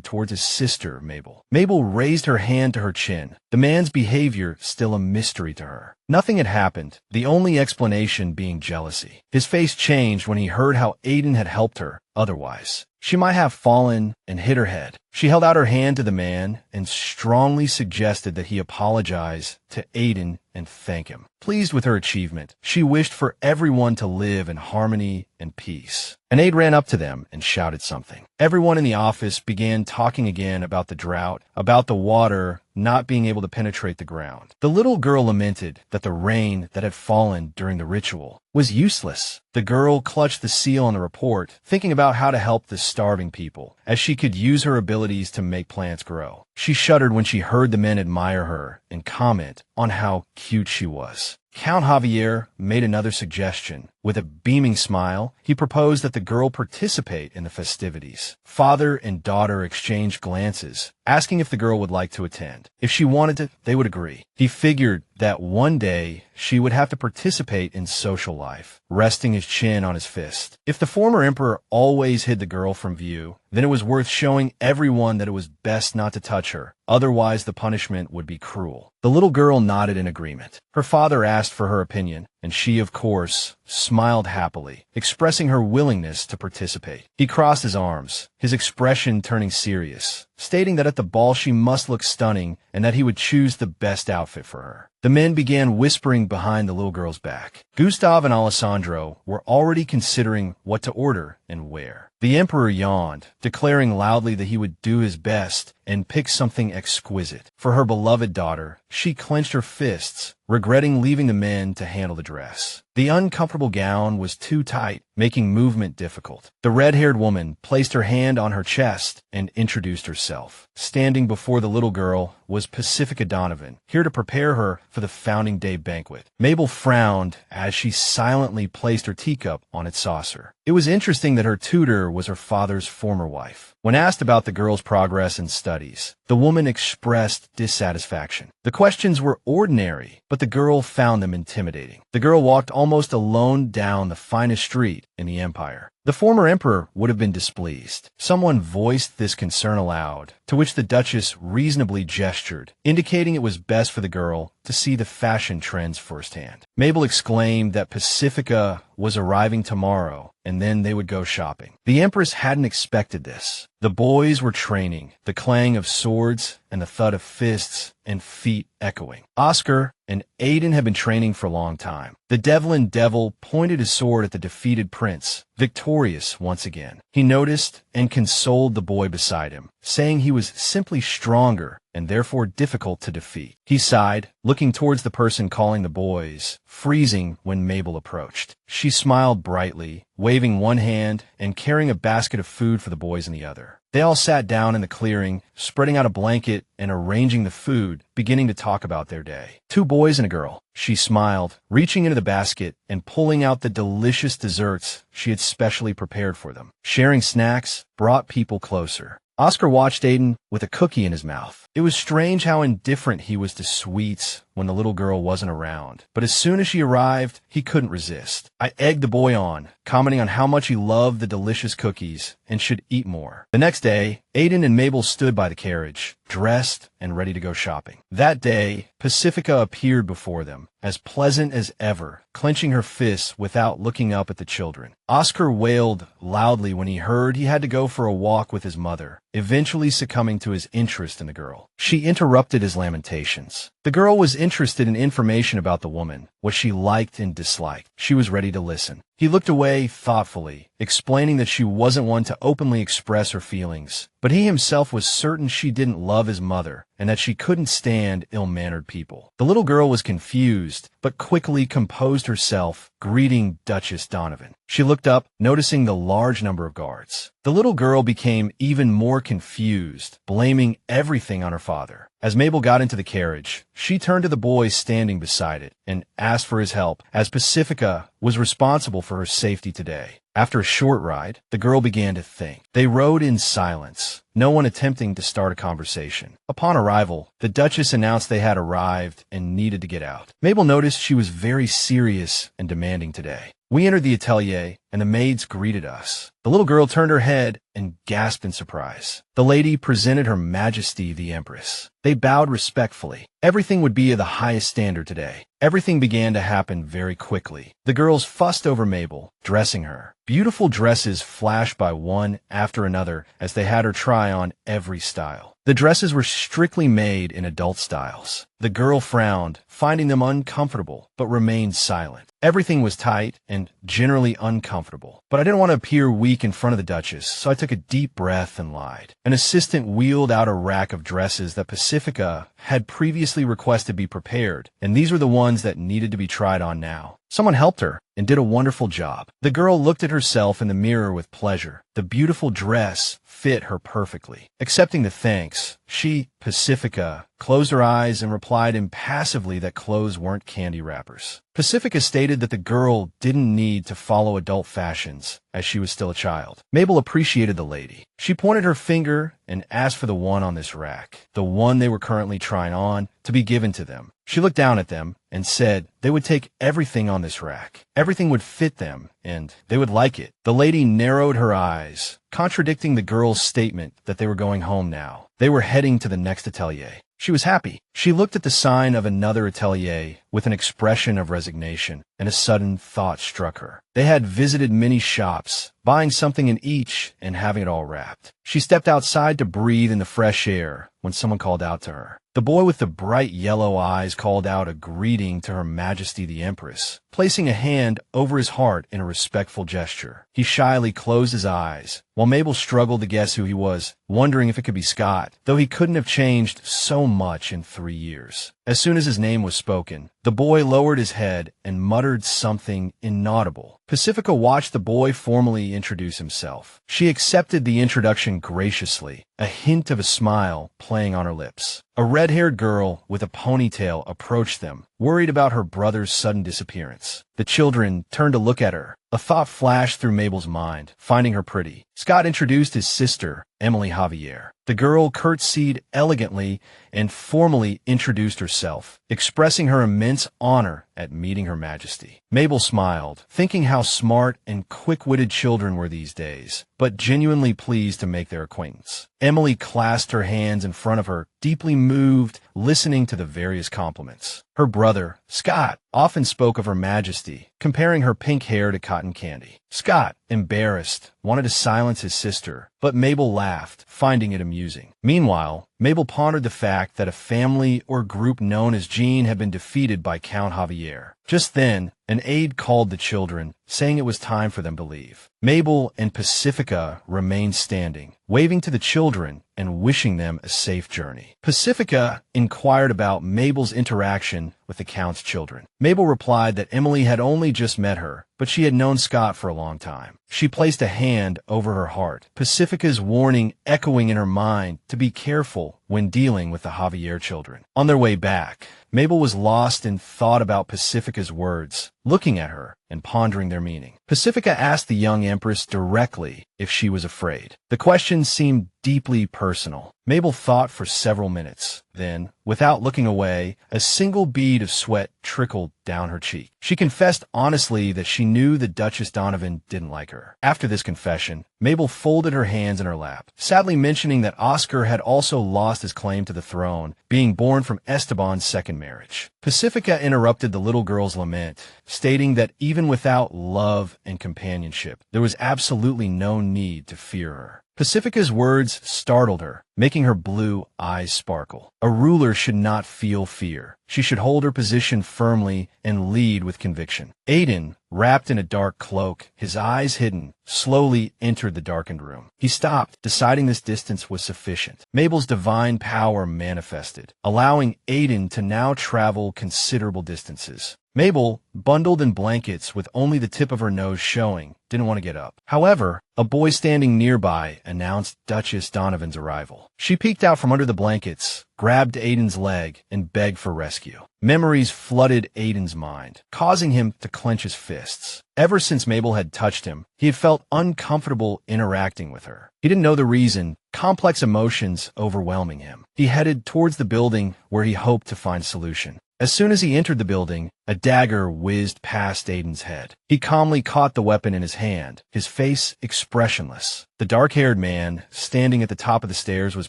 [SPEAKER 1] towards his sister, Mabel. Mabel raised her hand to her chin, the man's behavior still a mystery to her. Nothing had happened, the only explanation being jealousy. His face changed when he heard how Aiden had helped her. Otherwise, she might have fallen and hit her head. She held out her hand to the man and strongly suggested that he apologize to Aiden and thank him. Pleased with her achievement, she wished for everyone to live in harmony and peace. An aide ran up to them and shouted something. Everyone in the office began talking again about the drought, about the water not being able to penetrate the ground. The little girl lamented that the rain that had fallen during the ritual was useless. The girl clutched the seal on the report, thinking about how to help the starving people, as she could use her abilities to make plants grow. She shuddered when she heard the men admire her and comment on how cute she was. Count Javier made another suggestion. With a beaming smile, he proposed that the girl participate in the festivities. Father and daughter exchanged glances, asking if the girl would like to attend. If she wanted to, they would agree. He figured that one day she would have to participate in social life, resting his chin on his fist. If the former emperor always hid the girl from view, then it was worth showing everyone that it was best not to touch her. Otherwise, the punishment would be cruel. The little girl nodded in agreement. Her father asked for her opinion, and she, of course, smiled happily, expressing her willingness to participate. He crossed his arms, his expression turning serious, stating that at the ball she must look stunning and that he would choose the best outfit for her. The men began whispering behind the little girl's back. Gustav and Alessandro were already considering what to order and where. The emperor yawned, declaring loudly that he would do his best and pick something exquisite. For her beloved daughter, she clenched her fists, regretting leaving the men to handle the dress. The uncomfortable gown was too tight, making movement difficult. The red-haired woman placed her hand on her chest and introduced herself. Standing before the little girl was Pacifica Donovan, here to prepare her for the founding day banquet. Mabel frowned as she silently placed her teacup on its saucer. It was interesting that her tutor was her father's former wife. When asked about the girl's progress in studies, the woman expressed dissatisfaction. The questions were ordinary, but the girl found them intimidating. The girl walked almost alone down the finest street in the empire. The former emperor would have been displeased. Someone voiced this concern aloud, to which the Duchess reasonably gestured, indicating it was best for the girl to see the fashion trends firsthand. Mabel exclaimed that Pacifica was arriving tomorrow, and then they would go shopping. The Empress hadn't expected this. The boys were training, the clang of swords and the thud of fists and feet echoing. Oscar and Aiden had been training for a long time. The Devlin Devil pointed his sword at the defeated prince, victorious once again. He noticed and consoled the boy beside him, saying he was simply stronger and therefore difficult to defeat. He sighed, looking towards the person calling the boys, freezing when Mabel approached. She smiled brightly, waving one hand and carrying a basket of food for the boys in the other. They all sat down in the clearing, spreading out a blanket and arranging the food, beginning to talk about their day. 2 boys and a girl. She smiled, reaching into the basket and pulling out the delicious desserts she had specially prepared for them. Sharing snacks brought people closer. Oscar watched Aiden with a cookie in his mouth. It was strange how indifferent he was to sweets when the little girl wasn't around. But as soon as she arrived, he couldn't resist. I egged the boy on, commenting on how much he loved the delicious cookies and should eat more. The next day, Aiden and Mabel stood by the carriage, dressed and ready to go shopping. That day, Pacifica appeared before them, as pleasant as ever, clenching her fists without looking up at the children. Oscar wailed loudly when he heard he had to go for a walk with his mother, eventually succumbing to his interest in the girl. She interrupted his lamentations. The girl was interested in information about the woman, what she liked and disliked. she was ready to listen. He looked away thoughtfully, explaining that she wasn't one to openly express her feelings, but he himself was certain she didn't love his mother and that she couldn't stand ill-mannered people. The little girl was confused, but quickly composed herself, greeting Duchess Donovan. She looked up, noticing the large number of guards. The little girl became even more confused, blaming everything on her father. As Mabel got into the carriage, she turned to the boy standing beside it and asked for his help, as Pacifica was responsible for her safety today. After a short ride, the girl began to think. They rode in silence, no one attempting to start a conversation. Upon arrival, the Duchess announced they had arrived and needed to get out. Mabel noticed she was very serious and demanding today. We entered the atelier, and the maids greeted us. The little girl turned her head and gasped in surprise. The lady presented Her Majesty the Empress. They bowed respectfully. Everything would be of the highest standard today. Everything began to happen very quickly. The girls fussed over Mabel, dressing her. Beautiful dresses flashed by one after another as they had her try on every style. The dresses were strictly made in adult styles. The girl frowned, finding them uncomfortable, but remained silent. Everything was tight and generally uncomfortable. But I didn't want to appear weak in front of the Duchess, so I took a deep breath and lied. An assistant wheeled out a rack of dresses that Pacifica had previously requested be prepared, and these were the ones that needed to be tried on now. Someone helped her and did a wonderful job. The girl looked at herself in the mirror with pleasure. The beautiful dress fit her perfectly. Accepting the thanks, she, Pacifica, closed her eyes and replied impassively that clothes weren't candy wrappers. Pacifica stated that the girl didn't need to follow adult fashions, as she was still a child. Mabel appreciated the lady. She pointed her finger and asked for the one on this rack, the one they were currently trying on, to be given to them. She looked down at them and said they would take everything on this rack. Everything would fit them, and they would like it. The lady narrowed her eyes, contradicting the girl's statement that they were going home now. They were heading to the next atelier. She was happy. She looked at the sign of another atelier with an expression of resignation, and a sudden thought struck her. They had visited many shops, buying something in each and having it all wrapped. She stepped outside to breathe in the fresh air when someone called out to her. The boy with the bright yellow eyes called out a greeting to Her Majesty the Empress, placing a hand over his heart in a respectful gesture. He shyly closed his eyes, while Mabel struggled to guess who he was, wondering if it could be Scott, though he couldn't have changed so much in 3 years. As soon as his name was spoken, the boy lowered his head and muttered something inaudible. Pacifica watched the boy formally introduce himself. She accepted the introduction graciously, a hint of a smile playing on her lips. A red-haired girl with a ponytail approached them, worried about her brother's sudden disappearance. The children turned to look at her. A thought flashed through Mabel's mind, finding her pretty. Scott introduced his sister, Emily Javier. The girl curtsied elegantly and formally introduced herself, expressing her immense honor at meeting Her Majesty. Mabel smiled, thinking how smart and quick-witted children were these days, but genuinely pleased to make their acquaintance. Emily clasped her hands in front of her, deeply moved, listening to the various compliments. Her brother, Scott, often spoke of Her Majesty, comparing her pink hair to cotton candy. Scott, embarrassed, wanted to silence his sister, but Mabel laughed, finding it amusing. Meanwhile, Mabel pondered the fact that a family or group known as Jean had been defeated by Count Javier. Just then, an aide called the children, saying it was time for them to leave. Mabel and Pacifica remained standing, waving to the children and wishing them a safe journey. Pacifica inquired about Mabel's interaction with the Count's children. Mabel replied that Emily had only just met her, but she had known Scott for a long time. She placed a hand over her heart, Pacifica's warning echoing in her mind to be careful when dealing with the Javier children. On their way back, Mabel was lost in thought about Pacifica's words, looking at her and pondering their meaning. Pacifica asked the young empress directly if she was afraid. The question seemed deeply personal. Mabel thought for several minutes. Then, without looking away, a single bead of sweat trickled down her cheek. She confessed honestly that she knew the Duchess Donovan didn't like her. After this confession, Mabel folded her hands in her lap, sadly mentioning that Oscar had also lost his claim to the throne, being born from Esteban's second marriage. Pacifica interrupted the little girl's lament, stating that even without love and companionship. There was absolutely no need to fear her. Pacifica's words startled her, making her blue eyes sparkle. A ruler should not feel fear. She should hold her position firmly and lead with conviction. Aiden, wrapped in a dark cloak, his eyes hidden, slowly entered the darkened room. He stopped, deciding this distance was sufficient. Mabel's divine power manifested, allowing Aiden to now travel considerable distances. Mabel, bundled in blankets with only the tip of her nose showing, didn't want to get up. However, a boy standing nearby announced Duchess Donovan's arrival. She peeked out from under the blankets, grabbed Aiden's leg, and begged for rescue. Memories flooded Aiden's mind, causing him to clench his fists. Ever since Mabel had touched him, he had felt uncomfortable interacting with her. He didn't know the reason, complex emotions overwhelming him. He headed towards the building where he hoped to find solution. As soon as he entered the building, a dagger whizzed past Aiden's head. He calmly caught the weapon in his hand, his face expressionless. The dark-haired man, standing at the top of the stairs, was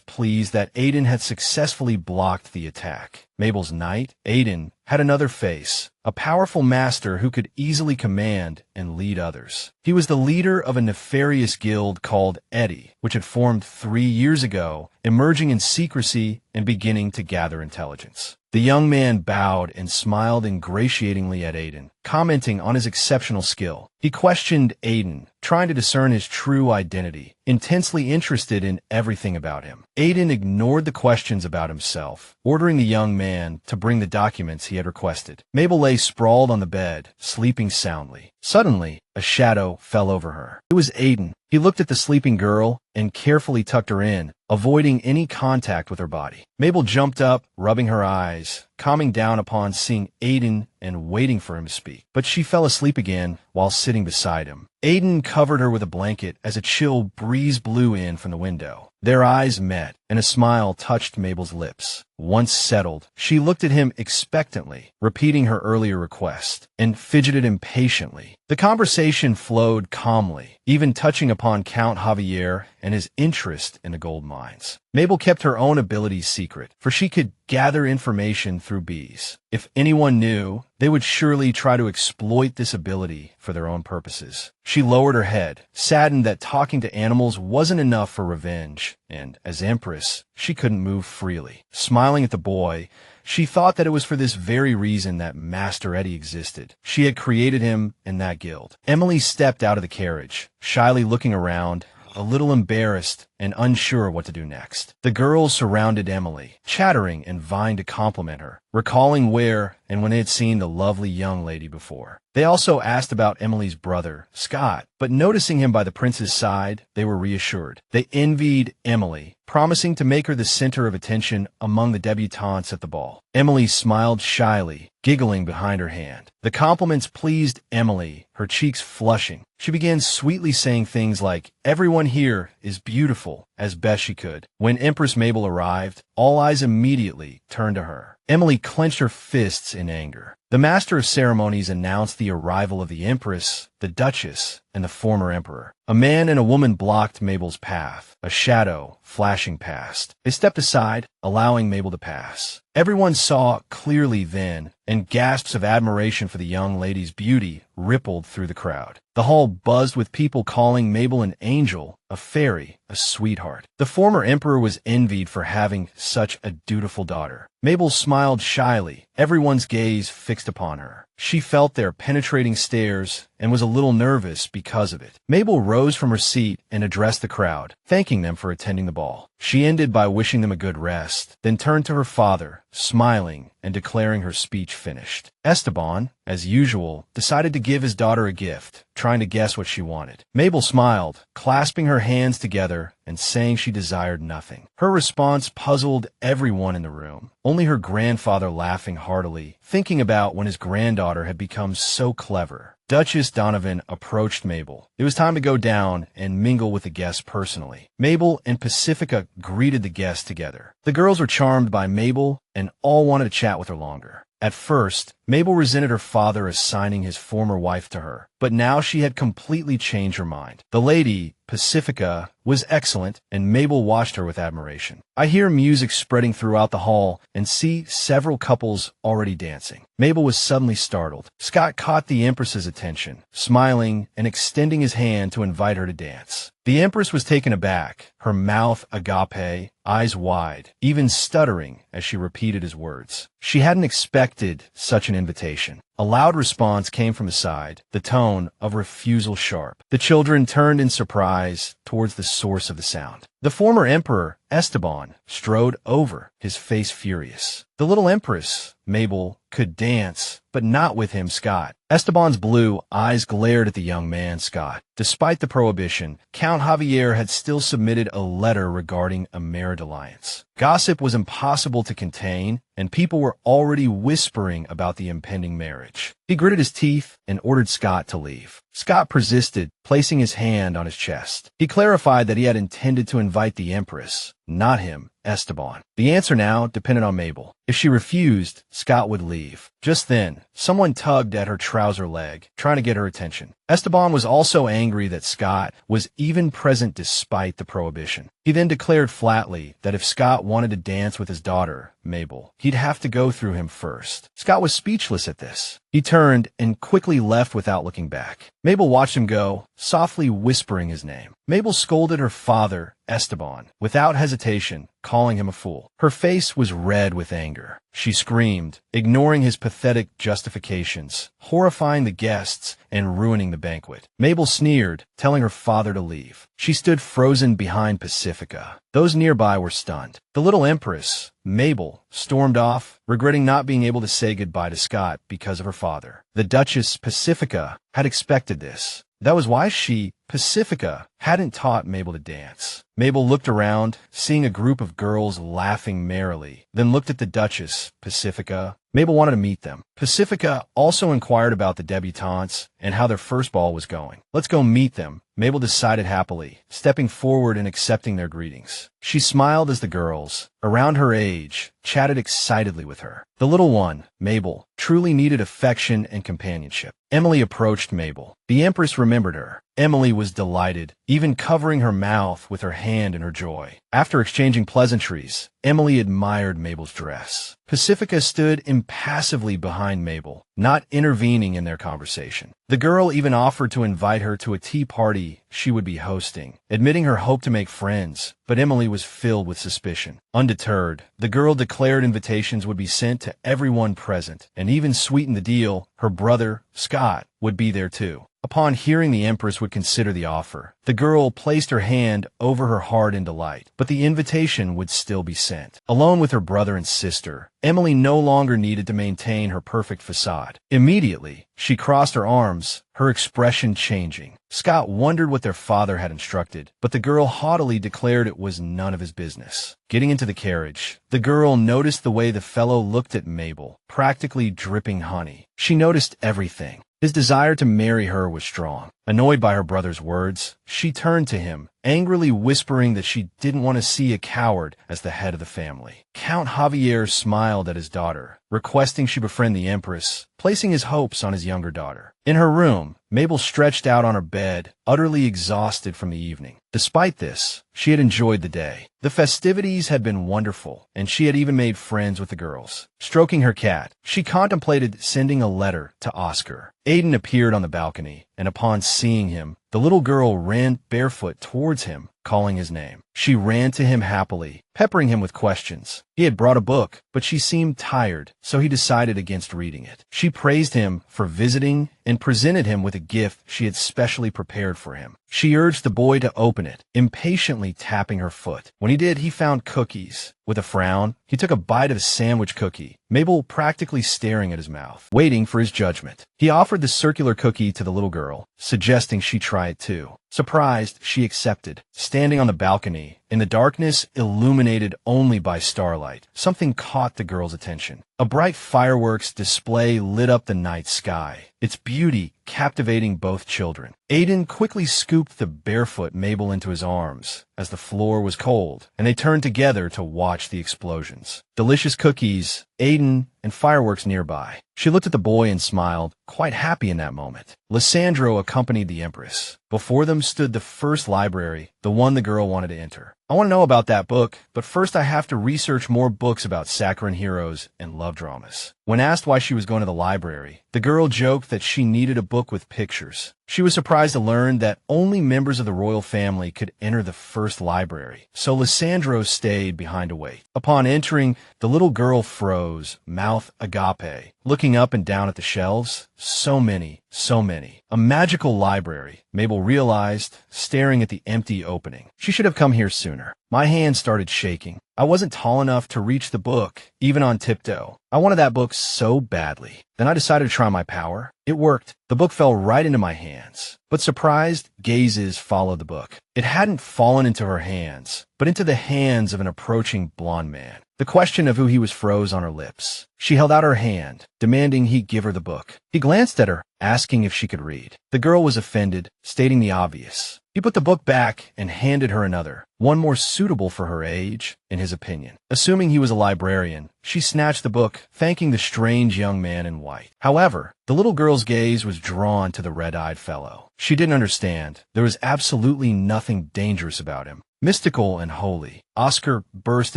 [SPEAKER 1] pleased that Aiden had successfully blocked the attack. Mabel's knight, Aiden, had another face, a powerful master who could easily command and lead others. He was the leader of a nefarious guild called Eddie, which had formed 3 years ago, emerging in secrecy and beginning to gather intelligence. The young man bowed and smiled ingratiatingly at Aiden, commenting on his exceptional skill. He questioned Aiden, trying to discern his true identity, intensely interested in everything about him. Aiden ignored the questions about himself, ordering the young man to bring the documents he had requested. Mabel lay sprawled on the bed, sleeping soundly. Suddenly, a shadow fell over her. It was Aiden. He looked at the sleeping girl and carefully tucked her in, avoiding any contact with her body. Mabel jumped up, rubbing her eyes, calming down upon seeing Aiden and waiting for him to speak. But she fell asleep again while sitting beside him. Aiden covered her with a blanket as a chill breeze blew in from the window. Their eyes met, and a smile touched Mabel's lips. Once settled, she looked at him expectantly, repeating her earlier request, and fidgeted impatiently. The conversation flowed calmly, even touching upon Count Javier and his interest in the gold mines. Mabel kept her own abilities secret, for she could gather information through bees. If anyone knew, they would surely try to exploit this ability for their own purposes. She lowered her head, saddened that talking to animals wasn't enough for revenge, and as Empress, she couldn't move freely. Smiling at the boy, she thought that it was for this very reason that Master Eddie existed. She had created him in that guild. Emily stepped out of the carriage, shyly looking around, a little embarrassed and unsure what to do next. The girls surrounded Emily, chattering and vying to compliment her, recalling where and when they had seen the lovely young lady before. They also asked about Emily's brother, Scott, but noticing him by the prince's side, they were reassured. They envied Emily, promising to make her the center of attention among the debutantes at the ball. Emily smiled shyly, giggling behind her hand. The compliments pleased Emily, her cheeks flushing. She began sweetly saying things like, "Everyone here is beautiful," as best she could. When Empress Mabel arrived, all eyes immediately turned to her. Emily clenched her fists in anger. The master of ceremonies announced the arrival of the Empress, the Duchess, and the former Emperor. A man and a woman blocked Mabel's path, a shadow flashing past. They stepped aside, allowing Mabel to pass. Everyone saw clearly then, and gasps of admiration for the young lady's beauty rippled through the crowd. The hall buzzed with people calling Mabel an angel, a fairy, a sweetheart. The former emperor was envied for having such a dutiful daughter. Mabel smiled shyly, everyone's gaze fixed upon her. She felt their penetrating stares and was a little nervous because of it. Mabel rose from her seat and addressed the crowd, thanking them for attending the ball. She ended by wishing them a good rest, then turned to her father, smiling and declaring her speech finished. Esteban, as usual, decided to give his daughter a gift, trying to guess what she wanted. Mabel smiled, clasping her hands together and saying she desired nothing. Her response puzzled everyone in the room, only her grandfather laughing heartily, thinking about when his granddaughter had become so clever. Duchess Donovan approached Mabel. It was time to go down and mingle with the guests personally. Mabel and Pacifica greeted the guests together. The girls were charmed by Mabel and all wanted to chat with her longer. At first, Mabel resented her father assigning his former wife to her, but now she had completely changed her mind. The lady, Pacifica, was excellent, and Mabel watched her with admiration. I hear music spreading throughout the hall and see several couples already dancing. Mabel was suddenly startled. Scott caught the Empress's attention, smiling and extending his hand to invite her to dance. The Empress was taken aback, her mouth agape, eyes wide, even stuttering as she repeated his words. She hadn't expected such an invitation. A loud response came from his side, the tone of refusal sharp. The children turned in surprise towards the source of the sound. The former emperor, Esteban, strode over, his face furious. The little Empress, Mabel, could dance, but not with him, Scott. Esteban's blue eyes glared at the young man, Scott. Despite the prohibition, Count Javier had still submitted a letter regarding a marriage alliance. Gossip was impossible to contain, and people were already whispering about the impending marriage. He gritted his teeth and ordered Scott to leave. Scott persisted, placing his hand on his chest. He clarified that he had intended to invite the Empress, not him, Esteban. The answer now depended on Mabel. If she refused, Scott would leave. Just then, someone tugged at her trouser leg, trying to get her attention. Esteban was also angry that Scott was even present despite the prohibition. He then declared flatly that if Scott wanted to dance with his daughter, Mabel, he'd have to go through him first. Scott was speechless at this. He turned and quickly left without looking back. Mabel watched him go, softly whispering his name. Mabel scolded her father, Esteban, without hesitation, calling him a fool. Her face was red with anger. She screamed, ignoring his pathetic justifications, horrifying the guests and ruining the banquet. Mabel sneered, telling her father to leave. She stood frozen behind Pacifica. Those nearby were stunned. The little Empress, Mabel, stormed off, regretting not being able to say goodbye to Scott because of her father. The Duchess Pacifica had expected this. That was why she, Pacifica, hadn't taught Mabel to dance. Mabel looked around, seeing a group of girls laughing merrily, then looked at the Duchess, Pacifica. Mabel wanted to meet them. Pacifica also inquired about the debutantes and how their first ball was going. Let's go meet them, Mabel decided happily, stepping forward and accepting their greetings. She smiled as the girls, around her age, chatted excitedly with her. The little one, Mabel, truly needed affection and companionship. Emily approached Mabel. The Empress remembered her. Emily was delighted, even covering her mouth with her hand in her joy. After exchanging pleasantries, Emily admired Mabel's dress. Pacifica stood impassively behind Mabel, not intervening in their conversation. The girl even offered to invite her to a tea party she would be hosting, admitting her hope to make friends, but Emily was filled with suspicion. Undeterred, the girl declared invitations would be sent to everyone present, and even sweetened the deal, her brother, Scott, would be there too. Upon hearing the Empress would consider the offer, the girl placed her hand over her heart in delight, but the invitation would still be sent. Alone with her brother and sister, Emily no longer needed to maintain her perfect facade. Immediately, she crossed her arms, her expression changing. Scott wondered what their father had instructed, but the girl haughtily declared it was none of his business. Getting into the carriage, the girl noticed the way the fellow looked at Mabel, practically dripping honey. She noticed everything. His desire to marry her was strong. Annoyed by her brother's words, she turned to him, angrily whispering that she didn't want to see a coward as the head of the family. Count Javier smiled at his daughter, requesting she befriend the Empress, placing his hopes on his younger daughter. In her room, Mabel stretched out on her bed, utterly exhausted from the evening. Despite this, she had enjoyed the day. The festivities had been wonderful, and she had even made friends with the girls. Stroking her cat, she contemplated sending a letter to Oscar. Aiden appeared on the balcony, and upon seeing him, the little girl ran barefoot towards him, calling his name. She ran to him happily, peppering him with questions. He had brought a book, but she seemed tired, so he decided against reading it. She praised him for visiting and presented him with a gift she had specially prepared for him. She urged the boy to open it, impatiently tapping her foot. When he did, he found cookies. With a frown, he took a bite of a sandwich cookie, Mabel practically staring at his mouth, waiting for his judgment. He offered the circular cookie to the little girl, suggesting she try it too. Surprised, she accepted. Standing on the balcony, in the darkness illuminated only by starlight, something caught the girl's attention. A bright fireworks display lit up the night sky, its beauty captivating both children. Aiden quickly scooped the barefoot Mabel into his arms, as the floor was cold, and they turned together to watch the explosions. Delicious cookies, Aiden, and fireworks nearby. She looked at the boy and smiled, quite happy in that moment. Lysandro accompanied the Empress. Before them stood the first library, the one the girl wanted to enter. I want to know about that book, but first I have to research more books about saccharine heroes and love dramas. When asked why she was going to the library, the girl joked that she needed a book with pictures. She was surprised to learn that only members of the royal family could enter the first library, so Lysandro stayed behind to wait. Upon entering, the little girl froze, mouth agape, looking up and down at the shelves. So many, so many. A magical library, Mabel realized, staring at the empty opening. She should have come here sooner. My hand started shaking. I wasn't tall enough to reach the book, even on tiptoe. I wanted that book so badly. Then I decided to try my power. It worked. The book fell right into my hands. But surprised, gazes followed the book. It hadn't fallen into her hands, but into the hands of an approaching blonde man. The question of who he was froze on her lips. She held out her hand, demanding he give her the book. He glanced at her, asking if she could read. The girl was offended, stating the obvious. He put the book back and handed her another, one more suitable for her age, in his opinion. Assuming he was a librarian, she snatched the book, thanking the strange young man in white. However, the little girl's gaze was drawn to the red-eyed fellow. She didn't understand. There was absolutely nothing dangerous about him. Mystical and holy, Oscar burst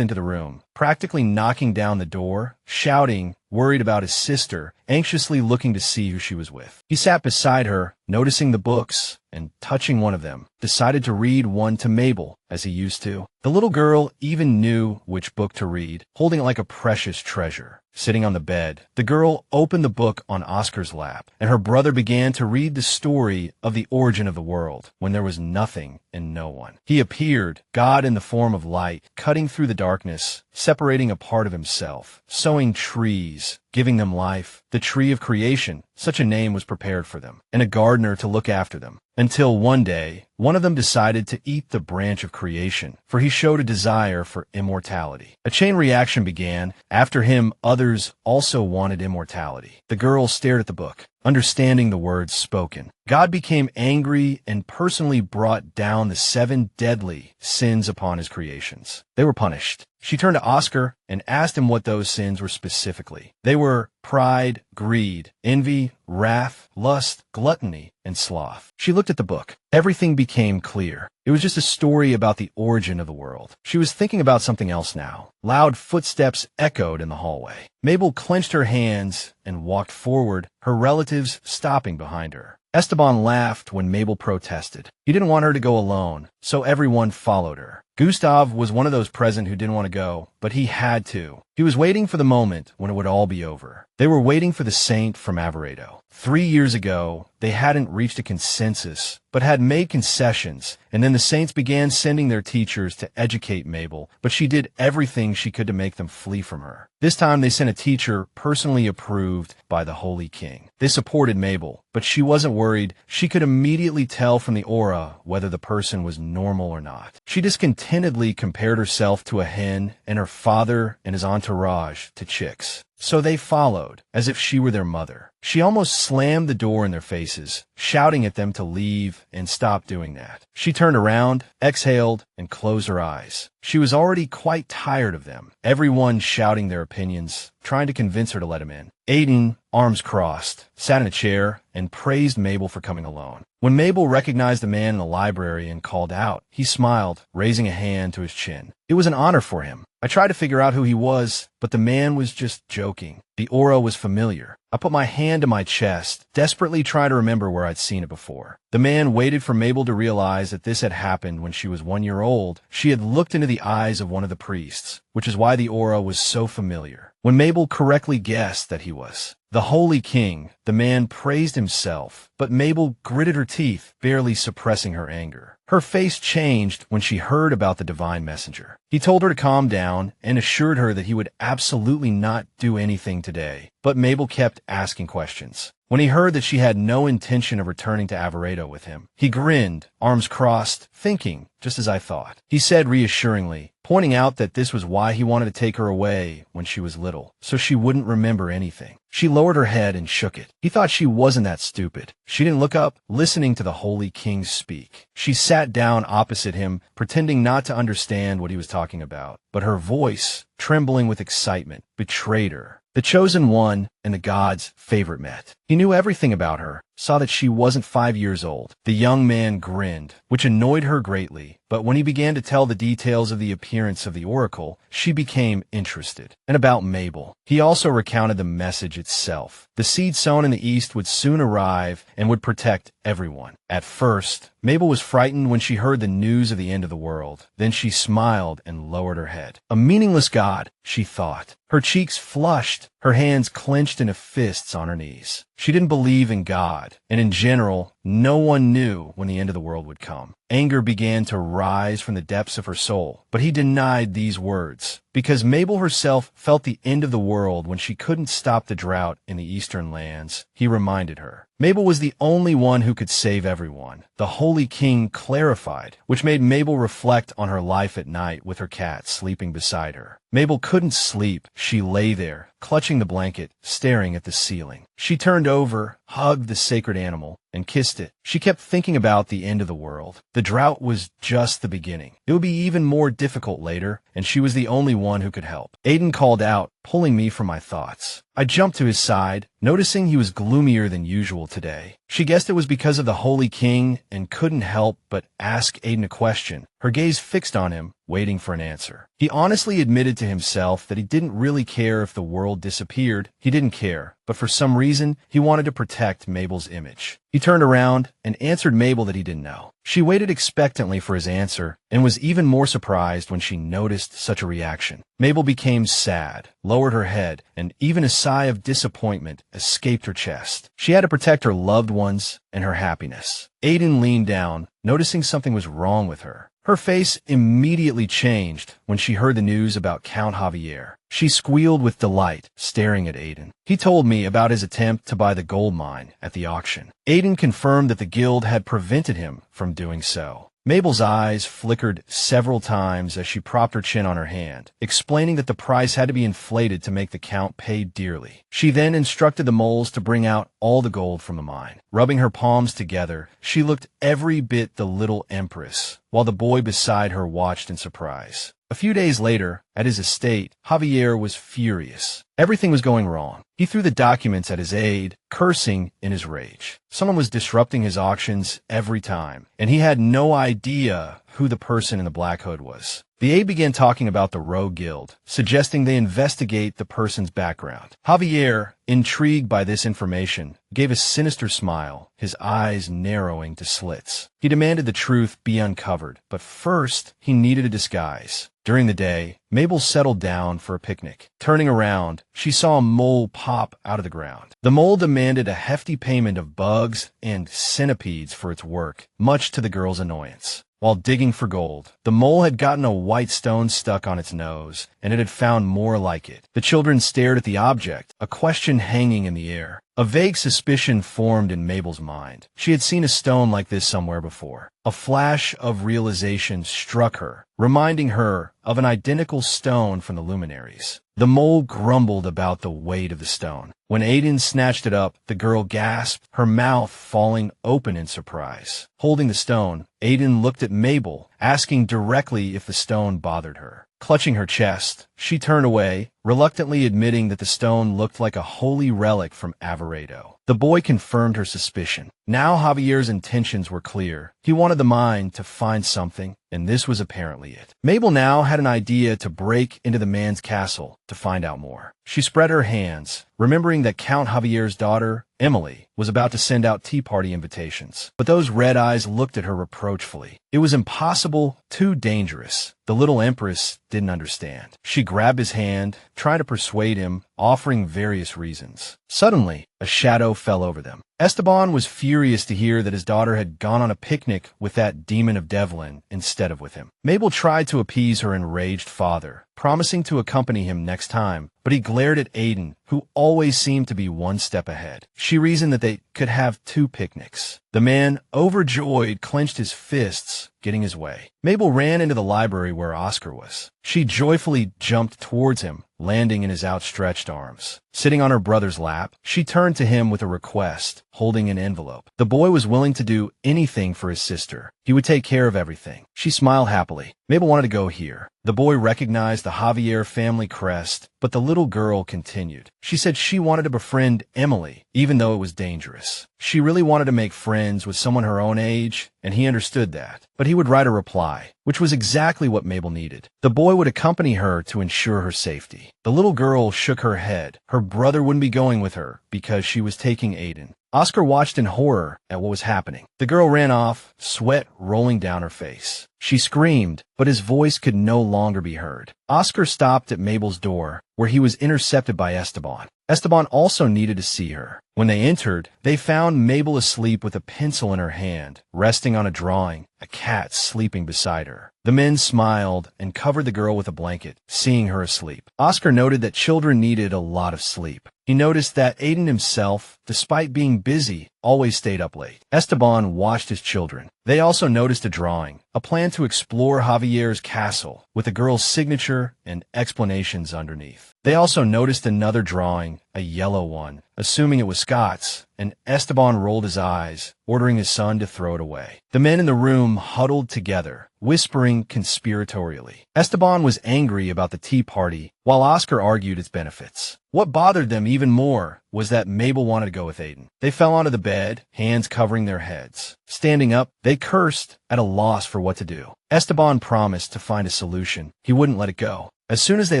[SPEAKER 1] into the room, practically knocking down the door, shouting, worried about his sister, anxiously looking to see who she was with. He sat beside her, noticing the books, and touching one of them, decided to read one to Mabel, as he used to. The little girl even knew which book to read, holding it like a precious treasure. Sitting on the bed, the girl opened the book on Oscar's lap, and her brother began to read the story of the origin of the world, when there was nothing and no one. He appeared, God in the form of light, cutting through the darkness, separating a part of himself, sowing trees, giving them life, the tree of creation, such a name was prepared for them, and a gardener to look after them. Until one day, one of them decided to eat the branch of creation, for he showed a desire for immortality. A chain reaction began. After him, others also wanted immortality. The girl stared at the book, understanding the words spoken. God became angry and personally brought down the 7 deadly sins upon his creations. They were punished. She turned to Oscar and asked him what those sins were specifically. They were pride, greed, envy, wrath, lust, gluttony, and sloth. She looked at the book. Everything became clear. It was just a story about the origin of the world. She was thinking about something else now. Loud footsteps echoed in the hallway. Mabel clenched her hands and walked forward, her relatives stopping behind her. Esteban laughed when Mabel protested. He didn't want her to go alone, so everyone followed her. Gustav was one of those present who didn't want to go, but he had to. He was waiting for the moment when it would all be over. They were waiting for the saint from Abelarda. 3 years ago, they hadn't reached a consensus, but had made concessions, and then the saints began sending their teachers to educate Mabel, but she did everything she could to make them flee from her. This time they sent a teacher personally approved by the Holy King. They supported Mabel, but she wasn't worried. She could immediately tell from the aura whether the person was normal or not. She discontentedly compared herself to a hen and her father and his entourage to chicks. So they followed, as if she were their mother. She almost slammed the door in their faces, shouting at them to leave and stop doing that. She turned around, exhaled, and closed her eyes. She was already quite tired of them, everyone shouting their opinions, trying to convince her to let him in. Aiden, arms crossed, sat in a chair and praised Mabel for coming alone. When Mabel recognized the man in the library and called out, he smiled, raising a hand to his chin. It was an honor for him. I tried to figure out who he was, but the man was just joking. The aura was familiar. I put my hand to my chest, desperately trying to remember where I'd seen it before. The man waited for Mabel to realize that this had happened when she was 1 year old. She had looked into the eyes of one of the priests, which is why the aura was so familiar. When Mabel correctly guessed that he was the Holy King, the man praised himself, but Mabel gritted her teeth, barely suppressing her anger. Her face changed when she heard about the divine messenger. He told her to calm down and assured her that he would absolutely not do anything today, but Mabel kept asking questions. When he heard that she had no intention of returning to Abelarda with him, he grinned, arms crossed, thinking, just as I thought. He said reassuringly, pointing out that this was why he wanted to take her away when she was little, so she wouldn't remember anything. She lowered her head and shook it. He thought she wasn't that stupid. She didn't look up, listening to the Holy King speak. She sat down opposite him, pretending not to understand what he was talking about, but her voice, trembling with excitement, betrayed her. The chosen one, and the god's favorite met. He knew everything about her, saw that she wasn't 5 years old. The young man grinned, which annoyed her greatly, but when he began to tell the details of the appearance of the oracle, she became interested. And about Mabel. He also recounted the message itself. The seed sown in the east would soon arrive and would protect everyone. At first, Mabel was frightened when she heard the news of the end of the world. Then she smiled and lowered her head. A meaningless god, she thought. Her cheeks flushed, her hands clenched into fists on her knees. She didn't believe in God, and in general, no one knew when the end of the world would come. Anger began to rise from the depths of her soul, but he denied these words, because Mabel herself felt the end of the world when she couldn't stop the drought in the eastern lands. He reminded her. Mabel was the only one who could save everyone. The Holy King clarified, which made Mabel reflect on her life at night with her cat sleeping beside her. Mabel couldn't sleep. She lay there, clutching the blanket, staring at the ceiling. She turned over, hugged the sacred animal, and kissed it. She kept thinking about the end of the world. The drought was just the beginning. It would be even more difficult later, and she was the only one who could help. Aiden called out, pulling me from my thoughts. I jumped to his side, noticing he was gloomier than usual today. She guessed it was because of the Holy King and couldn't help but ask Aiden a question, her gaze fixed on him, waiting for an answer. He honestly admitted to himself that he didn't really care if the world disappeared. He didn't care, but for some reason, he wanted to protect Mabel's image. He turned around and answered Mabel that he didn't know. She waited expectantly for his answer and was even more surprised when she noticed such a reaction. Mabel became sad, lowered her head, and even a sigh of disappointment escaped her chest. She had to protect her loved ones and her happiness. Aiden leaned down, noticing something was wrong with her. Her face immediately changed when she heard the news about Count Javier. She squealed with delight, staring at Aiden. He told me about his attempt to buy the gold mine at the auction. Aiden confirmed that the guild had prevented him from doing so. Mabel's eyes flickered several times as she propped her chin on her hand, explaining that the price had to be inflated to make the count pay dearly. She then instructed the moles to bring out all the gold from the mine. Rubbing her palms together, she looked every bit the little empress, while the boy beside her watched in surprise. A few days later, at his estate, Javier was furious. Everything was going wrong. He threw the documents at his aide, cursing in his rage. Someone was disrupting his auctions every time, and he had no idea who the person in the black hood was. The aide began talking about the rogue guild, suggesting they investigate the person's background. Javier, intrigued by this information, gave a sinister smile, his eyes narrowing to slits. He demanded the truth be uncovered, but first he needed a disguise. During the day, Mabel settled down for a picnic. Turning around, she saw a mole pop out of the ground. The mole demanded a hefty payment of bugs and centipedes for its work, much to the girl's annoyance. While digging for gold, the mole had gotten a white stone stuck on its nose, and it had found more like it. The children stared at the object, a question hanging in the air. A vague suspicion formed in Mabel's mind. She had seen a stone like this somewhere before. A flash of realization struck her, reminding her of an identical stone from the luminaries. The mole grumbled about the weight of the stone. When Aiden snatched it up, the girl gasped, her mouth falling open in surprise. Holding the stone, Aiden looked at Mabel, asking directly if the stone bothered her. Clutching her chest, she turned away, reluctantly admitting that the stone looked like a holy relic from Avelardo. The boy confirmed her suspicion. Now Javier's intentions were clear. He wanted the mine to find something, and this was apparently it. Mabel now had an idea to break into the man's castle to find out more. She spread her hands, remembering that Count Javier's daughter, Emily, was about to send out tea party invitations. But those red eyes looked at her reproachfully. It was impossible, too dangerous. The little empress didn't understand. She grabbed his hand, trying to persuade him, offering various reasons. Suddenly, a shadow fell over them. Esteban was furious to hear that his daughter had gone on a picnic with that demon of Devlin instead of with him. Mabel tried to appease her enraged father, promising to accompany him next time, but he glared at Aiden, who always seemed to be one step ahead. She reasoned that they could have 2 picnics. The man, overjoyed, clenched his fists, getting his way. Mabel ran into the library where Oscar was. She joyfully jumped towards him, landing in his outstretched arms. Sitting on her brother's lap, she turned to him with a request, holding an envelope. The boy was willing to do anything for his sister. He would take care of everything. She smiled happily. Mabel wanted to go here. The boy recognized the Javier family crest, but the little girl continued. She said she wanted to befriend Emily, even though it was dangerous. She really wanted to make friends with someone her own age, and he understood that. But he would write a reply, which was exactly what Mabel needed. The boy would accompany her to ensure her safety. The little girl shook her head. Her brother wouldn't be going with her because she was taking Aiden. Oscar watched in horror at what was happening. The girl ran off, sweat rolling down her face. She screamed, but his voice could no longer be heard. Oscar stopped at Mabel's door, where he was intercepted by Esteban. Esteban also needed to see her. When they entered, they found Mabel asleep with a pencil in her hand, resting on a drawing, a cat sleeping beside her. The men smiled and covered the girl with a blanket, seeing her asleep. Oscar noted that children needed a lot of sleep. He noticed that Aiden himself, despite being busy, always stayed up late. Esteban watched his children. They also noticed a drawing, a plan to explore Javier's castle, with the girl's signature and explanations underneath. They also noticed another drawing, a yellow one, assuming it was Scott's, and Esteban rolled his eyes, ordering his son to throw it away. The men in the room huddled together, whispering conspiratorially. Esteban was angry about the tea party, while Oscar argued its benefits. What bothered them even more was that Mabel wanted to go with Aiden. They fell onto the bed, hands covering their heads. Standing up, they cursed, at a loss for what to do. Esteban promised to find a solution. He wouldn't let it go. As soon as they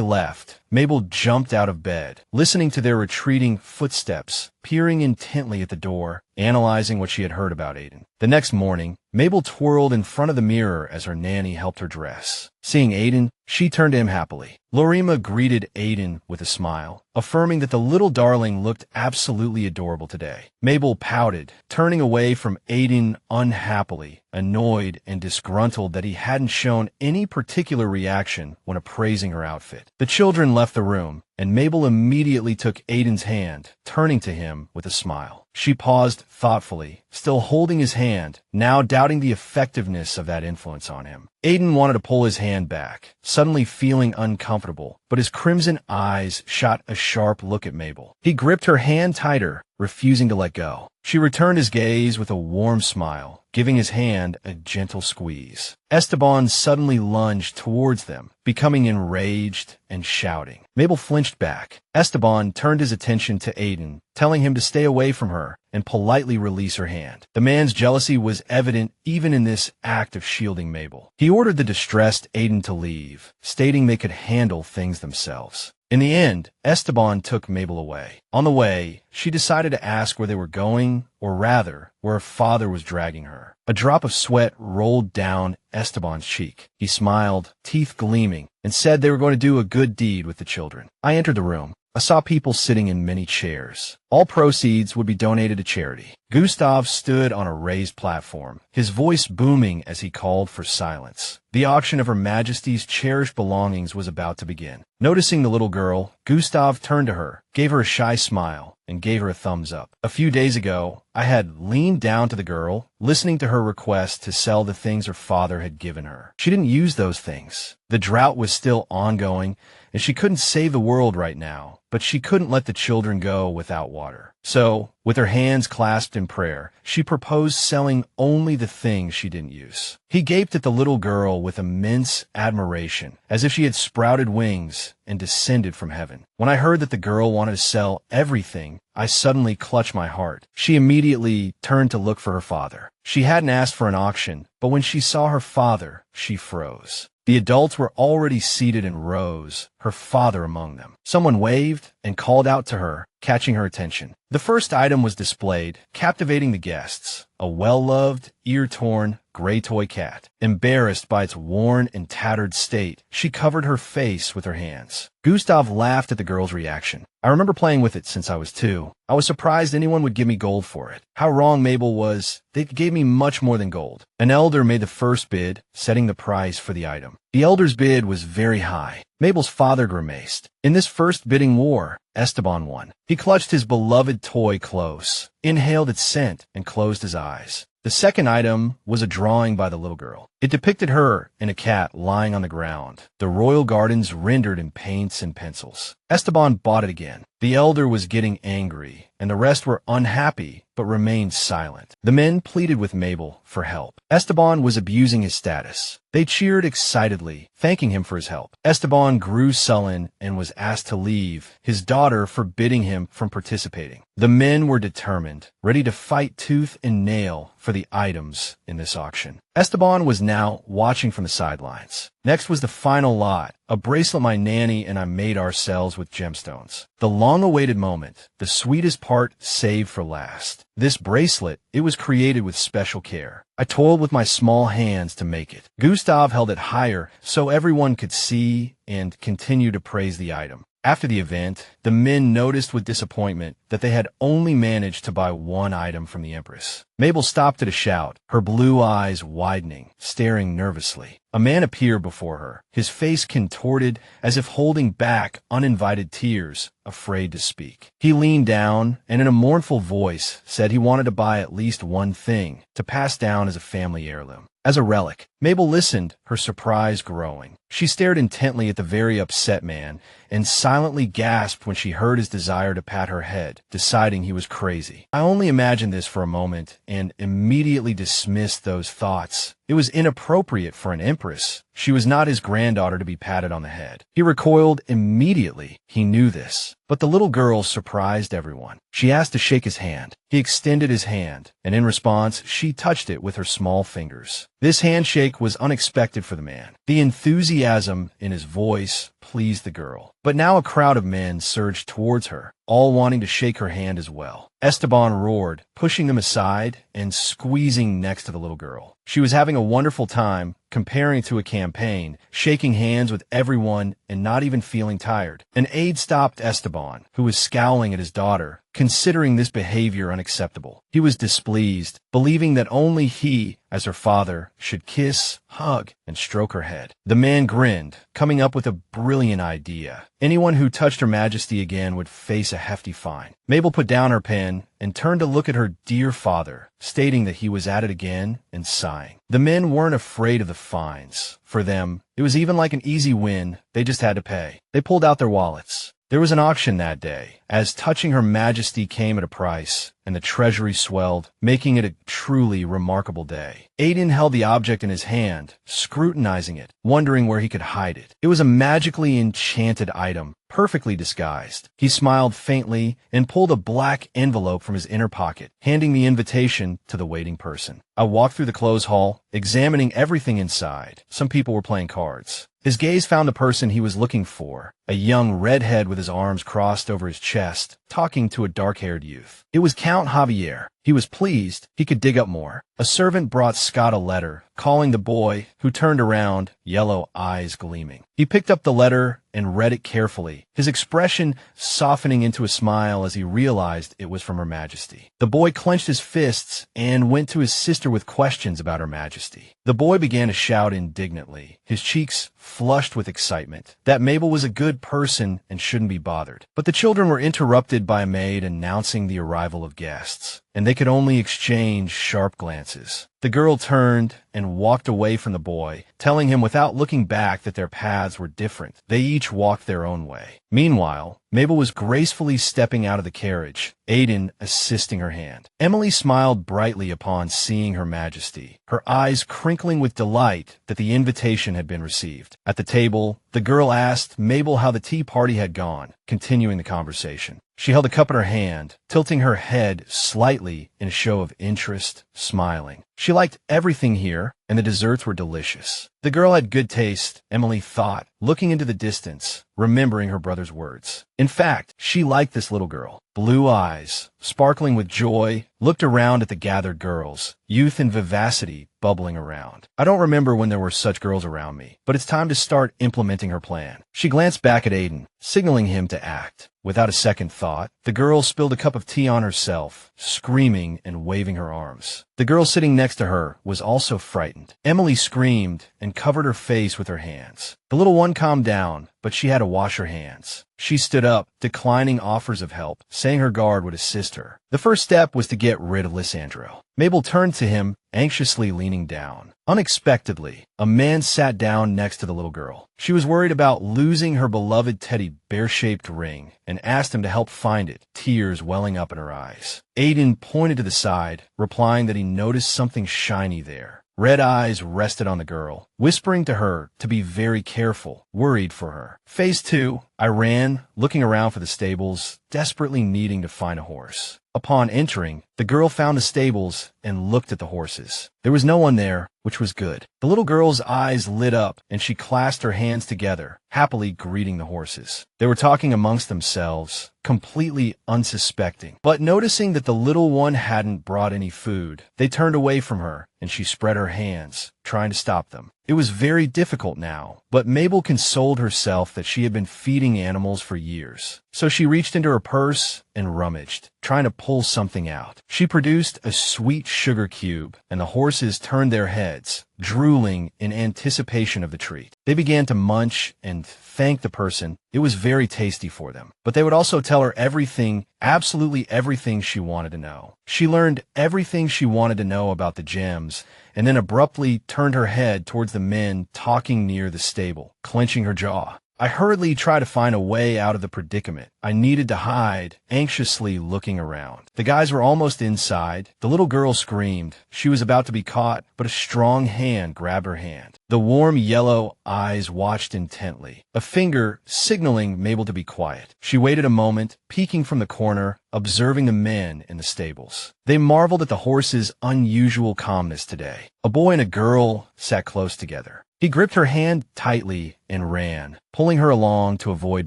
[SPEAKER 1] left, Mabel jumped out of bed, listening to their retreating footsteps, peering intently at the door, analyzing what she had heard about Aiden. The next morning, Mabel twirled in front of the mirror as her nanny helped her dress. Seeing Aiden, she turned to him happily. Lorima greeted Aiden with a smile, affirming that the little darling looked absolutely adorable today. Mabel pouted, turning away from Aiden unhappily, annoyed and disgruntled that he hadn't shown any particular reaction when appraising her outfit. The children left the room, and Mabel immediately took Aiden's hand, turning to him with a smile. She paused thoughtfully, still holding his hand, now doubting the effectiveness of that influence on him. Aiden wanted to pull his hand back, suddenly feeling uncomfortable, but his crimson eyes shot a sharp look at Mabel. He gripped her hand tighter, refusing to let go. She returned his gaze with a warm smile, giving his hand a gentle squeeze. Esteban suddenly lunged towards them, becoming enraged and shouting. Mabel flinched back. Esteban turned his attention to Aiden, telling him to stay away from her and politely release her hand. The man's jealousy was evident even in this act of shielding Mabel. He ordered the distressed Aiden to leave, stating they could handle things themselves. In the end, Esteban took Mabel away. On the way, she decided to ask where they were going, or rather, where her father was dragging her. A drop of sweat rolled down Esteban's cheek. He smiled, teeth gleaming, and said they were going to do a good deed with the children. I entered the room. I saw people sitting in many chairs. All proceeds would be donated to charity. Gustav stood on a raised platform, his voice booming as he called for silence. The auction of Her Majesty's cherished belongings was about to begin. Noticing the little girl, Gustav turned to her, gave her a shy smile, and gave her a thumbs up. A few days ago, I had leaned down to the girl, listening to her request to sell the things her father had given her. She didn't use those things. The drought was still ongoing, and she couldn't save the world right now, but she couldn't let the children go without water. So, with her hands clasped in prayer, she proposed selling only the things she didn't use. He gaped at the little girl with immense admiration, as if she had sprouted wings and descended from heaven. When I heard that the girl wanted to sell everything, I suddenly clutched my heart. She immediately turned to look for her father. She hadn't asked for an auction, but when she saw her father, she froze. The adults were already seated in rows, her father among them. Someone waved and called out to her, catching her attention. The first item was displayed, captivating the guests. A well-loved, ear-torn, gray toy cat. Embarrassed by its worn and tattered state, she covered her face with her hands. Gustav laughed at the girl's reaction. I remember playing with it since I was 2. I was surprised anyone would give me gold for it. How wrong Mabel was. They gave me much more than gold. An elder made the first bid, setting the price for the item. The elder's bid was very high. Mabel's father grimaced. In this first bidding war, Esteban won. He clutched his beloved toy close, inhaled its scent, and closed his eyes. The second item was a drawing by the little girl. It depicted her and a cat lying on the ground, the royal gardens rendered in paints and pencils. Esteban bought it again. The elder was getting angry, and the rest were unhappy but remained silent. The men pleaded with Mabel for help. Esteban was abusing his status. They cheered excitedly, thanking him for his help. Esteban grew sullen and was asked to leave, his daughter forbidding him from participating. The men were determined, ready to fight tooth and nail for the items in this auction. Esteban was now watching from the sidelines. Next was the final lot, a bracelet my nanny and I made ourselves with gemstones. The long-awaited moment, the sweetest part saved for last. This bracelet, it was created with special care. I toiled with my small hands to make it. Gustav held it higher so everyone could see and continue to praise the item. After the event, the men noticed with disappointment that they had only managed to buy one item from the Empress. Mabel stopped at a shout, her blue eyes widening, staring nervously. A man appeared before her, his face contorted as if holding back uninvited tears, afraid to speak. He leaned down and in a mournful voice said he wanted to buy at least one thing to pass down as a family heirloom. As a relic, Mabel listened, her surprise growing. She stared intently at the very upset man and silently gasped when she heard his desire to pat her head, deciding he was crazy. I only imagined this for a moment and immediately dismissed those thoughts. It was inappropriate for an empress. She was not his granddaughter to be patted on the head. He recoiled immediately. He knew this. But the little girl surprised everyone. She asked to shake his hand. He extended his hand, and in response, she touched it with her small fingers. This handshake was unexpected for the man. The enthusiasm in his voice pleased the girl. But now a crowd of men surged towards her, all wanting to shake her hand as well. Esteban roared, pushing them aside and squeezing next to the little girl. She was having a wonderful time, comparing it to a campaign, shaking hands with everyone and not even feeling tired. An aide stopped Esteban, who was scowling at his daughter, considering this behavior unacceptable. He was displeased, believing that only he, as her father, should kiss, hug, and stroke her head. The man grinned, coming up with a brilliant idea. Anyone who touched Her Majesty again would face a hefty fine. Mabel put down her pen and turned to look at her dear father, stating that he was at it again and sighing. The men weren't afraid of the fines. For them, it was even like an easy win. They just had to pay. They pulled out their wallets. There was an auction that day, as touching Her Majesty came at a price, and the treasury swelled, making it a truly remarkable day. Aiden held the object in his hand, scrutinizing it, wondering where he could hide it. It was a magically enchanted item, perfectly disguised. He smiled faintly and pulled a black envelope from his inner pocket, handing the invitation to the waiting person. I walked through the clothes hall, examining everything inside. Some people were playing cards. His gaze found the person he was looking for, a young redhead with his arms crossed over his chest, talking to a dark-haired youth. It was Count Javier. He was pleased he could dig up more. A servant brought Scott a letter, calling the boy, who turned around, yellow eyes gleaming. He picked up the letter and read it carefully, his expression softening into a smile as he realized it was from Her Majesty. The boy clenched his fists and went to his sister with questions about Her Majesty. The boy began to shout indignantly, his cheeks flushed with excitement, that Mabel was a good person and shouldn't be bothered. But the children were interrupted by a maid announcing the arrival of guests, and they could only exchange sharp glances. The girl turned and walked away from the boy, telling him without looking back that their paths were different. They each walked their own way. Meanwhile, Mabel was gracefully stepping out of the carriage, Aiden assisting her hand. Emily smiled brightly upon seeing Her Majesty, her eyes crinkling with delight that the invitation had been received. At the table, the girl asked Mabel how the tea party had gone, continuing the conversation. She held a cup in her hand, tilting her head slightly in a show of interest, smiling. She liked everything here, and the desserts were delicious. The girl had good taste, Emily thought, looking into the distance, remembering her brother's words. In fact, she liked this little girl. Blue eyes, sparkling with joy, looked around at the gathered girls, youth and vivacity bubbling around. I don't remember when there were such girls around me, but it's time to start implementing her plan. She glanced back at Aiden, signaling him to act. Without a second thought, the girl spilled a cup of tea on herself, screaming and waving her arms. The girl sitting next to her was also frightened. Emily screamed and covered her face with her hands. The little one calmed down, but she had to wash her hands. She stood up, declining offers of help, saying her guard would assist her. The first step was to get rid of Lysandro. Mabel turned to him, anxiously leaning down. Unexpectedly, a man sat down next to the little girl. She was worried about losing her beloved teddy bear-shaped ring and asked him to help find it, tears welling up in her eyes. Aiden pointed to the side, replying that he noticed something shiny there. Red eyes rested on the girl, whispering to her to be very careful, worried for her. Phase 2, I ran, looking around for the stables, desperately needing to find a horse. Upon entering, the girl found the stables and looked at the horses. There was no one there, which was good. The little girl's eyes lit up, and she clasped her hands together, happily greeting the horses. They were talking amongst themselves, completely unsuspecting. But noticing that the little one hadn't brought any food, they turned away from her, and she spread her hands, trying to stop them. It was very difficult now, but Mabel consoled herself that she had been feeding animals for years. So she reached into her purse and rummaged, trying to pull something out. She produced a sweet sugar cube, and the horses turned their heads, drooling in anticipation of the treat. They began to munch and thank the person. It was very tasty for them. But they would also tell her everything, absolutely everything she wanted to know. She learned everything she wanted to know about the gems, and then abruptly turned her head towards the men talking near the stable, clenching her jaw. I hurriedly tried to find a way out of the predicament. I needed to hide, anxiously looking around. The guys were almost inside. The little girl screamed. She was about to be caught, but a strong hand grabbed her hand. The warm yellow eyes watched intently, a finger signaling Mabel to be quiet. She waited a moment, peeking from the corner, observing the men in the stables. They marveled at the horses' unusual calmness today. A boy and a girl sat close together. He gripped her hand tightly and ran, pulling her along to avoid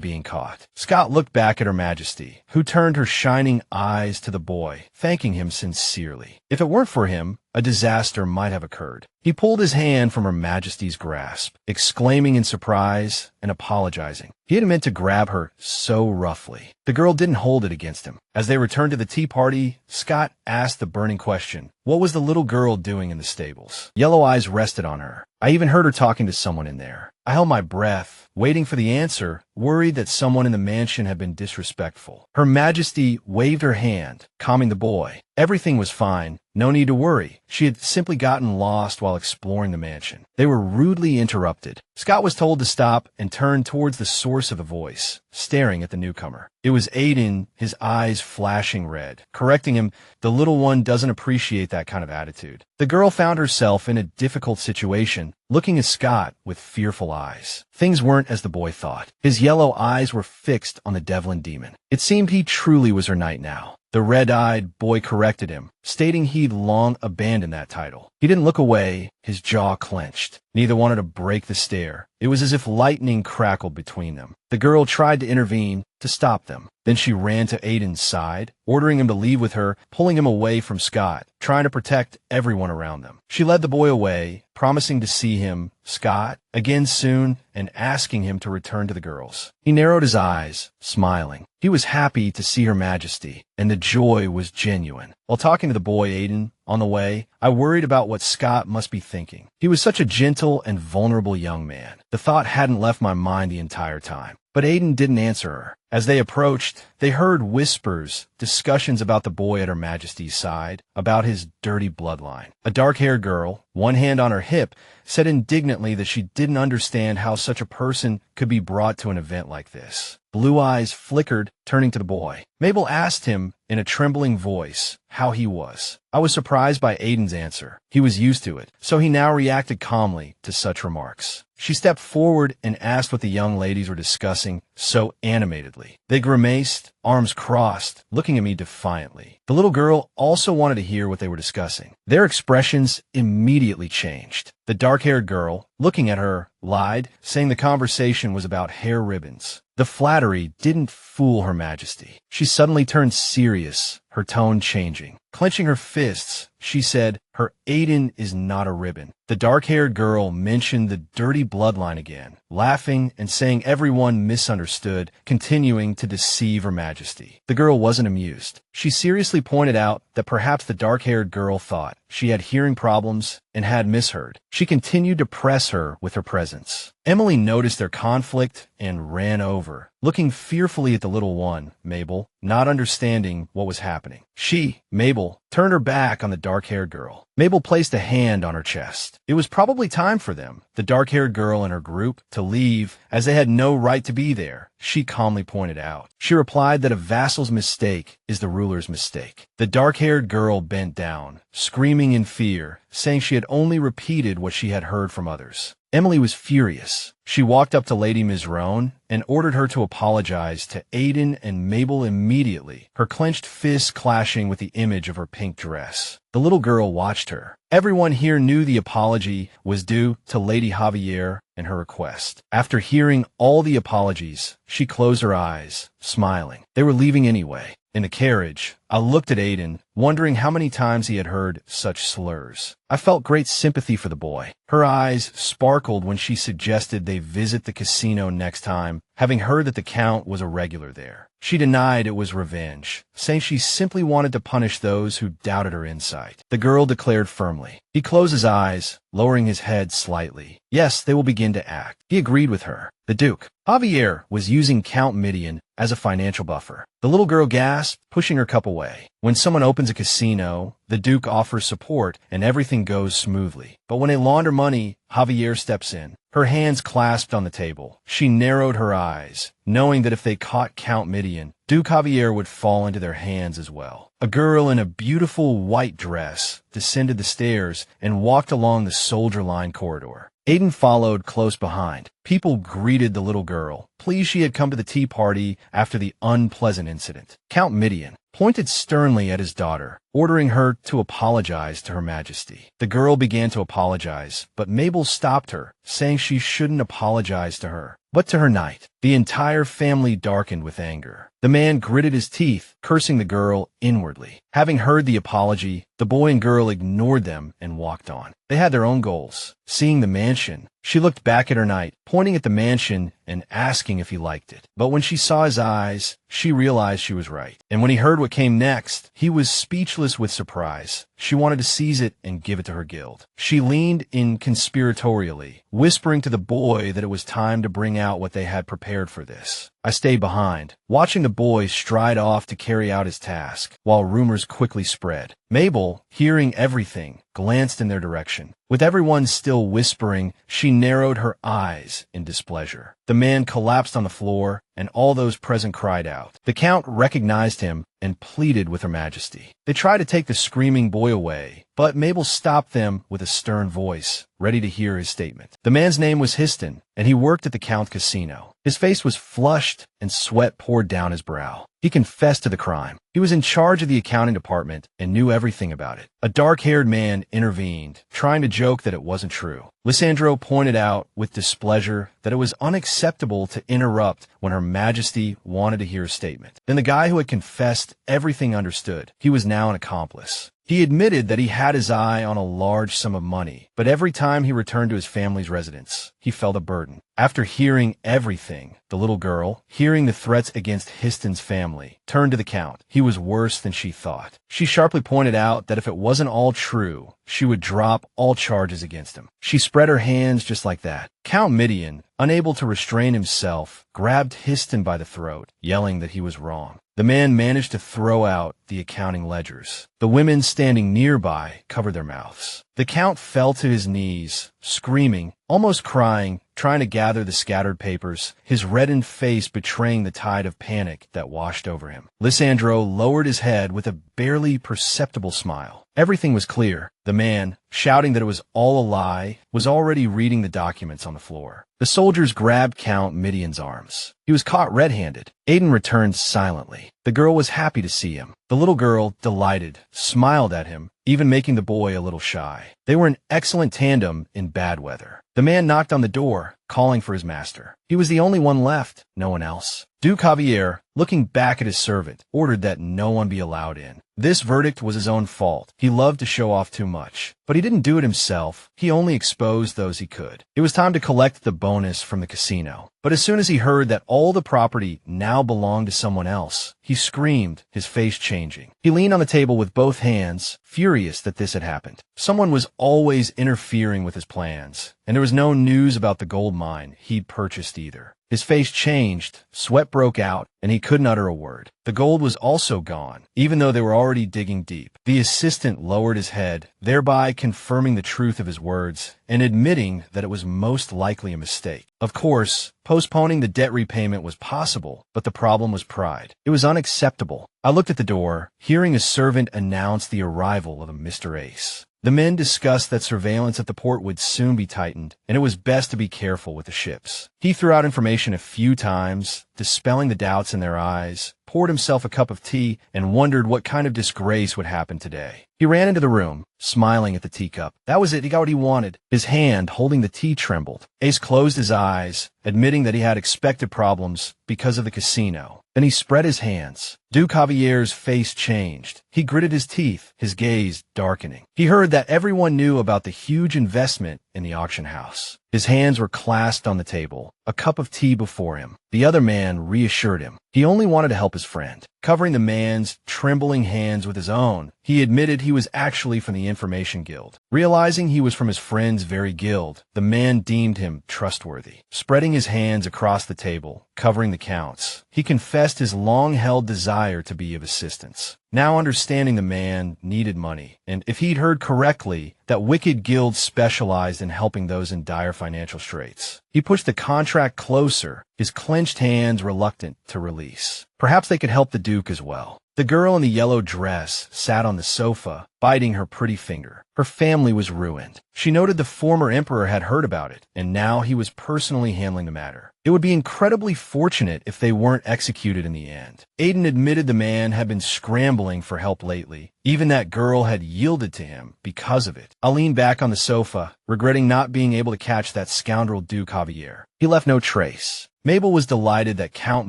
[SPEAKER 1] being caught. Scott looked back at Her Majesty, who turned her shining eyes to the boy, thanking him sincerely. If it weren't for him, a disaster might have occurred. He pulled his hand from Her Majesty's grasp, exclaiming in surprise and apologizing. He had meant to grab her so roughly. The girl didn't hold it against him. As they returned to the tea party, Scott asked the burning question. What was the little girl doing in the stables? Yellow eyes rested on her. I even heard her talking to someone in there. I held my breath, waiting for the answer, worried that someone in the mansion had been disrespectful. Her Majesty waved her hand, calming the boy. Everything was fine. No need to worry. She had simply gotten lost while exploring the mansion. They were rudely interrupted. Scott was told to stop and turn towards the source of the voice, staring at the newcomer. It was Aiden, his eyes flashing red, correcting him. The little one doesn't appreciate that kind of attitude. The girl found herself in a difficult situation, looking at Scott with fearful eyes. Things weren't as the boy thought. His yellow eyes were fixed on the Devlin demon. It seemed he truly was her knight now. The red-eyed boy corrected him, stating he'd long abandoned that title. He didn't look away, his jaw clenched. Neither wanted to break the stare. It was as if lightning crackled between them. The girl tried to intervene, to stop them. Then she ran to Aiden's side, ordering him to leave with her, pulling him away from Scott, trying to protect everyone around them. She led the boy away, promising to see him, Scott, again soon, and asking him to return to the girls. He narrowed his eyes, smiling. He was happy to see Her Majesty, and the joy was genuine. While talking to the boy Aiden, on the way, I worried about what Scott must be thinking. He was such a gentle and vulnerable young man. The thought hadn't left my mind the entire time. But Aiden didn't answer her. As they approached, they heard whispers, discussions about the boy at Her Majesty's side, about his dirty bloodline. A dark-haired girl, one hand on her hip, said indignantly that she didn't understand how such a person could be brought to an event like this. Blue eyes flickered, turning to the boy. Mabel asked him, in a trembling voice, how he was. I was surprised by Aiden's answer. He was used to it, so he now reacted calmly to such remarks. She stepped forward and asked what the young ladies were discussing so animatedly. They grimaced, arms crossed, looking at me defiantly. The little girl also wanted to hear what they were discussing. Their expressions immediately changed. The dark-haired girl, looking at her, lied, saying the conversation was about hair ribbons. The flattery didn't fool Her Majesty. She suddenly turned serious, her tone changing. Clenching her fists, she said, her Aiden is not a ribbon. The dark-haired girl mentioned the dirty bloodline again, laughing and saying everyone misunderstood, continuing to deceive Her Majesty. The girl wasn't amused. She seriously pointed out that perhaps the dark-haired girl thought she had hearing problems and had misheard. She continued to press her with her presence. Emily noticed their conflict and ran over, looking fearfully at the little one, Mabel, not understanding what was happening. She, Mabel, turned her back on the dark-haired girl. Mabel placed a hand on her chest. It was probably time for them, the dark-haired girl and her group, to leave, as they had no right to be there, she calmly pointed out. She replied that a vassal's mistake is the ruler's mistake. The dark-haired girl bent down, screaming in fear, saying she had only repeated what she had heard from others. Emily was furious. She walked up to Lady Mizrone and ordered her to apologize to Aiden and Mabel immediately, her clenched fists clashing with the image of her pink dress. The little girl watched her. Everyone here knew the apology was due to Lady Javier and her request. After hearing all the apologies, she closed her eyes, smiling. They were leaving anyway. In the carriage, I looked at Aiden, wondering how many times he had heard such slurs. I felt great sympathy for the boy. Her eyes sparkled when she suggested they visit the casino next time, having heard that the Count was a regular there. She denied it was revenge, saying she simply wanted to punish those who doubted her insight. The girl declared firmly. He closed his eyes, lowering his head slightly. Yes, they will begin to act. He agreed with her. The Duke. Javier was using Count Midian as a financial buffer. The little girl gasped, pushing her cup away. When someone opens a casino, the Duke offers support and everything goes smoothly. But when they launder money, Javier steps in. Her hands clasped on the table. She narrowed her eyes, knowing that if they caught Count Midian, Duke Javier would fall into their hands as well. A girl in a beautiful white dress descended the stairs and walked along the soldier-lined corridor. Aiden followed close behind. People greeted the little girl, pleased she had come to the tea party after the unpleasant incident. Count Midian pointed sternly at his daughter, ordering her to apologize to Her Majesty. The girl began to apologize, but Mabel stopped her, saying she shouldn't apologize to her, but to her knight. The entire family darkened with anger. The man gritted his teeth, cursing the girl inwardly. Having heard the apology, the boy and girl ignored them and walked on. They had their own goals. Seeing the mansion, she looked back at her knight, pointing at the mansion and asking if he liked it. But when she saw his eyes, she realized she was right. And when he heard what came next, he was speechless with surprise. She wanted to seize it and give it to her guild. She leaned in conspiratorially, whispering to the boy that it was time to bring out what they had prepared for this. I stayed behind, watching the boy stride off to carry out his task, while rumors quickly spread. Mabel, hearing everything, glanced in their direction. With everyone still whispering, she narrowed her eyes in displeasure. The man collapsed on the floor, and all those present cried out. The Count recognized him and pleaded with Her Majesty. They tried to take the screaming boy away, but Mabel stopped them with a stern voice, ready to hear his statement. The man's name was Histon, and he worked at the Count Casino. His face was flushed, and sweat poured down his brow. He confessed to the crime. He was in charge of the accounting department and knew everything about it. A dark-haired man intervened, trying to joke that it wasn't true. Lysandro pointed out with displeasure that it was unacceptable to interrupt when Her Majesty wanted to hear a statement. Then the guy who had confessed everything understood. He was now an accomplice. He admitted that he had his eye on a large sum of money, but every time he returned to his family's residence, he felt a burden. After hearing everything, the little girl, hearing the threats against Histon's family, turned to the Count. He was worse than she thought. She sharply pointed out that if it wasn't all true, she would drop all charges against him. She spread her hands just like that. Count Midian, unable to restrain himself, grabbed Histon by the throat, yelling that he was wrong. The man managed to throw out the accounting ledgers. The women standing nearby covered their mouths. The Count fell to his knees, screaming, almost crying, trying to gather the scattered papers, his reddened face betraying the tide of panic that washed over him. Lysandro lowered his head with a barely perceptible smile. Everything was clear. The man, shouting that it was all a lie, was already reading the documents on the floor. The soldiers grabbed Count Midian's arms. He was caught red-handed. Aiden returned silently. The girl was happy to see him. The little girl, delighted, smiled at him, even making the boy a little shy. They were an excellent tandem in bad weather. The man knocked on the door, calling for his master. He was the only one left, no one else. Duke Javier, looking back at his servant, ordered that no one be allowed in. This verdict was his own fault. He loved to show off too much. But he didn't do it himself. He only exposed those he could. It was time to collect the bonus from the casino. But as soon as he heard that all the property now belonged to someone else, he screamed, his face changing. He leaned on the table with both hands, furious that this had happened. Someone was always interfering with his plans, and there was no news about the gold mine he'd purchased either. His face changed, sweat broke out, and he couldn't utter a word. The gold was also gone, even though they were already digging deep. The assistant lowered his head, thereby confirming the truth of his words and admitting that it was most likely a mistake. Of course, postponing the debt repayment was possible, but the problem was pride. It was unacceptable. I looked at the door, hearing a servant announce the arrival of a Mr. Ace. The men discussed that surveillance at the port would soon be tightened, and it was best to be careful with the ships. He threw out information a few times, dispelling the doubts in their eyes, poured himself a cup of tea, and wondered what kind of disgrace would happen today. He ran into the room, smiling at the teacup. That was it, he got what he wanted. His hand holding the tea trembled. Ace closed his eyes, admitting that he had expected problems because of the casino. Then he spread his hands. Duke Javier's face changed. He gritted his teeth, his gaze darkening. He heard that everyone knew about the huge investment in the auction house. His hands were clasped on the table, a cup of tea before him. The other man reassured him. He only wanted to help his friend. Covering the man's trembling hands with his own, he admitted he was actually from the Information Guild. Realizing he was from his friend's very guild, the man deemed him trustworthy. Spreading his hands across the table, covering the counts, he confessed his long-held desire to be of assistance. Now understanding the man needed money, and if he'd heard correctly, that wicked guild specialized in helping those in dire financial straits. He pushed the contract closer, his clenched hands reluctant to release. Perhaps they could help the Duke as well. The girl in the yellow dress sat on the sofa, biting her pretty finger. Her family was ruined. She noted the former emperor had heard about it, and now he was personally handling the matter. It would be incredibly fortunate if they weren't executed in the end. Aiden admitted the man had been scrambling for help lately. Even that girl had yielded to him because of it. I leaned back on the sofa, regretting not being able to catch that scoundrel Duke Javier. He left no trace. Mabel was delighted that Count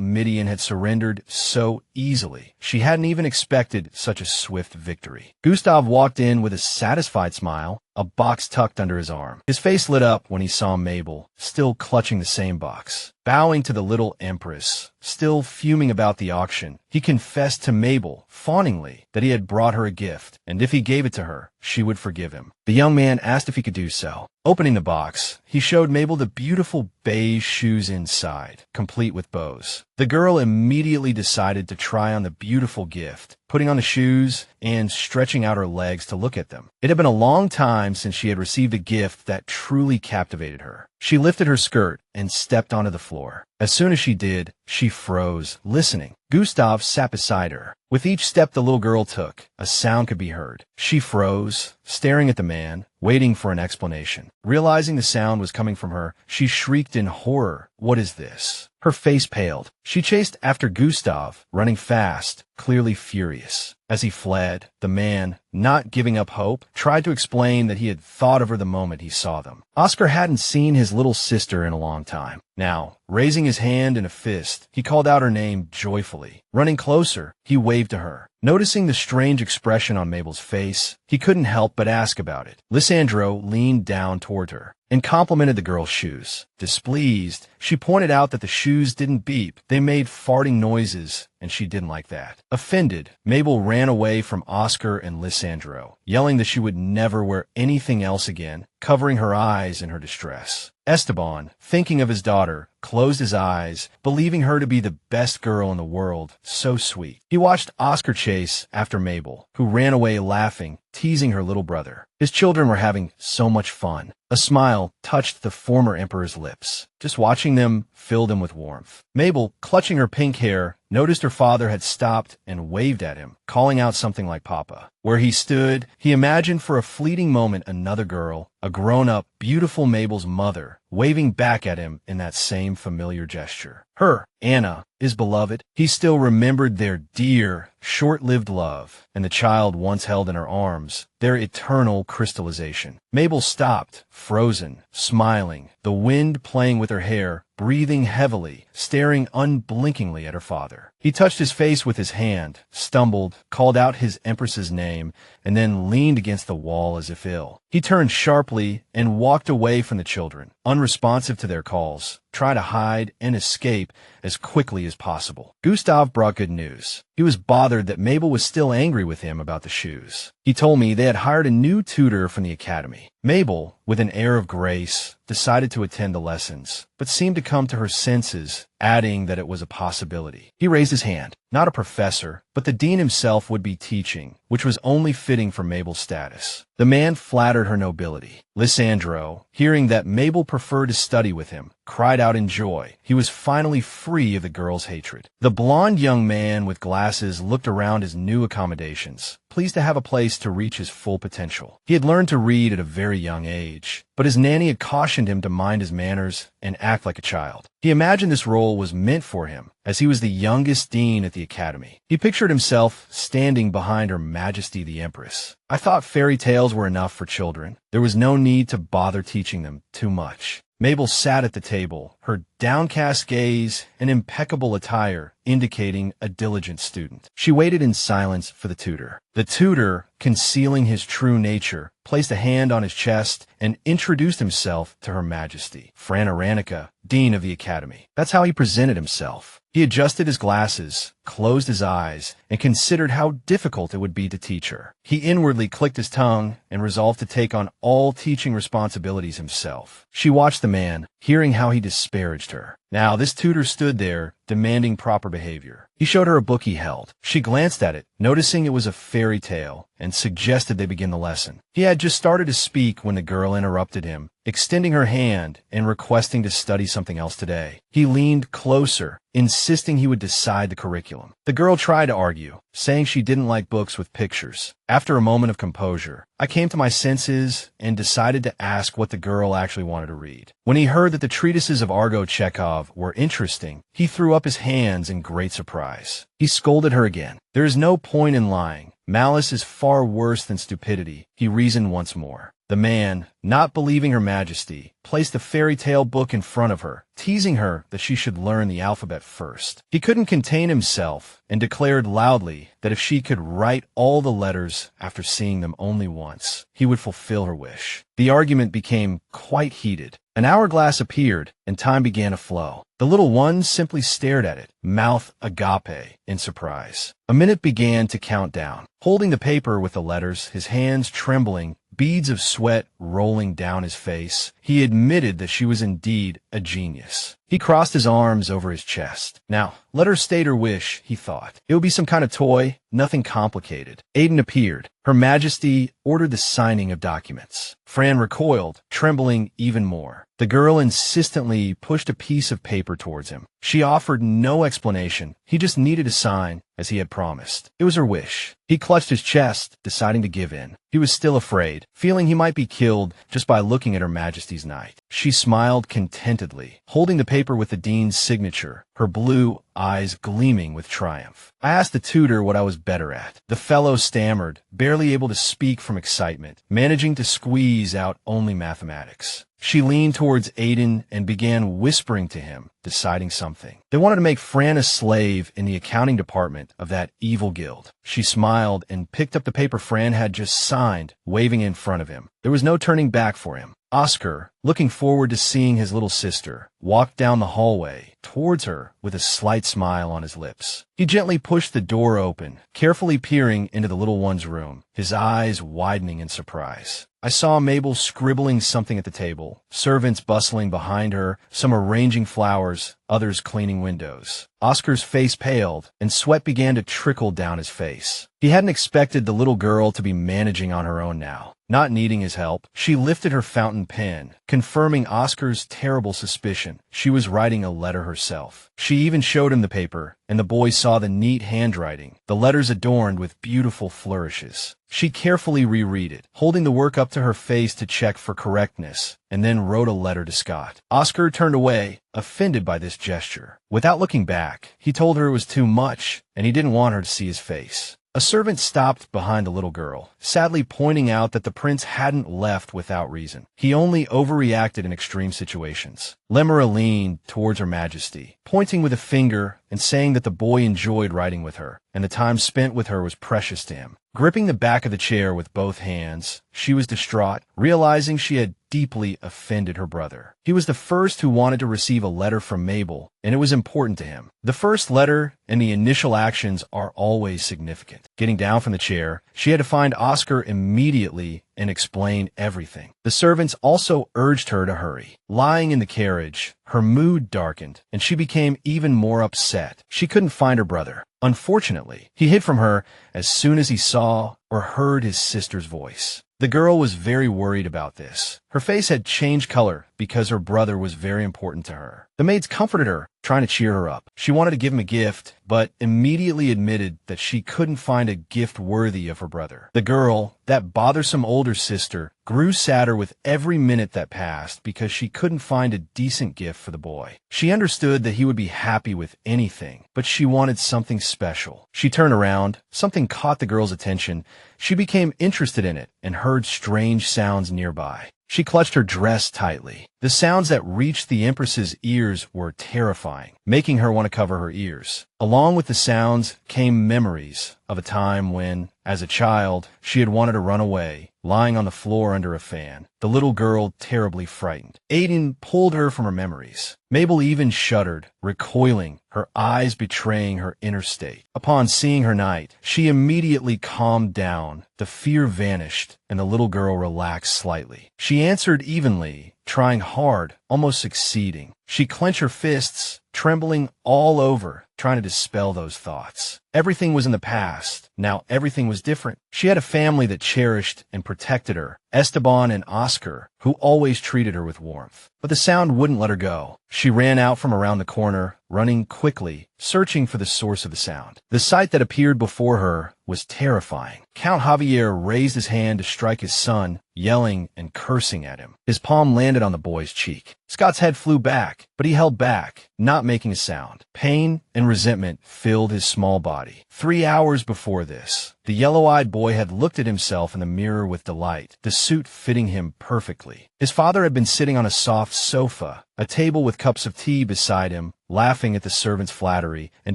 [SPEAKER 1] Midian had surrendered so easily. She hadn't even expected such a swift victory. Gustav walked in with a satisfied smile, a box tucked under his arm. His face lit up when he saw Mabel, still clutching the same box. Bowing to the little empress, still fuming about the auction, he confessed to Mabel, fawningly, that he had brought her a gift, and if he gave it to her, she would forgive him. The young man asked if he could do so. Opening the box, he showed Mabel the beautiful beige shoes inside, complete with bows. The girl immediately decided to try on the beautiful gift, putting on the shoes and stretching out her legs to look at them. It had been a long time since she had received a gift that truly captivated her. She lifted her skirt and stepped onto the floor. As soon as she did, she froze, listening. Gustav sat beside her. With each step the little girl took, a sound could be heard. She froze, staring at the man, waiting for an explanation. Realizing the sound was coming from her, she shrieked in horror. What is this? Her face paled. She chased after Gustav, running fast, clearly furious. As he fled, the man, not giving up hope, tried to explain that he had thought of her the moment he saw them. Oscar hadn't seen his little sister in a long time. Now, raising his hand in a fist, he called out her name joyfully. Running closer, he waved to her. Noticing the strange expression on Mabel's face, he couldn't help but ask about it. Lysandro leaned down toward her and complimented the girl's shoes. Displeased, she pointed out that the shoes didn't beep. They made farting noises, and she didn't like that. Offended, Mabel ran away from Oscar and Lysandro, yelling that she would never wear anything else again, covering her eyes in her distress. Esteban, thinking of his daughter, closed his eyes, believing her to be the best girl in the world, so sweet. He watched Oscar chase after Mabel, who ran away laughing, teasing her little brother. His children were having so much fun. A smile touched the former emperor's lips. Just watching them filled him with warmth. Mabel, clutching her pink hair, noticed her father had stopped and waved at him, calling out something like Papa. Where he stood, he imagined for a fleeting moment another girl, a grown-up, beautiful Mabel's mother, waving back at him in that same familiar gesture. Her, Anna, his beloved. He still remembered their dear, short-lived love, and the child once held in her arms, their eternal crystallization. Mabel stopped, frozen, smiling, the wind playing with her hair, breathing heavily, staring unblinkingly at her father. He touched his face with his hand, stumbled, called out his empress's name, and then leaned against the wall as if ill. He turned sharply and walked away from the children, unresponsive to their calls, trying to hide and escape as quickly as possible. Gustav brought good news. He was bothered that Mabel was still angry with him about the shoes. He told me they had hired a new tutor from the academy. Mabel, with an air of grace, decided to attend the lessons, but seemed to come to her senses, adding that it was a possibility. He raised his hand. Not a professor, but the dean himself would be teaching, which was only fitting for Mabel's status. The man flattered her nobility. Lysandro, hearing that Mabel preferred to study with him, cried out in joy. He was finally free of the girl's hatred. The blond young man with glasses looked around his new accommodations, pleased to have a place to reach his full potential. He had learned to read at a very young age, but his nanny had cautioned him to mind his manners and act like a child. He imagined this role was meant for him, as he was the youngest dean at the academy. He pictured himself standing behind Her Majesty the Empress. I thought fairy tales were enough for children. There was no need to bother teaching them too much. Mabel sat at the table, her downcast gaze and impeccable attire indicating a diligent student. She waited in silence for the tutor. The tutor, concealing his true nature, placed a hand on his chest and introduced himself to Her Majesty, Fran Aranica, Dean of the Academy. That's how he presented himself. He adjusted his glasses, closed his eyes, and considered how difficult it would be to teach her. He inwardly clicked his tongue and resolved to take on all teaching responsibilities himself. She watched the man, hearing how he disparaged her. Now, this tutor stood there, demanding proper behavior. He showed her a book he held. She glanced at it, noticing it was a fairy tale, and suggested they begin the lesson. He had just started to speak when the girl interrupted him, extending her hand and requesting to study something else today. He leaned closer, insisting he would decide the curriculum. The girl tried to argue, saying she didn't like books with pictures. After a moment of composure, I came to my senses and decided to ask what the girl actually wanted to read. When he heard that the treatises of Argo Chekhov were interesting, he threw up his hands in great surprise. He scolded her again. There is no point in lying. Malice is far worse than stupidity, he reasoned once more. The man, not believing Her Majesty, placed a fairy tale book in front of her, teasing her that she should learn the alphabet first. He couldn't contain himself and declared loudly that if she could write all the letters after seeing them only once, he would fulfill her wish. The argument became quite heated. An hourglass appeared, and time began to flow. The little one simply stared at it, mouth agape, in surprise. A minute began to count down. Holding the paper with the letters, his hands trembling, beads of sweat rolling down his face, he admitted that she was indeed a genius. He crossed his arms over his chest. Now, let her state her wish, he thought. It would be some kind of toy, nothing complicated. Aiden appeared. Her Majesty ordered the signing of documents. Fran recoiled, trembling even more. The girl insistently pushed a piece of paper towards him. She offered no explanation. He just needed a sign, as he had promised. It was her wish. He clutched his chest, deciding to give in. He was still afraid, feeling he might be killed just by looking at Her Majesty's knight. She smiled contentedly, holding the paper with the dean's signature, her blue eyes gleaming with triumph. I asked the tutor what I was better at. The fellow stammered, barely able to speak from excitement, managing to squeeze out only mathematics. She leaned towards Aiden and began whispering to him, deciding something. They wanted to make Fran a slave in the accounting department of that evil guild. She smiled and picked up the paper Fran had just signed, waving in front of him. There was no turning back for him. Oscar, looking forward to seeing his little sister, walked down the hallway towards her with a slight smile on his lips. He gently pushed the door open, carefully peering into the little one's room, his eyes widening in surprise. I saw Mabel scribbling something at the table, servants bustling behind her, some arranging flowers, others cleaning windows. Oscar's face paled, and sweat began to trickle down his face. He hadn't expected the little girl to be managing on her own now. Not needing his help, she lifted her fountain pen, confirming Oscar's terrible suspicion. She was writing a letter herself. She even showed him the paper, and the boy saw the neat handwriting, the letters adorned with beautiful flourishes. She carefully reread it, holding the work up to her face to check for correctness, and then wrote a letter to Scott. Oscar turned away, offended by this gesture. Without looking back, he told her it was too much, and he didn't want her to see his face. A servant stopped behind the little girl, sadly pointing out that the prince hadn't left without reason. He only overreacted in extreme situations. Lemura leaned towards Her Majesty, pointing with a finger and saying that the boy enjoyed riding with her, and the time spent with her was precious to him. Gripping the back of the chair with both hands, she was distraught, realizing she had deeply offended her brother. He was the first who wanted to receive a letter from Mabel, and it was important to him. The first letter and the initial actions are always significant. Getting down from the chair, she had to find Oscar immediately and explain everything. The servants also urged her to hurry. Lying in the carriage, her mood darkened, and she became even more upset. She couldn't find her brother. Unfortunately, he hid from her as soon as he saw or heard his sister's voice. The girl was very worried about this. Her face had changed color because her brother was very important to her. The maids comforted her, trying to cheer her up. She wanted to give him a gift, but immediately admitted that she couldn't find a gift worthy of her brother. The girl, that bothersome older sister, grew sadder with every minute that passed because she couldn't find a decent gift for the boy. She understood that he would be happy with anything, but she wanted something special. She turned around, something caught the girl's attention. She became interested in it and heard strange sounds nearby. She clutched her dress tightly. The sounds that reached the Empress's ears were terrifying, making her want to cover her ears. Along with the sounds came memories of a time when, as a child, she had wanted to run away, lying on the floor under a fan, the little girl terribly frightened. Aiden pulled her from her memories. Mabel even shuddered, recoiling, her eyes betraying her inner state. Upon seeing her knight, she immediately calmed down. The fear vanished, and the little girl relaxed slightly. She answered evenly, trying hard, almost succeeding. She clenched her fists, trembling all over, trying to dispel those thoughts. Everything was in the past. Now everything was different. She had a family that cherished and protected her, Esteban and Oscar, who always treated her with warmth. But the sound wouldn't let her go. She ran out from around the corner, running quickly, searching for the source of the sound. The sight that appeared before her was terrifying. Count Javier raised his hand to strike his son, yelling and cursing at him. His palm landed on the boy's cheek. Scott's head flew back, but he held back, not making a sound. Pain and resentment filled his small body. 3 hours before this, the yellow-eyed boy had looked at himself in the mirror with delight, the suit fitting him perfectly. His father had been sitting on a soft sofa, a table with cups of tea beside him, laughing at the servant's flattery, and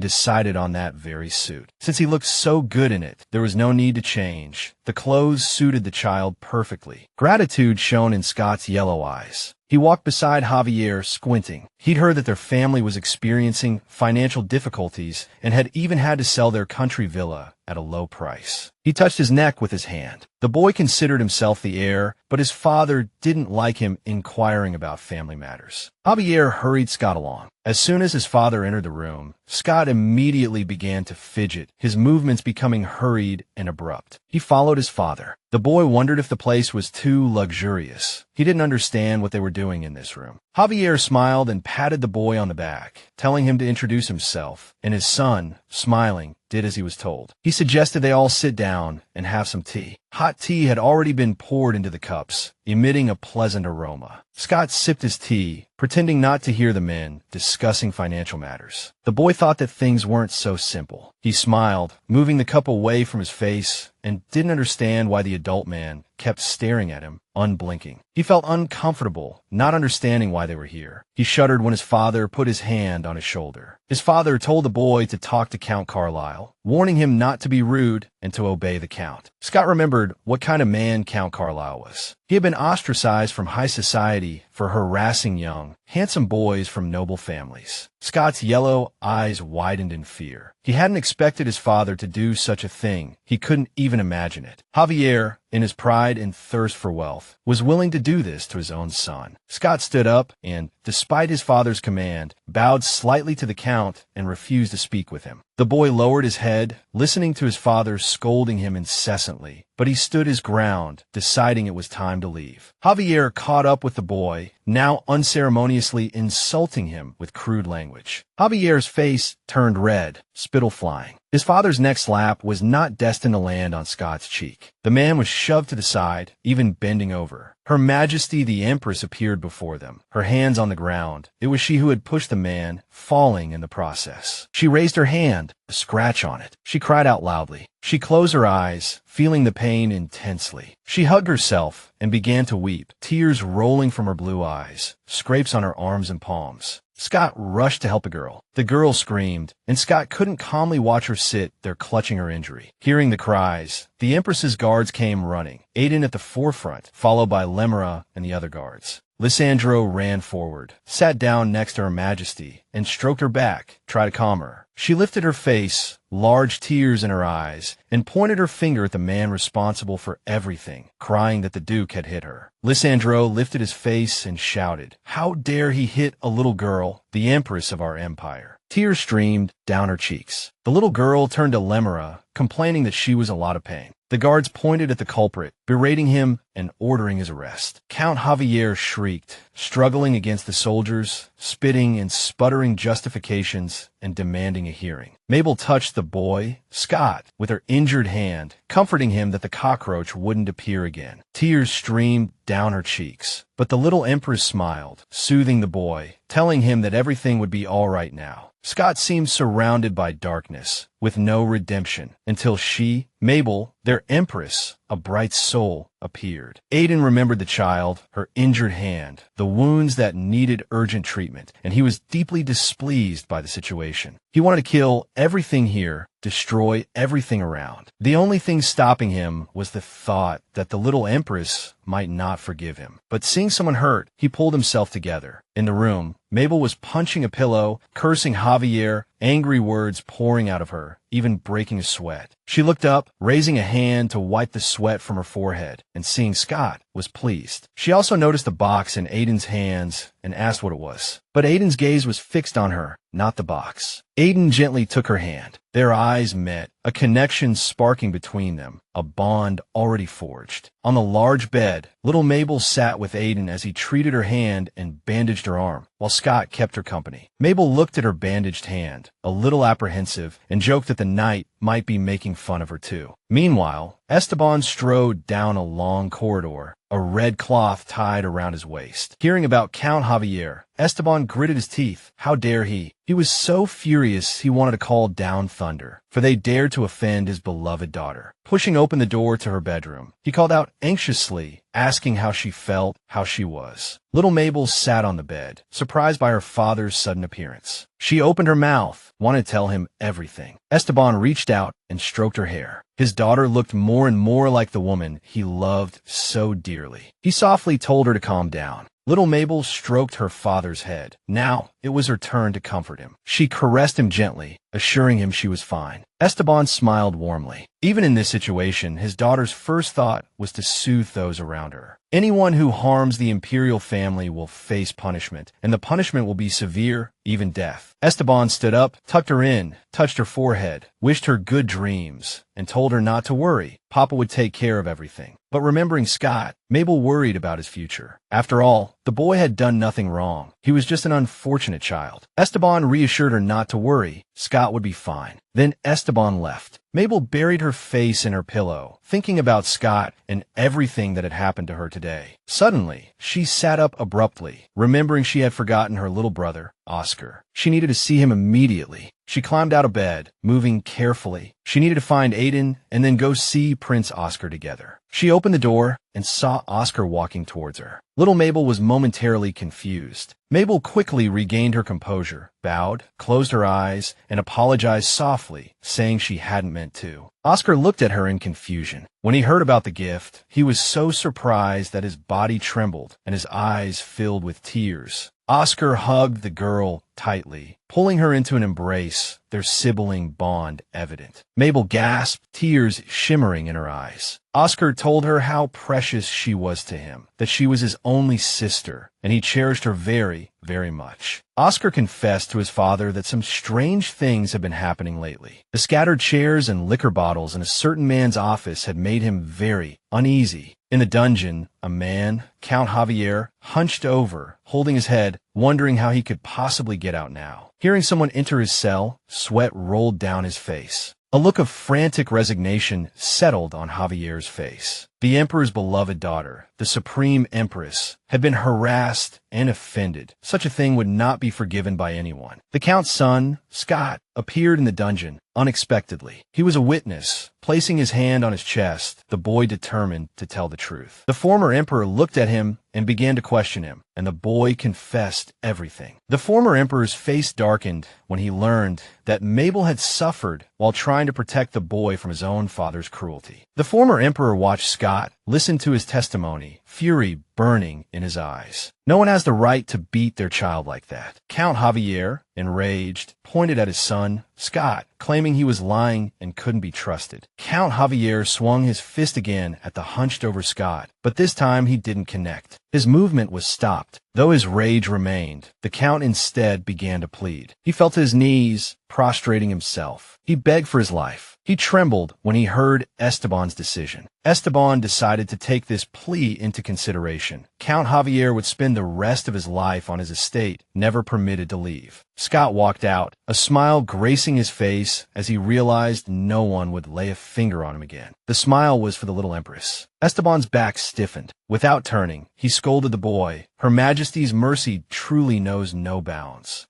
[SPEAKER 1] decided on that very suit. Since he looked so good in it, there was no need to change. The clothes suited the child perfectly. Gratitude shone in Scott's yellow eyes. He walked beside Javier, squinting. He'd heard that their family was experiencing financial difficulties and had even had to sell their country villa at a low price. He touched his neck with his hand. The boy considered himself the heir, but his father didn't like him inquiring about family matters. Javier hurried Scott along. As soon as his father entered the room, Scott immediately began to fidget, his movements becoming hurried and abrupt. He followed his father. The boy wondered if the place was too luxurious. He didn't understand what they were doing in this room. Javier smiled and patted the boy on the back, telling him to introduce himself, and his son, smiling, did as he was told. He suggested they all sit down and have some tea. Hot tea had already been poured into the cups, emitting a pleasant aroma. Scott sipped his tea, pretending not to hear the men discussing financial matters. The boy thought that things weren't so simple. He smiled, moving the cup away from his face, and didn't understand why the adult man kept staring at him, unblinking. He felt uncomfortable, not understanding why they were here. He shuddered when his father put his hand on his shoulder. His father told the boy to talk to Count Carlyle, warning him not to be rude and to obey the Count. Scott remembered what kind of man Count Carlyle was. He had been ostracized from high society for harassing young, handsome boys from noble families. Scott's yellow eyes widened in fear. He hadn't expected his father to do such a thing. He couldn't even imagine it. Javier, in his pride and thirst for wealth, was willing to do this to his own son. Scott stood up and, despite his father's command, bowed slightly to the Count and refused to speak with him. The boy lowered his head, listening to his father scolding him incessantly, but he stood his ground, deciding it was time to leave. Javier caught up with the boy, now unceremoniously insulting him with crude language. Javier's face turned red, spittle flying. His father's next slap was not destined to land on Scott's cheek. The man was shoved to the side, even bending over. Her Majesty the Empress appeared before them, her hands on the ground. It was she who had pushed the man, falling in the process. She raised her hand, a scratch on it. She cried out loudly. She closed her eyes, feeling the pain intensely. She hugged herself and began to weep, tears rolling from her blue eyes, scrapes on her arms and palms. Scott rushed to help the girl. The girl screamed, and Scott couldn't calmly watch her sit there clutching her injury. Hearing the cries, the Empress's guards came running, Aiden at the forefront, followed by Lemura and the other guards. Lysandro ran forward, sat down next to Her Majesty, and stroked her back, tried to calm her. She lifted her face, large tears in her eyes, and pointed her finger at the man responsible for everything, crying that the Duke had hit her. Lysandro lifted his face and shouted, "How dare he hit a little girl, the empress of our empire?" Tears streamed down her cheeks. The little girl turned to Lemura, complaining that she was in a lot of pain. The guards pointed at the culprit, berating him and ordering his arrest. Count Javier shrieked, struggling against the soldiers, spitting and sputtering justifications and demanding a hearing. Mabel touched the boy, Scott, with her injured hand, comforting him that the cockroach wouldn't appear again. Tears streamed down her cheeks, but the little empress smiled, soothing the boy, telling him that everything would be all right now. Scott seemed surrounded by darkness, with no redemption, until she, Mabel, their empress, a bright soul, appeared. Aiden remembered the child, her injured hand, the wounds that needed urgent treatment, and he was deeply displeased by the situation. He wanted to kill everything here, destroy everything around. The only thing stopping him was the thought that the little empress might not forgive him. But seeing someone hurt, he pulled himself together. In the room, Mabel was punching a pillow, cursing Javier, angry words pouring out of her, even breaking a sweat. She looked up, raising a hand to wipe the sweat from her forehead, and seeing Scott, was pleased. She also noticed the box in Aiden's hands and asked what it was. But Aiden's gaze was fixed on her, not the box. Aiden gently took her hand. Their eyes met, a connection sparking between them, a bond already forged. On the large bed, little Mabel sat with Aiden as he treated her hand and bandaged her arm, while Scott kept her company. Mabel looked at her bandaged hand, a little apprehensive, and joked that the knight might be making fun of her too. Meanwhile, Esteban strode down a long corridor, a red cloth tied around his waist. Hearing about Count Javier, Esteban gritted his teeth. How dare he? He was so furious he wanted to call down thunder, for they dared to offend his beloved daughter. Pushing open the door to her bedroom, he called out anxiously, asking how she felt, how she was. Little Mabel sat on the bed, surprised by her father's sudden appearance. She opened her mouth, wanted to tell him everything. Esteban reached out and stroked her hair. His daughter looked more and more like the woman he loved so dearly. He softly told her to calm down. Little Mabel stroked her father's head. Now it was her turn to comfort him. She caressed him gently, assuring him she was fine. Esteban smiled warmly. Even in this situation, his daughter's first thought was to soothe those around her. Anyone who harms the imperial family will face punishment, and the punishment will be severe, even death. Esteban stood up, tucked her in, touched her forehead, wished her good dreams, and told her not to worry. Papa would take care of everything. But remembering Scott, Mabel worried about his future. After all, the boy had done nothing wrong. He was just an unfortunate child. Esteban reassured her not to worry. Scott would be fine. Then Esteban left. Mabel buried her face in her pillow, thinking about Scott and everything that had happened to her today. Suddenly, she sat up abruptly, remembering she had forgotten her little brother, Oscar. She needed to see him immediately. She climbed out of bed, moving carefully. She needed to find Aiden and then go see Prince Oscar together. She opened the door and saw Oscar walking towards her. Little Mabel was momentarily confused. Mabel quickly regained her composure, bowed, closed her eyes, and apologized softly, saying she hadn't meant to. Oscar looked at her in confusion. When he heard about the gift, he was so surprised that his body trembled and his eyes filled with tears. Oscar hugged the girl tightly, pulling her into an embrace, their sibling bond evident. Mabel gasped, tears shimmering in her eyes. Oscar told her how precious she was to him, that she was his only sister, and he cherished her very, very much. Oscar confessed to his father that some strange things had been happening lately. The scattered chairs and liquor bottles in a certain man's office had made him very uneasy. In the dungeon, a man, Count Javier, hunched over, holding his head, wondering how he could possibly get out now. Hearing someone enter his cell, sweat rolled down his face. A look of frantic resignation settled on Javier's face. The Emperor's beloved daughter, the Supreme Empress, had been harassed and offended. Such a thing would not be forgiven by anyone. The Count's son, Scott, appeared in the dungeon unexpectedly. He was a witness, Placing his hand on his chest, the boy determined to tell the truth. The former emperor looked at him and began to question him, and the boy confessed everything. The former emperor's face darkened when he learned that Mabel had suffered while trying to protect the boy from his own father's cruelty. The former emperor watched Scott listen to his testimony, fury burning in his eyes. No one has the right to beat their child like that. Count Javier, enraged, pointed at his son, Scott, claiming he was lying and couldn't be trusted. Count Javier swung his fist again at the hunched-over Scott, but this time he didn't connect. His movement was stopped. Though his rage remained, the Count instead began to plead. He fell to his knees, prostrating himself. He begged for his life. He trembled when he heard Esteban's decision. Esteban decided to take this plea into consideration. Count Javier would spend the rest of his life on his estate, never permitted to leave. Scott walked out, a smile gracing his face as he realized no one would lay a finger on him again. The smile was for the little empress. Esteban's back stiffened. Without turning, he scolded the boy. Her Majesty's mercy truly knows no bounds.